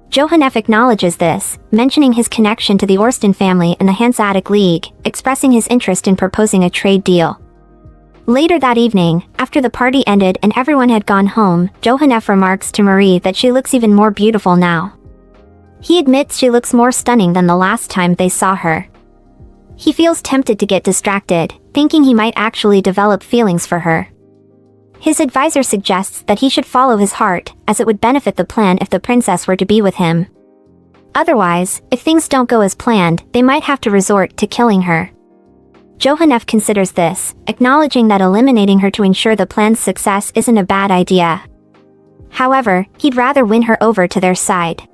Johannef acknowledges this, mentioning his connection to the Orsten family and the Hanseatic League, expressing his interest in proposing a trade deal. Later that evening, after the party ended and everyone had gone home, Johannef remarks to Marie that she looks even more beautiful now. He admits she looks more stunning than the last time they saw her. He feels tempted to get distracted, thinking he might actually develop feelings for her. His advisor suggests that he should follow his heart, as it would benefit the plan if the princess were to be with him. Otherwise, if things don't go as planned, they might have to resort to killing her. Johannef considers this, acknowledging that eliminating her to ensure the plan's success isn't a bad idea. However, he'd rather win her over to their side.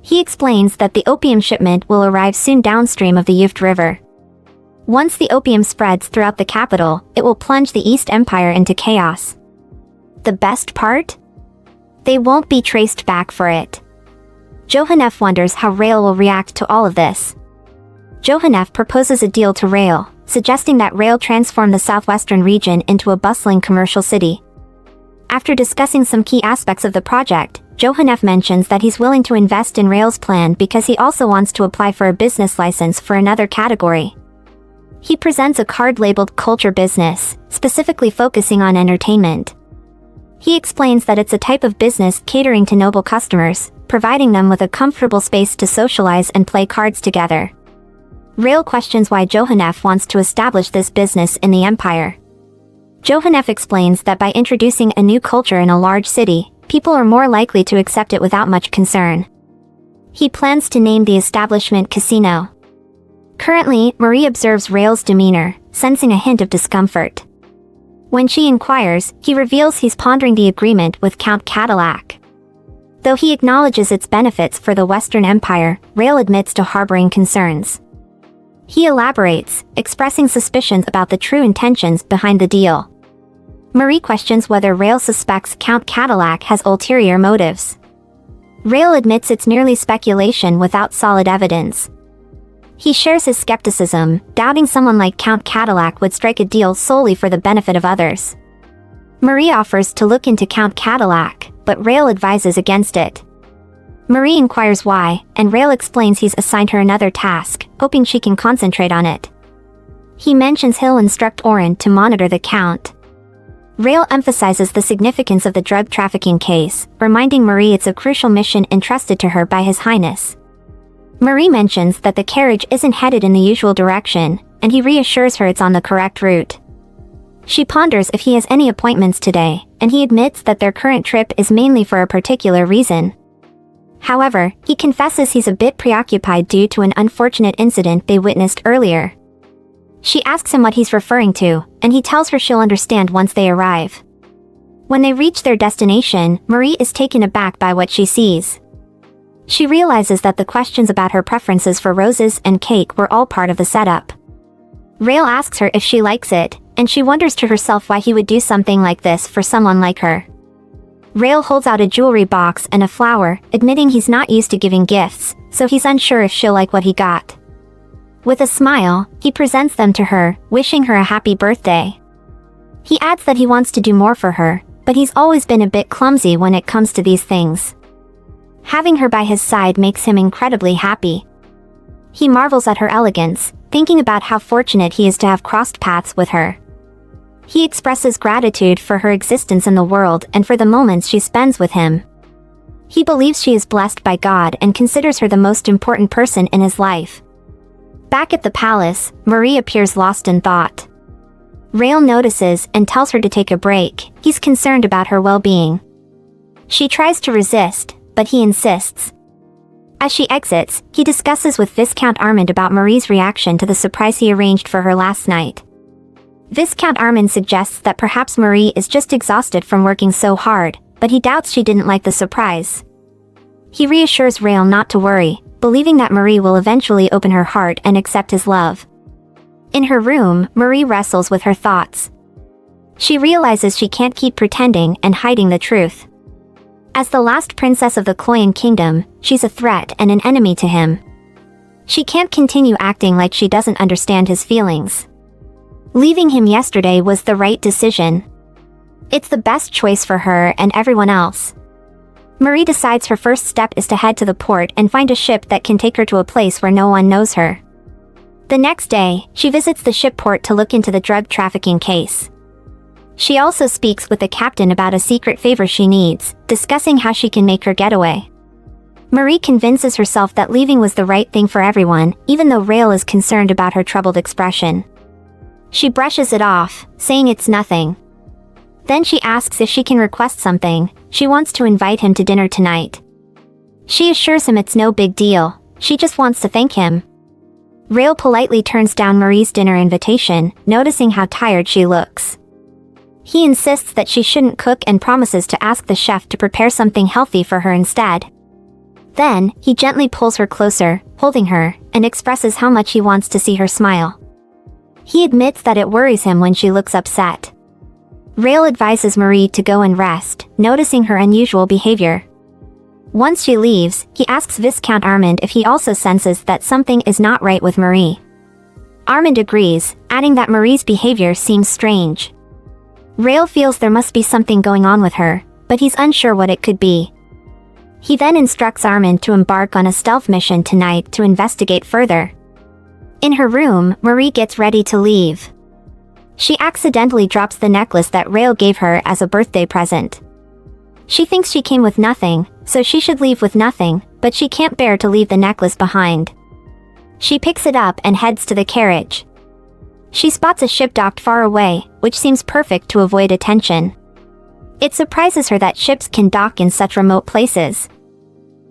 He explains that the opium shipment will arrive soon downstream of the Yuft River. Once the opium spreads throughout the capital, it will plunge the East Empire into chaos. The best part? They won't be traced back for it. Johannef wonders how Rael will react to all of this. Johannef proposes a deal to Rael, suggesting that Rael transform the southwestern region into a bustling commercial city. After discussing some key aspects of the project, Johannef mentions that he's willing to invest in Rael's plan because he also wants to apply for a business license for another category. He presents a card labeled Culture Business, specifically focusing on entertainment. He explains that it's a type of business catering to noble customers, providing them with a comfortable space to socialize and play cards together. Rael questions why Johannef wants to establish this business in the empire. Johannef explains that by introducing a new culture in a large city, people are more likely to accept it without much concern. He plans to name the establishment Casino. Currently, Marie observes Rael's demeanor, sensing a hint of discomfort. When she inquires, he reveals he's pondering the agreement with Count Cadillac. Though he acknowledges its benefits for the Western Empire, Rael admits to harboring concerns. He elaborates, expressing suspicions about the true intentions behind the deal. Marie questions whether Rael suspects Count Cadillac has ulterior motives. Rael admits it's merely speculation without solid evidence. He shares his skepticism, doubting someone like Count Cadillac would strike a deal solely for the benefit of others. Marie offers to look into Count Cadillac, but Rael advises against it. Marie inquires why, and Rael explains he's assigned her another task, hoping she can concentrate on it. He mentions he'll instruct Oren to monitor the Count. Rael emphasizes the significance of the drug trafficking case, reminding Marie it's a crucial mission entrusted to her by His Highness. Marie mentions that the carriage isn't headed in the usual direction, and he reassures her it's on the correct route. She ponders if he has any appointments today, and he admits that their current trip is mainly for a particular reason. However, he confesses he's a bit preoccupied due to an unfortunate incident they witnessed earlier. She asks him what he's referring to, and he tells her she'll understand once they arrive. When they reach their destination, Marie is taken aback by what she sees. She realizes that the questions about her preferences for roses and cake were all part of the setup. Rael asks her if she likes it, and she wonders to herself why he would do something like this for someone like her. Rael holds out a jewelry box and a flower, admitting he's not used to giving gifts, so he's unsure if she'll like what he got. With a smile, he presents them to her, wishing her a happy birthday. He adds that he wants to do more for her, but he's always been a bit clumsy when it comes to these things. Having her by his side makes him incredibly happy. He marvels at her elegance, thinking about how fortunate he is to have crossed paths with her. He expresses gratitude for her existence in the world and for the moments she spends with him. He believes she is blessed by God and considers her the most important person in his life. Back at the palace, Marie appears lost in thought. Rael notices and tells her to take a break. He's concerned about her well-being. She tries to resist, but he insists. As she exits, he discusses with Viscount Armand about Marie's reaction to the surprise he arranged for her last night. Viscount Armand suggests that perhaps Marie is just exhausted from working so hard, but he doubts she didn't like the surprise. He reassures Rael not to worry, believing that Marie will eventually open her heart and accept his love. In her room, Marie wrestles with her thoughts. She realizes she can't keep pretending and hiding the truth. As the last princess of the Cloyan Kingdom, she's a threat and an enemy to him. She can't continue acting like she doesn't understand his feelings. Leaving him yesterday was the right decision. It's the best choice for her and everyone else. Marie decides her first step is to head to the port and find a ship that can take her to a place where no one knows her. The next day, she visits the ship port to look into the drug trafficking case. She also speaks with the captain about a secret favor she needs, discussing how she can make her getaway. Marie convinces herself that leaving was the right thing for everyone, even though Rael is concerned about her troubled expression. She brushes it off, saying it's nothing. Then she asks if she can request something. She wants to invite him to dinner tonight. She assures him it's no big deal, she just wants to thank him. Rael politely turns down Marie's dinner invitation, noticing how tired she looks. He insists that she shouldn't cook and promises to ask the chef to prepare something healthy for her instead. Then, he gently pulls her closer, holding her, and expresses how much he wants to see her smile. He admits that it worries him when she looks upset. Rael advises Marie to go and rest, noticing her unusual behavior. Once she leaves, he asks Viscount Armand if he also senses that something is not right with Marie. Armand agrees, adding that Marie's behavior seems strange. Rael feels there must be something going on with her, but he's unsure what it could be. He then instructs Armand to embark on a stealth mission tonight to investigate further. In her room, Marie gets ready to leave. She accidentally drops the necklace that Rael gave her as a birthday present. She thinks she came with nothing, so she should leave with nothing, but she can't bear to leave the necklace behind. She picks it up and heads to the carriage. She spots a ship docked far away, which seems perfect to avoid attention. It surprises her that ships can dock in such remote places.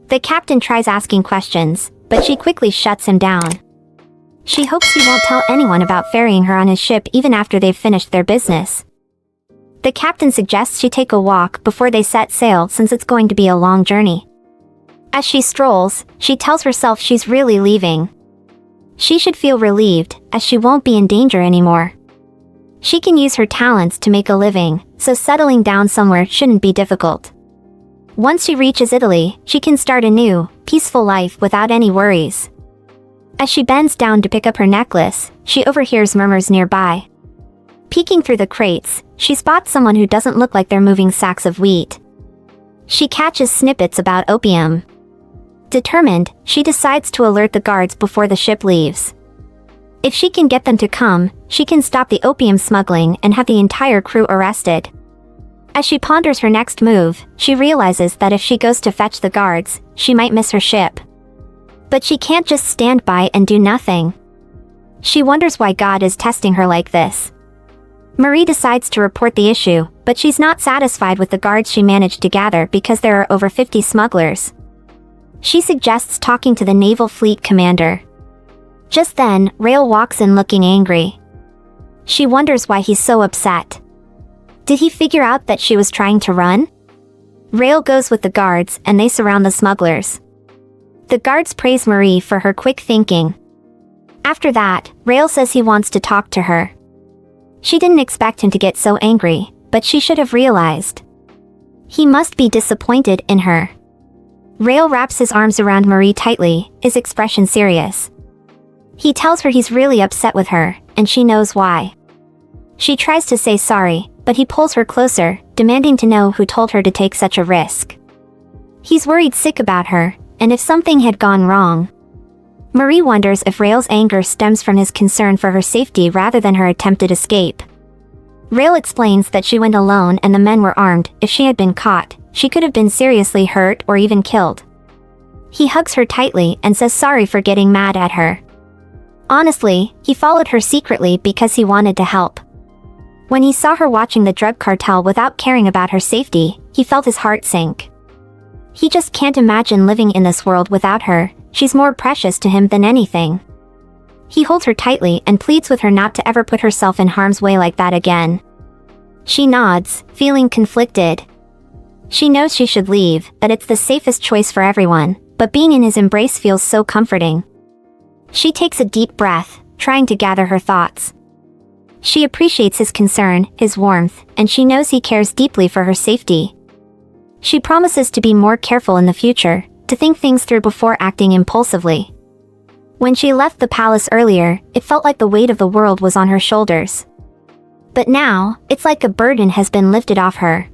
The captain tries asking questions, but she quickly shuts him down. She hopes he won't tell anyone about ferrying her on his ship even after they've finished their business. The captain suggests she take a walk before they set sail since it's going to be a long journey. As she strolls, she tells herself she's really leaving. She should feel relieved, as she won't be in danger anymore. She can use her talents to make a living, so settling down somewhere shouldn't be difficult. Once she reaches Italy, she can start a new, peaceful life without any worries. As she bends down to pick up her necklace, she overhears murmurs nearby. Peeking through the crates, she spots someone who doesn't look like they're moving sacks of wheat. She catches snippets about opium. Determined, she decides to alert the guards before the ship leaves. If she can get them to come, she can stop the opium smuggling and have the entire crew arrested. As she ponders her next move, she realizes that if she goes to fetch the guards, she might miss her ship. But she can't just stand by and do nothing. She wonders why God is testing her like this. Marie decides to report the issue, but she's not satisfied with the guards she managed to gather because there are over 50 smugglers. She suggests talking to the naval fleet commander. Just then, Rail walks in looking angry. She wonders why he's so upset. Did he figure out that she was trying to run? Rail goes with the guards and they surround the smugglers. The guards praise Marie for her quick thinking. After that, Rail says he wants to talk to her. She didn't expect him to get so angry, but she should have realized. He must be disappointed in her. Rail wraps his arms around Marie tightly, his expression serious. He tells her he's really upset with her, and she knows why. She tries to say sorry, but he pulls her closer, demanding to know who told her to take such a risk. He's worried sick about her, and if something had gone wrong. Marie wonders if Rail's anger stems from his concern for her safety rather than her attempted escape. Rail explains that she went alone and the men were armed. If she had been caught, she could have been seriously hurt or even killed. He hugs her tightly and says sorry for getting mad at her. Honestly, he followed her secretly because he wanted to help. When he saw her watching the drug cartel without caring about her safety, he felt his heart sink. He just can't imagine living in this world without her. She's more precious to him than anything. He holds her tightly and pleads with her not to ever put herself in harm's way like that again. She nods, feeling conflicted. She knows she should leave, that it's the safest choice for everyone, but being in his embrace feels so comforting. She takes a deep breath, trying to gather her thoughts. She appreciates his concern, his warmth, and she knows he cares deeply for her safety. She promises to be more careful in the future, to think things through before acting impulsively. When she left the palace earlier, it felt like the weight of the world was on her shoulders. But now, it's like a burden has been lifted off her.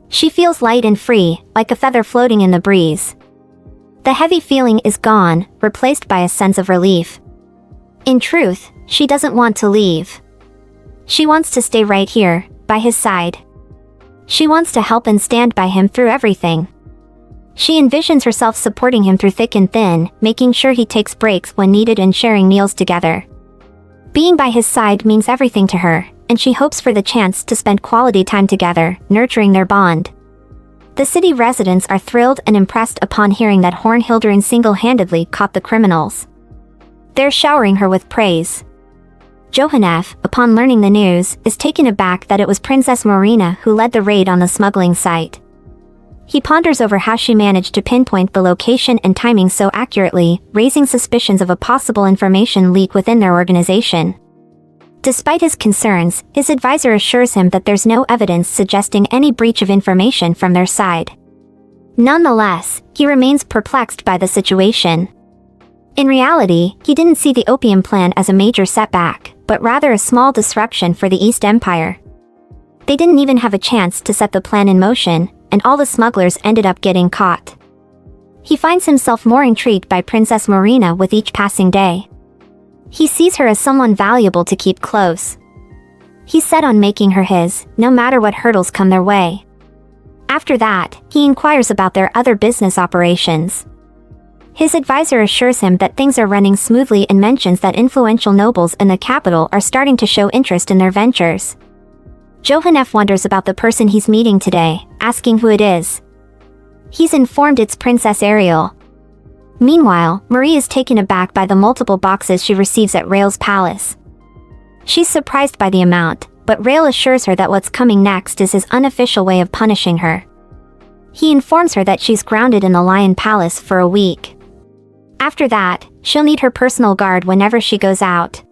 She feels light and free, like a feather floating in the breeze. The heavy feeling is gone, replaced by a sense of relief. In truth, she doesn't want to leave. She wants to stay right here, by his side. She wants to help and stand by him through everything. She envisions herself supporting him through thick and thin, making sure he takes breaks when needed and sharing meals together. Being by his side means everything to her, and she hopes for the chance to spend quality time together, nurturing their bond. The city residents are thrilled and impressed upon hearing that Hornhildren single-handedly caught the criminals. They're showering her with praise. Johannef, upon learning the news, is taken aback that it was Princess Maurina who led the raid on the smuggling site. He ponders over how she managed to pinpoint the location and timing so accurately, raising suspicions of a possible information leak within their organization. Despite his concerns, his advisor assures him that there's no evidence suggesting any breach of information from their side. Nonetheless, he remains perplexed by the situation. In reality, he didn't see the opium plan as a major setback, but rather a small disruption for the East Empire. They didn't even have a chance to set the plan in motion, and all the smugglers ended up getting caught. He finds himself more intrigued by Princess Maurina with each passing day. He sees her as someone valuable to keep close. He's set on making her his, no matter what hurdles come their way. After that, he inquires about their other business operations. His advisor assures him that things are running smoothly and mentions that influential nobles in the capital are starting to show interest in their ventures. Johannef wonders about the person he's meeting today, asking who it is. He's informed it's Princess Ariel. Meanwhile, Marie is taken aback by the multiple boxes she receives at Rael's palace. She's surprised by the amount, but Rael assures her that what's coming next is his unofficial way of punishing her. He informs her that she's grounded in the Lion Palace for a week. After that, she'll need her personal guard whenever she goes out.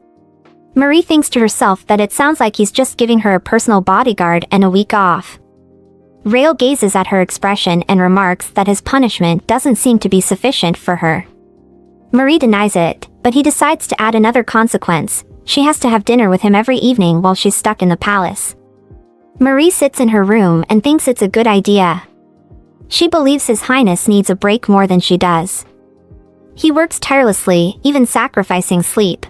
Marie thinks to herself that it sounds like he's just giving her a personal bodyguard and a week off. Rael gazes at her expression and remarks that his punishment doesn't seem to be sufficient for her. Marie denies it, but he decides to add another consequence. She has to have dinner with him every evening while she's stuck in the palace. Marie sits in her room and thinks it's a good idea. She believes His Highness needs a break more than she does. He works tirelessly, even sacrificing sleep.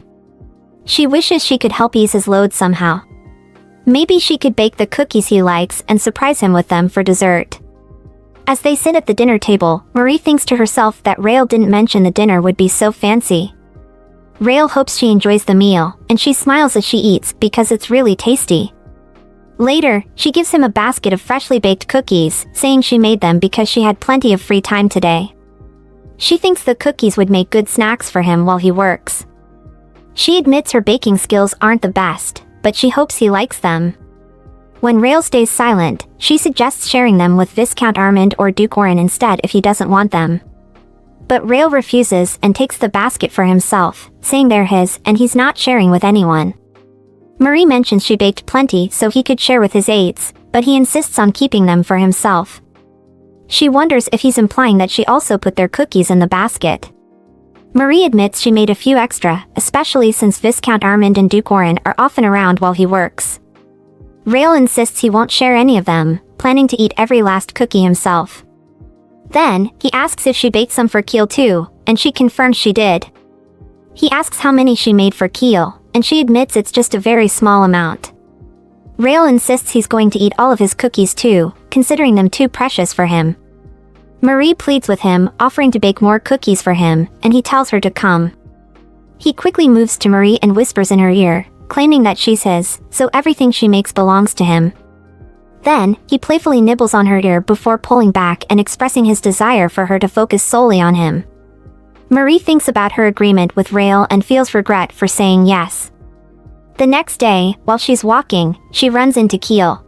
She wishes she could help ease his load somehow. Maybe she could bake the cookies he likes and surprise him with them for dessert. As they sit at the dinner table, Marie thinks to herself that Rael didn't mention the dinner would be so fancy. Rael hopes she enjoys the meal, and she smiles as she eats because it's really tasty. Later, she gives him a basket of freshly baked cookies, saying she made them because she had plenty of free time today. She thinks the cookies would make good snacks for him while he works. She admits her baking skills aren't the best, but she hopes he likes them. When Rael stays silent, she suggests sharing them with Viscount Armand or Duke Oren instead if he doesn't want them. But Rael refuses and takes the basket for himself, saying they're his and he's not sharing with anyone. Marie mentions she baked plenty so he could share with his aides, but he insists on keeping them for himself. She wonders if he's implying that she also put their cookies in the basket. Marie admits she made a few extra, especially since Viscount Armand and Duke Oren are often around while he works. Rael insists he won't share any of them, planning to eat every last cookie himself. Then, he asks if she baked some for Kiel too, and she confirms she did. He asks how many she made for Kiel, and she admits it's just a very small amount. Rael insists he's going to eat all of his cookies too, considering them too precious for him. Marie pleads with him, offering to bake more cookies for him, and he tells her to come. He quickly moves to Marie and whispers in her ear, claiming that she's his, so everything she makes belongs to him. Then, he playfully nibbles on her ear before pulling back and expressing his desire for her to focus solely on him. Marie thinks about her agreement with Rael and feels regret for saying yes. The next day, while she's walking, she runs into Kiel.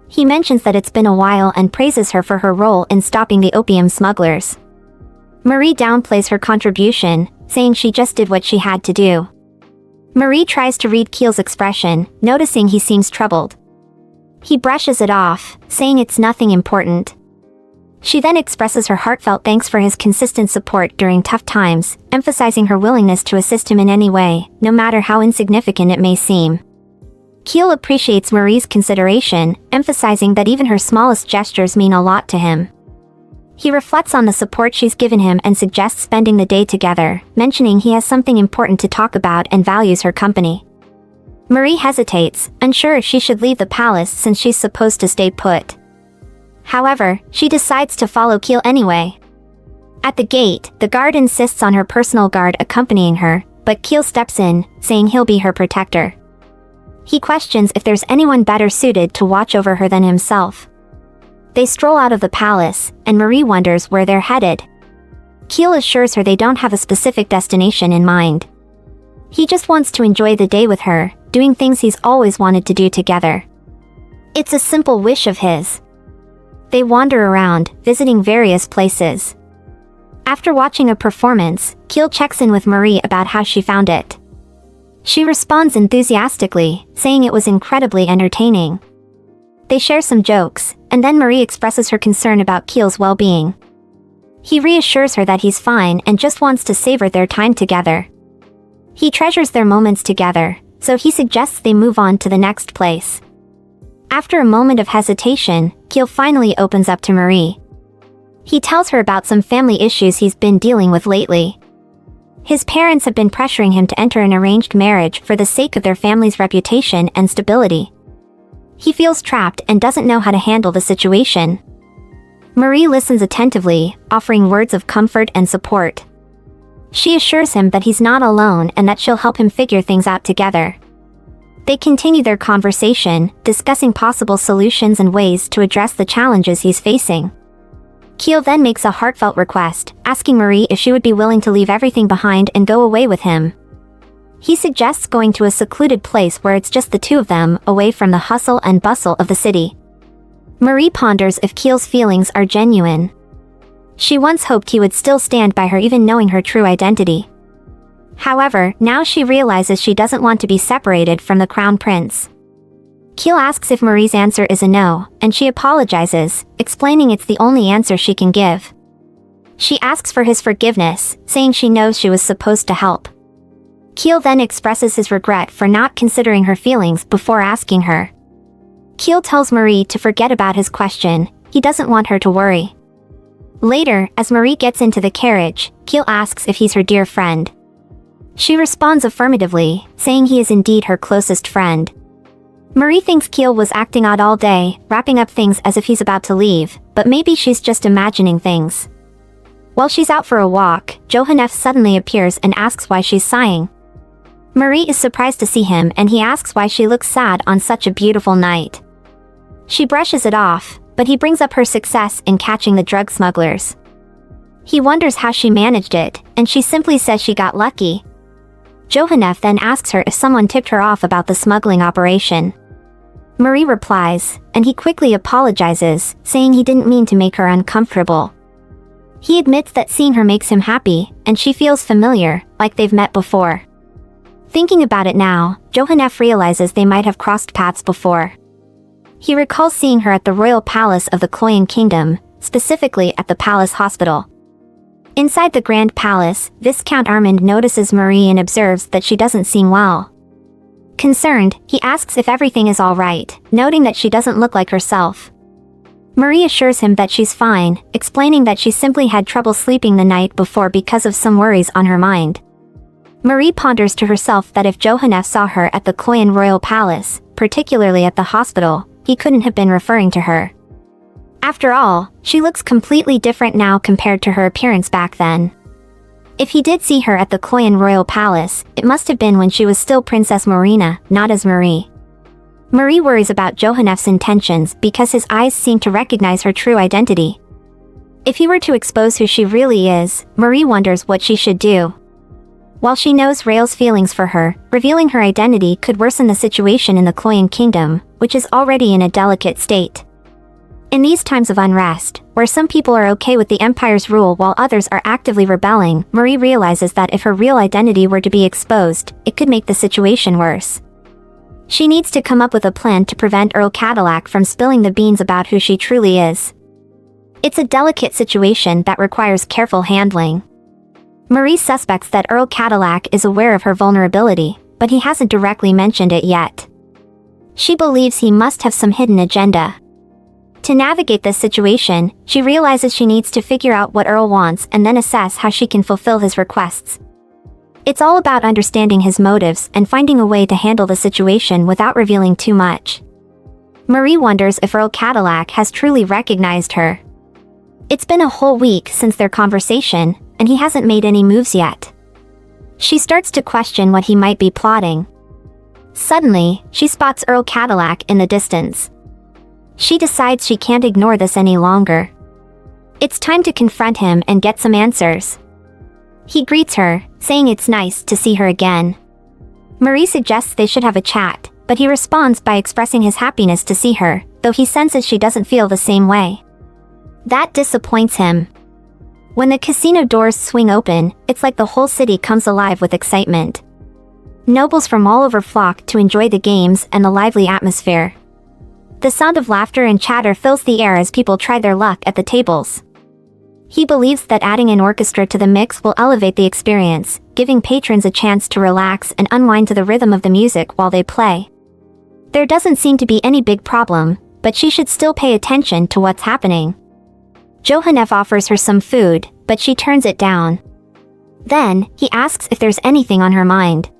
He mentions that it's been a while and praises her for her role in stopping the opium smugglers. Marie downplays her contribution, saying she just did what she had to do. Marie tries to read Kiel's expression, noticing he seems troubled. He brushes it off, saying it's nothing important. She then expresses her heartfelt thanks for his consistent support during tough times, emphasizing her willingness to assist him in any way, no matter how insignificant it may seem. Kiel appreciates Marie's consideration, emphasizing that even her smallest gestures mean a lot to him. He reflects on the support she's given him and suggests spending the day together, mentioning he has something important to talk about and values her company. Marie hesitates, unsure if she should leave the palace since she's supposed to stay put. However, she decides to follow Kiel anyway. At the gate, the guard insists on her personal guard accompanying her, but Kiel steps in, saying he'll be her protector. He questions if there's anyone better suited to watch over her than himself. They stroll out of the palace, and Marie wonders where they're headed. Kiel assures her they don't have a specific destination in mind. He just wants to enjoy the day with her, doing things he's always wanted to do together. It's a simple wish of his. They wander around, visiting various places. After watching a performance, Kiel checks in with Marie about how she found it. She responds enthusiastically, saying it was incredibly entertaining. They share some jokes, and then Marie expresses her concern about Kiel's well-being. He reassures her that he's fine and just wants to savor their time together. He treasures their moments together, so he suggests they move on to the next place. After a moment of hesitation, Kiel finally opens up to Marie. He tells her about some family issues he's been dealing with lately. His parents have been pressuring him to enter an arranged marriage for the sake of their family's reputation and stability. He feels trapped and doesn't know how to handle the situation. Marie listens attentively, offering words of comfort and support. She assures him that he's not alone and that she'll help him figure things out together. They continue their conversation, discussing possible solutions and ways to address the challenges he's facing. Keel then makes a heartfelt request, asking Marie if she would be willing to leave everything behind and go away with him. He suggests going to a secluded place where it's just the two of them, away from the hustle and bustle of the city. Marie ponders if Keel's feelings are genuine. She once hoped he would still stand by her even knowing her true identity. However, now she realizes she doesn't want to be separated from the crown prince. Keel asks if Marie's answer is a no, and she apologizes, explaining it's the only answer she can give. She asks for his forgiveness, saying she knows she was supposed to help. Keel then expresses his regret for not considering her feelings before asking her. Keel tells Marie to forget about his question, he doesn't want her to worry. Later, as Marie gets into the carriage, Keel asks if he's her dear friend. She responds affirmatively, saying he is indeed her closest friend. Marie thinks Keel was acting odd all day, wrapping up things as if he's about to leave, but maybe she's just imagining things. While she's out for a walk, Johannef suddenly appears and asks why she's sighing. Marie is surprised to see him and he asks why she looks sad on such a beautiful night. She brushes it off, but he brings up her success in catching the drug smugglers. He wonders how she managed it, and she simply says she got lucky. Johannef then asks her if someone tipped her off about the smuggling operation. Marie replies, and he quickly apologizes, saying he didn't mean to make her uncomfortable. He admits that seeing her makes him happy, and she feels familiar, like they've met before. Thinking about it now, Johannef realizes they might have crossed paths before. He recalls seeing her at the royal palace of the Korean kingdom, specifically at the palace hospital. Inside the grand palace, Viscount Armand notices Marie and observes that she doesn't seem well. Concerned, he asks if everything is all right, noting that she doesn't look like herself. Marie assures him that she's fine, explaining that she simply had trouble sleeping the night before because of some worries on her mind. Marie ponders to herself that if Johannef saw her at the Korean royal palace, particularly at the hospital, he couldn't have been referring to her. After all, she looks completely different now compared to her appearance back then. If he did see her at the Korean royal palace, it must have been when she was still Princess Maurina, not as Marie. Marie worries about Johannef's intentions because his eyes seem to recognize her true identity. If he were to expose who she really is, Marie wonders what she should do. While she knows Rael's feelings for her, revealing her identity could worsen the situation in the Korean kingdom, which is already in a delicate state. In these times of unrest, where some people are okay with the empire's rule while others are actively rebelling, Marie realizes that if her real identity were to be exposed, it could make the situation worse. She needs to come up with a plan to prevent Earl Cadillac from spilling the beans about who she truly is. It's a delicate situation that requires careful handling. Marie suspects that Earl Cadillac is aware of her vulnerability, but he hasn't directly mentioned it yet. She believes he must have some hidden agenda. To navigate this situation, she realizes she needs to figure out what Earl wants and then assess how she can fulfill his requests. It's all about understanding his motives and finding a way to handle the situation without revealing too much. Marie wonders if Earl Cadillac has truly recognized her. It's been a whole week since their conversation, and he hasn't made any moves yet. She starts to question what he might be plotting. Suddenly, she spots Earl Cadillac in the distance. She decides she can't ignore this any longer. It's time to confront him and get some answers. He greets her, saying it's nice to see her again. Marie suggests they should have a chat, but he responds by expressing his happiness to see her, though he senses she doesn't feel the same way. That disappoints him. When the casino doors swing open, it's like the whole city comes alive with excitement. Nobles from all over flock to enjoy the games and the lively atmosphere. The sound of laughter and chatter fills the air as people try their luck at the tables. He believes that adding an orchestra to the mix will elevate the experience, giving patrons a chance to relax and unwind to the rhythm of the music while they play. There doesn't seem to be any big problem, but she should still pay attention to what's happening. Johannef offers her some food, but she turns it down. Then, he asks if there's anything on her mind.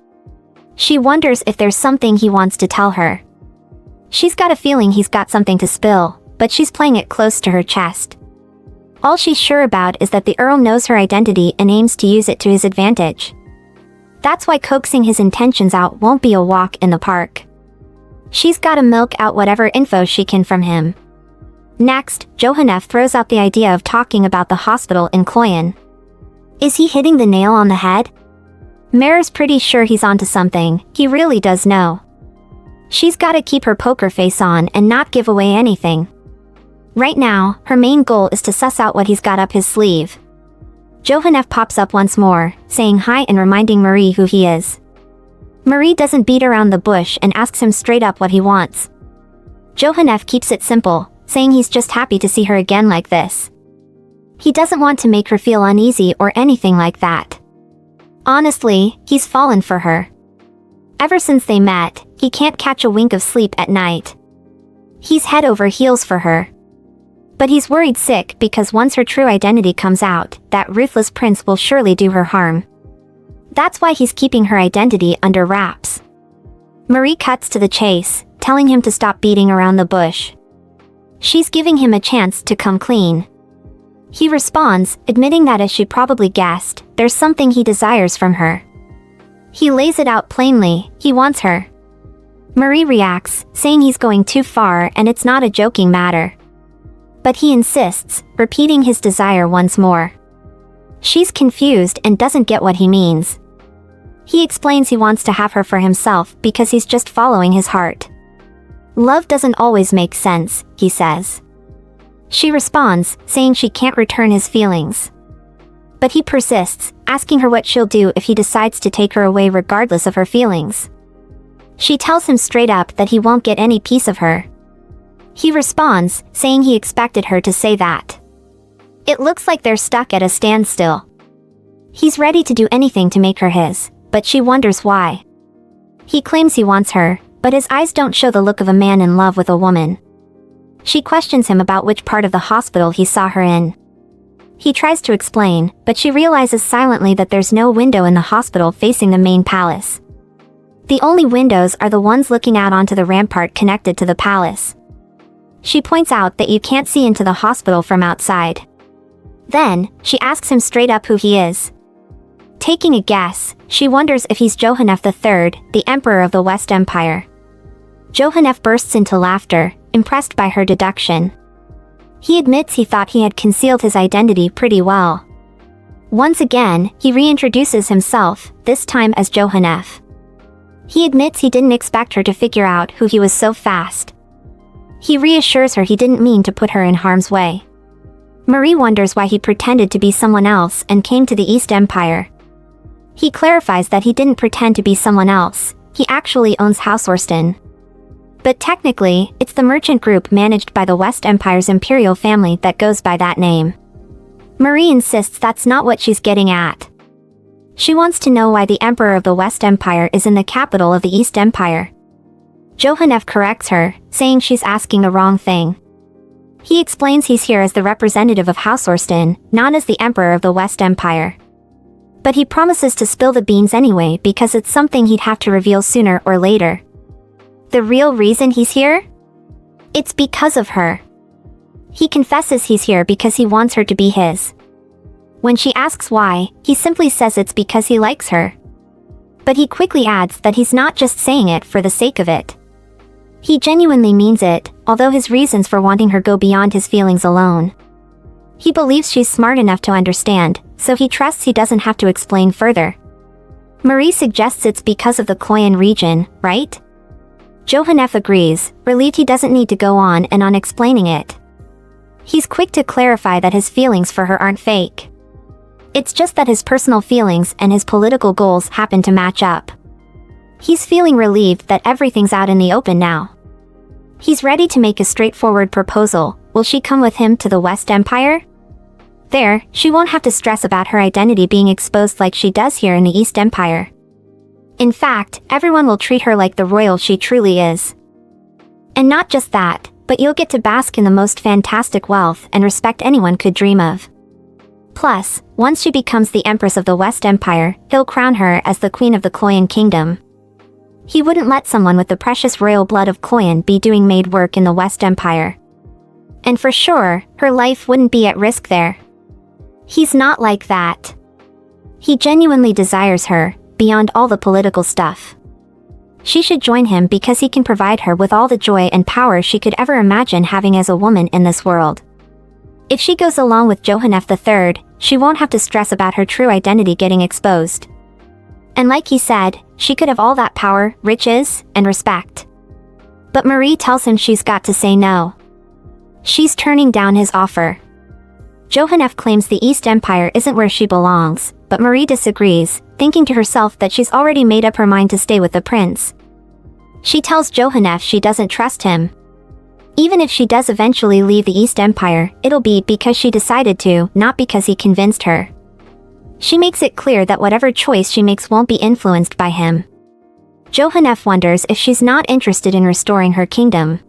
She wonders if there's something he wants to tell her. She's got a feeling he's got something to spill, but she's playing it close to her chest. All she's sure about is that the Earl knows her identity and aims to use it to his advantage. That's why coaxing his intentions out won't be a walk in the park. She's gotta milk out whatever info she can from him. Next, Johannef throws out the idea of talking about the hospital in Kloyan. Is he hitting the nail on the head? Mare's pretty sure he's onto something, he really does know. She's gotta keep her poker face on and not give away anything. Right now, her main goal is to suss out what he's got up his sleeve. Johannef pops up once more, saying hi and reminding Marie who he is. Marie doesn't beat around the bush and asks him straight up what he wants. Johannef keeps it simple, saying he's just happy to see her again like this. He doesn't want to make her feel uneasy or anything like that. Honestly, he's fallen for her. Ever since they met, he can't catch a wink of sleep at night. He's head over heels for her. But he's worried sick because once her true identity comes out, that ruthless prince will surely do her harm. That's why he's keeping her identity under wraps. Marie cuts to the chase, telling him to stop beating around the bush. She's giving him a chance to come clean. He responds, admitting that as she probably guessed, there's something he desires from her. He lays it out plainly, he wants her. Marie reacts, saying he's going too far and it's not a joking matter. But he insists, repeating his desire once more. She's confused and doesn't get what he means. He explains he wants to have her for himself because he's just following his heart. Love doesn't always make sense, he says. She responds, saying she can't return his feelings. But he persists, asking her what she'll do if he decides to take her away regardless of her feelings. She tells him straight up that he won't get any piece of her. He responds, saying he expected her to say that. It looks like they're stuck at a standstill. He's ready to do anything to make her his, but she wonders why. He claims he wants her, but his eyes don't show the look of a man in love with a woman. She questions him about which part of the hospital he saw her in. He tries to explain, but she realizes silently that there's no window in the hospital facing the main palace. The only windows are the ones looking out onto the rampart connected to the palace. She points out that you can't see into the hospital from outside. Then, she asks him straight up who he is. Taking a guess, she wonders if he's Johannef III, the Emperor of the West Empire. Johannef bursts into laughter, impressed by her deduction. He admits he thought he had concealed his identity pretty well. Once again, he reintroduces himself, this time as Johannef. He admits he didn't expect her to figure out who he was so fast. He reassures her he didn't mean to put her in harm's way. Marie wonders why he pretended to be someone else and came to the East Empire. He clarifies that he didn't pretend to be someone else, he actually owns House Orston. But technically, it's the merchant group managed by the West Empire's imperial family that goes by that name. Marie insists that's not what she's getting at. She wants to know why the Emperor of the West Empire is in the capital of the East Empire. Johannef corrects her, saying she's asking the wrong thing. He explains he's here as the representative of House Orston, not as the Emperor of the West Empire. But he promises to spill the beans anyway because it's something he'd have to reveal sooner or later. The real reason he's here? It's because of her. He confesses he's here because he wants her to be his. When she asks why, he simply says it's because he likes her. But he quickly adds that he's not just saying it for the sake of it. He genuinely means it, although his reasons for wanting her go beyond his feelings alone. He believes she's smart enough to understand, so he trusts he doesn't have to explain further. Marie suggests it's because of the Kloyan region, right? Johannef agrees, relieved he doesn't need to go on and on explaining it. He's quick to clarify that his feelings for her aren't fake. It's just that his personal feelings and his political goals happen to match up. He's feeling relieved that everything's out in the open now. He's ready to make a straightforward proposal. Will she come with him to the West Empire? There, she won't have to stress about her identity being exposed like she does here in the East Empire. In fact, everyone will treat her like the royal she truly is. And not just that, but you'll get to bask in the most fantastic wealth and respect anyone could dream of. Plus, once she becomes the Empress of the West Empire, he'll crown her as the Queen of the Kloyan Kingdom. He wouldn't let someone with the precious royal blood of Kloyan be doing maid work in the West Empire. And for sure, her life wouldn't be at risk there. He's not like that. He genuinely desires her, beyond all the political stuff. She should join him because he can provide her with all the joy and power she could ever imagine having as a woman in this world. If she goes along with Johannef III, she won't have to stress about her true identity getting exposed. And like he said, she could have all that power, riches, and respect. But Marie tells him she's got to say no. She's turning down his offer. Johannef claims the East Empire isn't where she belongs, but Marie disagrees, thinking to herself that she's already made up her mind to stay with the prince. She tells Johannef she doesn't trust him. Even if she does eventually leave the East Empire, it'll be because she decided to, not because he convinced her. She makes it clear that whatever choice she makes won't be influenced by him. Johannef wonders if she's not interested in restoring her kingdom.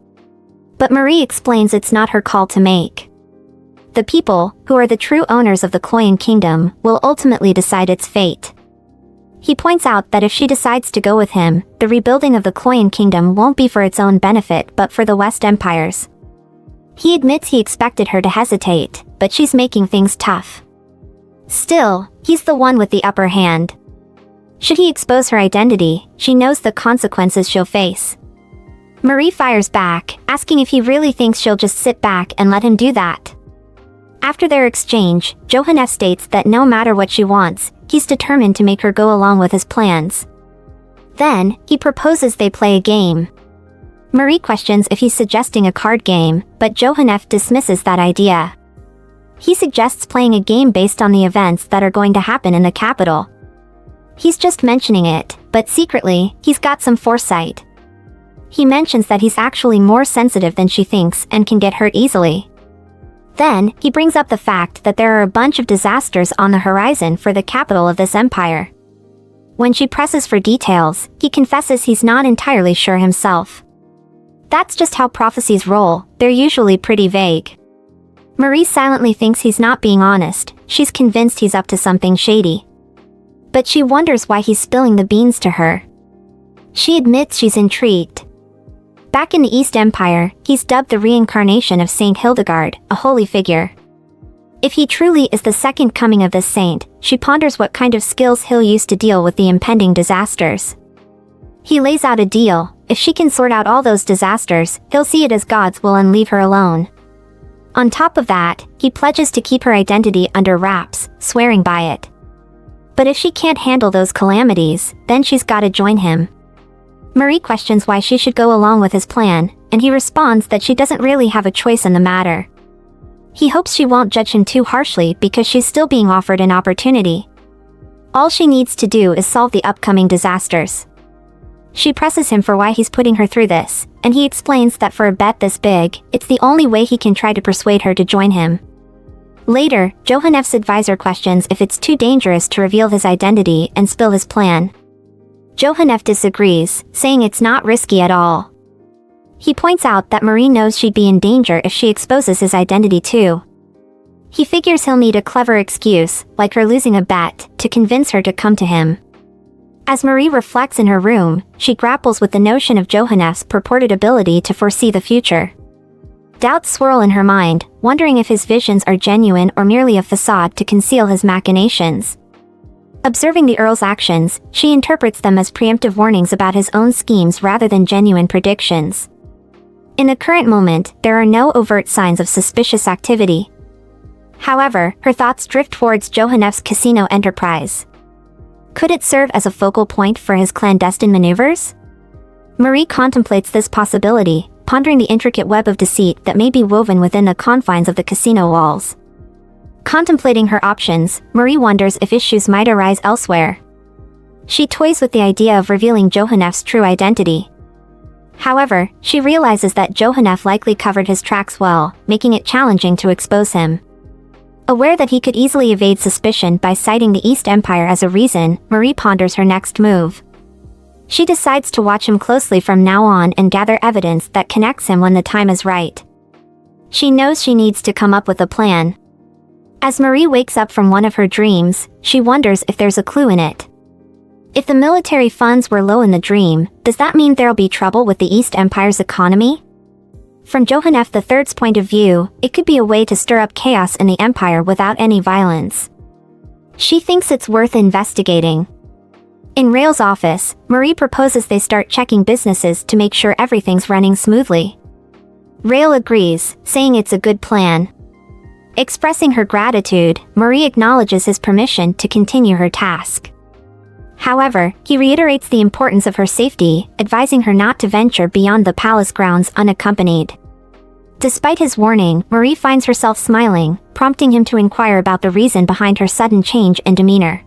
But Marie explains it's not her call to make. The people, who are the true owners of the Kloyan kingdom, will ultimately decide its fate. He points out that if she decides to go with him, the rebuilding of the Kloyan kingdom won't be for its own benefit but for the West Empire's. He admits he expected her to hesitate, but she's making things tough. Still, he's the one with the upper hand. Should he expose her identity, she knows the consequences she'll face. Marie fires back, asking if he really thinks she'll just sit back and let him do that. After their exchange, Johannef states that no matter what she wants, he's determined to make her go along with his plans. Then, he proposes they play a game. Marie questions if he's suggesting a card game, but Johannef dismisses that idea. He suggests playing a game based on the events that are going to happen in the capital. He's just mentioning it, but secretly, he's got some foresight. He mentions that he's actually more sensitive than she thinks and can get hurt easily. Then, he brings up the fact that there are a bunch of disasters on the horizon for the capital of this empire. When she presses for details, he confesses he's not entirely sure himself. That's just how prophecies roll, they're usually pretty vague. Marie silently thinks he's not being honest, she's convinced he's up to something shady. But she wonders why he's spilling the beans to her. She admits she's intrigued. Back in the East Empire, he's dubbed the reincarnation of Saint Hildegard, a holy figure. If he truly is the second coming of this saint, she ponders what kind of skills he'll use to deal with the impending disasters. He lays out a deal: if she can sort out all those disasters, he'll see it as God's will and leave her alone. On top of that, he pledges to keep her identity under wraps, swearing by it. But if she can't handle those calamities, then she's gotta join him. Marie questions why she should go along with his plan, and he responds that she doesn't really have a choice in the matter. He hopes she won't judge him too harshly because she's still being offered an opportunity. All she needs to do is solve the upcoming disasters. She presses him for why he's putting her through this, and he explains that for a bet this big, it's the only way he can try to persuade her to join him. Later, Johannef's advisor questions if it's too dangerous to reveal his identity and spill his plan. Johannef disagrees, saying it's not risky at all. He points out that Marie knows she'd be in danger if she exposes his identity too. He figures he'll need a clever excuse, like her losing a bet, to convince her to come to him. As Marie reflects in her room, she grapples with the notion of Johannef's purported ability to foresee the future. Doubts swirl in her mind, wondering if his visions are genuine or merely a facade to conceal his machinations. Observing the Earl's actions, she interprets them as preemptive warnings about his own schemes rather than genuine predictions. In the current moment, there are no overt signs of suspicious activity. However, her thoughts drift towards Johannef's casino enterprise. Could it serve as a focal point for his clandestine maneuvers? Marie contemplates this possibility, pondering the intricate web of deceit that may be woven within the confines of the casino walls. Contemplating her options, Marie wonders if issues might arise elsewhere. She toys with the idea of revealing Johannef's true identity. However, she realizes that Johannef likely covered his tracks well, making it challenging to expose him. Aware that he could easily evade suspicion by citing the East Empire as a reason, Marie ponders her next move. She decides to watch him closely from now on and gather evidence that connects him when the time is right. She knows she needs to come up with a plan. As Marie wakes up from one of her dreams, she wonders if there's a clue in it. If the military funds were low in the dream, does that mean there'll be trouble with the East Empire's economy? From Johannef III's point of view, it could be a way to stir up chaos in the empire without any violence. She thinks it's worth investigating. In Rail's office, Marie proposes they start checking businesses to make sure everything's running smoothly. Rail agrees, saying it's a good plan. Expressing her gratitude, Marie acknowledges his permission to continue her task. However, he reiterates the importance of her safety, advising her not to venture beyond the palace grounds unaccompanied. Despite his warning, Marie finds herself smiling, prompting him to inquire about the reason behind her sudden change in demeanor.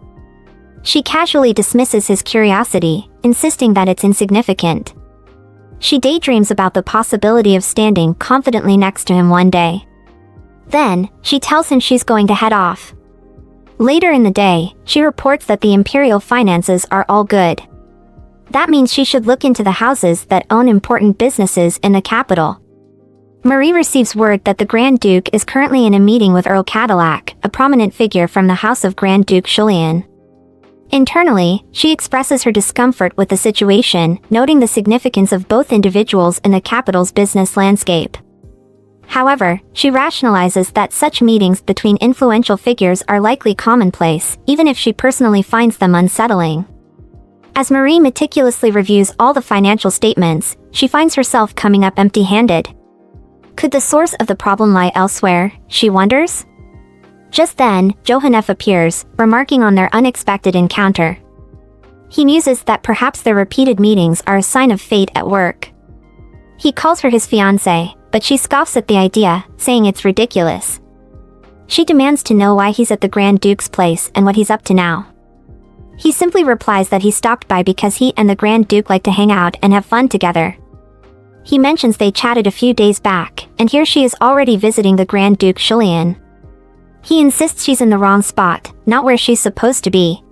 She casually dismisses his curiosity, insisting that it's insignificant. She daydreams about the possibility of standing confidently next to him one day. Then, she tells him she's going to head off. Later in the day, she reports that the imperial finances are all good. That means she should look into the houses that own important businesses in the capital. Marie receives word that the Grand Duke is currently in a meeting with Earl Cadillac, a prominent figure from the House of Grand Duke Julian. Internally, she expresses her discomfort with the situation, noting the significance of both individuals in the capital's business landscape. However, she rationalizes that such meetings between influential figures are likely commonplace, even if she personally finds them unsettling. As Marie meticulously reviews all the financial statements, she finds herself coming up empty-handed. Could the source of the problem lie elsewhere, she wonders? Just then, Johannef appears, remarking on their unexpected encounter. He muses that perhaps their repeated meetings are a sign of fate at work. He calls her his fiancée, but she scoffs at the idea, saying it's ridiculous. She demands to know why he's at the Grand Duke's place and what he's up to now. He simply replies that he stopped by because he and the Grand Duke like to hang out and have fun together. He mentions they chatted a few days back, and here she is already visiting the Grand Duke Julian. He insists she's in the wrong spot, not where she's supposed to be.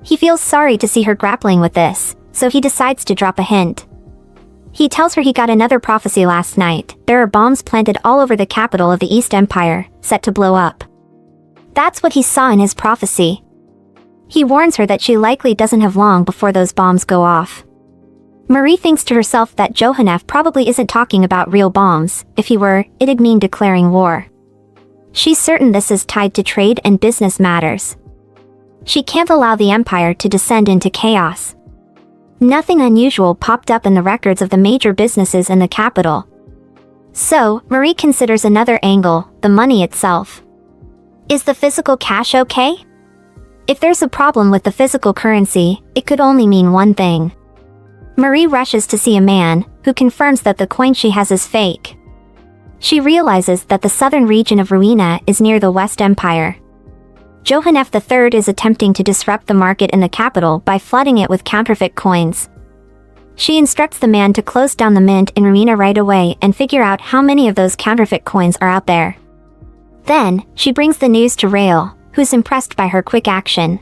He feels sorry to see her grappling with this, so he decides to drop a hint. He tells her he got another prophecy last night. There are bombs planted all over the capital of the East Empire, set to blow up. That's what he saw in his prophecy. He warns her that she likely doesn't have long before those bombs go off. Marie thinks to herself that Johannef probably isn't talking about real bombs. If he were, it'd mean declaring war. She's certain this is tied to trade and business matters. She can't allow the empire to descend into chaos. Nothing unusual popped up in the records of the major businesses in the capital. So, Marie considers another angle, the money itself. Is the physical cash okay? If there's a problem with the physical currency, it could only mean one thing. Marie rushes to see a man, who confirms that the coin she has is fake. She realizes that the southern region of Ruina is near the West Empire. Johannef III is attempting to disrupt the market in the capital by flooding it with counterfeit coins. She instructs the man to close down the mint in Ruina right away and figure out how many of those counterfeit coins are out there. Then, she brings the news to Rail, who's impressed by her quick action.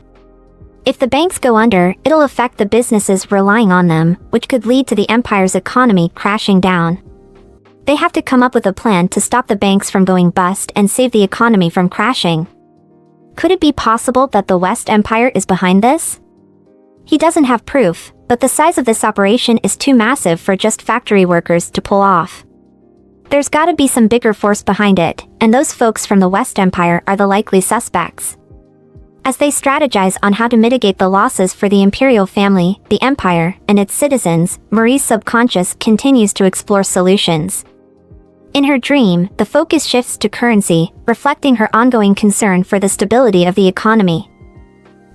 If the banks go under, it'll affect the businesses relying on them, which could lead to the empire's economy crashing down. They have to come up with a plan to stop the banks from going bust and save the economy from crashing. Could it be possible that the West Empire is behind this? He doesn't have proof, but the size of this operation is too massive for just factory workers to pull off. There's gotta be some bigger force behind it, and those folks from the West Empire are the likely suspects. As they strategize on how to mitigate the losses for the imperial family, the empire, and its citizens, Marie's subconscious continues to explore solutions. In her dream, the focus shifts to currency, reflecting her ongoing concern for the stability of the economy.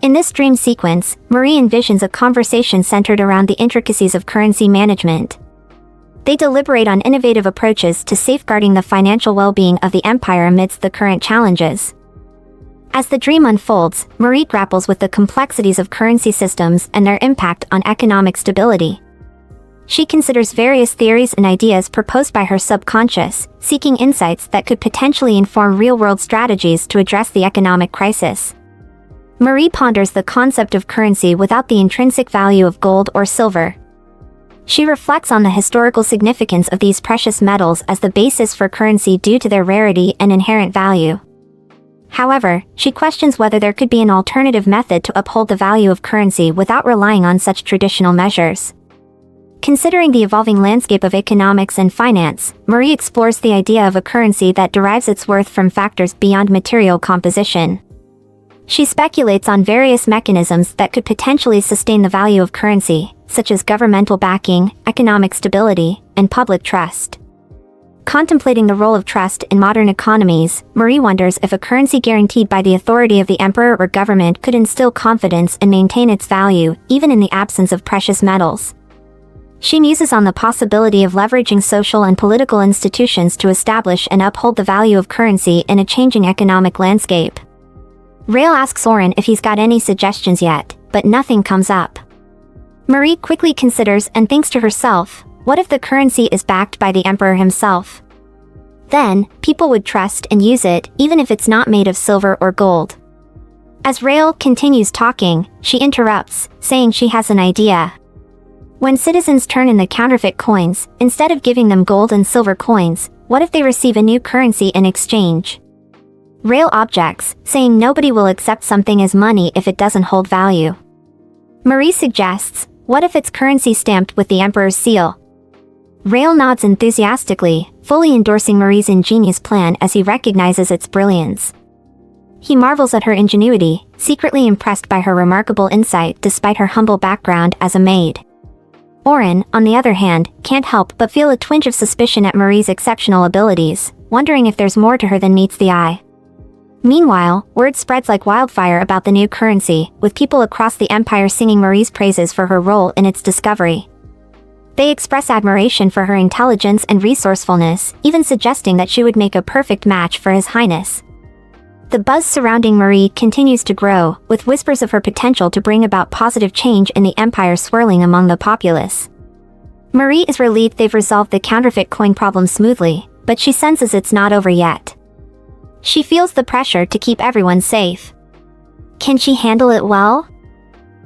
In this dream sequence, Marie envisions a conversation centered around the intricacies of currency management. They deliberate on innovative approaches to safeguarding the financial well-being of the empire amidst the current challenges. As the dream unfolds, Marie grapples with the complexities of currency systems and their impact on economic stability. She considers various theories and ideas proposed by her subconscious, seeking insights that could potentially inform real-world strategies to address the economic crisis. Marie ponders the concept of currency without the intrinsic value of gold or silver. She reflects on the historical significance of these precious metals as the basis for currency due to their rarity and inherent value. However, she questions whether there could be an alternative method to uphold the value of currency without relying on such traditional measures. Considering the evolving landscape of economics and finance, Marie explores the idea of a currency that derives its worth from factors beyond material composition. She speculates on various mechanisms that could potentially sustain the value of currency, such as governmental backing, economic stability, and public trust. Contemplating the role of trust in modern economies, Marie wonders if a currency guaranteed by the authority of the emperor or government could instill confidence and maintain its value, even in the absence of precious metals. She muses on the possibility of leveraging social and political institutions to establish and uphold the value of currency in a changing economic landscape. Rael asks Oren if he's got any suggestions yet, but nothing comes up. Marie quickly considers and thinks to herself, what if the currency is backed by the emperor himself? Then, people would trust and use it, even if it's not made of silver or gold. As Rael continues talking, she interrupts, saying she has an idea. When citizens turn in the counterfeit coins, instead of giving them gold and silver coins, what if they receive a new currency in exchange? Rael objects, saying nobody will accept something as money if it doesn't hold value. Marie suggests, what if it's currency stamped with the emperor's seal? Rael nods enthusiastically, fully endorsing Marie's ingenious plan as he recognizes its brilliance. He marvels at her ingenuity, secretly impressed by her remarkable insight despite her humble background as a maid. Oren, on the other hand, can't help but feel a twinge of suspicion at Marie's exceptional abilities, wondering if there's more to her than meets the eye. Meanwhile, word spreads like wildfire about the new currency, with people across the empire singing Marie's praises for her role in its discovery. They express admiration for her intelligence and resourcefulness, even suggesting that she would make a perfect match for His Highness. The buzz surrounding Marie continues to grow, with whispers of her potential to bring about positive change in the empire swirling among the populace. Marie is relieved they've resolved the counterfeit coin problem smoothly, but she senses it's not over yet. She feels the pressure to keep everyone safe. Can she handle it well?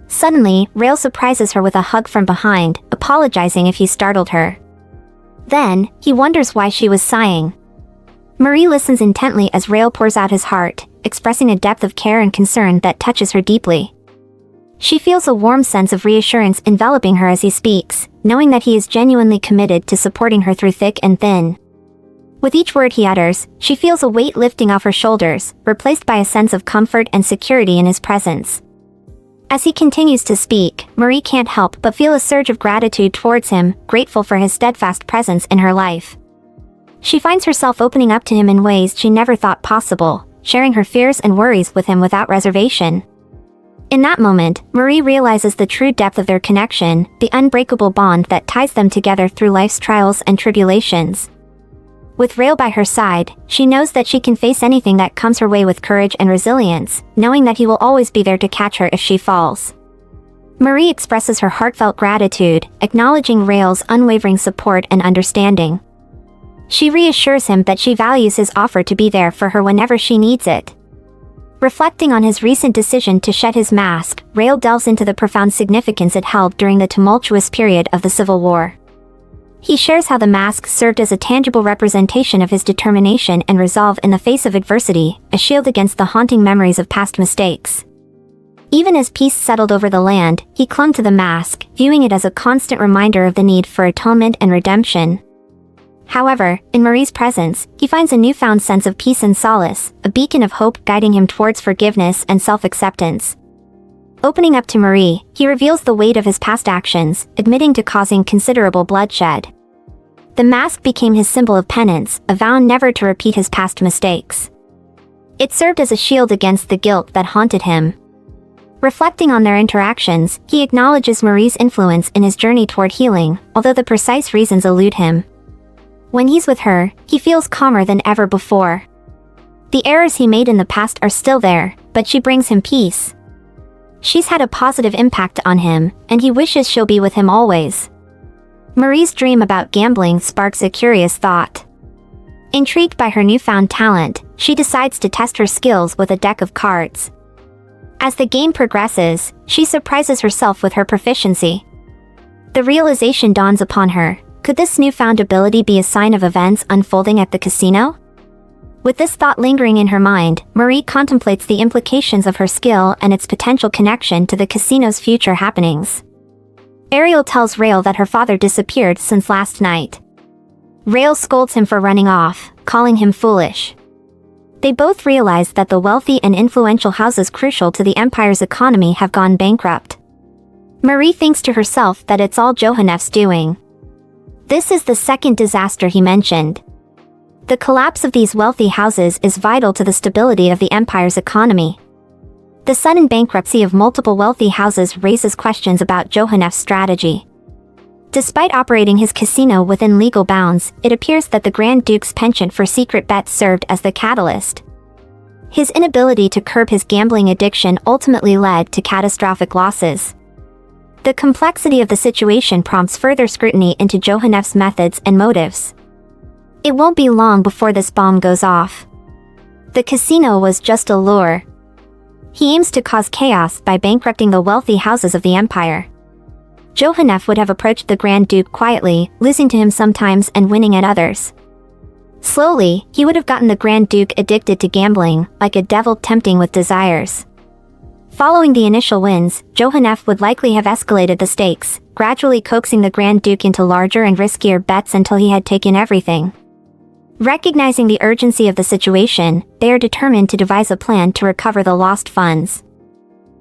Suddenly, Rael surprises her with a hug from behind, apologizing if he startled her. Then, he wonders why she was sighing. Marie listens intently as Rael pours out his heart, expressing a depth of care and concern that touches her deeply. She feels a warm sense of reassurance enveloping her as he speaks, knowing that he is genuinely committed to supporting her through thick and thin. With each word he utters, she feels a weight lifting off her shoulders, replaced by a sense of comfort and security in his presence. As he continues to speak, Marie can't help but feel a surge of gratitude towards him, grateful for his steadfast presence in her life. She finds herself opening up to him in ways she never thought possible, sharing her fears and worries with him without reservation. In that moment, Marie realizes the true depth of their connection, the unbreakable bond that ties them together through life's trials and tribulations. With Rael by her side, she knows that she can face anything that comes her way with courage and resilience, knowing that he will always be there to catch her if she falls. Marie expresses her heartfelt gratitude, acknowledging Rael's unwavering support and understanding. She reassures him that she values his offer to be there for her whenever she needs it. Reflecting on his recent decision to shed his mask, Rael delves into the profound significance it held during the tumultuous period of the Civil War. He shares how the mask served as a tangible representation of his determination and resolve in the face of adversity, a shield against the haunting memories of past mistakes. Even as peace settled over the land, he clung to the mask, viewing it as a constant reminder of the need for atonement and redemption. However, in Marie's presence, he finds a newfound sense of peace and solace, a beacon of hope guiding him towards forgiveness and self-acceptance. Opening up to Marie, he reveals the weight of his past actions, admitting to causing considerable bloodshed. The mask became his symbol of penance, a vow never to repeat his past mistakes. It served as a shield against the guilt that haunted him. Reflecting on their interactions, he acknowledges Marie's influence in his journey toward healing, although the precise reasons elude him. When he's with her, he feels calmer than ever before. The errors he made in the past are still there, but she brings him peace. She's had a positive impact on him, and he wishes she'll be with him always. Marie's dream about gambling sparks a curious thought. Intrigued by her newfound talent, she decides to test her skills with a deck of cards. As the game progresses, she surprises herself with her proficiency. The realization dawns upon her, could this newfound ability be a sign of events unfolding at the casino? With this thought lingering in her mind, Marie contemplates the implications of her skill and its potential connection to the casino's future happenings. Ariel tells Rael that her father disappeared since last night. Rael scolds him for running off, calling him foolish. They both realize that the wealthy and influential houses crucial to the empire's economy have gone bankrupt. Marie thinks to herself that it's all Johannef's doing. This is the second disaster he mentioned. The collapse of these wealthy houses is vital to the stability of the empire's economy. The sudden bankruptcy of multiple wealthy houses raises questions about Johannef's strategy. Despite operating his casino within legal bounds, it appears that the Grand Duke's penchant for secret bets served as the catalyst. His inability to curb his gambling addiction ultimately led to catastrophic losses. The complexity of the situation prompts further scrutiny into Johannef's methods and motives. It won't be long before this bomb goes off. The casino was just a lure. He aims to cause chaos by bankrupting the wealthy houses of the empire. Johannef would have approached the Grand Duke quietly, losing to him sometimes and winning at others. Slowly, he would have gotten the Grand Duke addicted to gambling, like a devil tempting with desires. Following the initial wins, Johannef would likely have escalated the stakes, gradually coaxing the Grand Duke into larger and riskier bets until he had taken everything. Recognizing the urgency of the situation, they are determined to devise a plan to recover the lost funds.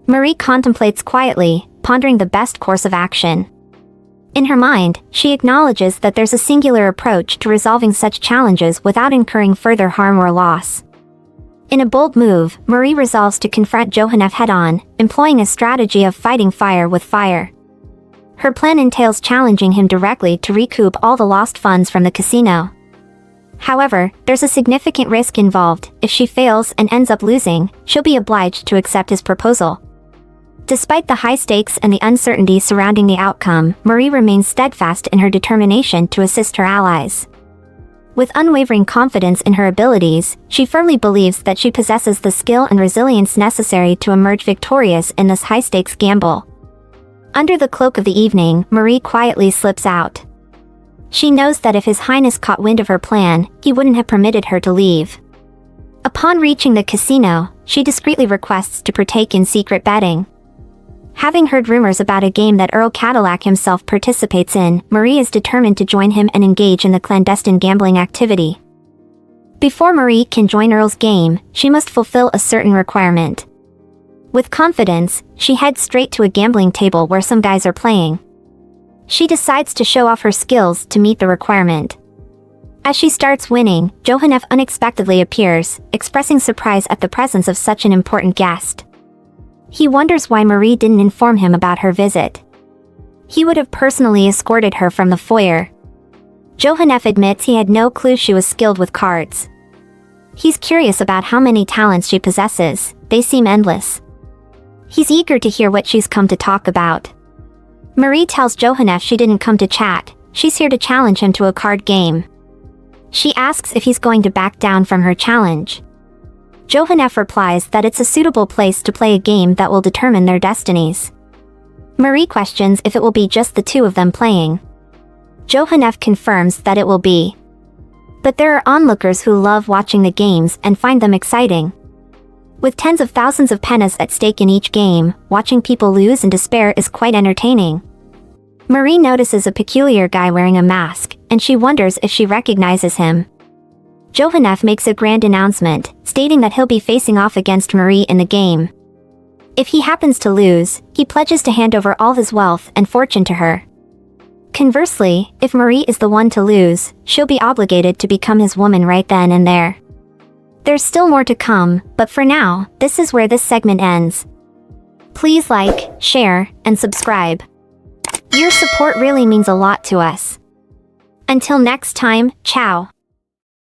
Marie contemplates quietly, pondering the best course of action. In her mind, she acknowledges that there's a singular approach to resolving such challenges without incurring further harm or loss. In a bold move, Marie resolves to confront Johannef head-on, employing a strategy of fighting fire with fire. Her plan entails challenging him directly to recoup all the lost funds from the casino. However, there's a significant risk involved. If she fails and ends up losing, she'll be obliged to accept his proposal. Despite the high stakes and the uncertainty surrounding the outcome, Marie remains steadfast in her determination to assist her allies. With unwavering confidence in her abilities, she firmly believes that she possesses the skill and resilience necessary to emerge victorious in this high-stakes gamble. Under the cloak of the evening, Marie quietly slips out. She knows that if His Highness caught wind of her plan, he wouldn't have permitted her to leave. Upon reaching the casino, she discreetly requests to partake in secret betting. Having heard rumors about a game that Earl Cadillac himself participates in, Marie is determined to join him and engage in the clandestine gambling activity. Before Marie can join Earl's game, she must fulfill a certain requirement. With confidence, she heads straight to a gambling table where some guys are playing. She decides to show off her skills to meet the requirement. As she starts winning, Johannef unexpectedly appears, expressing surprise at the presence of such an important guest. He wonders why Marie didn't inform him about her visit. He would have personally escorted her from the foyer. Johannef admits he had no clue she was skilled with cards. He's curious about how many talents she possesses. They seem endless. He's eager to hear what she's come to talk about. Marie tells Johannef she didn't come to chat, she's here to challenge him to a card game. She asks if he's going to back down from her challenge. Johannef replies that it's a suitable place to play a game that will determine their destinies. Marie questions if it will be just the two of them playing. Johannef confirms that it will be. But there are onlookers who love watching the games and find them exciting. With tens of thousands of pennies at stake in each game, watching people lose and despair is quite entertaining. Marie notices a peculiar guy wearing a mask, and she wonders if she recognizes him. Johannef makes a grand announcement, stating that he'll be facing off against Marie in the game. If he happens to lose, he pledges to hand over all his wealth and fortune to her. Conversely, if Marie is the one to lose, she'll be obligated to become his woman right then and there. There's still more to come, but for now, this is where this segment ends. Please like, share, and subscribe. Your support really means a lot to us. Until next time, ciao.